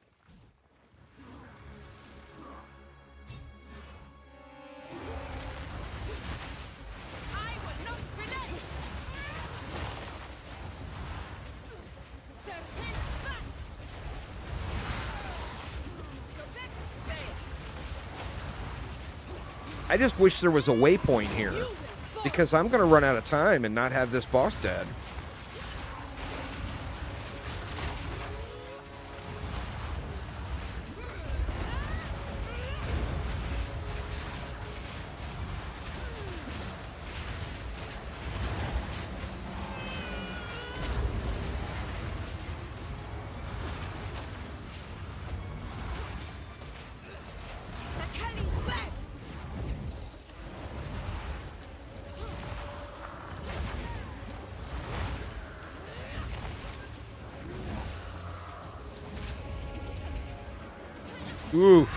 There
I just wish there was a waypoint here, because I'm going to run out of time and not have this boss dead. Oof.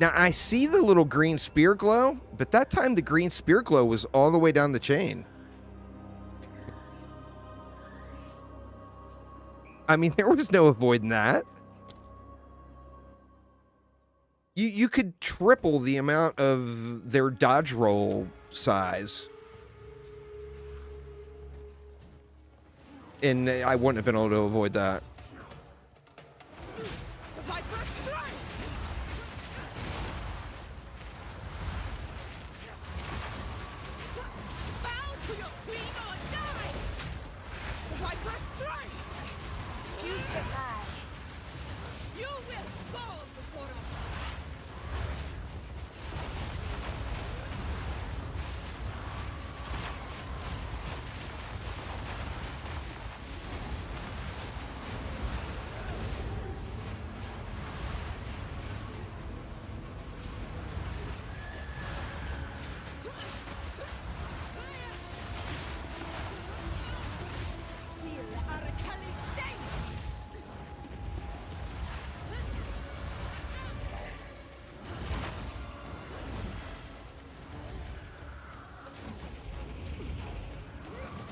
Now, I see the little green spear glow, but that time the green spear glow was all the way down the chain. I mean, there was no avoiding that. You could triple the amount of their dodge roll size. And I wouldn't have been able to avoid that.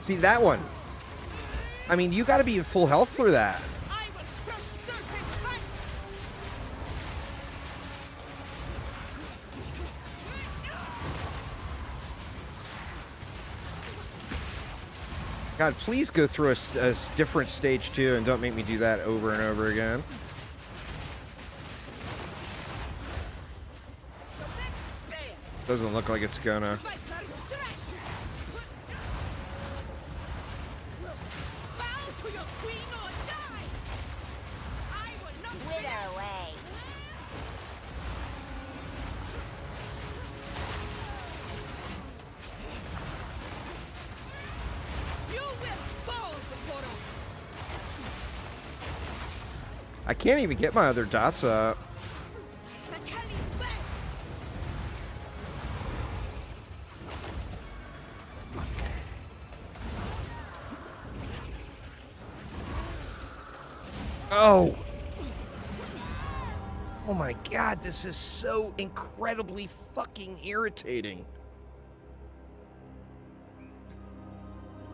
See, that one. I mean, you got to be in full health for that. God, please go through a different stage 2 and don't make me do that over and over again. Doesn't look like it's gonna. I can't even get my other dots up. Oh. Oh my God, this is so incredibly fucking irritating.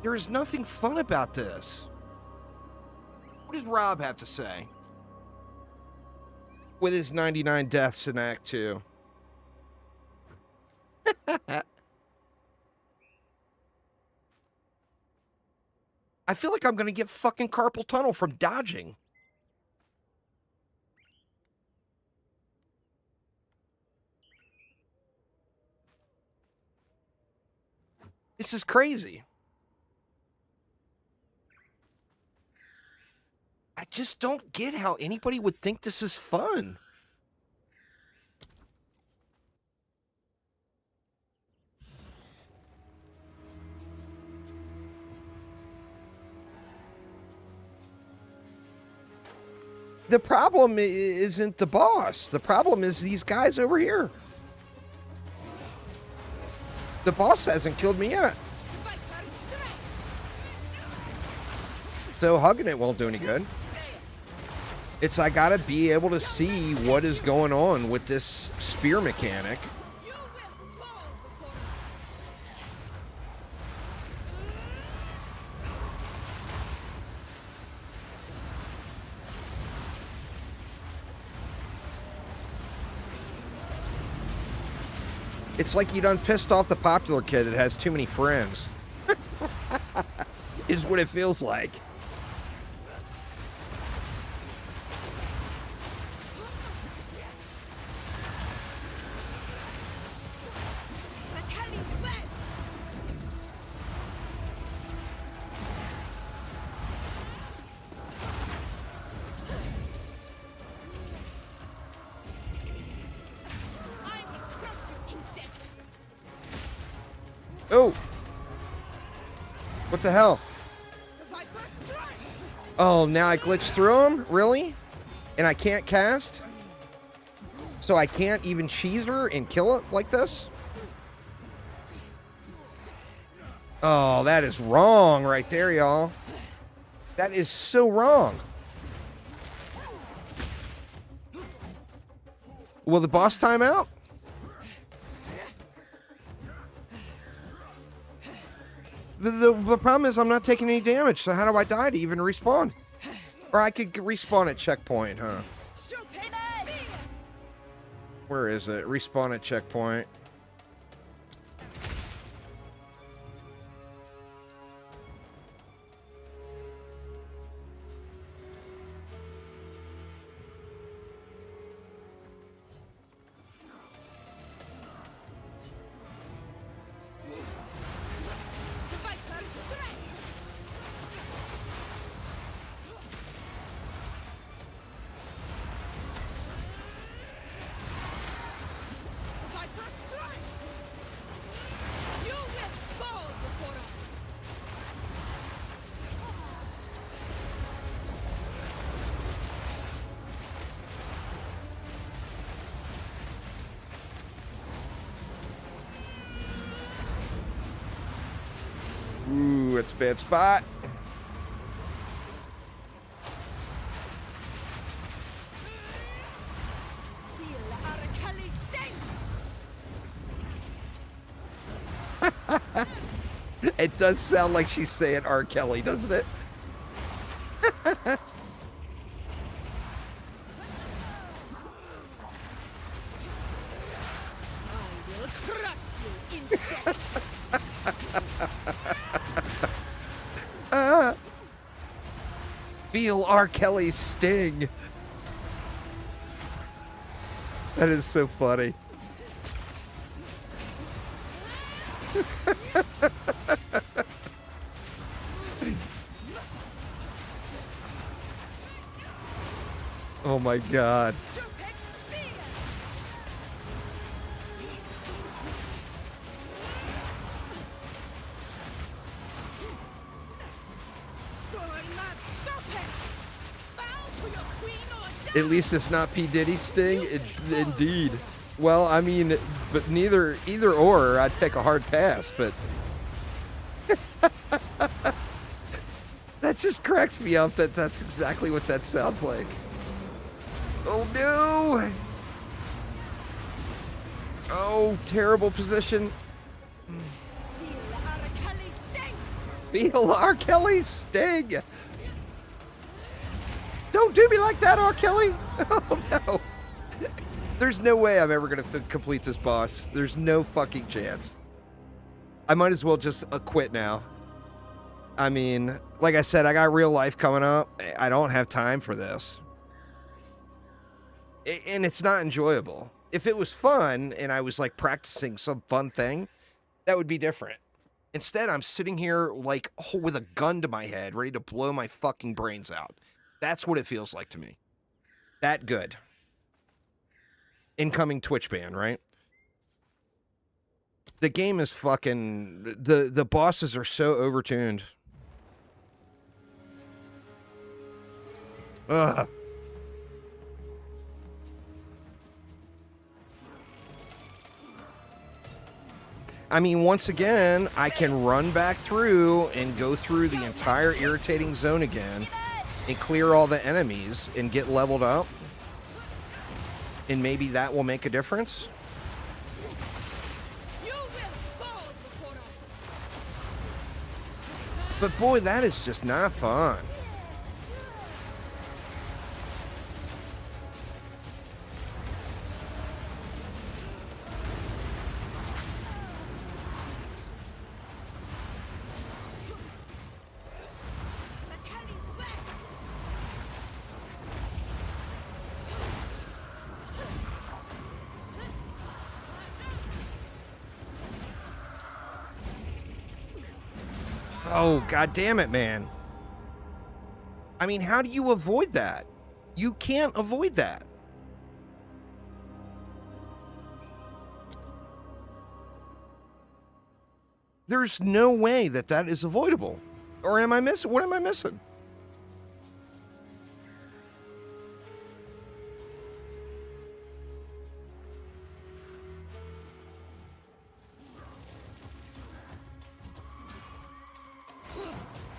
There is nothing fun about this. What does Rob have to say? With his 99 deaths in Act 2. I feel like I'm going to get fucking carpal tunnel from dodging. This is crazy. I just don't get how anybody would think this is fun. The problem isn't the boss. The problem is these guys over here. The boss hasn't killed me yet. So hugging it won't do any good. It's I gotta be able to see what is going on with this spear mechanic. It's like you done pissed off the popular kid that has too many friends. Is what it feels like. Oh! What the hell? Oh, now I glitched through him? Really? And I can't cast? So I can't even cheese her and kill it like this? Oh, that is wrong right there, y'all. That is so wrong. Will the boss time out? The problem is I'm not taking any damage, so how do I die to even respawn? Or I could respawn at checkpoint, huh? Where is it? Respawn at checkpoint. Ooh, it's a bad spot. It does sound like she's saying R. Kelly, doesn't it? Feel R. Kelly's sting. That is so funny. Oh my god. At least it's not P. Diddy's sting. Indeed. Well, I mean, but either or, I'd take a hard pass, but that just cracks me up that that's exactly what that sounds like. Oh no! Oh, terrible position. Feel R. Kelly's sting. Don't do me like that, R. Kelly. Oh no. There's no way I'm ever going to complete this boss. There's no fucking chance. I might as well just quit now. I mean, like I said, I got real life coming up. I don't have time for this. And it's not enjoyable. If it was fun and I was like practicing some fun thing, that would be different. Instead, I'm sitting here like with a gun to my head, ready to blow my fucking brains out. That's what it feels like to me. That good. Incoming Twitch ban, right? The game is fucking... The bosses are so overtuned. Ugh. I mean, once again, I can run back through and go through the entire irritating zone again and clear all the enemies and get leveled up. And maybe that will make a difference. But boy, that is just not fun. Oh, god damn it, man. I mean, how do you avoid that? You can't avoid that. There's no way that that is avoidable. Or am I missing? What am I missing?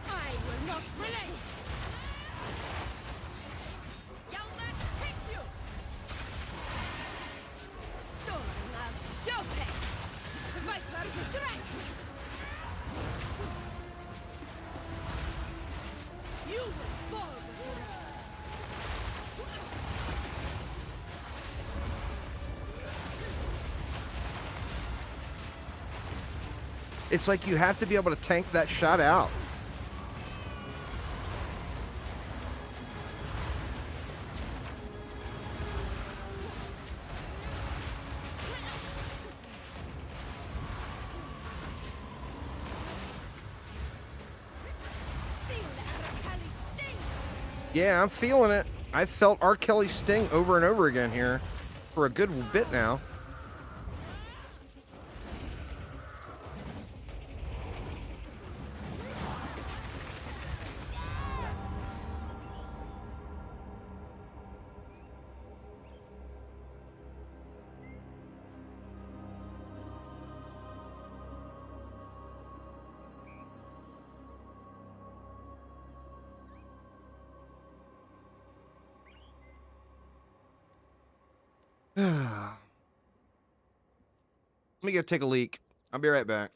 I will not relent! Yelman, take you! Storm of Chopin! Vice versa strength! You will fall before us!
It's like you have to be able to tank that shot out.
Feel the Arakali sting!
Yeah, I'm feeling it. I've felt R. Kelly's sting over and over again here for a good bit now. Let me go take a leak. I'll be right back.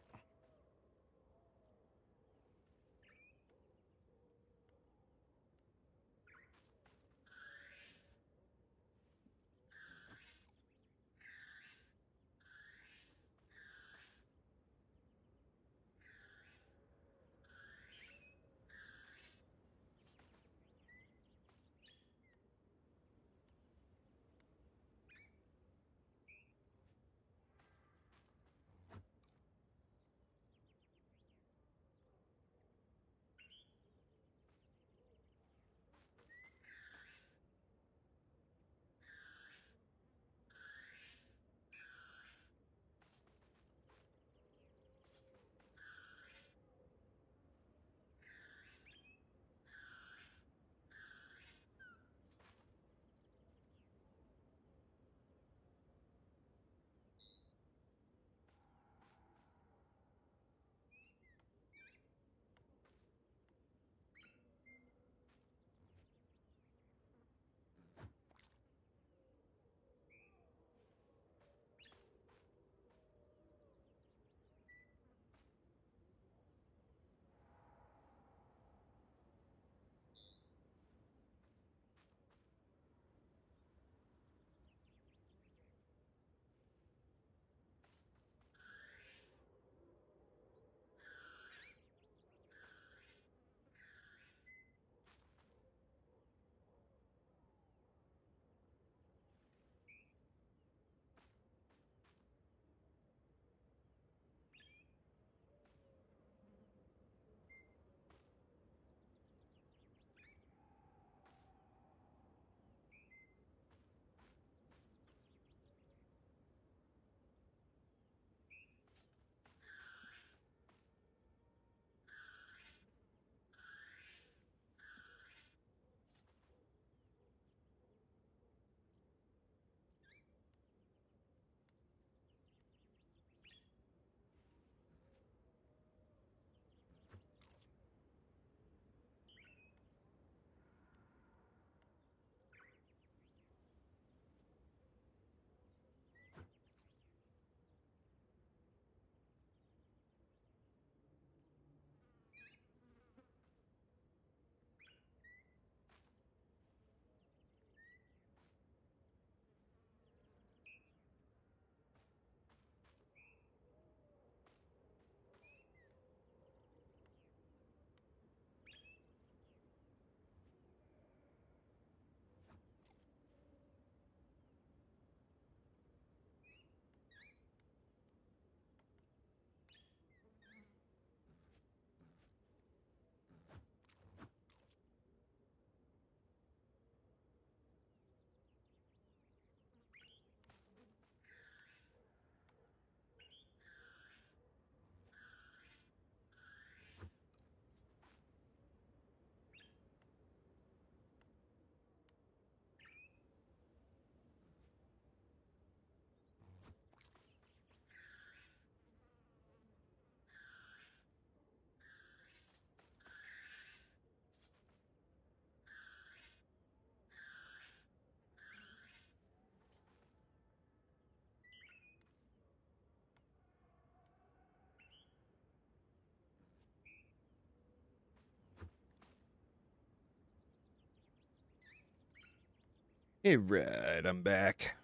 Hey, right, I'm back.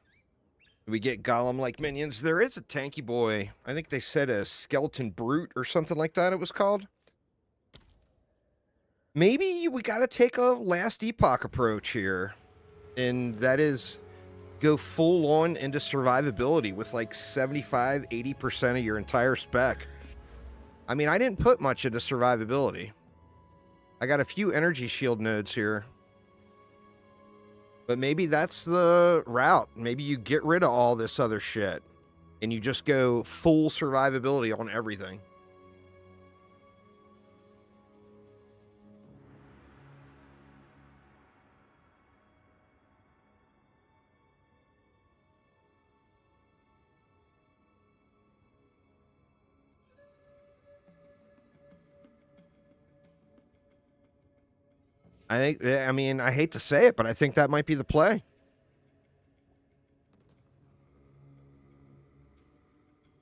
We get golem-like minions. There is a tanky boy. I think they said a skeleton brute or something like that it was called. Maybe we gotta take a last epoch approach here. And that is go full on into survivability with like 75, 80% of your entire spec. I mean, I didn't put much into survivability. I got a few energy shield nodes here. But maybe that's the route. Maybe you get rid of all this other shit and you just go full survivability on everything. I mean, I hate to say it, but I think that might be the play.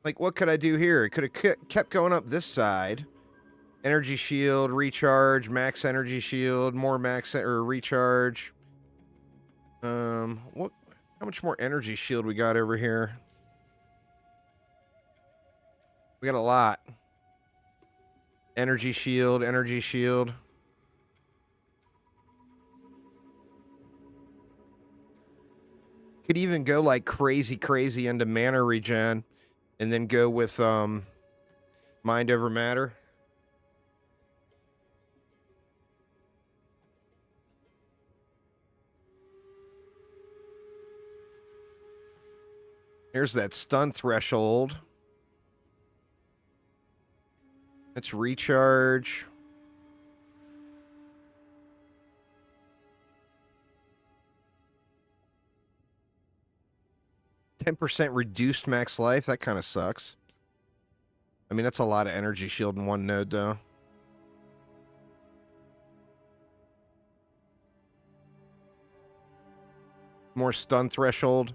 Like, what could I do here? It could have kept going up this side. Energy shield, recharge, max energy shield, more max or recharge. What? How much more energy shield we got over here? We got a lot. Energy shield, energy shield. Could even go like crazy into mana regen and then go with mind over matter. Here's that stun threshold. Let's recharge. %, reduced max life. That kind of sucks. I mean, that's a lot of energy shield in one node, though. More stun threshold.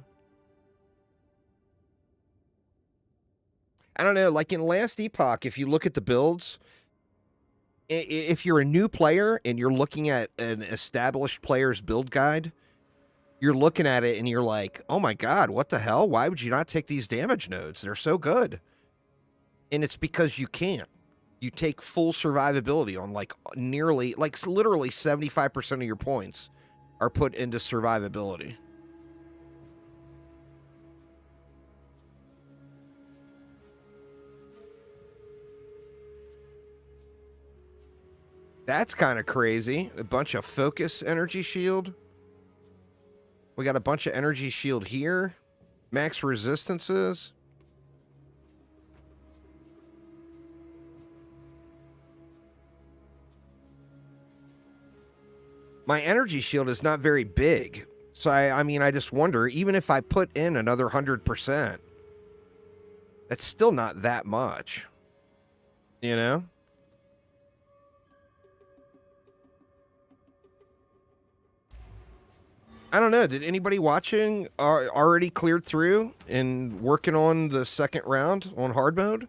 I don't know. Like in Last Epoch, if you look at the builds, if you're a new player and you're looking at an established player's build guide, you're looking at it and you're like, oh my God, what the hell? Why would you not take these damage nodes? They're so good. And it's because you can't. You take full survivability on like nearly, like literally 75% of your points are put into survivability. That's kind of crazy. A bunch of focus energy shield. We got a bunch of energy shield here. Max resistances. My energy shield is not very big. So, I mean, I just wonder, even if I put in another 100%, that's still not that much. You know? I don't know. Did anybody watching already cleared through and working on the second round on hard mode?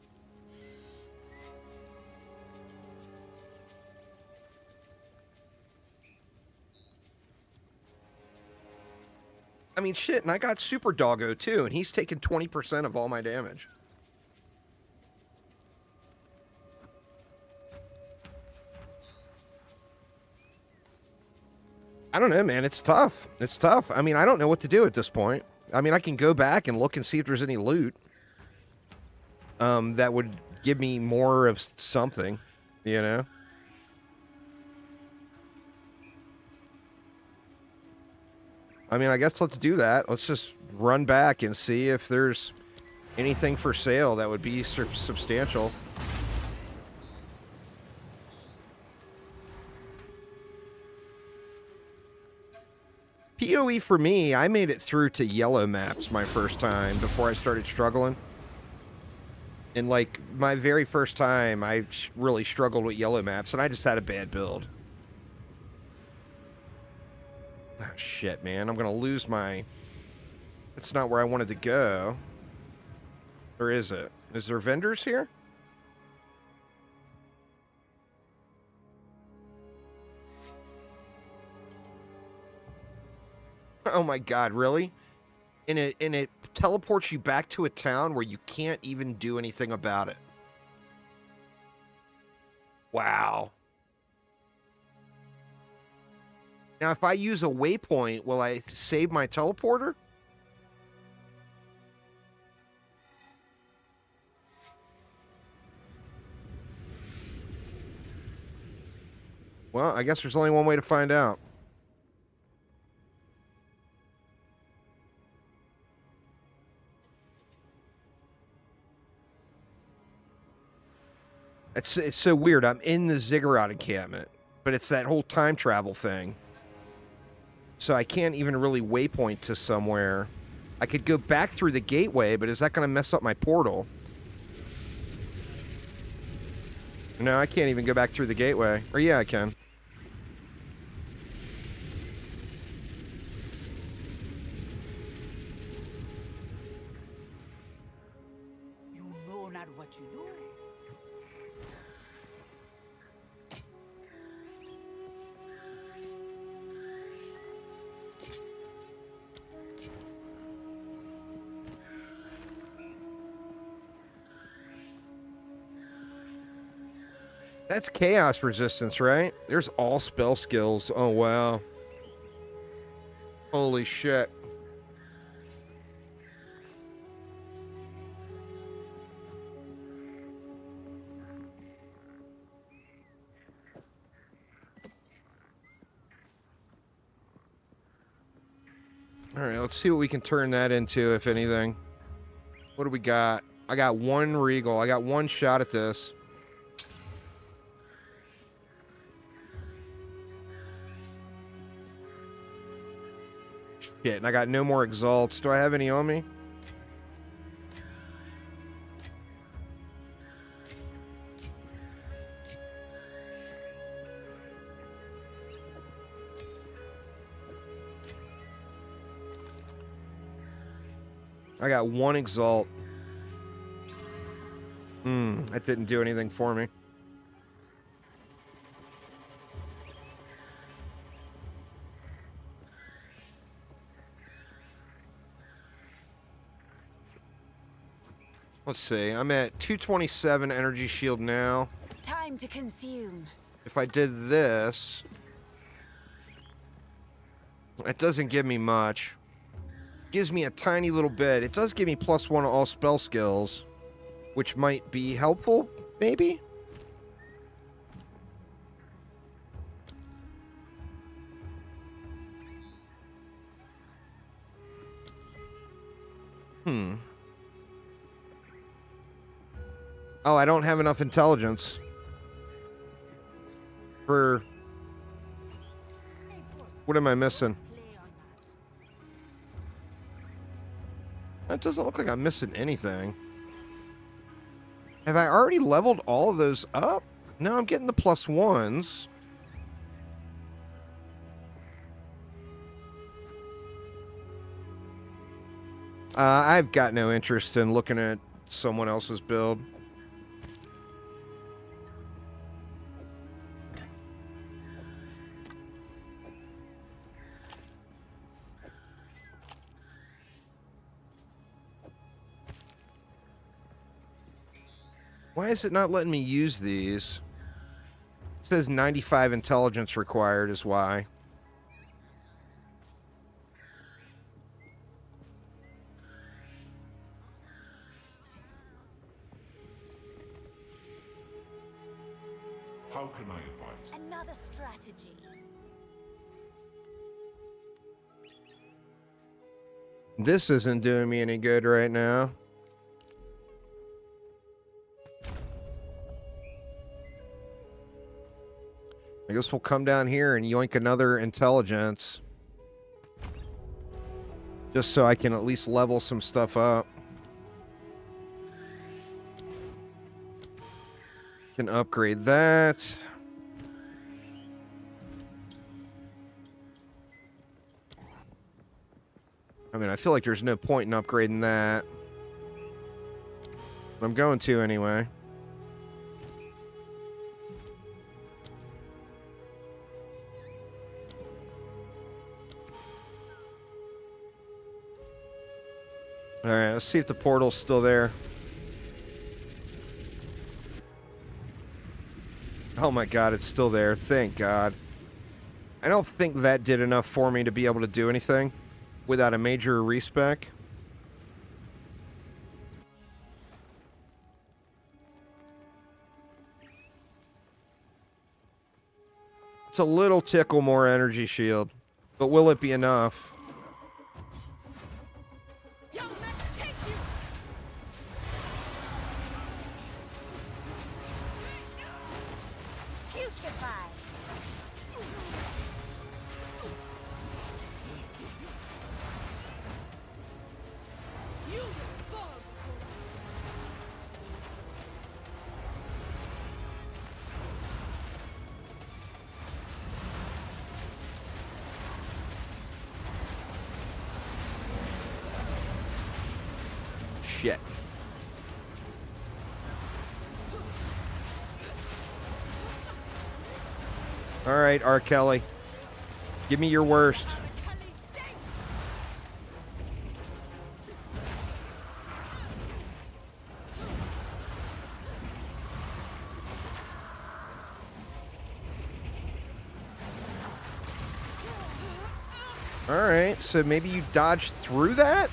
I mean, shit, and I got Super Doggo too, and he's taking 20% of all my damage. I don't know, man. It's tough. It's tough. I mean, I don't know what to do at this point. I mean, I can go back and look and see if there's any loot that would give me more of something, you know? I mean, I guess let's do that. Let's just run back and see if there's anything for sale that would be substantial. POE for me, I made it through to yellow maps my first time before I started struggling. And like my very first time, I really struggled with yellow maps and I just had a bad build. Oh, shit, man. I'm going to lose my... That's not where I wanted to go. Or is it? Is there vendors here? Oh my god, really? And it teleports you back to a town where you can't even do anything about it. Wow. Now, if I use a waypoint, will I save my teleporter? Well, I guess there's only one way to find out. It's so weird. I'm in the ziggurat encampment, but it's that whole time travel thing. So I can't even really waypoint to somewhere. I could go back through the gateway, but is that going to mess up my portal? No, I can't even go back through the gateway. Or yeah, I can.
You know not what you do.
That's chaos resistance, right? There's all spell skills. Oh, wow. Holy shit. All right, let's see what we can turn that into, if anything. What do we got? I got one regal. I got one shot at this. Shit, and I got no more exalts. Do I have any on me? I got one exalt. That didn't do anything for me. Let's see. I'm at 227 energy shield now.
Time to consume.
If I did this, it doesn't give me much. Gives me a tiny little bit. It does give me +1 to all spell skills, which might be helpful, maybe? Oh, I don't have enough intelligence for... What am I missing? That doesn't look like I'm missing anything. Have I already leveled all of those up? No, I'm getting the +1s. I've got no interest in looking at someone else's build. Why is it not letting me use these? It says 95 intelligence required is why.
How can I advise?
Another strategy.
This isn't doing me any good right now. I guess we'll come down here and yoink another intelligence. Just so I can at least level some stuff up. Can upgrade that. I mean, I feel like there's no point in upgrading that. But I'm going to anyway. Alright, let's see if the portal's still there. Oh my god, it's still there. Thank God. I don't think that did enough for me to be able to do anything without a major respec. It's a little tickle more energy shield, but will it be enough?
Yo, let's take you.
Putrefy.
You will fall before us.
Shit. Alright, R. Kelly. Give me your worst. Alright, so maybe you dodged through that?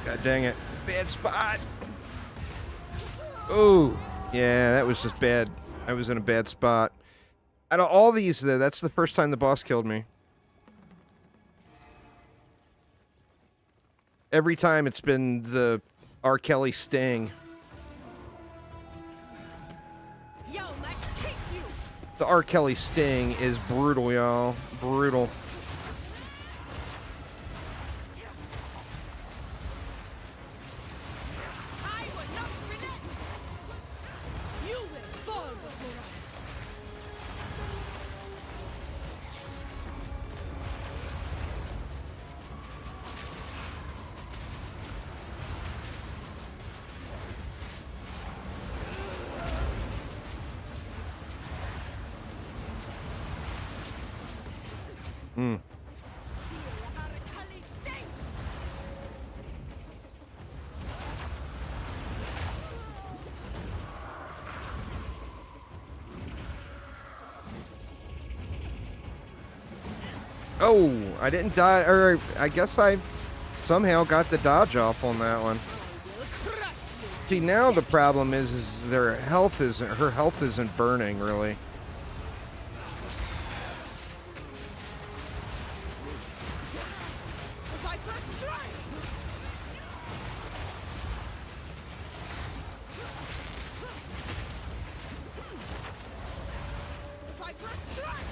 God dang it. Bad spot. Ooh. Yeah, that was just bad. I was in a bad spot. Out of all these, though, that's the first time the boss killed me. Every time it's been the R. Kelly sting.
Yo, let's take you.
The R. Kelly sting is brutal, y'all. Brutal.
I will not relent. You will fall before us.
Hmm. Oh, I didn't die, or I guess I somehow got the dodge off on that one. See, now the problem is her health isn't burning, really.
If I press strike. If I press strike.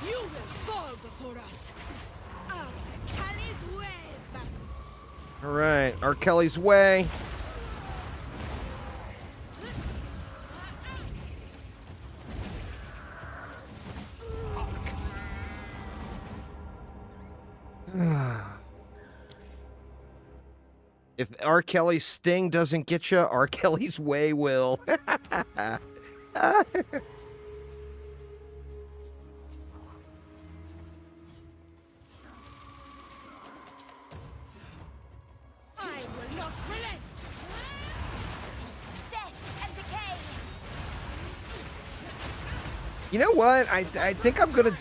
You will fall before us. Our Kelly's way is back.
All right, R. Kelly's way. If R. Kelly's sting doesn't get you, R. Kelly's way will.
I will not relent.
Death and decay.
You know what? I think I'm gonna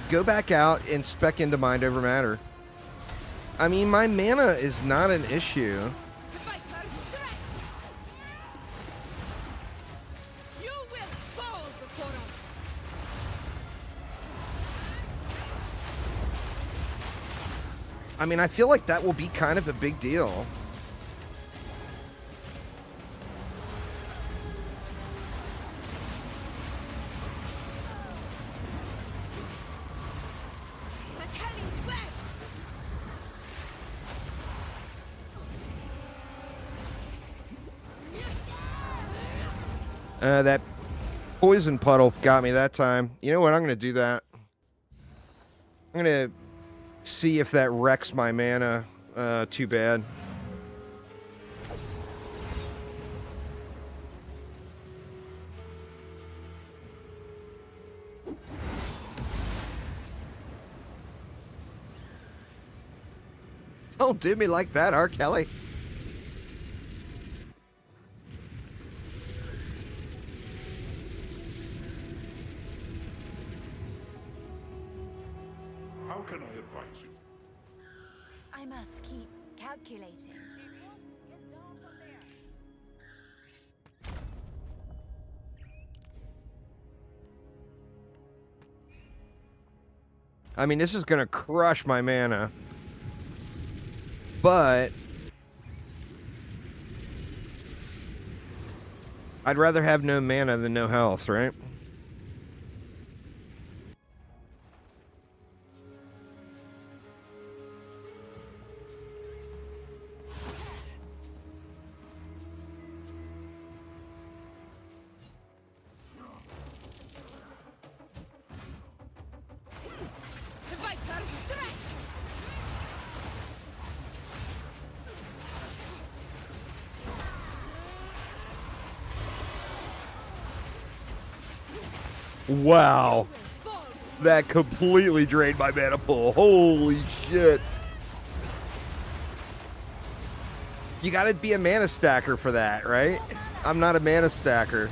go back out and spec into Mind Over Matter. I mean, my mana is not an issue.
If I press strike. You will fall before us.
I mean, I feel like that will be kind of a big deal. That poison puddle got me that time. You know what? I'm going to do that. I'm going to see if that wrecks my mana. Too bad. Don't do me like that, R. Kelly.
How can I advise you?
I must keep calculating.
I mean, this is going to crush my mana. But I'd rather have no mana than no health, right?
Viper strike!
Wow. That completely drained my mana pool. Holy shit. You gotta be a mana stacker for that, right? I'm not a mana stacker.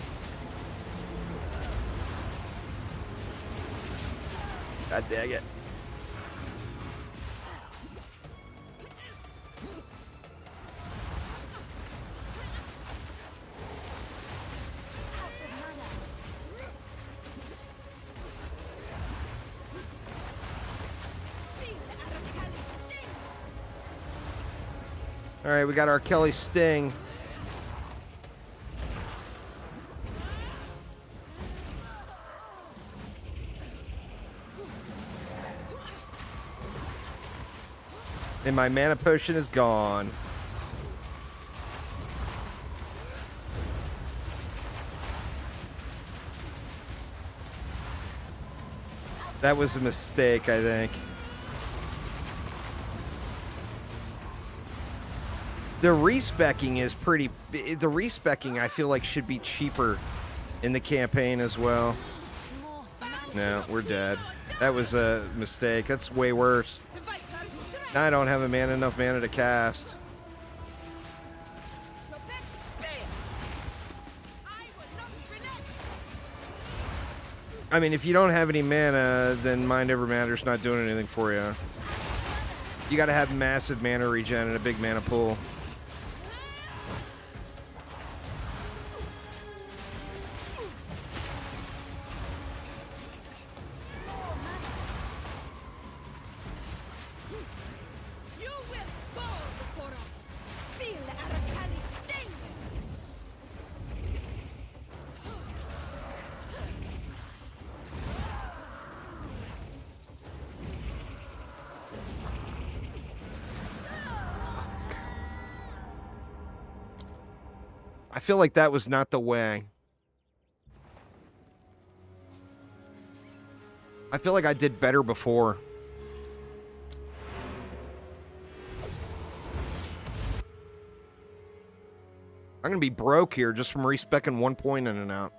God dang it. All right, we got our Kelly Sting. And my mana potion is gone. That was a mistake, I think. The respecking is pretty... The respecking, I feel like, should be cheaper in the campaign as well. No, we're dead. That was a mistake. That's way worse. Now I don't have enough mana to cast. I mean, if you don't have any mana, then Mind Over Matter's not doing anything for you. You gotta have massive mana regen and a big mana pool. I feel like that was not the way. I feel like I did better before. I'm gonna be broke here just from respecking 1 point in and out.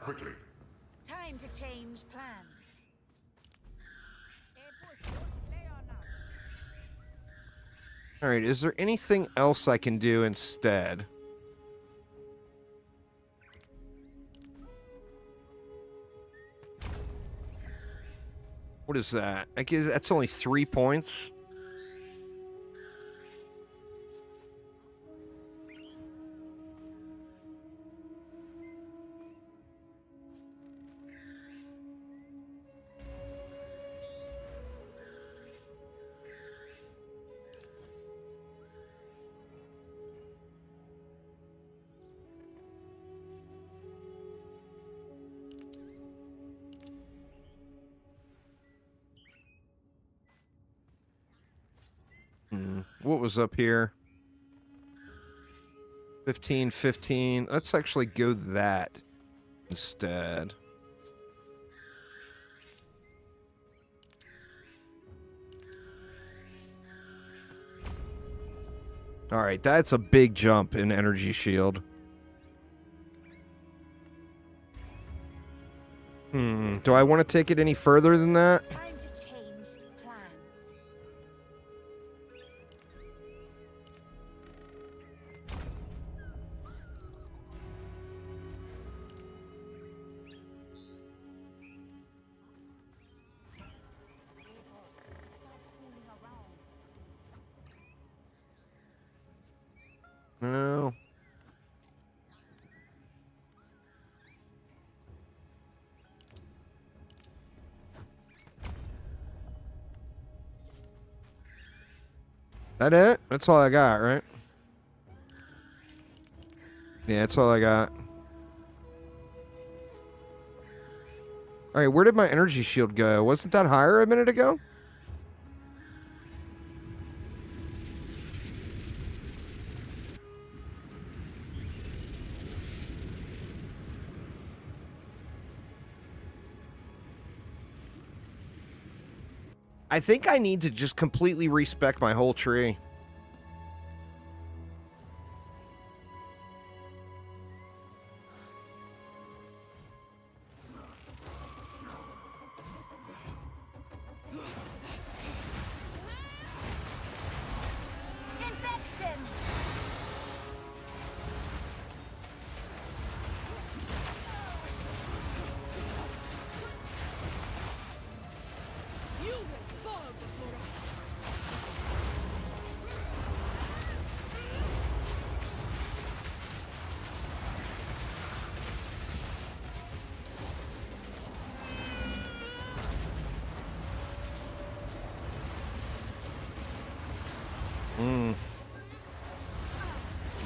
Quickly.
Time to change plans.
All right, is there anything else I can do instead? What is that? I guess that's only 3 points. What was up here? 15, 15. Let's actually go that instead. All right, that's a big jump in energy shield. Do I want to take it any further than that?
Time to change plans.
No. That it? That's all I got, right? Yeah, that's all I got. All right, where did my energy shield go? Wasn't that higher a minute ago? I think I need to just completely respec my whole tree.
Infection!
You will fall before us.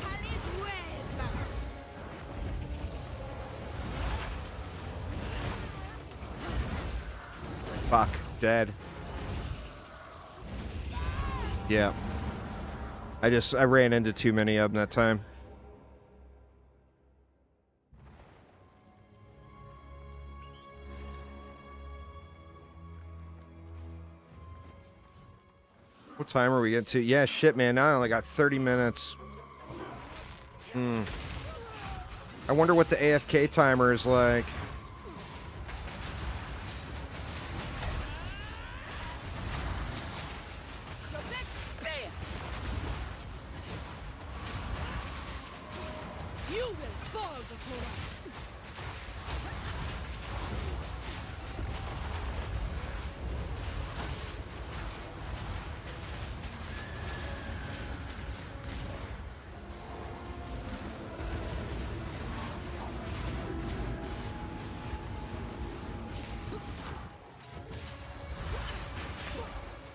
Cali's web.
Fuck, dead. Yeah. I ran into too many of them that time. What time are we getting to? Yeah, shit, man. Now I only got 30 minutes. I wonder what the AFK timer is like.
So let's spare. You will fall before us.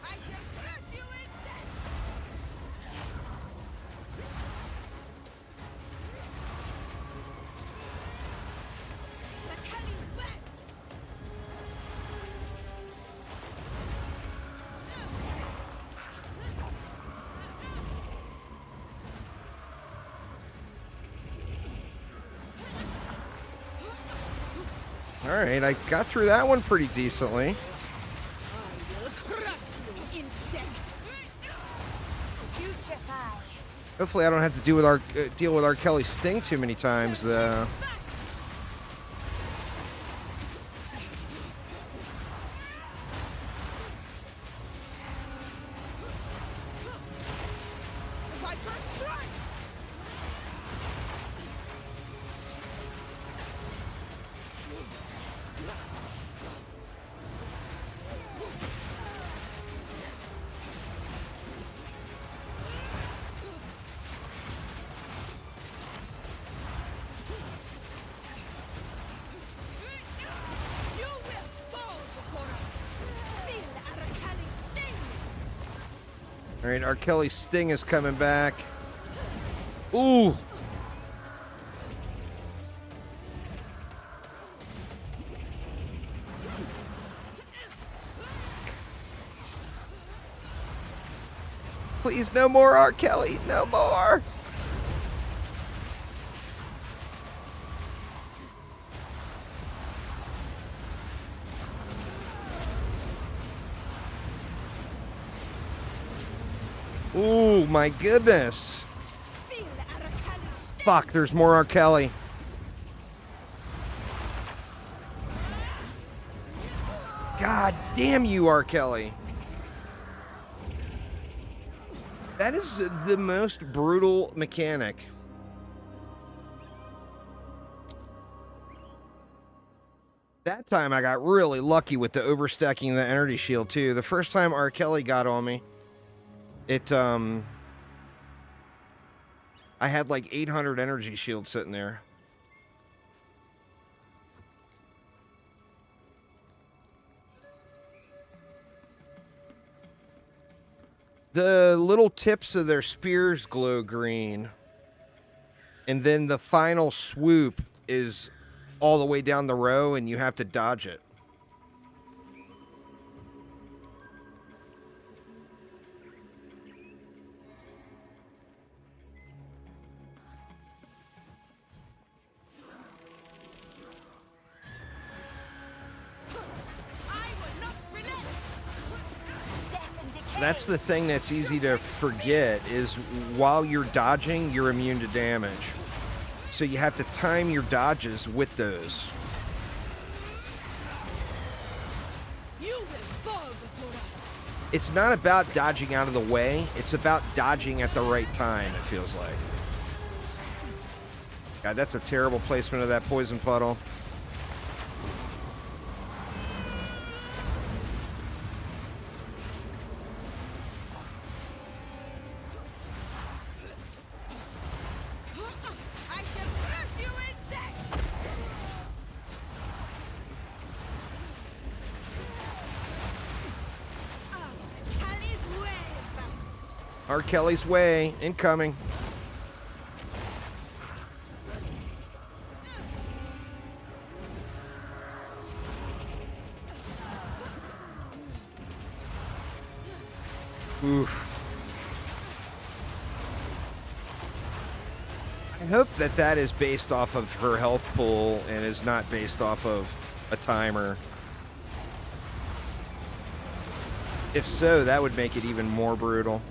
I shall crush you instead. The Cali's web.
All right, I got through that one pretty decently.
I will crush you, insect.
Putrefy.
Hopefully, I don't have to deal with our Kelly Sting too many times, though.
Viper strike. You will fall before us. Feel Aracali's sting.
All right, our Kelly Sting is coming back. Ooh. Please, no more R. Kelly. No more. Ooh, my goodness. Fuck, there's more R. Kelly. God damn you, R. Kelly. That is the most brutal mechanic. That time I got really lucky with the overstacking the energy shield too. The first time R. Kelly got on me, I had like 800 energy shields sitting there. The little tips of their spears glow green. And then the final swoop is all the way down the row and you have to dodge it. That's the thing that's easy to forget is while you're dodging, you're immune to damage. So you have to time your dodges with those.
You will fall before us.
It's not about dodging out of the way. It's about dodging at the right time, it feels like. God, that's a terrible placement of that poison puddle. R. Kelly's way, incoming. Oof. I hope that that is based off of her health pool and is not based off of a timer. If so, that would make it even more brutal.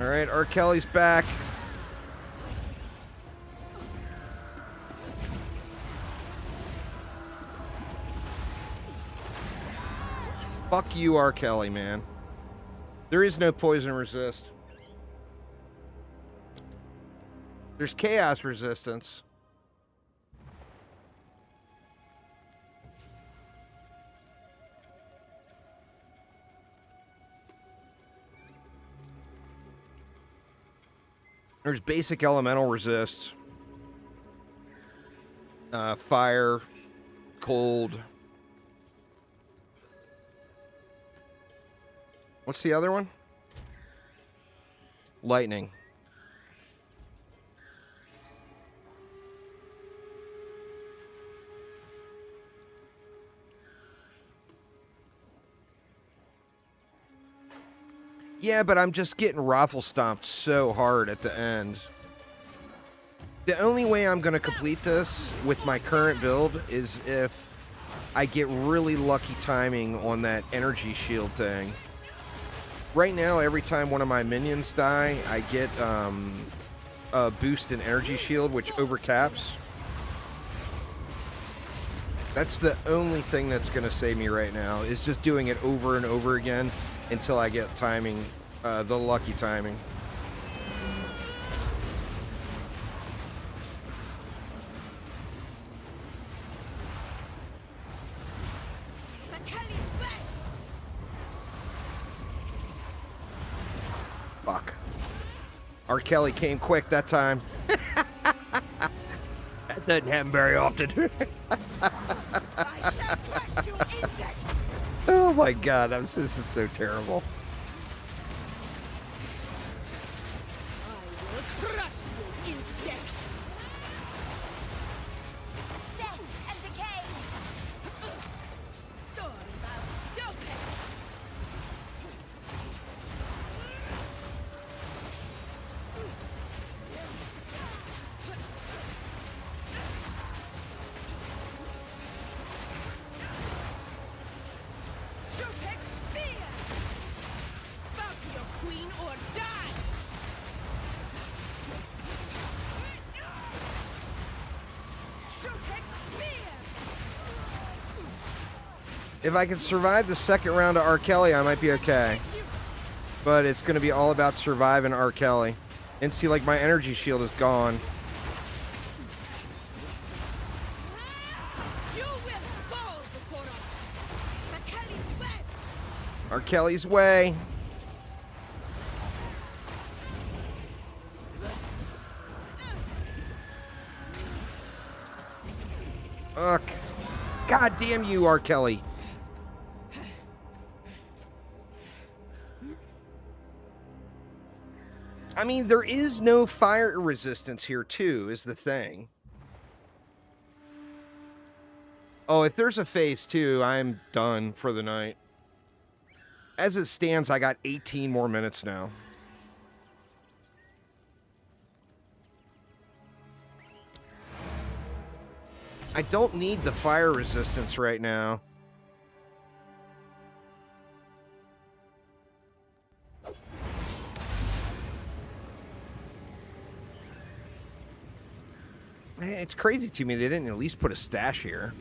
All right, R. Kelly's back. Fuck you, R. Kelly, man. There is no poison resist. There's chaos resistance. There's basic elemental resist. Fire, cold. What's the other one? Lightning. Yeah, but I'm just getting raffle stomped so hard at the end. The only way I'm going to complete this with my current build is if I get really lucky timing on that energy shield thing. Right now, every time one of my minions die, I get a boost in energy shield, which overcaps. That's the only thing that's going to save me right now, is just doing it over and over again until I get timing, the lucky timing. Fuck. R. Kelly came quick that time. That doesn't happen very often. Oh my god, this is so terrible.
I will crush you, insect.
Death and decay.
Stormbound Showcase. Showcase spear. Bow to your queen or die. Showcase spear.
If I can survive the second round of R. Kelly, I might be okay. But it's going to be all about surviving R. Kelly. And see, like, my energy shield is gone.
You will fall before us. The Kelly's web.
R. Kelly's way. Ugh. God damn you, R. Kelly. I mean, there is no fire resistance here, too, is the thing. Oh, if there's a phase 2, I'm done for the night. As it stands, I got 18 more minutes now. I don't need the fire resistance right now. It's crazy to me they didn't at least put a stash here.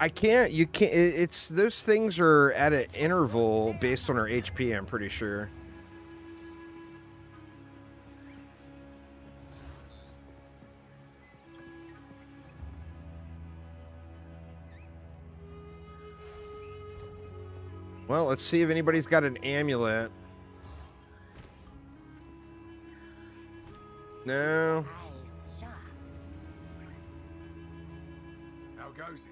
I can't, you can't, it's, those things are at an interval based on our HP, I'm pretty sure. Well, let's see if anybody's got an amulet. No.
How goes it?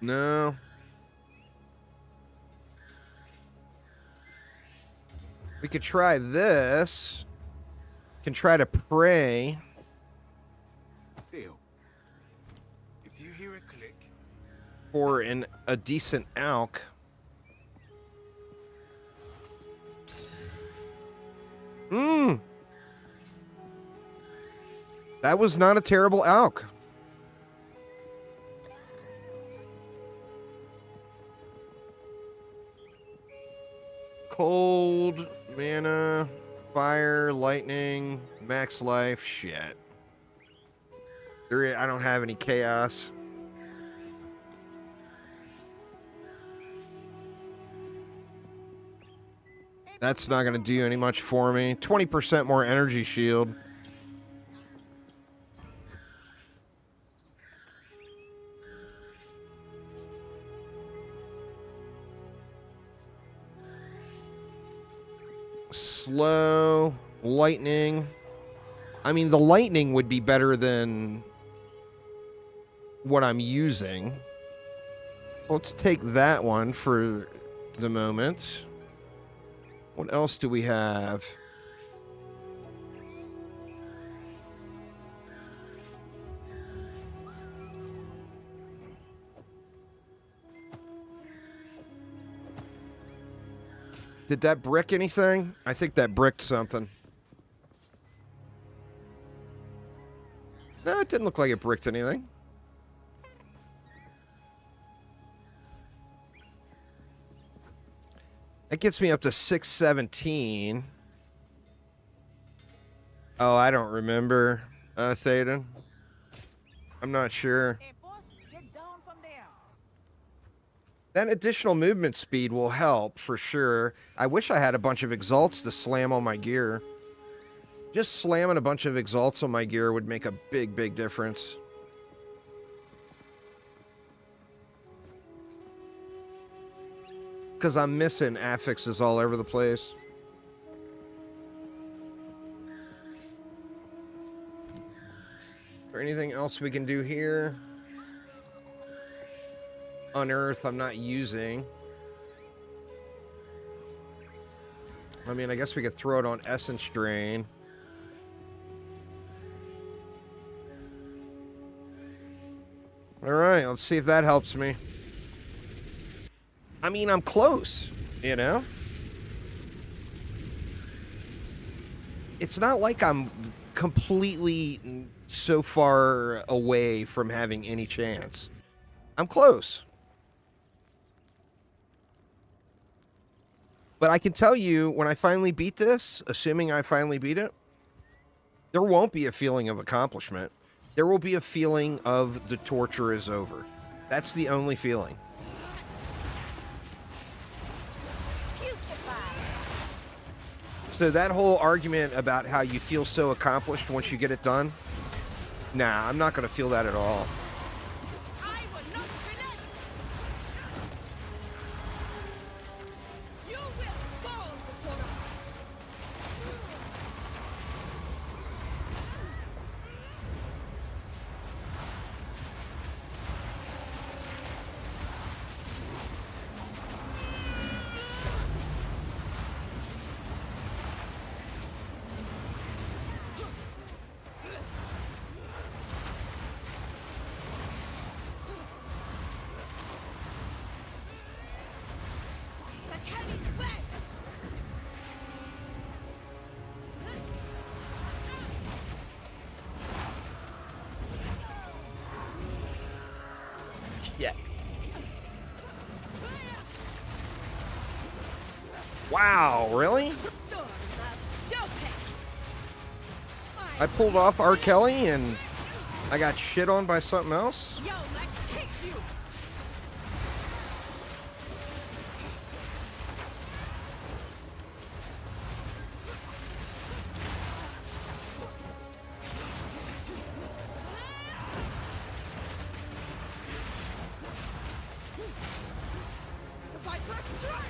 No. We could try this. Can try to pray.
Deal. If you hear a click,
For a decent alk. That was not a terrible alk. Cold, mana, fire, lightning, max life, shit. I don't have any chaos. That's not going to do any much for me. 20% more energy shield. Slow, lightning. I mean, the lightning would be better than what I'm using. Let's take that one for the moment. What else do we have? Did that brick anything? I think that bricked something. That didn't look like it bricked anything. That gets me up to 617. Oh, I don't remember, Thaden. I'm not sure.
Hey, boss, get down from there.
That additional movement speed will help, for sure. I wish I had a bunch of exalts to slam on my gear. Just slamming a bunch of exalts on my gear would make a big, big difference. Because I'm missing affixes all over the place. Is there anything else we can do here? Unearth, I'm not using. I mean, I guess we could throw it on Essence Drain. Alright, let's see if that helps me. I mean, I'm close, you know? It's not like I'm completely so far away from having any chance. I'm close. But I can tell you, when I finally beat this, assuming I finally beat it, there won't be a feeling of accomplishment. There will be a feeling of the torture is over. That's the only feeling. So that whole argument about how you feel so accomplished once you get it done, nah, I'm not going to feel that at all.
I will not relent. You will fall before us.
Yeah. Wow, really? I pulled off R. Kelly and I got shit on by something else?
Yo, let's take you. The Viper strike.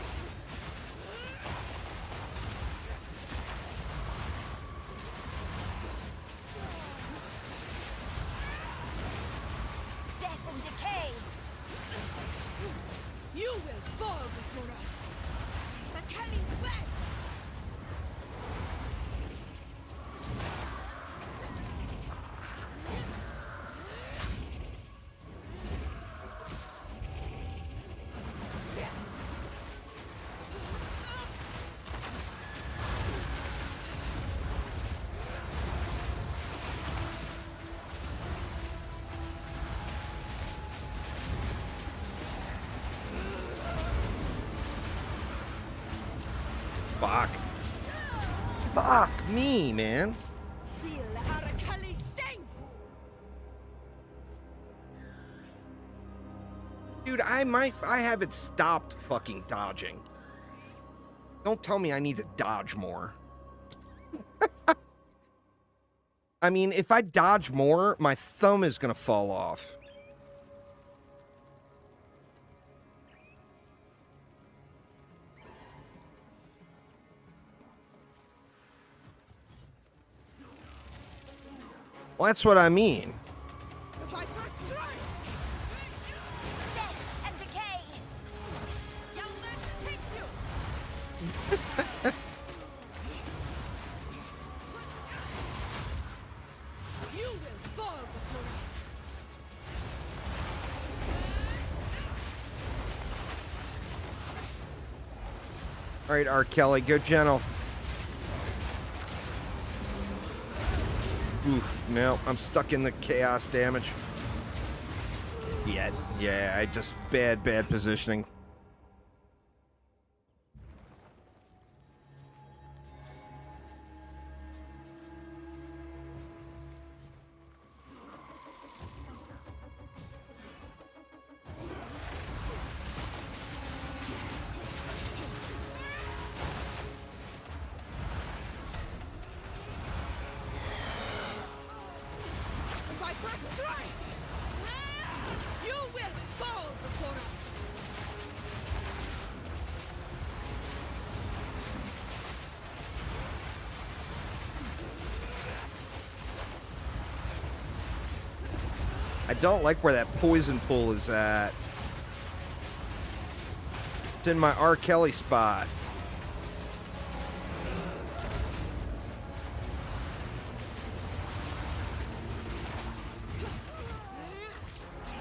Death and decay.
You will fall before us. The Kelly's back.
Fuck. Fuck me, man.
Feel our Kelly sting.
Dude, I haven't stopped fucking dodging. Don't tell me I need to dodge more. I mean, if I dodge more, my thumb is gonna fall off. Well, that's what I mean.
The Viper strike.
Death and decay.
Young man, take you. You will fall before us.
All right, R. Kelly, go gentle. Oof. No, I'm stuck in the chaos damage. Yeah, I just bad positioning.
If I press strikes, you will fall before us.
I don't like where that poison pool is at. It's in my R. Kelly spot.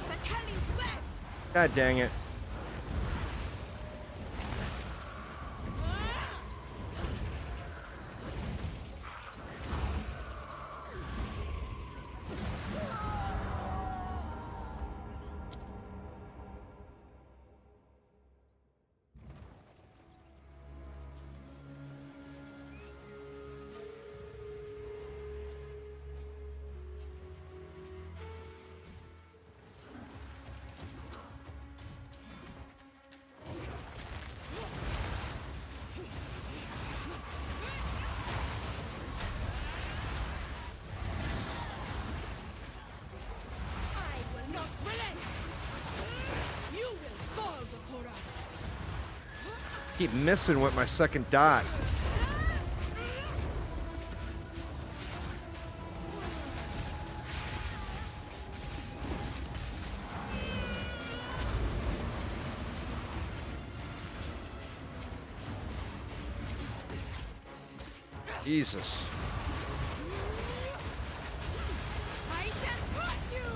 The Kelly's web.
God dang it.
I will not relent. You will fall before us.
Keep missing with my second dot. Jesus.
I shall crush you.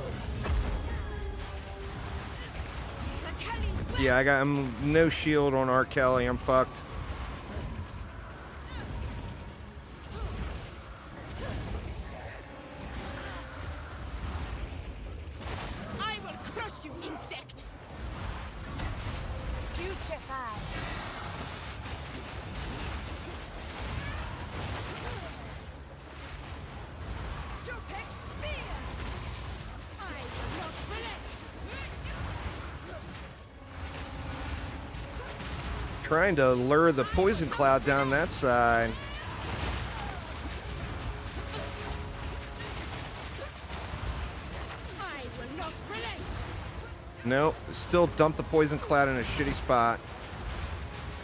The Kelly's web.
Yeah, I'm no shield on R. Kelly. I'm fucked.
I will crush you, insect.
Putrefy.
Serpent spear. I will not relent.
Trying to lure the poison cloud down that side.
I will not relent.
Nope, still dump the poison cloud in a shitty spot.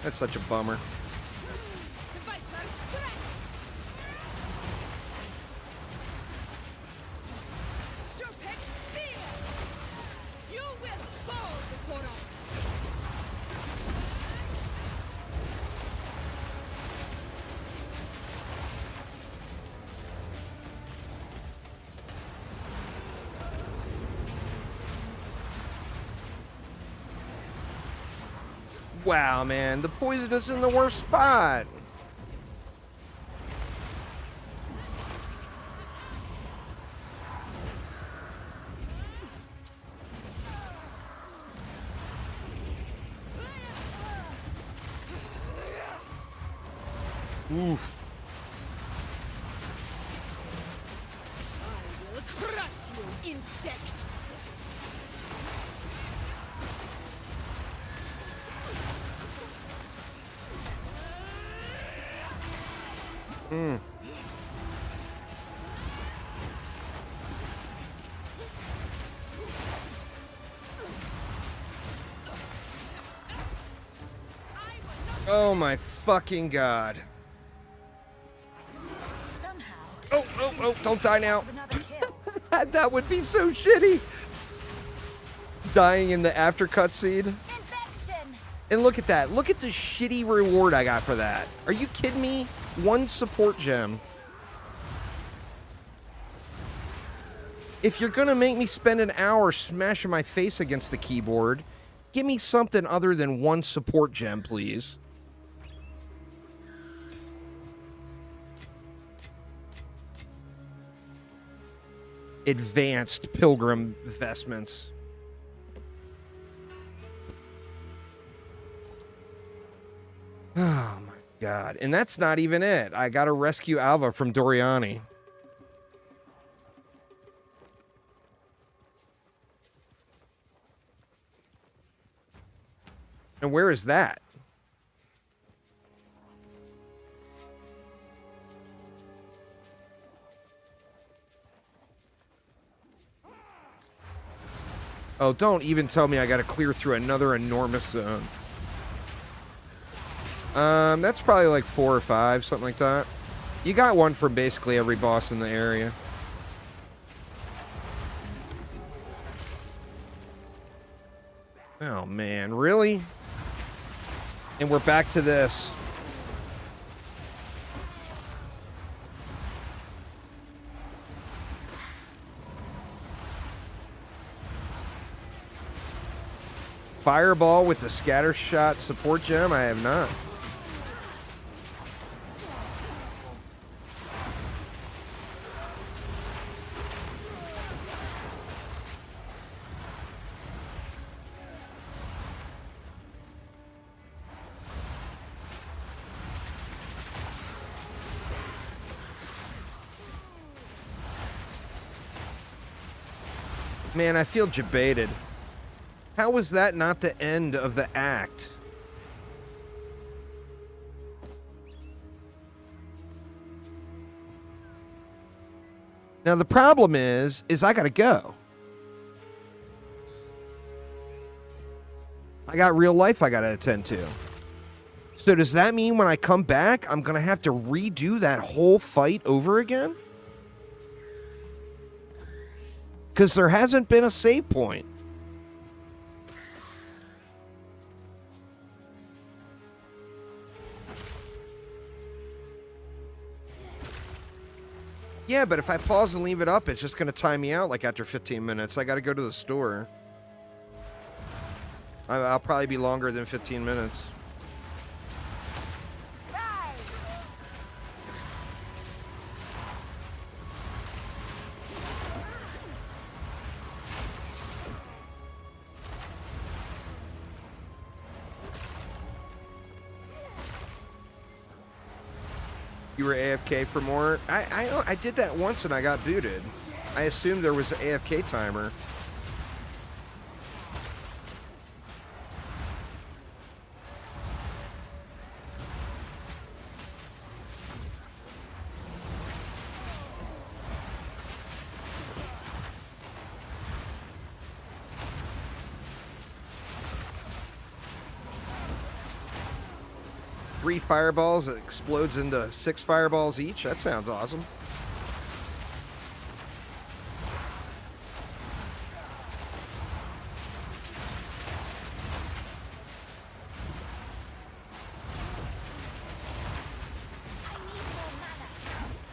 That's such a bummer.
The Viper strikes. Serpent spear. You will fall before us.
Wow, man, the poison is in the worst spot. Oof.
I will crush you, insect.
Mm. Oh my fucking god.
Somehow.
Oh, don't die now.
Another kill.
That would be so shitty. Dying in the after cutscene.
Infection.
And look at that. Look at the shitty reward I got for that. Are you kidding me? One support gem. If you're gonna make me spend an hour smashing my face against the keyboard, give me something other than one support gem, please. advanced pilgrim vestments. Oh my god. And that's not even it. I gotta rescue Alva from Doriani. And where is that? Oh, don't even tell me I gotta clear through another enormous zone. That's probably like 4 or 5, something like that. You got one for basically every boss in the area. Oh man, really? And we're back to this. Fireball with the scatter shot support gem? I have not. Man, I feel jebaited. How was that not the end of the act? Now the problem is I gotta go. I got real life I gotta attend to. So does that mean when I come back, I'm gonna have to redo that whole fight over again? Because there hasn't been a save point. Yeah, but if I pause and leave it up, it's just going to time me out like after 15 minutes. I got to go to the store. I'll probably be longer than 15 minutes. You were AFK for more? I did that once and I got booted. I assumed there was an AFK timer. Three fireballs, it explodes into 6 fireballs each. That sounds awesome.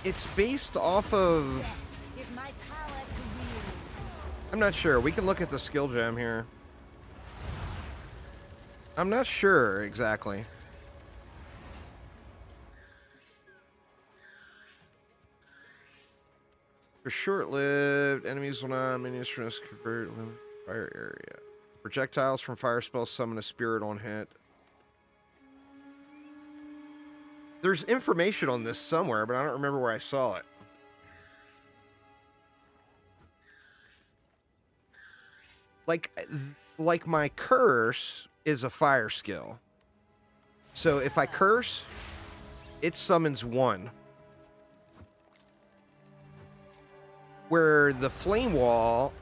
It's based off of... I'm not sure. We can look at the skill gem here. I'm not sure exactly. For short-lived, enemies will not miniatures convert fire area. Projectiles from fire spells summon a spirit on hit. There's information on this somewhere, but I don't remember where I saw it. Like my curse is a fire skill. So if I curse, it summons 1. Where the flame wall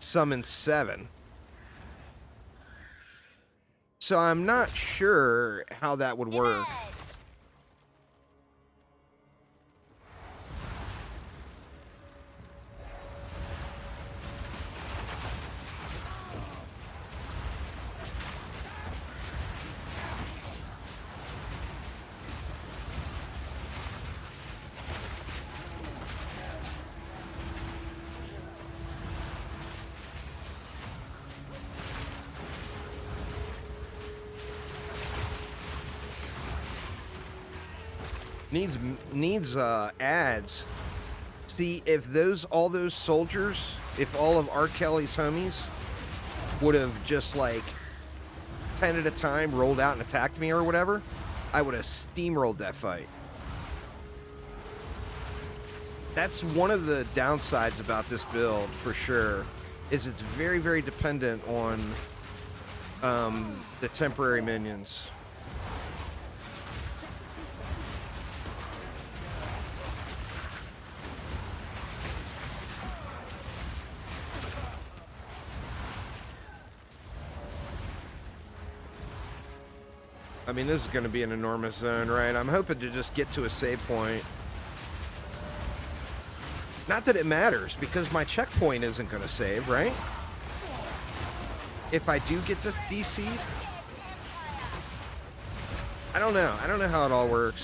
summons 7. So I'm not sure how that would work. Needs ads See, if all those soldiers, if all of R. Kelly's homies would have just like 10 at a time rolled out and attacked me or whatever, I would have steamrolled that fight. That's one of the downsides about this build, for sure, is it's very, very dependent on the temporary minions. I mean, this is going to be an enormous zone, right? I'm hoping to just get to a save point. Not that it matters, because my checkpoint isn't going to save, right? If I do get this DC'd? I don't know. I don't know how it all works.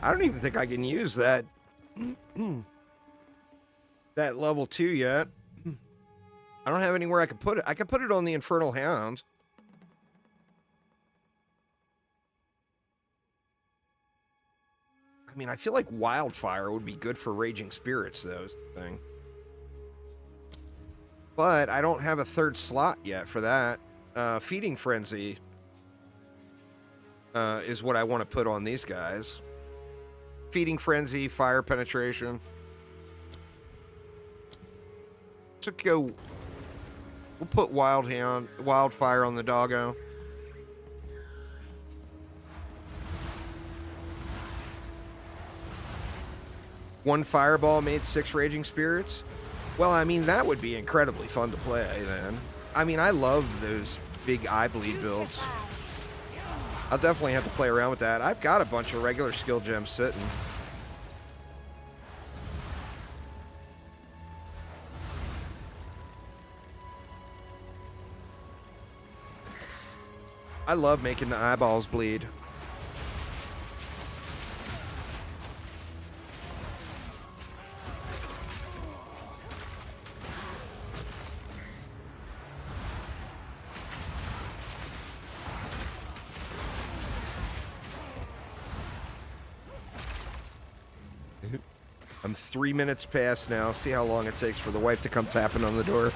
I don't even think I can use that that level 2 yet. I don't have anywhere I can put it. I can put it on the Infernal Hound. I mean, I feel like Wildfire would be good for Raging Spirits, though, is the thing. But I don't have a third slot yet for that. Feeding Frenzy is what I want to put on these guys. Feeding Frenzy, Fire Penetration. So go. We'll put Wildfire on the doggo. One Fireball made 6 Raging Spirits. Well, I mean, that would be incredibly fun to play then. I mean, I love those big Eye Bleed builds. I'll definitely have to play around with that. I've got a bunch of regular skill gems sitting. I love making the eyeballs bleed. I'm 3 minutes past now. See how long it takes for the wife to come tapping on the door.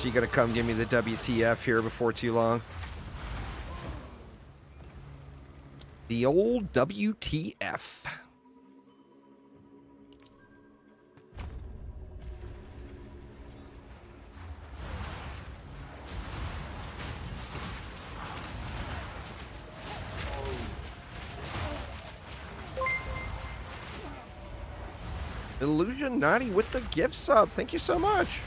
She gonna come give me the WTF here before too long. The old WTF. Illusion Naughty with the gift sub. Thank you so much.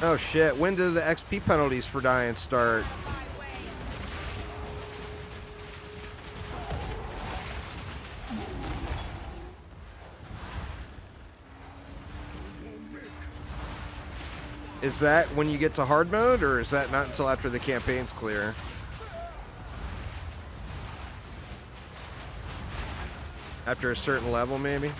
Oh shit, when do the XP penalties for dying start? Is that when you get to hard mode, or is that not until after the campaign's clear? After a certain level, maybe?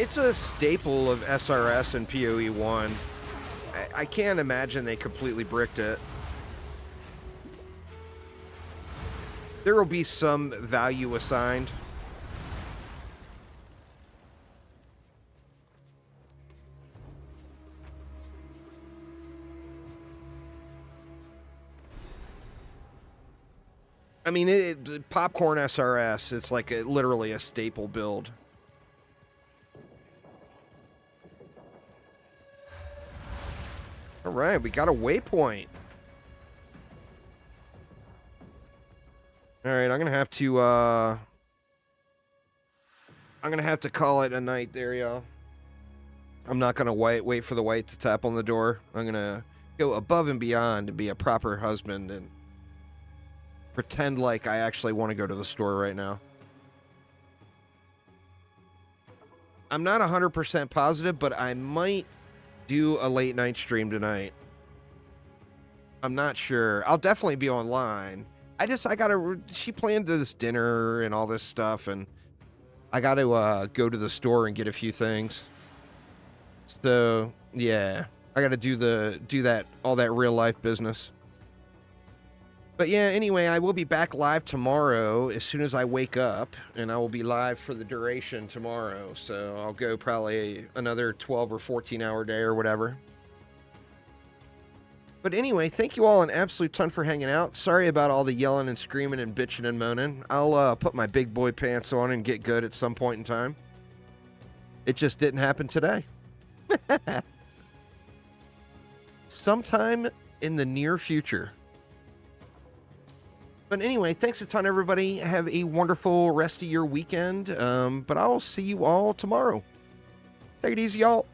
It's a staple of SRS and POE1. I can't imagine they completely bricked it. There will be some value assigned. I mean, popcorn SRS, it's like literally a staple build. All right, we got a waypoint. All right, I'm gonna have to call it a night there, y'all. I'm not gonna wait for the white to tap on the door. I'm gonna go above and beyond to be a proper husband and pretend like I actually want to go to the store right now. I'm not 100% positive, but I might do a late night stream tonight. I'm not sure. I'll definitely be online. She planned this dinner and all this stuff, and I gotta go to the store and get a few things. So, yeah. I gotta do all that real life business. But yeah, anyway, I will be back live tomorrow as soon as I wake up, and I will be live for the duration tomorrow. So I'll go probably another 12 or 14 hour day or whatever. But anyway, thank you all an absolute ton for hanging out. Sorry about all the yelling and screaming and bitching and moaning. I'll put my big boy pants on and get good at some point in time. It just didn't happen today. Sometime in the near future. But anyway, thanks a ton, everybody. Have a wonderful rest of your weekend. But I'll see you all tomorrow. Take it easy, y'all.